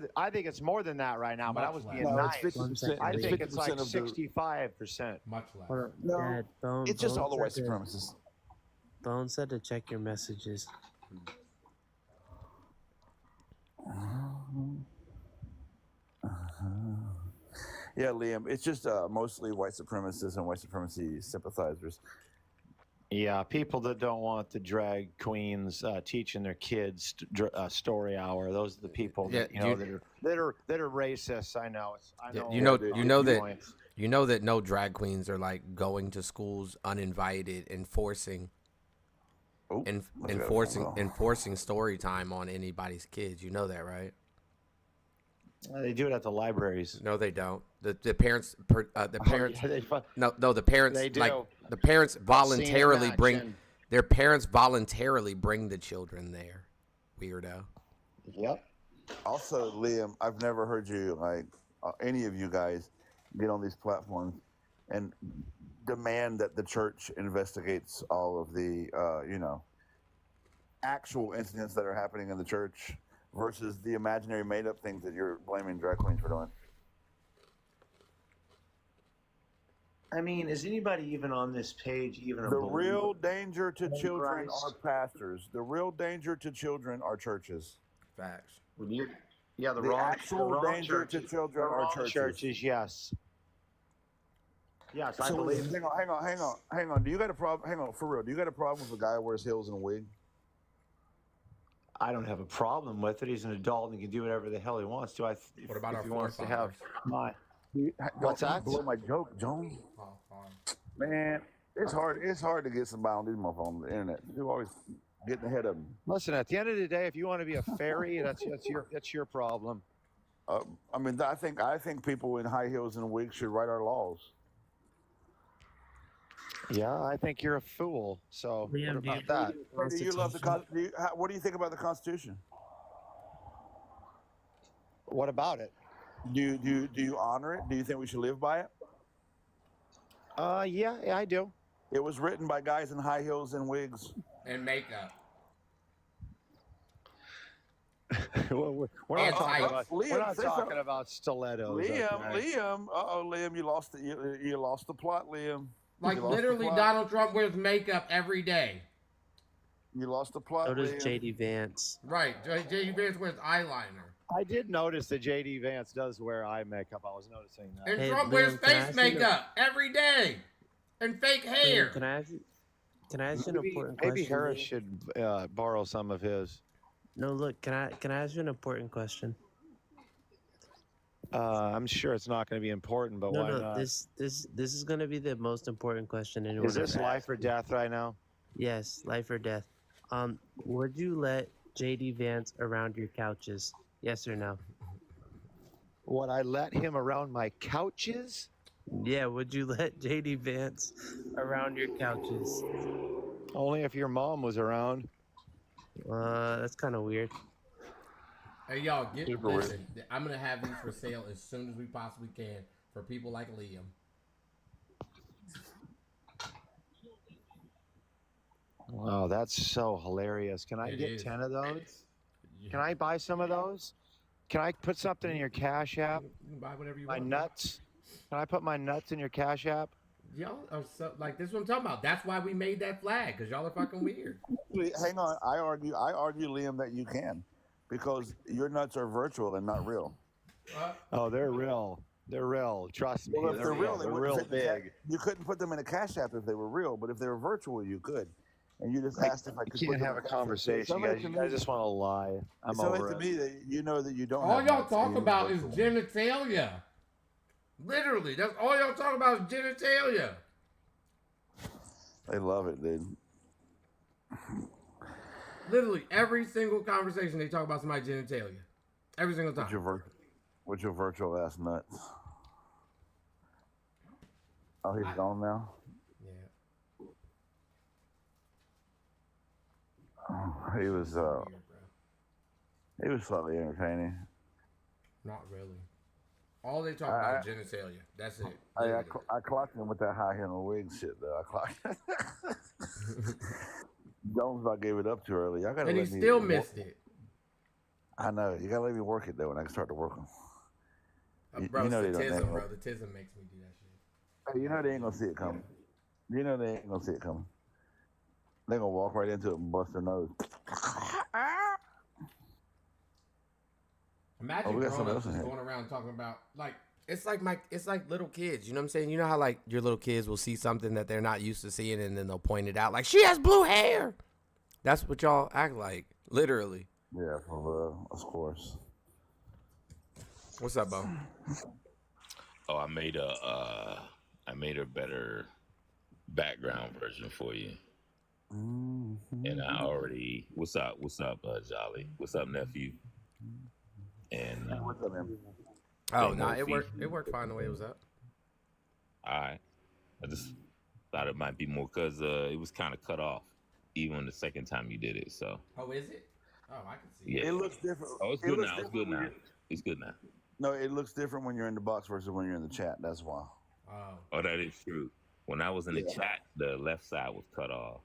than that right now. But I was being No, nice. it's 50%. I think it's like 50% of the- 65%. Much less. Hold on. No, Dad, Bone, it's just Bone all the white said to- supremacists. Bone said to check your messages. Yeah, Liam. It's just mostly white supremacists and white supremacy sympathizers. Yeah, people that don't want the drag queens teaching their kids story hour. Those are the people that, that are racists. I know. I know. You know that no drag queens are like going to schools uninvited and forcing enforcing story time on anybody's kids. You know that, right? They do it at the libraries. No, they don't. The parents the parents the parents They do. like the parents voluntarily that, bring Jen. their parents voluntarily bring the children there. Weirdo. Yep. Also, Liam, I've never heard you any of you guys get on these platforms and demand that the church investigates all of the actual incidents that are happening in the church versus the imaginary made-up things that you're blaming drag queens for doing. I mean, is anybody even on this page even a The believer? real danger to in children Christ? are pastors. The real danger to children are churches. Facts. Yeah, the actual wrong danger to churches. children The are wrong churches. Yes. Yes, I So believe. hang on. Do you got a problem? Hang on, for real. Do you got a problem with a guy who wears heels and a wig? I don't have a problem with it. He's an adult and he can do whatever the hell he wants to. What about if our he wants to have forefathers? What's Don't that? blow my joke, Jones. Oh, fine. Man, it's hard. It's hard to get somebody on these motherfuckers on the internet. You always getting ahead of them. Listen, at the end of the day, if you want to be a fairy, that's your problem. I mean, I think people in high heels and wigs should write our laws. Yeah, I think you're a fool. So Liam, what do you about that? believe in Do you love the what do you think about the Constitution? What about it? Do you honor it? Do you think we should live by it? Yeah, I do. It was written by guys in high heels and wigs and makeup. We're not talking about. We're not talking about stilettos. Liam. Liam, you lost the you lost the plot, Liam. Like literally, Donald Trump wears makeup every day. You lost the plot. So does JD Vance. Right, JD Vance wears eyeliner. I did notice that JD Vance does wear eye makeup. I was noticing that. And Trump wears face makeup every day, and fake hair. Can I ask you an important question? Maybe Harris should borrow some of his. No, look. Can I ask you an important question? I'm sure it's not going to be important, but why not? This is going to be the most important question anyone. Is this life or death right now? Yes, life or death. Would you let JD Vance around your couches? Yes or no? Would I let him around my couches? Yeah, would you let JD Vance around your couches? Only if your mom was around. That's kind of weird. Hey, y'all, listen. I'm going to have these for sale as soon as we possibly can for people like Liam. Wow, that's so hilarious. Can I get 10 of those? Can I buy some of those? Can I put something in your Cash App? You can buy whatever you want. My nuts? Bro. Can I put my nuts in your Cash App? Y'all are so, like, this is what I'm talking about. That's why we made that flag, because y'all are fucking weird. Hang on. I argue, Liam, that you can, because your nuts are virtual and not real. Oh, they're real. They're real. Trust me. Well, if they're real, they're real big. You couldn't put them in a Cash App if they were real, but if they were virtual, you could. And you just asked if I could. You can't have a conversation, guys. You guys just want to lie. I'm over it. To me that you know that you don't. All y'all talk about is genitalia. Literally, that's all y'all talk about is genitalia. They love it, dude. Literally, every single conversation they talk about somebody's genitalia. Every single time. With your virtual ass nuts. Oh, he's gone now? Yeah. He was slightly entertaining. Not really. All they talk about is genitalia. That's it. I clocked him with that high heel and wig shit, though. I clocked Jones about gave it up too early. I gotta and he still missed it. I know. You gotta let me work it, though, when I can start to work them. Bro, you know the tism, bro. The tism makes me do that shit. Hey, you know they ain't gonna see it coming. You know they ain't gonna see it coming. They're gonna walk right into it and bust their nose. Imagine grown-ups just going around talking about, like, it's like little kids. You know what I'm saying? You know how, like, your little kids will see something that they're not used to seeing, and then they'll point it out, like, she has blue hair. That's what y'all act like, literally. Yeah, of course. What's up, Bo? Oh, I made a better background version for you. Mm-hmm. And I already, what's up, Jolly? What's up, nephew? And what's up, man? Oh no, it worked fine the way it was up. All right, I just thought it might be more because it was kind of cut off, even the second time you did it. So. Oh, is it? Oh, I can see. Yeah. It looks different. Oh, it's good now. It's good now. It's good now. No, it looks different when you're in the box versus when you're in the chat. That's why. Oh, that is true. When I was in the chat, the left side was cut off.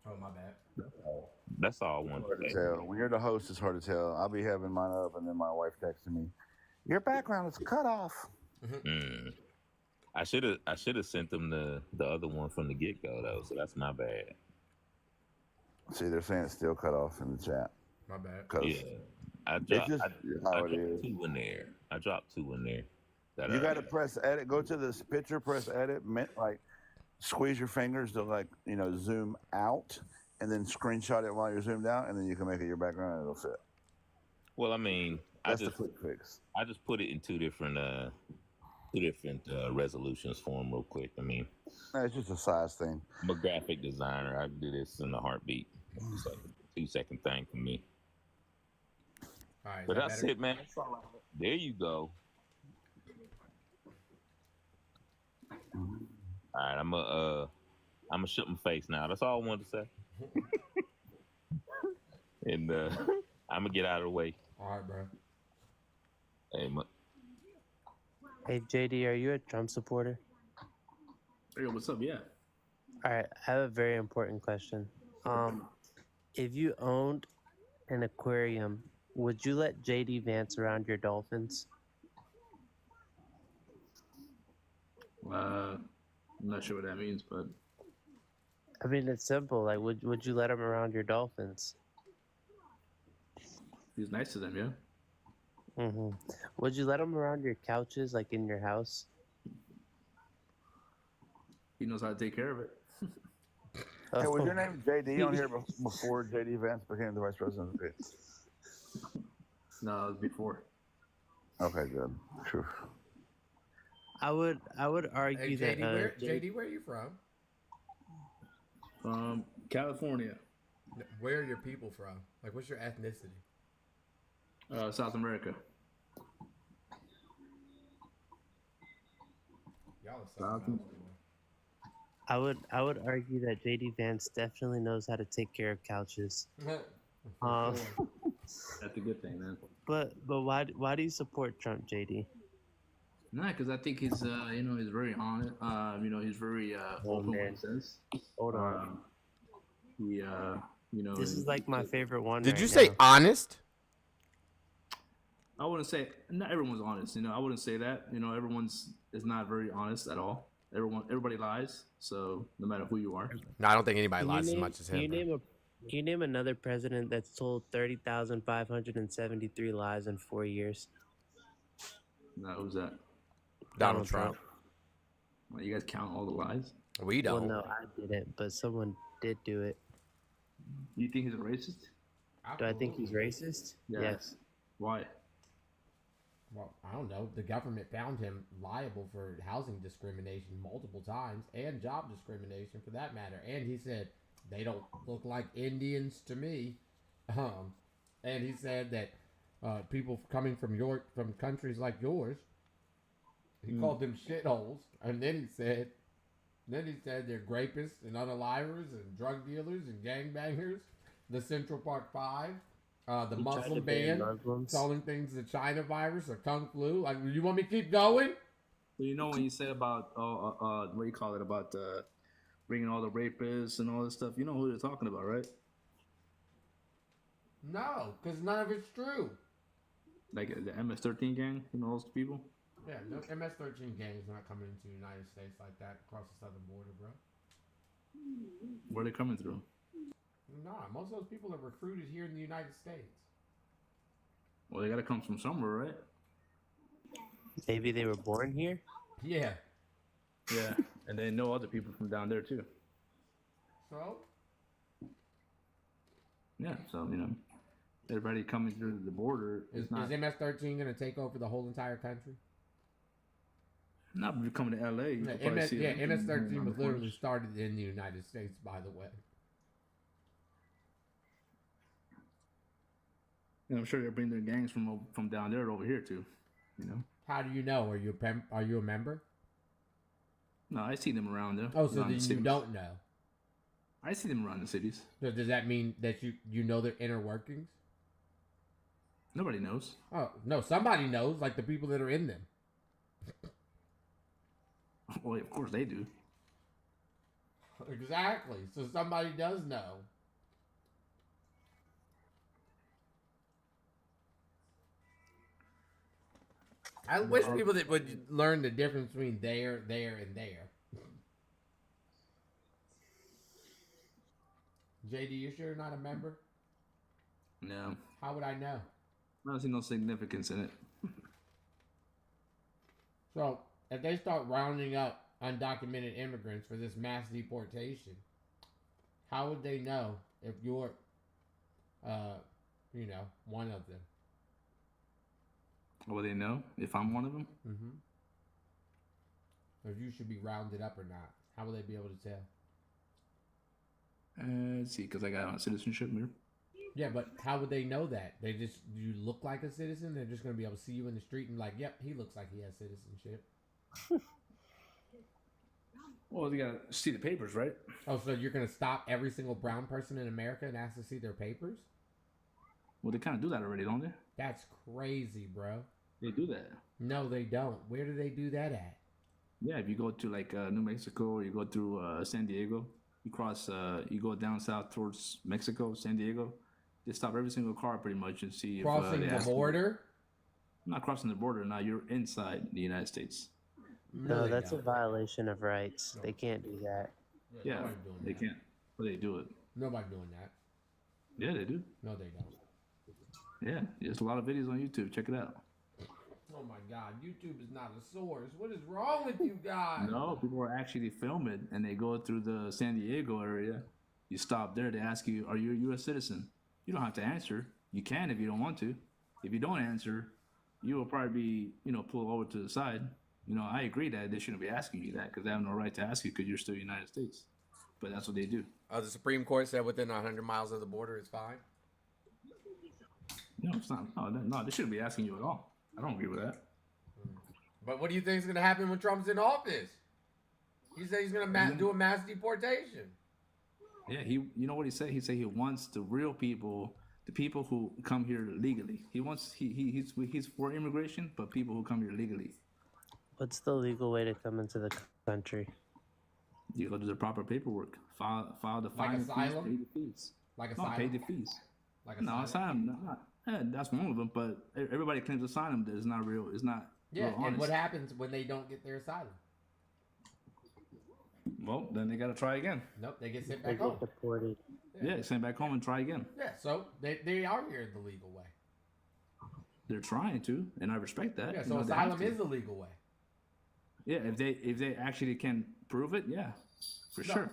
Oh, my bad. That's all I wanted to say. When you're the host, it's hard to tell. I'll be having mine up, and then my wife texting me, "Your background is cut off." Mm. I should have sent them the other one from the get go though. So that's my bad. See, they're saying it's still cut off in the chat. My bad. Yeah, I dropped 2 in there. I dropped 2 in there. You got to press edit. Go to this picture. Press edit. Like, squeeze your fingers to zoom out, and then screenshot it while you're zoomed out, and then you can make it your background and it'll fit. Well, I mean, that's the quick fix. I just put it in two different resolutions for them real quick. I mean, it's just a size thing. I'm a graphic designer. I can do this in a heartbeat. It's like a 2-second thing for me. All right, but that's it, man. There you go. All right, I'm gonna shut my face now. That's all I wanted to say. And I'm gonna get out of the way. All right, bro. Hey, JD, are you a Trump supporter? Hey, what's up? Yeah. All right, I have a very important question. If you owned an aquarium, would you let JD Vance around your dolphins? I'm not sure what that means, but I mean, it's simple. Like, would you let him around your dolphins? he's nice to them, yeah. Mm-hmm. Would you let him around your couches, like in your house? He knows how to take care of it. Hey, was your name JD on here before JD Vance became the vice president? No, it was before. Okay, good. True. I would argue Hey, JD, that JD, where are you from? California. Where are your people from? Like, what's your ethnicity? South America. Y'all are something else, I would argue that JD Vance definitely knows how to take care of couches. That's a good thing, man. But why do you support Trump, JD? Nah, because I think he's he's very honest. He's very open with what he says. Hold on. This is like my favorite one. Did right you say now. honest? I wouldn't say not everyone's honest. I wouldn't say that. Everyone's is not very honest at all. Everybody lies. So no matter who you are. No, I don't think anybody lies as much as him. Can you name another president that's told 30,573 lies in 4 years? No, who's that? Donald Trump. Well, you guys count all the lies? We don't. Well, no, I didn't, but someone did do it. You think he's a racist? Do I think he's racist? Yeah. Yes. Why? Well, I don't know. The government found him liable for housing discrimination multiple times and job discrimination for that matter. And he said, they don't look like Indians to me. And he said that people coming from countries like yours, he called them shitholes. And then he said they're rapists and unalivers and drug dealers and gangbangers. The Central Park Five. The Muslim ban, calling things the China virus or Kung flu. Like, you want me to keep going? So when you say about what do you call it, about bringing all the rapists and all this stuff, you know who they're talking about, right? No, because none of it's true. Like the MS-13 gang, those people. Yeah, no MS-13 gang is not coming into the United States like that across the southern border, bro. Where are they coming through? Nah, most of those people are recruited here in the United States. Well, they got to come from somewhere, right? Maybe they were born here? Yeah. Yeah, and they know other people from down there, too. So? Yeah, so, everybody coming through the border Is not... Is MS-13 going to take over the whole entire country? Not if you're coming to L.A. MS-13 was literally started in the United States, by the way. And I'm sure they'll bring their gangs from down there over here too. How do you know? Are you a member? No, I see them around there. Oh, so then you don't know. I see them around the cities. So does that mean that you know their inner workings? Nobody knows. Oh no, somebody knows, like the people that are in them. Well, of course they do. Exactly. So somebody does know. I wish people that would learn the difference between there, and there. JD, you sure you're not a member? No. How would I know? I don't see no significance in it. So, if they start rounding up undocumented immigrants for this mass deportation, how would they know if you're, one of them? Will they know if I'm one of them? Mm-hmm. Or if you should be rounded up or not? How will they be able to tell? Let's see, because I got my citizenship here. Yeah, but how would they know that? You look like a citizen? They're just going to be able to see you in the street and like, yep, he looks like he has citizenship. Well, you got to see the papers, right? Oh, so you're going to stop every single brown person in America and ask to see their papers? Well, they kind of do that already, don't they? That's crazy, bro. They do that. No, they don't. Where do they do that at? Yeah, if you go to like New Mexico, or you go through San Diego, you cross, you go down south towards Mexico, San Diego. They stop every single car pretty much and see Crossing if the border. Not crossing the border. Now you're inside the United States. No, that's a violation of rights. They can't do that. Yeah, they can't. But they do it. Nobody doing that. Yeah, they do. No, they don't. Yeah, there's a lot of videos on YouTube. Check it out. Oh my God, YouTube is not a source. What is wrong with you guys? No, people are actually filming and they go through the San Diego area. You stop there, they ask you, are you a U.S. citizen? You don't have to answer. You can if you don't want to. If you don't answer, you will probably be, pulled over to the side. I agree that they shouldn't be asking you that because they have no right to ask you because you're still United States. But that's what they do. The Supreme Court said within 100 miles of the border is fine. No, it's not. No, they shouldn't be asking you at all. I don't agree with that. But what do you think is going to happen when Trump's in office? He said he's going to do a mass deportation. Yeah, you know what he said? He said he wants the real people, the people who come here legally. He's for immigration, but people who come here legally. What's the legal way to come into the country? You go to the proper paperwork, file the fine fees, pay the fees. Like asylum? Pay the fees. Like asylum? No, asylum. That's one of them, but everybody claims asylum that is not real. It's not. Yeah, real honest. and what happens when they don't get their asylum? Well, then they got to try again. Nope, they get sent back home. Deported. Yeah, sent back home and try again. Yeah, so they are here the legal way. They're trying to, and I respect that. Yeah, so asylum is the legal way. Yeah, if they actually can prove it, yeah, for sure.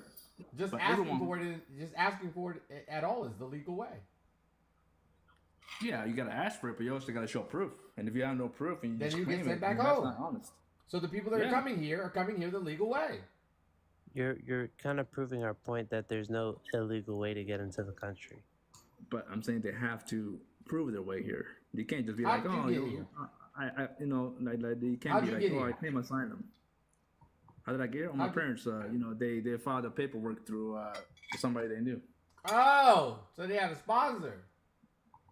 Just asking for it at all is the legal way. Yeah, you gotta ask for it, but you also gotta show proof. And if you have no proof, and then just you claim get sent it, back then home. That's not honest. So the people that are coming here the legal way. You're kind of proving our point that there's no illegal way to get into the country. But I'm saying they have to prove their way here. You can't just be How like, did you oh, get here? like you can't How'd be you like, get oh, here? I claim asylum. How did I get here? Well, my parents, they filed the paperwork through somebody they knew. Oh, so they have a sponsor.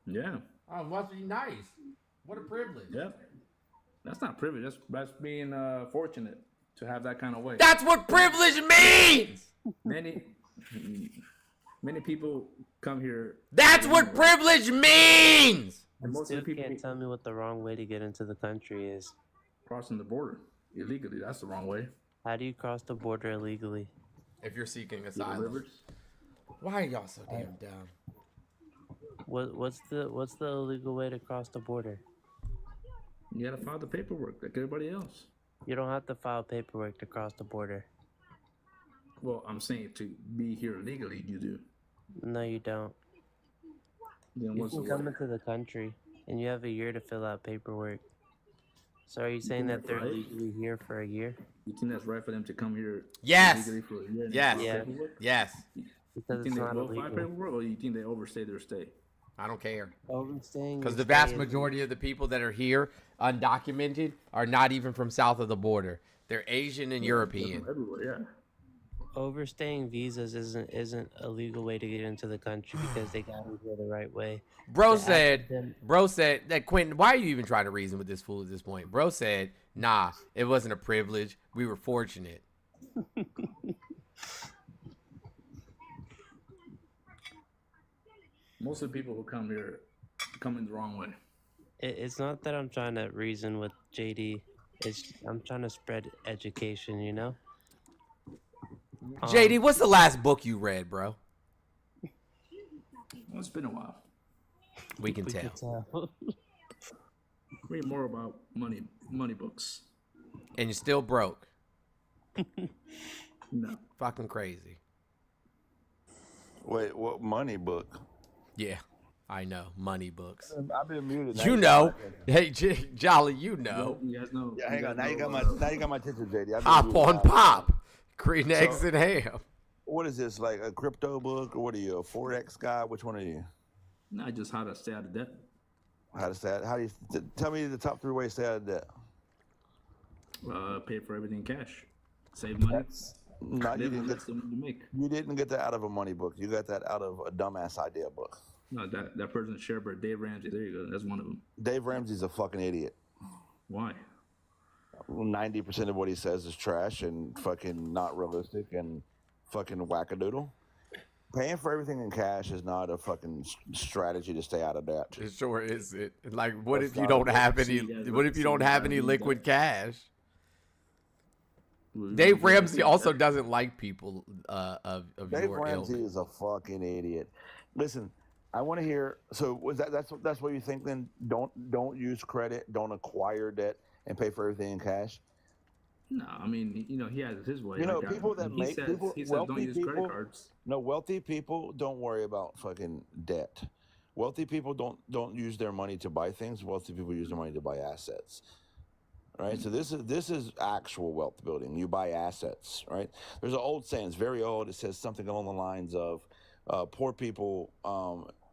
Yeah. Oh, must be nice. What a privilege. Yep. That's not privilege. That's being fortunate to have that kind of way. That's what privilege means. Many people come here. That's what privilege means. And most of the people can't tell me what the wrong way to get into the country is. Crossing the border illegally. That's the wrong way. How do you cross the border illegally? If you're seeking asylum. Why are y'all so damn dumb? What's the illegal way to cross the border? You gotta file the paperwork like everybody else. You don't have to file paperwork to cross the border. Well, I'm saying to be here legally, you do. No, you don't. Then You can come into the country, and you have a year to fill out paperwork. So are you saying that they're legally here for a year? You think that's right for them to come here? Yes. Legally for a year and Yes. file Yeah. paperwork? Yes. Because you it's think not they will file illegal. paperwork, or you think they overstay their stay? I don't care. Overstaying. Because your the vast stay is- majority of the people that are here undocumented are not even from south of the border. They're Asian and European. Everywhere, yeah. Overstaying visas isn't a legal way to get into the country because they got here the right way. Bro To said ask that Quentin, why are you even trying to reason with this fool at this point? Bro said, nah, it wasn't a privilege. We were fortunate. Most of the people who come here come in the wrong way. It's not that I'm trying to reason with JD. I'm trying to spread education, you know? JD, what's the last book you read, bro? Well, it's been a while. We can tell. Read more about money books. And you're still broke. No. Fucking crazy. Wait, what money book? Yeah, I know. Money books. I've been muted. You know. Hey, Jolly, you know. You guys know. Yeah, hang on. Now you got my attention, JD. I've been Hop muted on now. pop. Green eggs and ham. What is this, like a crypto book, or what are you, a Forex guy? Which one are you? No, just how to stay out of debt. How to stay out? How do you tell me the top 3 ways to stay out of debt? Pay for everything cash. Save money. No, you Live didn't less than what you make. You didn't get that out of a money book. You got that out of a dumbass idea book. No, that person's Sherbert, Dave Ramsey. There you go. That's one of them. Dave Ramsey's a fucking idiot. Why? 90% of what he says is trash and fucking not realistic and fucking wackadoodle. Paying for everything in cash is not a fucking strategy to stay out of debt. It sure is. It like what That's if you not don't a- have any? What if you don't have any liquid cash? Dave Ramsey also doesn't like people of Dave your Ramsey ilk. is a fucking idiot. Listen, I want to hear. So was that's what you think? Then don't use credit, don't acquire debt, and pay for everything in cash. No, I mean, you know, he has his way. You know, Like, people that he make says, people he says don't wealthy use people. credit cards. No, wealthy people don't worry about fucking debt. Wealthy people don't use their money to buy things. Wealthy people use their money to buy assets. Right, so this is actual wealth building. You buy assets, right? There's an old saying, it's very old. It says something along the lines of, poor people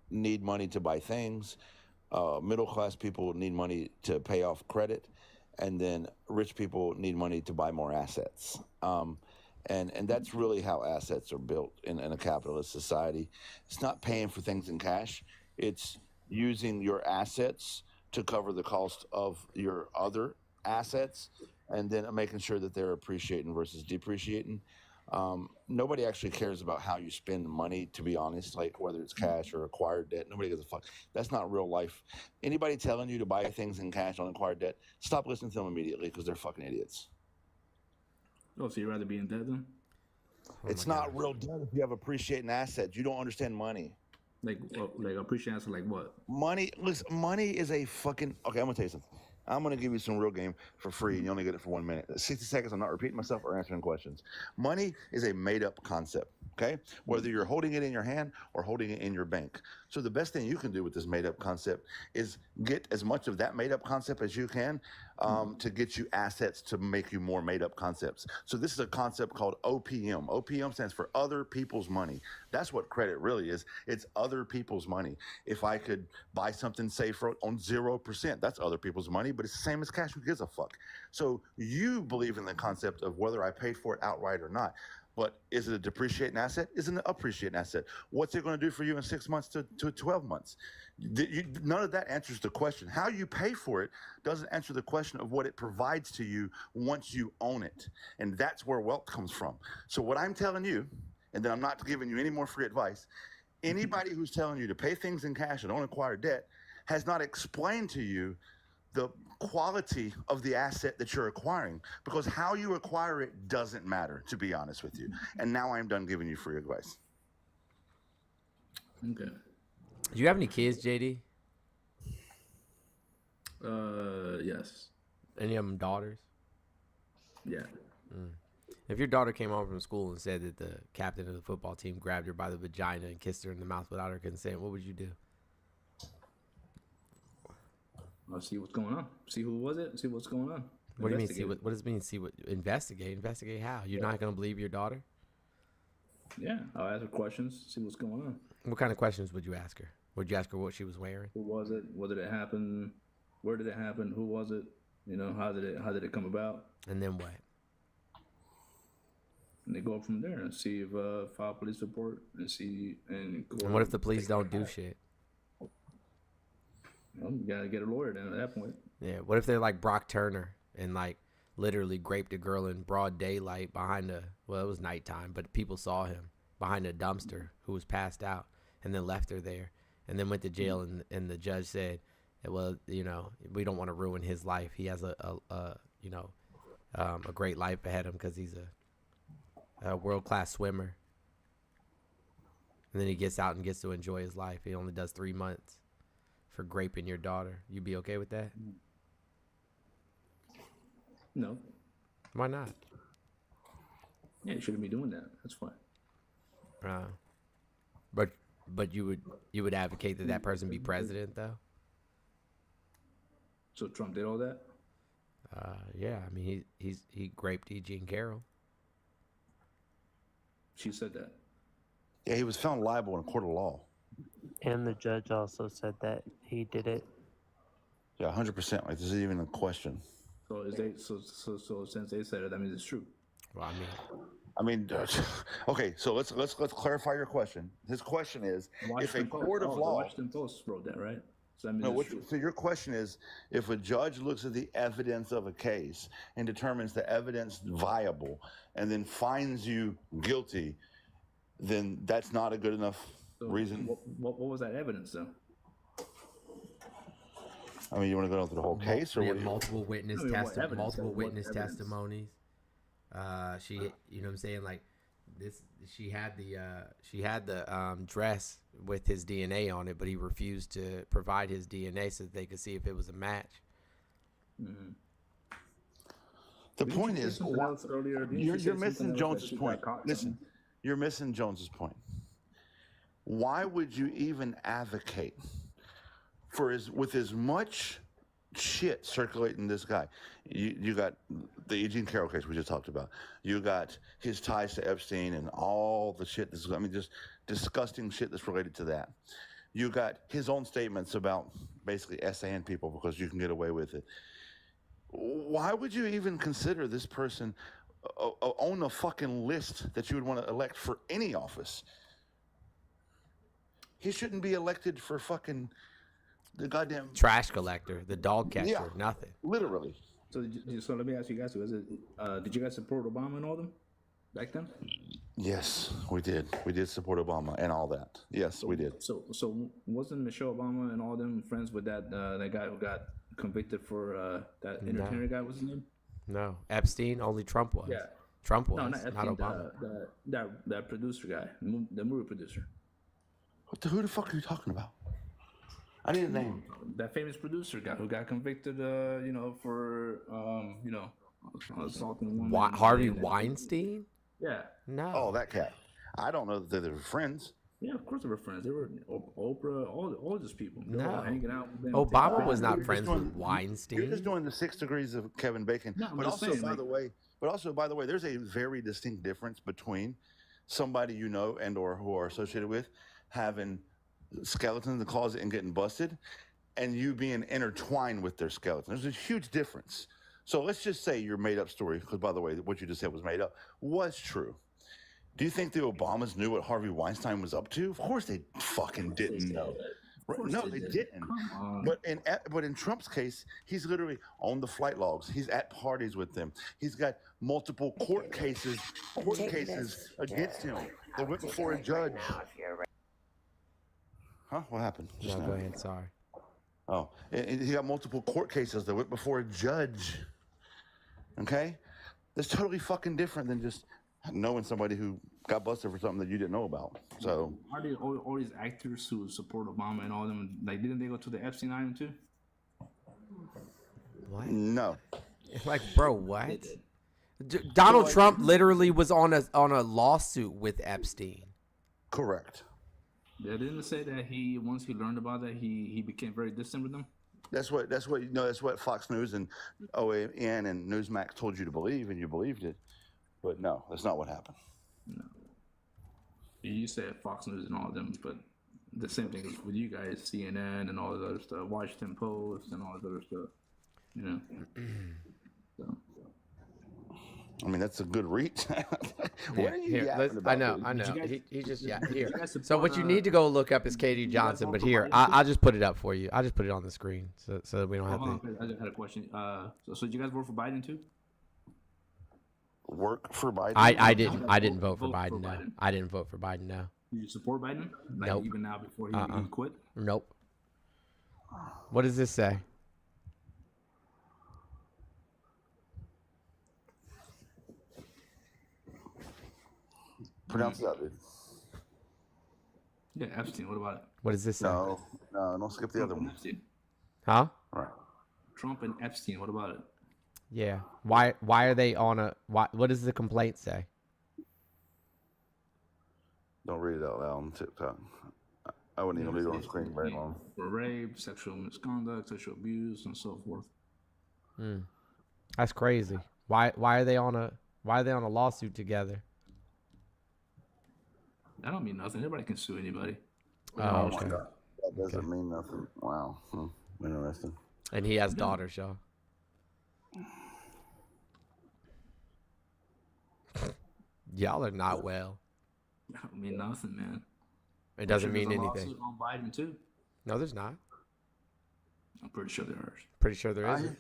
need money to buy things, middle class people need money to pay off credit, and then rich people need money to buy more assets. And that's really how assets are built in a capitalist society. It's not paying for things in cash. It's using your assets to cover the cost of your other assets, and then making sure that they're appreciating versus depreciating. Nobody actually cares about how you spend money, to be honest, like whether it's cash or acquired debt. Nobody gives a fuck. That's not real life. Anybody telling you to buy things in cash on acquired debt, stop listening to them immediately because they're fucking idiots. Oh, so you'd rather be in debt then? It's not real debt if you have appreciating assets. You don't understand money. Like appreciate answer like what? Money, listen, money is a fucking, okay, I'm gonna tell you something. I'm gonna give you some real game for free and you only get it for 1 minute. 60 seconds, I'm not repeating myself or answering questions. Money is a made up concept, okay? Whether you're holding it in your hand or holding it in your bank. So the best thing you can do with this made up concept is get as much of that made up concept as you can to get you assets to make you more made up concepts. So this is a concept called OPM. OPM stands for other people's money. That's what credit really is. It's other people's money. If I could buy something, say, on 0%, that's other people's money, but it's the same as cash. Who gives a fuck? So you believe in the concept of whether I paid for it outright or not. But is it a depreciating asset? Is it an appreciating asset? What's it going to do for you in 6 months to 12 months? None of that answers the question. How you pay for it doesn't answer the question of what it provides to you once you own it. And that's where wealth comes from. So what I'm telling you, and then I'm not giving you any more free advice, anybody who's telling you to pay things in cash and don't acquire debt has not explained to you the quality of the asset that you're acquiring, because how you acquire it doesn't matter, to be honest with you. And now I'm done giving you free advice. Okay. Do you have any kids, JD? Yes. Any of them daughters? Yeah. If your daughter came home from school and said that the captain of the football team grabbed her by the vagina and kissed her in the mouth without her consent, what would you do? I'll see what's going on. See who was it? See what's going on. What do you mean? See what does it mean? See what? Investigate. Investigate how? You're not going to believe your daughter? Yeah, I'll ask her questions. See what's going on. What kind of questions would you ask her? Would you ask her what she was wearing? Who was it? What did it happen? Where did it happen? Who was it? You know, how did it come about? And then what? And they go up from there and see if file police report and see and. And what if the police don't do shit? Well, you gotta get a lawyer then at that point. Yeah. What if they're like Brock Turner and like literally raped a girl in broad daylight behind it was nighttime, but people saw him behind a dumpster who was passed out and then left her there and then went to jail and the judge said, well, you know, we don't want to ruin his life. He has a great life ahead of him because he's a world-class swimmer. And then he gets out and gets to enjoy his life. He only does 3 months for raping your daughter. You be okay with that? No. Why not? Yeah, you shouldn't be doing that. That's fine. But you would advocate that person be president though? So Trump did all that? Yeah. I mean, he raped E. Jean Carroll. She said that. Yeah, he was found liable in a court of law. And the judge also said that he did it. Yeah, 100%. Like, this isn't even a question. So so since they said it, that means it's true. Well, I mean, okay. So let's clarify your question. His question is, if a court of law, Washington Post wrote that, right? So that means No, it's true. so your question is, if a judge looks at the evidence of a case and determines the evidence viable and then finds you guilty, then that's not a good enough So reason. what was that evidence though? I mean, you want to go through the whole case, or We what? have multiple witness I mean, what evidence? multiple What witness evidence? testimonies. She, you know what I'm saying, like this. She had the dress with his DNA on it, but he refused to provide his DNA so that they could see if it was a match. Mm-hmm. The Didn't point you say is, something else earlier? Didn't you you're say something missing else that Jones's she got point. caught Listen, you're missing Jones's point. Why would you even advocate for with as much shit circulating this guy? You got the Eugene Carroll case we just talked about. You got his ties to Epstein and all the shit. Just disgusting shit that's related to that. You got his own statements about basically essaying people because you can get away with it. Why would you even consider this person on a fucking list that you would want to elect for any office? He shouldn't be elected for fucking the goddamn trash collector, the dog catcher, Yeah. nothing. Literally. So let me ask you guys: did you guys support Obama and all them back then? Yes, we did. We did support Obama and all that. Yes, we did. So wasn't Michelle Obama and all them friends with that guy who got convicted for that entertainer guy? What's his name? No, Epstein. Only Trump was. Yeah. Trump was, No, not Epstein, not Obama. that producer guy, the movie producer. Who the fuck are you talking about? I need a name. That famous producer guy who got convicted, for assaulting a woman. Harvey Weinstein? Yeah. No. Oh, that cat. I don't know that they were friends. Yeah, of course they were friends. They were Oprah, all those people. They were No. hanging out with them. Obama was not You're friends just doing- with Weinstein. You're just doing the 6 degrees of Kevin Bacon. No, I'm but just also, saying, by the way, there's a very distinct difference between somebody you know and or who are associated with having skeletons in the closet and getting busted, and you being intertwined with their skeleton. There's a huge difference. So let's just say your made-up story, because by the way, what you just said was made up, was true. Do you think the Obamas knew what Harvey Weinstein was up to? Of course they fucking didn't know. No, they didn't. But in Trump's case, he's literally on the flight logs. He's at parties with them. He's got multiple court cases against him. They went before a judge. Huh? What happened? No, go ahead. Sorry. Oh, and he got multiple court cases that went before a judge. Okay? That's totally fucking different than just knowing somebody who got busted for something that you didn't know about. So, Are they all these actors who support Obama and all them? Like, didn't they go to the Epstein Island too? What? No. Like, bro, what? Donald Trump literally was on a lawsuit with Epstein. Correct. Yeah, didn't it say that once he learned about that he became very distant with them? That's what Fox News and OAN and Newsmax told you to believe, and you believed it. But no, that's not what happened. No. You said Fox News and all of them, but the same thing is with you guys, CNN and all this other stuff, Washington Post and all this other stuff. You know. So. I mean, that's a good reach. What are you Here, yapping about? I know. Guys, He just here. support, So what you need to go look up is Katie Johnson. But here, I'll just put it up for you. I'll just put it on the screen so that we don't have to. I just had a question. So did you guys vote for Biden too? Work for Biden? I didn't vote for Biden. No, I didn't vote for Biden. No. Did you support Biden? Like Nope. Even now before he quit? Nope. What does this say? Pronounce it out, dude. Yeah, Epstein. What about it? What does this say? No, don't skip the other one. Epstein. Huh? Right. Trump and Epstein. What about it? Yeah. Why are they on a? What does the complaint say? Don't read it out loud on TikTok. I wouldn't even read it on the screen very long. For rape, sexual misconduct, sexual abuse, and so forth. That's crazy. Why are they on a lawsuit together? That don't mean nothing. Everybody can sue anybody. Oh, okay. That doesn't mean nothing. Wow. Interesting. And he has daughters, y'all. Y'all are not well. That don't mean nothing, man. It doesn't mean There's a anything. lawsuit on Biden too. No, there's not. I'm pretty sure there are. Pretty sure there is.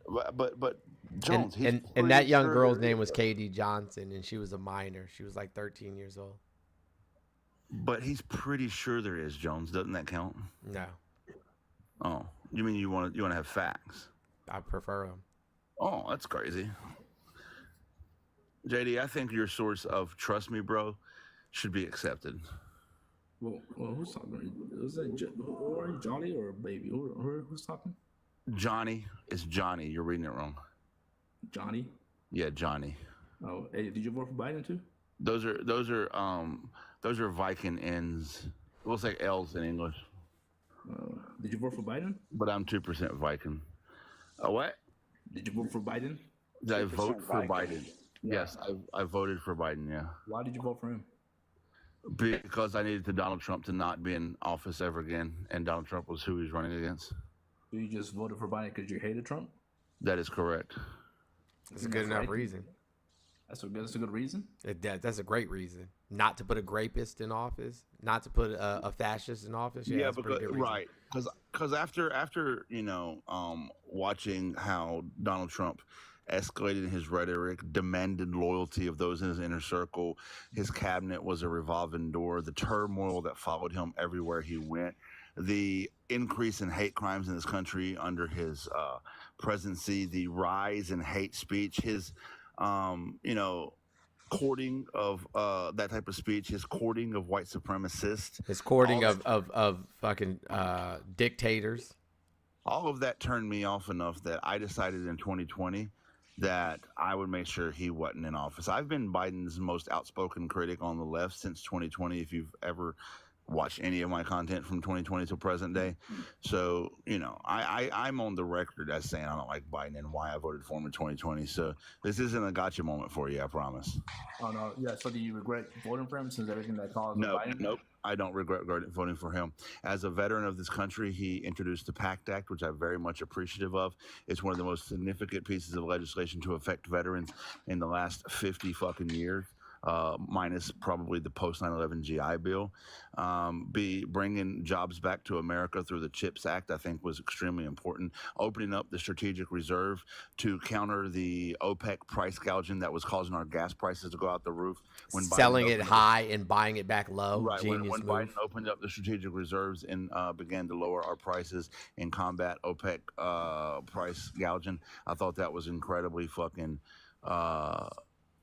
But Jones, and that young girl's name was Katie Johnson, and she was a minor. She was like 13 years old. But he's pretty sure there is, Jones. Doesn't that count? No. Oh, you mean you want to have facts? I prefer them. Oh, that's crazy. JD, I think your source of "trust me, bro" should be accepted. Well, who's talking? Was that or Johnny or Baby? Who's talking? Johnny. It's Johnny. You're reading it wrong. Johnny? Yeah, Johnny. Oh, hey, did you vote for Biden too? Those are Viking N's. We'll say L's in English. Did you vote for Biden? But I'm 2% Viking. What? Did you vote for Biden? Did I vote for Biden? Yeah. Yes, I voted for Biden, yeah. Why did you vote for him? Because I needed Donald Trump to not be in office ever again, and Donald Trump was who he was running against. So you just voted for Biden because you hated Trump? That is correct. That's a good enough reason. That's a good reason? That's a great reason. Not to put a rapist in office, not to put a fascist in office. Yeah, because right. Because after watching how Donald Trump escalated his rhetoric, demanded loyalty of those in his inner circle, his cabinet was a revolving door, the turmoil that followed him everywhere he went, the increase in hate crimes in this country under his presidency, the rise in hate speech, his courting of that type of speech, his courting of white supremacists, his courting of fucking dictators. All of that turned me off enough that I decided in 2020 that I would make sure he wasn't in office. I've been Biden's most outspoken critic on the left since 2020, if you've ever watched any of my content from 2020 to present day. So, I'm on the record as saying I don't like Biden and why I voted for him in 2020. So this isn't a gotcha moment for you, I promise. Oh, no. Yeah, so do you regret voting for him since everything that caused Biden? Nope. I don't regret voting for him. As a veteran of this country, he introduced the PACT Act, which I'm very much appreciative of. It's one of the most significant pieces of legislation to affect veterans in the last 50 fucking years. Minus probably the post 9/11 GI Bill. Bringing jobs back to America through the CHIPS Act, I think, was extremely important. Opening up the strategic reserve to counter the OPEC price gouging that was causing our gas prices to go out the roof. When selling it high and buying it back low. Right. Genius when move. Biden opened up the strategic reserves and began to lower our prices and combat OPEC price gouging, I thought that was incredibly fucking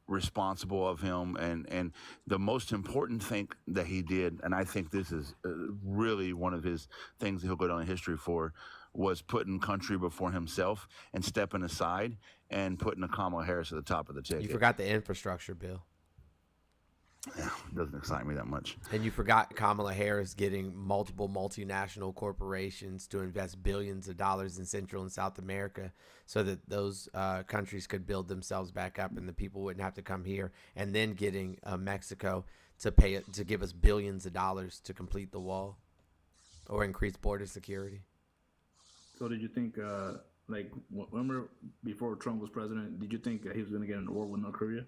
responsible of him, and the most important thing that he did, and I think this is really one of his things that he'll go down in history for, was putting country before himself and stepping aside and putting a Kamala Harris at the top of the ticket. You forgot the infrastructure bill. Yeah, it doesn't excite me that much. And you forgot Kamala Harris getting multiple multinational corporations to invest billions of dollars in Central and South America so that those countries could build themselves back up and the people wouldn't have to come here. And then getting Mexico to give us billions of dollars to complete the wall or increase border security. So did you think, remember before Trump was president, did you think he was going to get in a war with North Korea?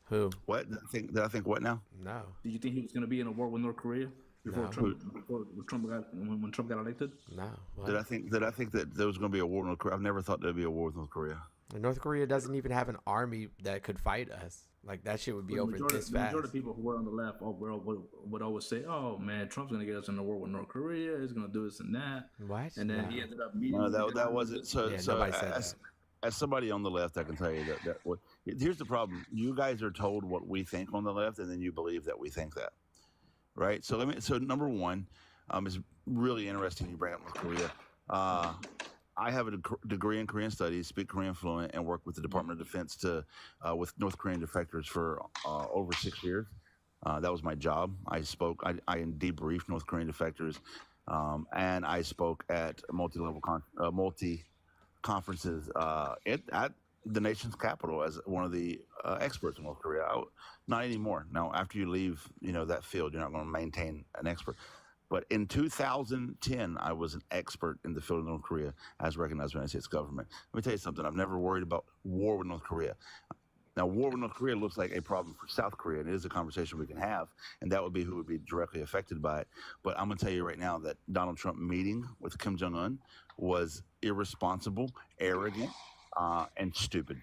Who? What? Did I think what now? No. Did you think he was going to be in a war with North Korea before when Trump got elected? No. What? Did I think that there was going to be a war with North Korea? I've never thought there'd be a war with North Korea. North Korea doesn't even have an army that could fight us. Like, that shit would be over this fast. The majority of people who were on the left would always say, "Oh man, Trump's going to get us in a war with North Korea. He's going to do this and that." What? And then he ended up meeting. No, that wasn't. So nobody said that. As somebody on the left, I can tell you that here's the problem. You guys are told what we think on the left, and then you believe that we think that, right? So number one, it's really interesting you bring up North Korea. I have a degree in Korean studies, speak Korean fluent, and work with the Department of Defense with North Korean defectors for over 6 years. That was my job. I debriefed North Korean defectors, and I spoke at multi conferences at the nation's capital as one of the experts in North Korea. Not anymore. Now, after you leave, that field, you're not going to maintain an expert. But in 2010, I was an expert in the field of North Korea as recognized by the United States government. Let me tell you something. I've never worried about war with North Korea. Now, war with North Korea looks like a problem for South Korea, and it is a conversation we can have, and that would be who would be directly affected by it. But I'm going to tell you right now that Donald Trump meeting with Kim Jong-un was irresponsible, arrogant, and stupid.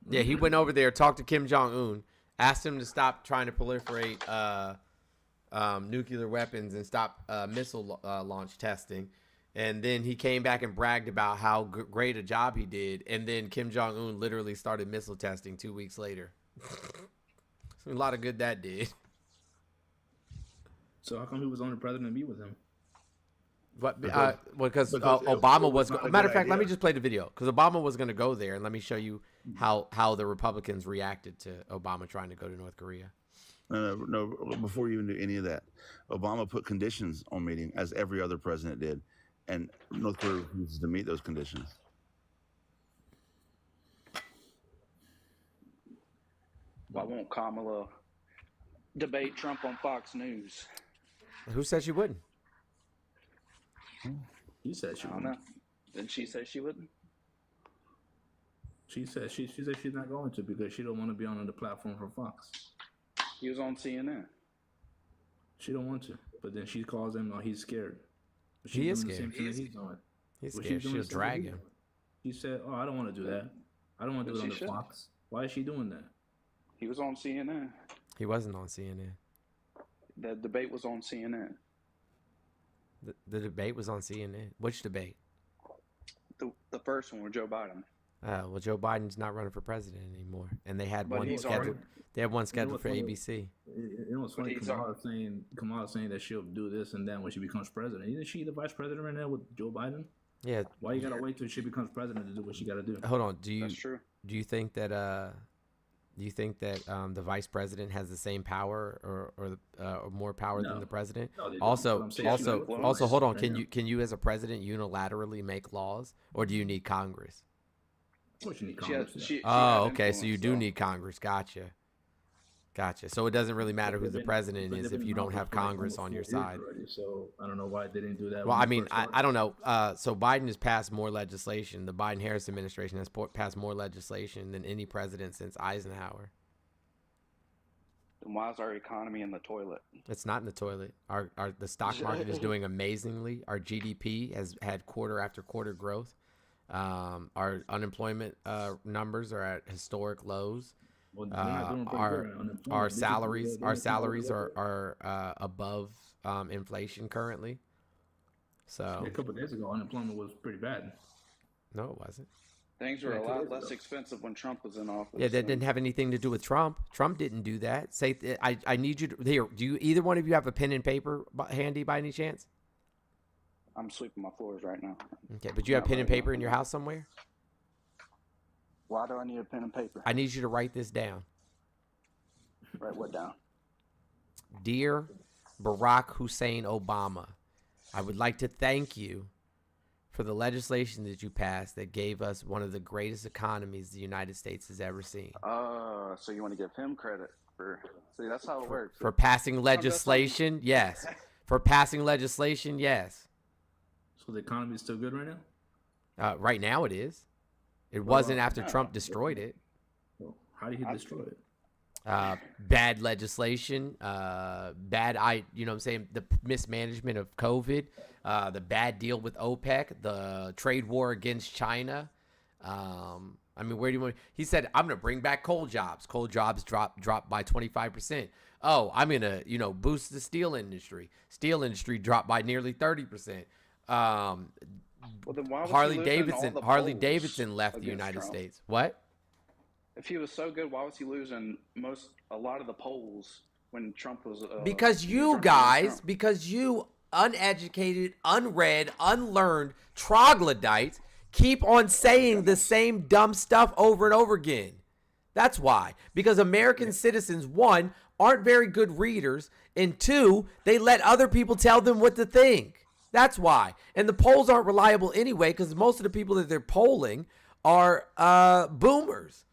Yeah, he went over there, talked to Kim Jong-un, asked him to stop trying to proliferate nuclear weapons and stop missile launch testing. And then he came back and bragged about how great a job he did. And then Kim Jong-un literally started missile testing 2 weeks later. A lot of good that did. So how come he was on the president to meet with him? But because Obama was. Matter of fact, let me just play the video because Obama was going to go there, and let me show you how the Republicans reacted to Obama trying to go to North Korea. No, before you even do any of that, Obama put conditions on meeting, as every other president did, and North Korea refuses to meet those conditions. Why won't Kamala debate Trump on Fox News? Who said she wouldn't? He said she I don't wouldn't. know. Didn't she say she wouldn't? She said she's not going to because she don't want to be on the platform for Fox. He was on CNN. She don't want to, but then she calls him. Oh, he's scared. But He is doing the scared. same thing that he's doing. He's But scared. she's doing She'll the same drag thing him. He said, "Oh, I don't want to do that. I don't want to But do it on she the should. Fox. Why is she doing that?" He was on CNN. He wasn't on CNN. The debate was on CNN. The debate was on CNN. Which debate? The first one with Joe Biden. Well, Joe Biden's not running for president anymore, and they had But one he's scheduled. already- They had one scheduled what's for funny? ABC. You know what's But funny? he's Kamala saying that she'll do this and then when she becomes president. Isn't she the vice president right now with Joe Biden? Yeah. Why you gotta wait till she becomes president to do what she gotta do? Hold on. Do you That's true. do you think that the vice president has the same power or more power than No. the president? No, they don't. Also, But I'm saying she also, influence also, hold on. right Can now. you as a president unilaterally make laws, or do you need Congress? Of course you need She had- Congress. she- Oh, had okay. So you influence, do though. need Congress. Gotcha. So it doesn't really matter who They've the been- president but is they've if been you in don't office have for like Congress almost on your 4 years side. already, so I don't know why they didn't do that. Well, when I they mean, first I started. don't know. So Biden has passed more legislation. The Biden-Harris administration has passed more legislation than any president since Eisenhower. Then why is our economy in the toilet? It's not in the toilet. The stock market is doing amazingly. Our GDP has had quarter after quarter growth. Our unemployment numbers are at historic lows. Well, they're not doing pretty good on unemployment. Our They just- salaries they're making all the- are above inflation currently. So A couple of days ago, unemployment was pretty bad. no, it wasn't. Things were Yeah, a 2 lot days less ago. expensive when Trump was in office. Yeah, that didn't have anything to do with Trump. Trump didn't do that. I need you to here. Do you either one of you have a pen and paper handy by any chance? I'm sweeping my floors right now. Okay, but you have Not pen and right paper now. in your house somewhere? Why do I need a pen and paper? I need you to write this down. Write what down? Dear Barack Hussein Obama, I would like to thank you for the legislation that you passed that gave us one of the greatest economies the United States has ever seen. So you want to give him credit for? See, that's how it works. For passing legislation, yes. For passing legislation, yes. So the economy is still good right now? Right now it is. It wasn't after Trump destroyed it. Well, how did he destroy it? Bad legislation, you know what I'm saying, the mismanagement of COVID, the bad deal with OPEC, the trade war against China. I mean, where do you want? He said, I'm going to bring back coal jobs. Coal jobs dropped by 25%. Oh, I'm going to, boost the steel industry. Steel industry dropped by nearly 30%. Well, then why was he Harley losing Davidson all the Harley polls Davidson left the against United Trump? States. What? If he was so good, why was he losing a lot of the polls when Trump was? Because you guys, because you uneducated, unread, unlearned troglodytes keep on saying the same dumb stuff over and over again. That's why. Because American citizens, one, aren't very good readers, and two, they let other people tell them what to think. That's why. And the polls aren't reliable anyway, because most of the people that they're polling are boomers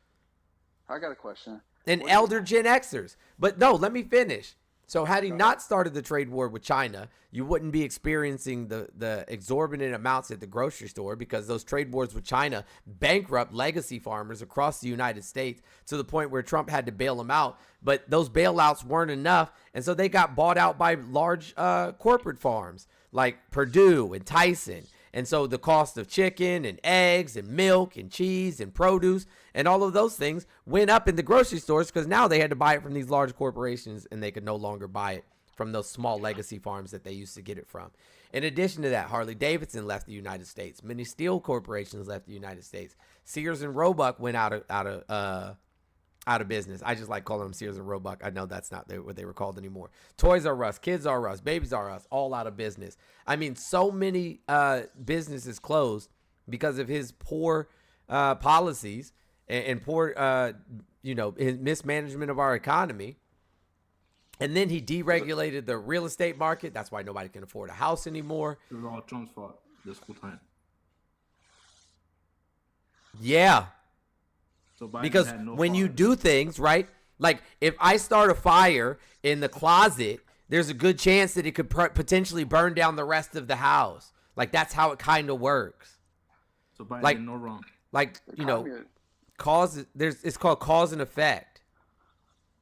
I got a question. and elder Gen Xers. But no, let me finish. So had he not started the trade war with China, you wouldn't be experiencing the exorbitant amounts at the grocery store, because those trade wars with China bankrupt legacy farmers across the United States to the point where Trump had to bail them out. But those bailouts weren't enough, and so they got bought out by large corporate farms like Purdue and Tyson. And so the cost of chicken and eggs and milk and cheese and produce and all of those things went up in the grocery stores, because now they had to buy it from these large corporations, and they could no longer buy it from those small legacy farms that they used to get it from. In addition to that, Harley Davidson left the United States. Many steel corporations left the United States. Sears and Roebuck went out of business. I just like calling them Sears and Roebuck. I know that's not what they were called anymore. Toys R Us, Kids R Us, Babies R Us, all out of business. I mean, so many businesses closed because of his poor policies and poor, his mismanagement of our economy. And then he deregulated the real estate market. That's why nobody can afford a house anymore. It was all Trump's fault this whole time. Yeah. So Biden because had no when fault. you do things, right? Like if I start a fire in the closet, there's a good chance that it could potentially burn down the rest of the house. Like that's how it kind of works. So Biden Like- did no wrong. Like, it's called cause and effect.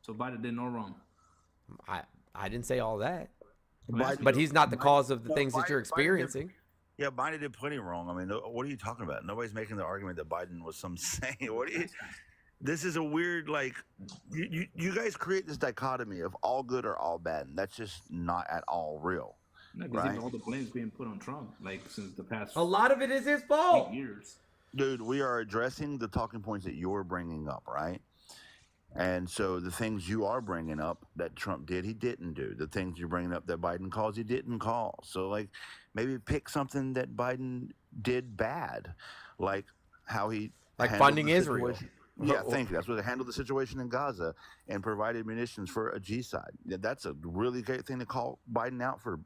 So Biden did no wrong. I didn't say all that. Biden- But he's not the cause of the Well, things that you're Biden did- experiencing. Yeah, Biden did plenty wrong. I mean, what are you talking about? Nobody's making the argument that Biden was some saint. What are you? This is a weird, like, you guys create this dichotomy of all good or all bad, and that's just not at all real. No, because right? even all the blame's being put on Trump, like since the past. A lot of it is his fault. 8 years. Dude, we are addressing the talking points that you're bringing up, right? And so the things you are bringing up that Trump did, he didn't do. The things you're bringing up that Biden calls, he didn't call. So, like, maybe pick something that Biden did bad, like how he Like handled funding the Israel. situation. Yeah, thank you. That's what they handled the situation in Gaza and provided munitions for a G-side. Yeah, that's a really great thing to call Biden out for.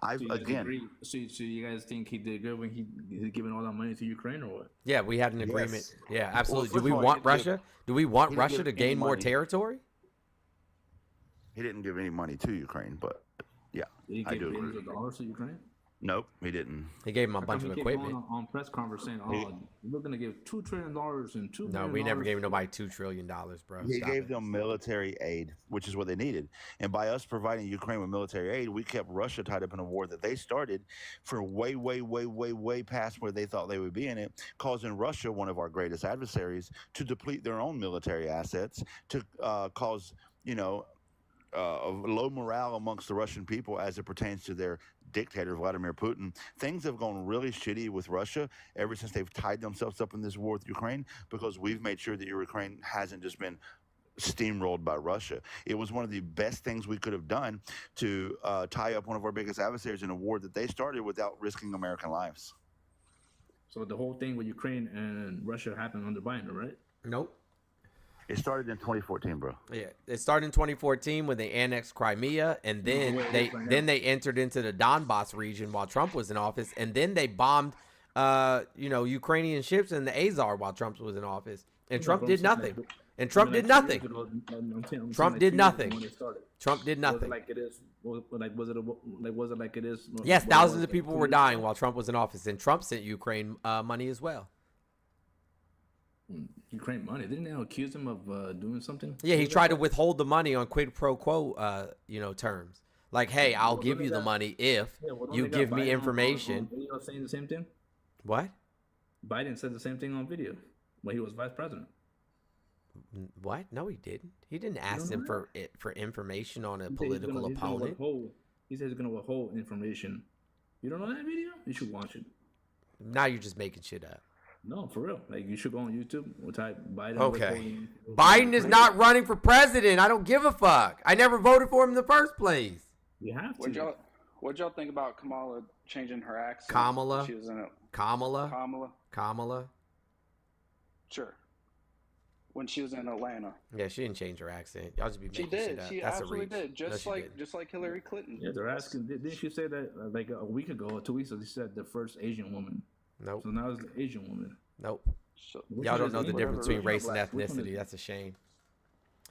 So you guys agree? So you guys think he did good when he's giving all that money to Ukraine, or what? Yeah, we had an agreement. Yeah, absolutely. first Do we of all, he want didn't give- Russia? Do we want he didn't Russia give to any gain more money. territory? He didn't give any money to Ukraine, but yeah, Did he I give do billions agree. of dollars to Ukraine? Nope, he didn't. He gave him a How bunch come of he kept equipment. going on press conference saying, "Oh, we're gonna give $2 trillion and $2 No, billion we never dollars gave to-" nobody $2 trillion, bro. He Stop gave it. them military aid, which is what they needed. And by us providing Ukraine with military aid, we kept Russia tied up in a war that they started for way past where they thought they would be in it, causing Russia, one of our greatest adversaries, to deplete their own military assets, to cause, low morale amongst the Russian people as it pertains to their dictator, Vladimir Putin. Things have gone really shitty with Russia ever since they've tied themselves up in this war with Ukraine, because we've made sure that Ukraine hasn't just been steamrolled by Russia. It was one of the best things we could have done to tie up one of our biggest adversaries in a war that they started without risking American lives. So the whole thing with Ukraine and Russia happened under Biden, right? Nope. It started in 2014, bro. Yeah, it started in 2014 when they annexed Crimea, and then they entered into the Donbass region while Trump was in office, and then they bombed, Ukrainian ships in the Azov while Trump was in office, and Trump did nothing. And Trump did nothing. Trump did nothing. Trump did nothing. Was it like it is? Yes, thousands of people were dying while Trump was in office, and Trump sent Ukraine money as well. Ukraine money? Didn't they accuse him of doing something? Yeah, he tried to withhold the money on quid pro quo, terms. Like, hey, I'll give you the money if you give me information. On video saying the same thing. What? Biden said the same thing on video when he was vice president. What? No, he didn't. He didn't ask them for information on a political opponent. He said he's going to withhold information. You don't know that video? You should watch it. Now you're just making shit up. No, for real. Like, you should go on YouTube or type Biden. Okay. Biden is not running for president. I don't give a fuck. I never voted for him in the first place. You have to. What'd y'all think about Kamala changing her accent? Kamala. She was in it. Kamala. Sure. When she was in Atlanta. Yeah, she didn't change her accent. Y'all just be making She did. shit up. She That's absolutely a reach. did. Just like Hillary Clinton. Yeah, they're asking. Didn't she say that like a week ago or 2 weeks ago? She said the first Asian woman. Nope. So now it's the Asian woman. Nope. So, Y'all don't know the difference between race and black? Which one ethnicity. is- That's a shame.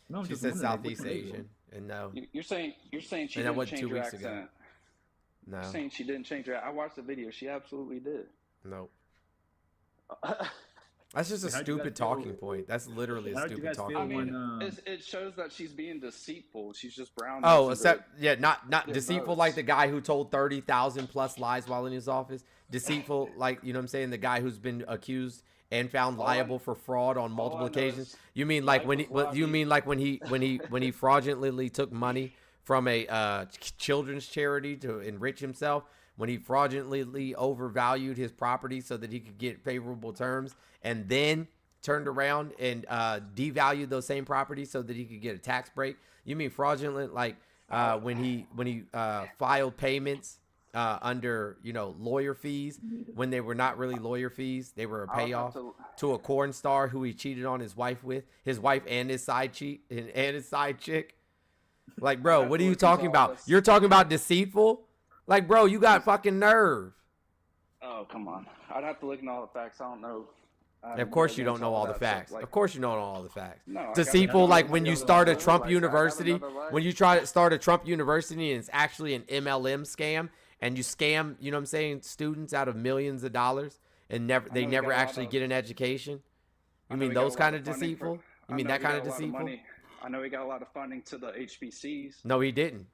No, I'm She just said wondering, like, Southeast which one is Asian. it? And no. You're saying she And that didn't wasn't change 2 her weeks accent. ago. No. You're saying she didn't change her. I watched the video. She absolutely did. Nope. That's just a How'd you guys stupid feel- talking point. That's literally a How'd you stupid guys talking feel I mean, point. it shows that she's being deceitful. She's just brown. Oh, except not get deceitful votes. like the guy who told 30,000 plus lies while in his office. Deceitful like, you know what I'm saying, the guy who's been accused and found liable for fraud on multiple I know occasions. is You mean like when he Michael you Robbie- mean like when he fraudulently took money from a children's charity to enrich himself, when he fraudulently overvalued his property so that he could get favorable terms, and then turned around and devalued those same properties so that he could get a tax break? You mean fraudulent like when he filed payments under, you know, lawyer fees when they were not really lawyer fees, they were a I'll have payoff to a porn star who he cheated on his wife and his side chick. Like, bro, what are you talking about? You're talking about deceitful? Like, bro, you got fucking nerve. Oh, come on. I'd have to look at all the facts. I don't know. Of course you don't know all the facts. Of course you don't know all the facts. No, I gotta- Deceitful, like when I you gotta- start a I gotta- Trump I got university, another life. when you try to start a Trump university and it's actually an MLM scam, and you scam, you know what I'm saying, students out of millions of dollars, and they we never got a lot actually of- get an education. I You know mean we got a those lot kind of funding deceitful? for- You I mean know that we kind got of a lot deceitful? money. I know he got a lot of funding to the HBCs. No, he didn't.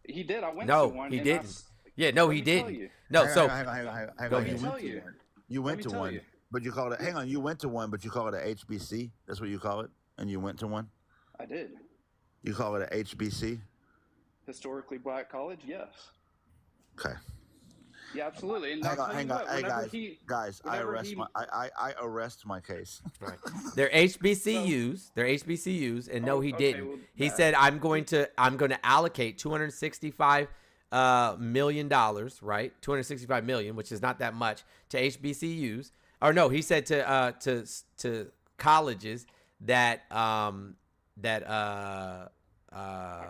He did. I went No, to one. he and didn't. Yeah, no, let he me tell didn't. you. No, Hang so on, hang on. go You ahead. went tell to you. one. You went me to tell one, you. but you called it. Hang on, you went to one, but you call it a HBC. That's what you call it, and you went to one. I did. You call it a HBC. Historically black college, yes. Okay. Yeah, absolutely. And Hang I'll on, tell you hang on. what, Hey whenever guys, he- guys, I whenever arrest he- my I arrest my case. Right. They're HBCUs. They're HBCUs, and no, he okay, didn't. well, He said, "I'm going to allocate $265 million, right? $265 million, which is not that much, to HBCUs." Or no, he said to colleges that I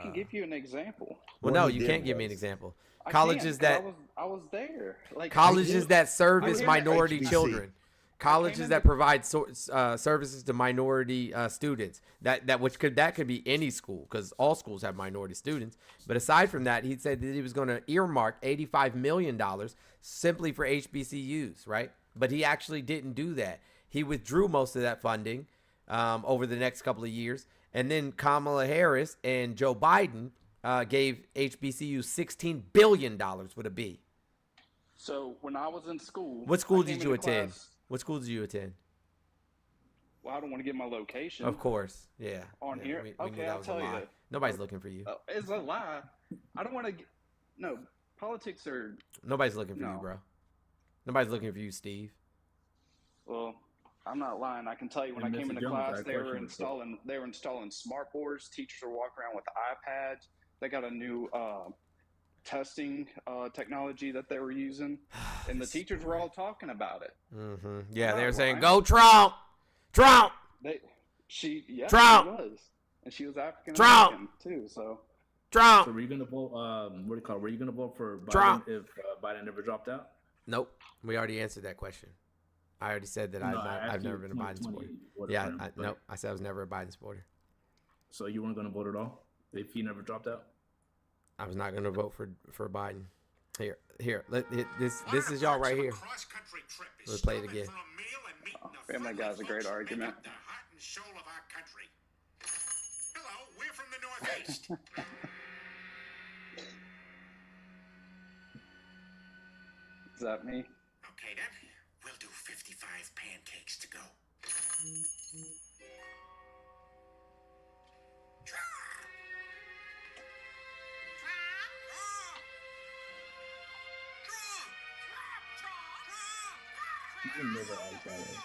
can give you an example. Well, no, you can't give me an example. Colleges that I was there. Like colleges that service I'm minority HBC. children, colleges that provide services to minority students. That could be any school, because all schools have minority students. But aside from that, he said that he was going to earmark $85 million simply for HBCUs, right? But he actually didn't do that. He withdrew most of that funding over the next couple of years, and then Kamala Harris and Joe Biden gave HBCU $16 billion with a B. So when I was in school, What school I came did you into attend? class- What school did you attend? Well, I don't want to give my location. Of course, yeah. On Yeah, here? we Okay, knew that I'll was a tell you lie. that. Nobody's looking for you. It's a lie. I don't want to. No, politics are. Nobody's looking for you, No. bro. Nobody's looking for you, Steve. Well, I'm not lying. I can tell you when And I came Mr. into Jones, class, I they were question installing. They were installing smart boards. Teachers are walking around with iPads. They got a new testing technology that they were using, and the teachers were all talking about it. Mm-hmm. Yeah, they not were saying, lying. "Go Trump, Trump." She Trump! she was, and she was African Trump! American too. So Trump. So were you gonna vote? What do you call it? Were you gonna vote for Biden Trump. if Biden never dropped out? Nope. We already answered that question. I already said that No, I asked I've you never been a Biden 2020 supporter. voted Yeah, for him, but- nope. I said I was never a Biden supporter. So you weren't gonna vote at all if he never dropped out? I was not going to vote for Biden. Here. This is y'all right here. Let's play it again. Family Guy's a great argument. Hello, we're from the Northeast. is that me? Okay then, we'll do 55 pancakes to go. You never like that.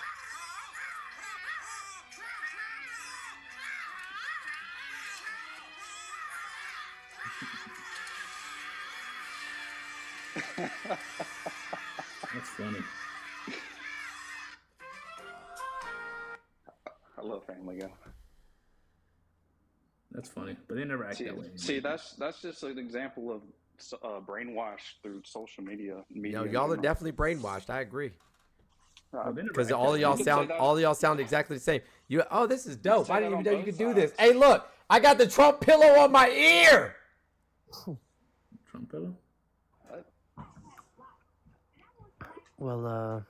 That's funny. I love Family Guy. That's funny, but they never act that way. See, that's just an example of brainwash through social media. No, y'all are definitely brainwashed. I agree. never Because act all that of y'all way. sound exactly the same. This is dope. say I that didn't on even know you both could do this. sides. Hey, look, I got the Trump pillow on my ear. Trump pillow? Well,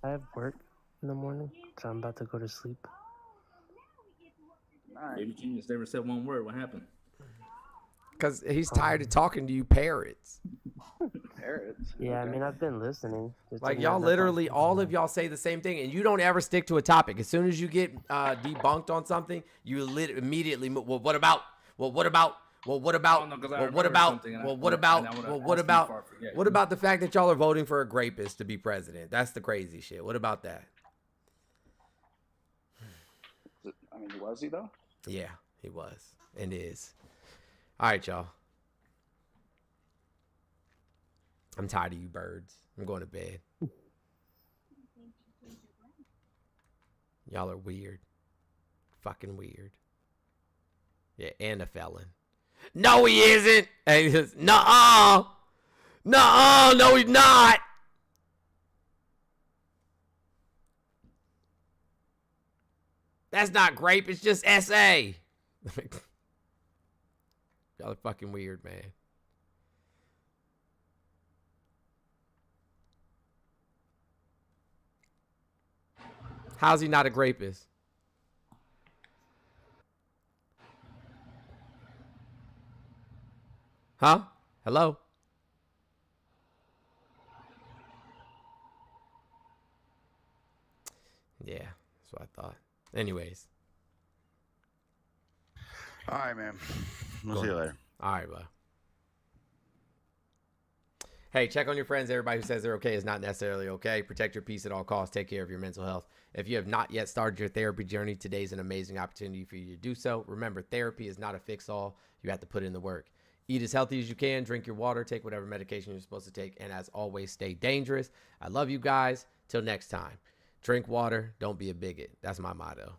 I have work in the morning, so I'm about to go to sleep. Baby Genius never said one word. What happened? Because he's tired of talking to you parrots. Parrots. Yeah, Okay. I mean, I've been listening. Just Like didn't y'all have that literally, thought. all of y'all say the same thing, and you don't ever stick to a topic. As soon as you get debunked on something, you immediately move. Well, what about? Well, what about? Well, what about? Oh, no, 'cause I well, what remember about? something and I- Well, what and about? I would've Well, asked what you about? before I forget. What about the fact that y'all are voting for a rapist to be president? That's the crazy shit. What about that? I mean, was he though? Yeah, he was and is. All right, y'all. I'm tired of you birds. I'm going to bed. Y'all are weird. Fucking weird. Yeah, and a felon. No, he isn't. And he says, nuh-uh. Nuh-uh. No, he's not. That's not grape. It's just SA. Y'all are fucking weird, man. How's he not a grapist? Huh? Hello? Yeah, that's what I thought. Anyways. All right, man. We'll see you later. All right, bud. Hey, check on your friends. Everybody who says they're okay is not necessarily okay. Protect your peace at all costs. Take care of your mental health. If you have not yet started your therapy journey, today is an amazing opportunity for you to do so. Remember, therapy is not a fix-all. You have to put in the work. Eat as healthy as you can. Drink your water. Take whatever medication you're supposed to take. And as always, stay dangerous. I love you guys. Till next time. Drink water. Don't be a bigot. That's my motto.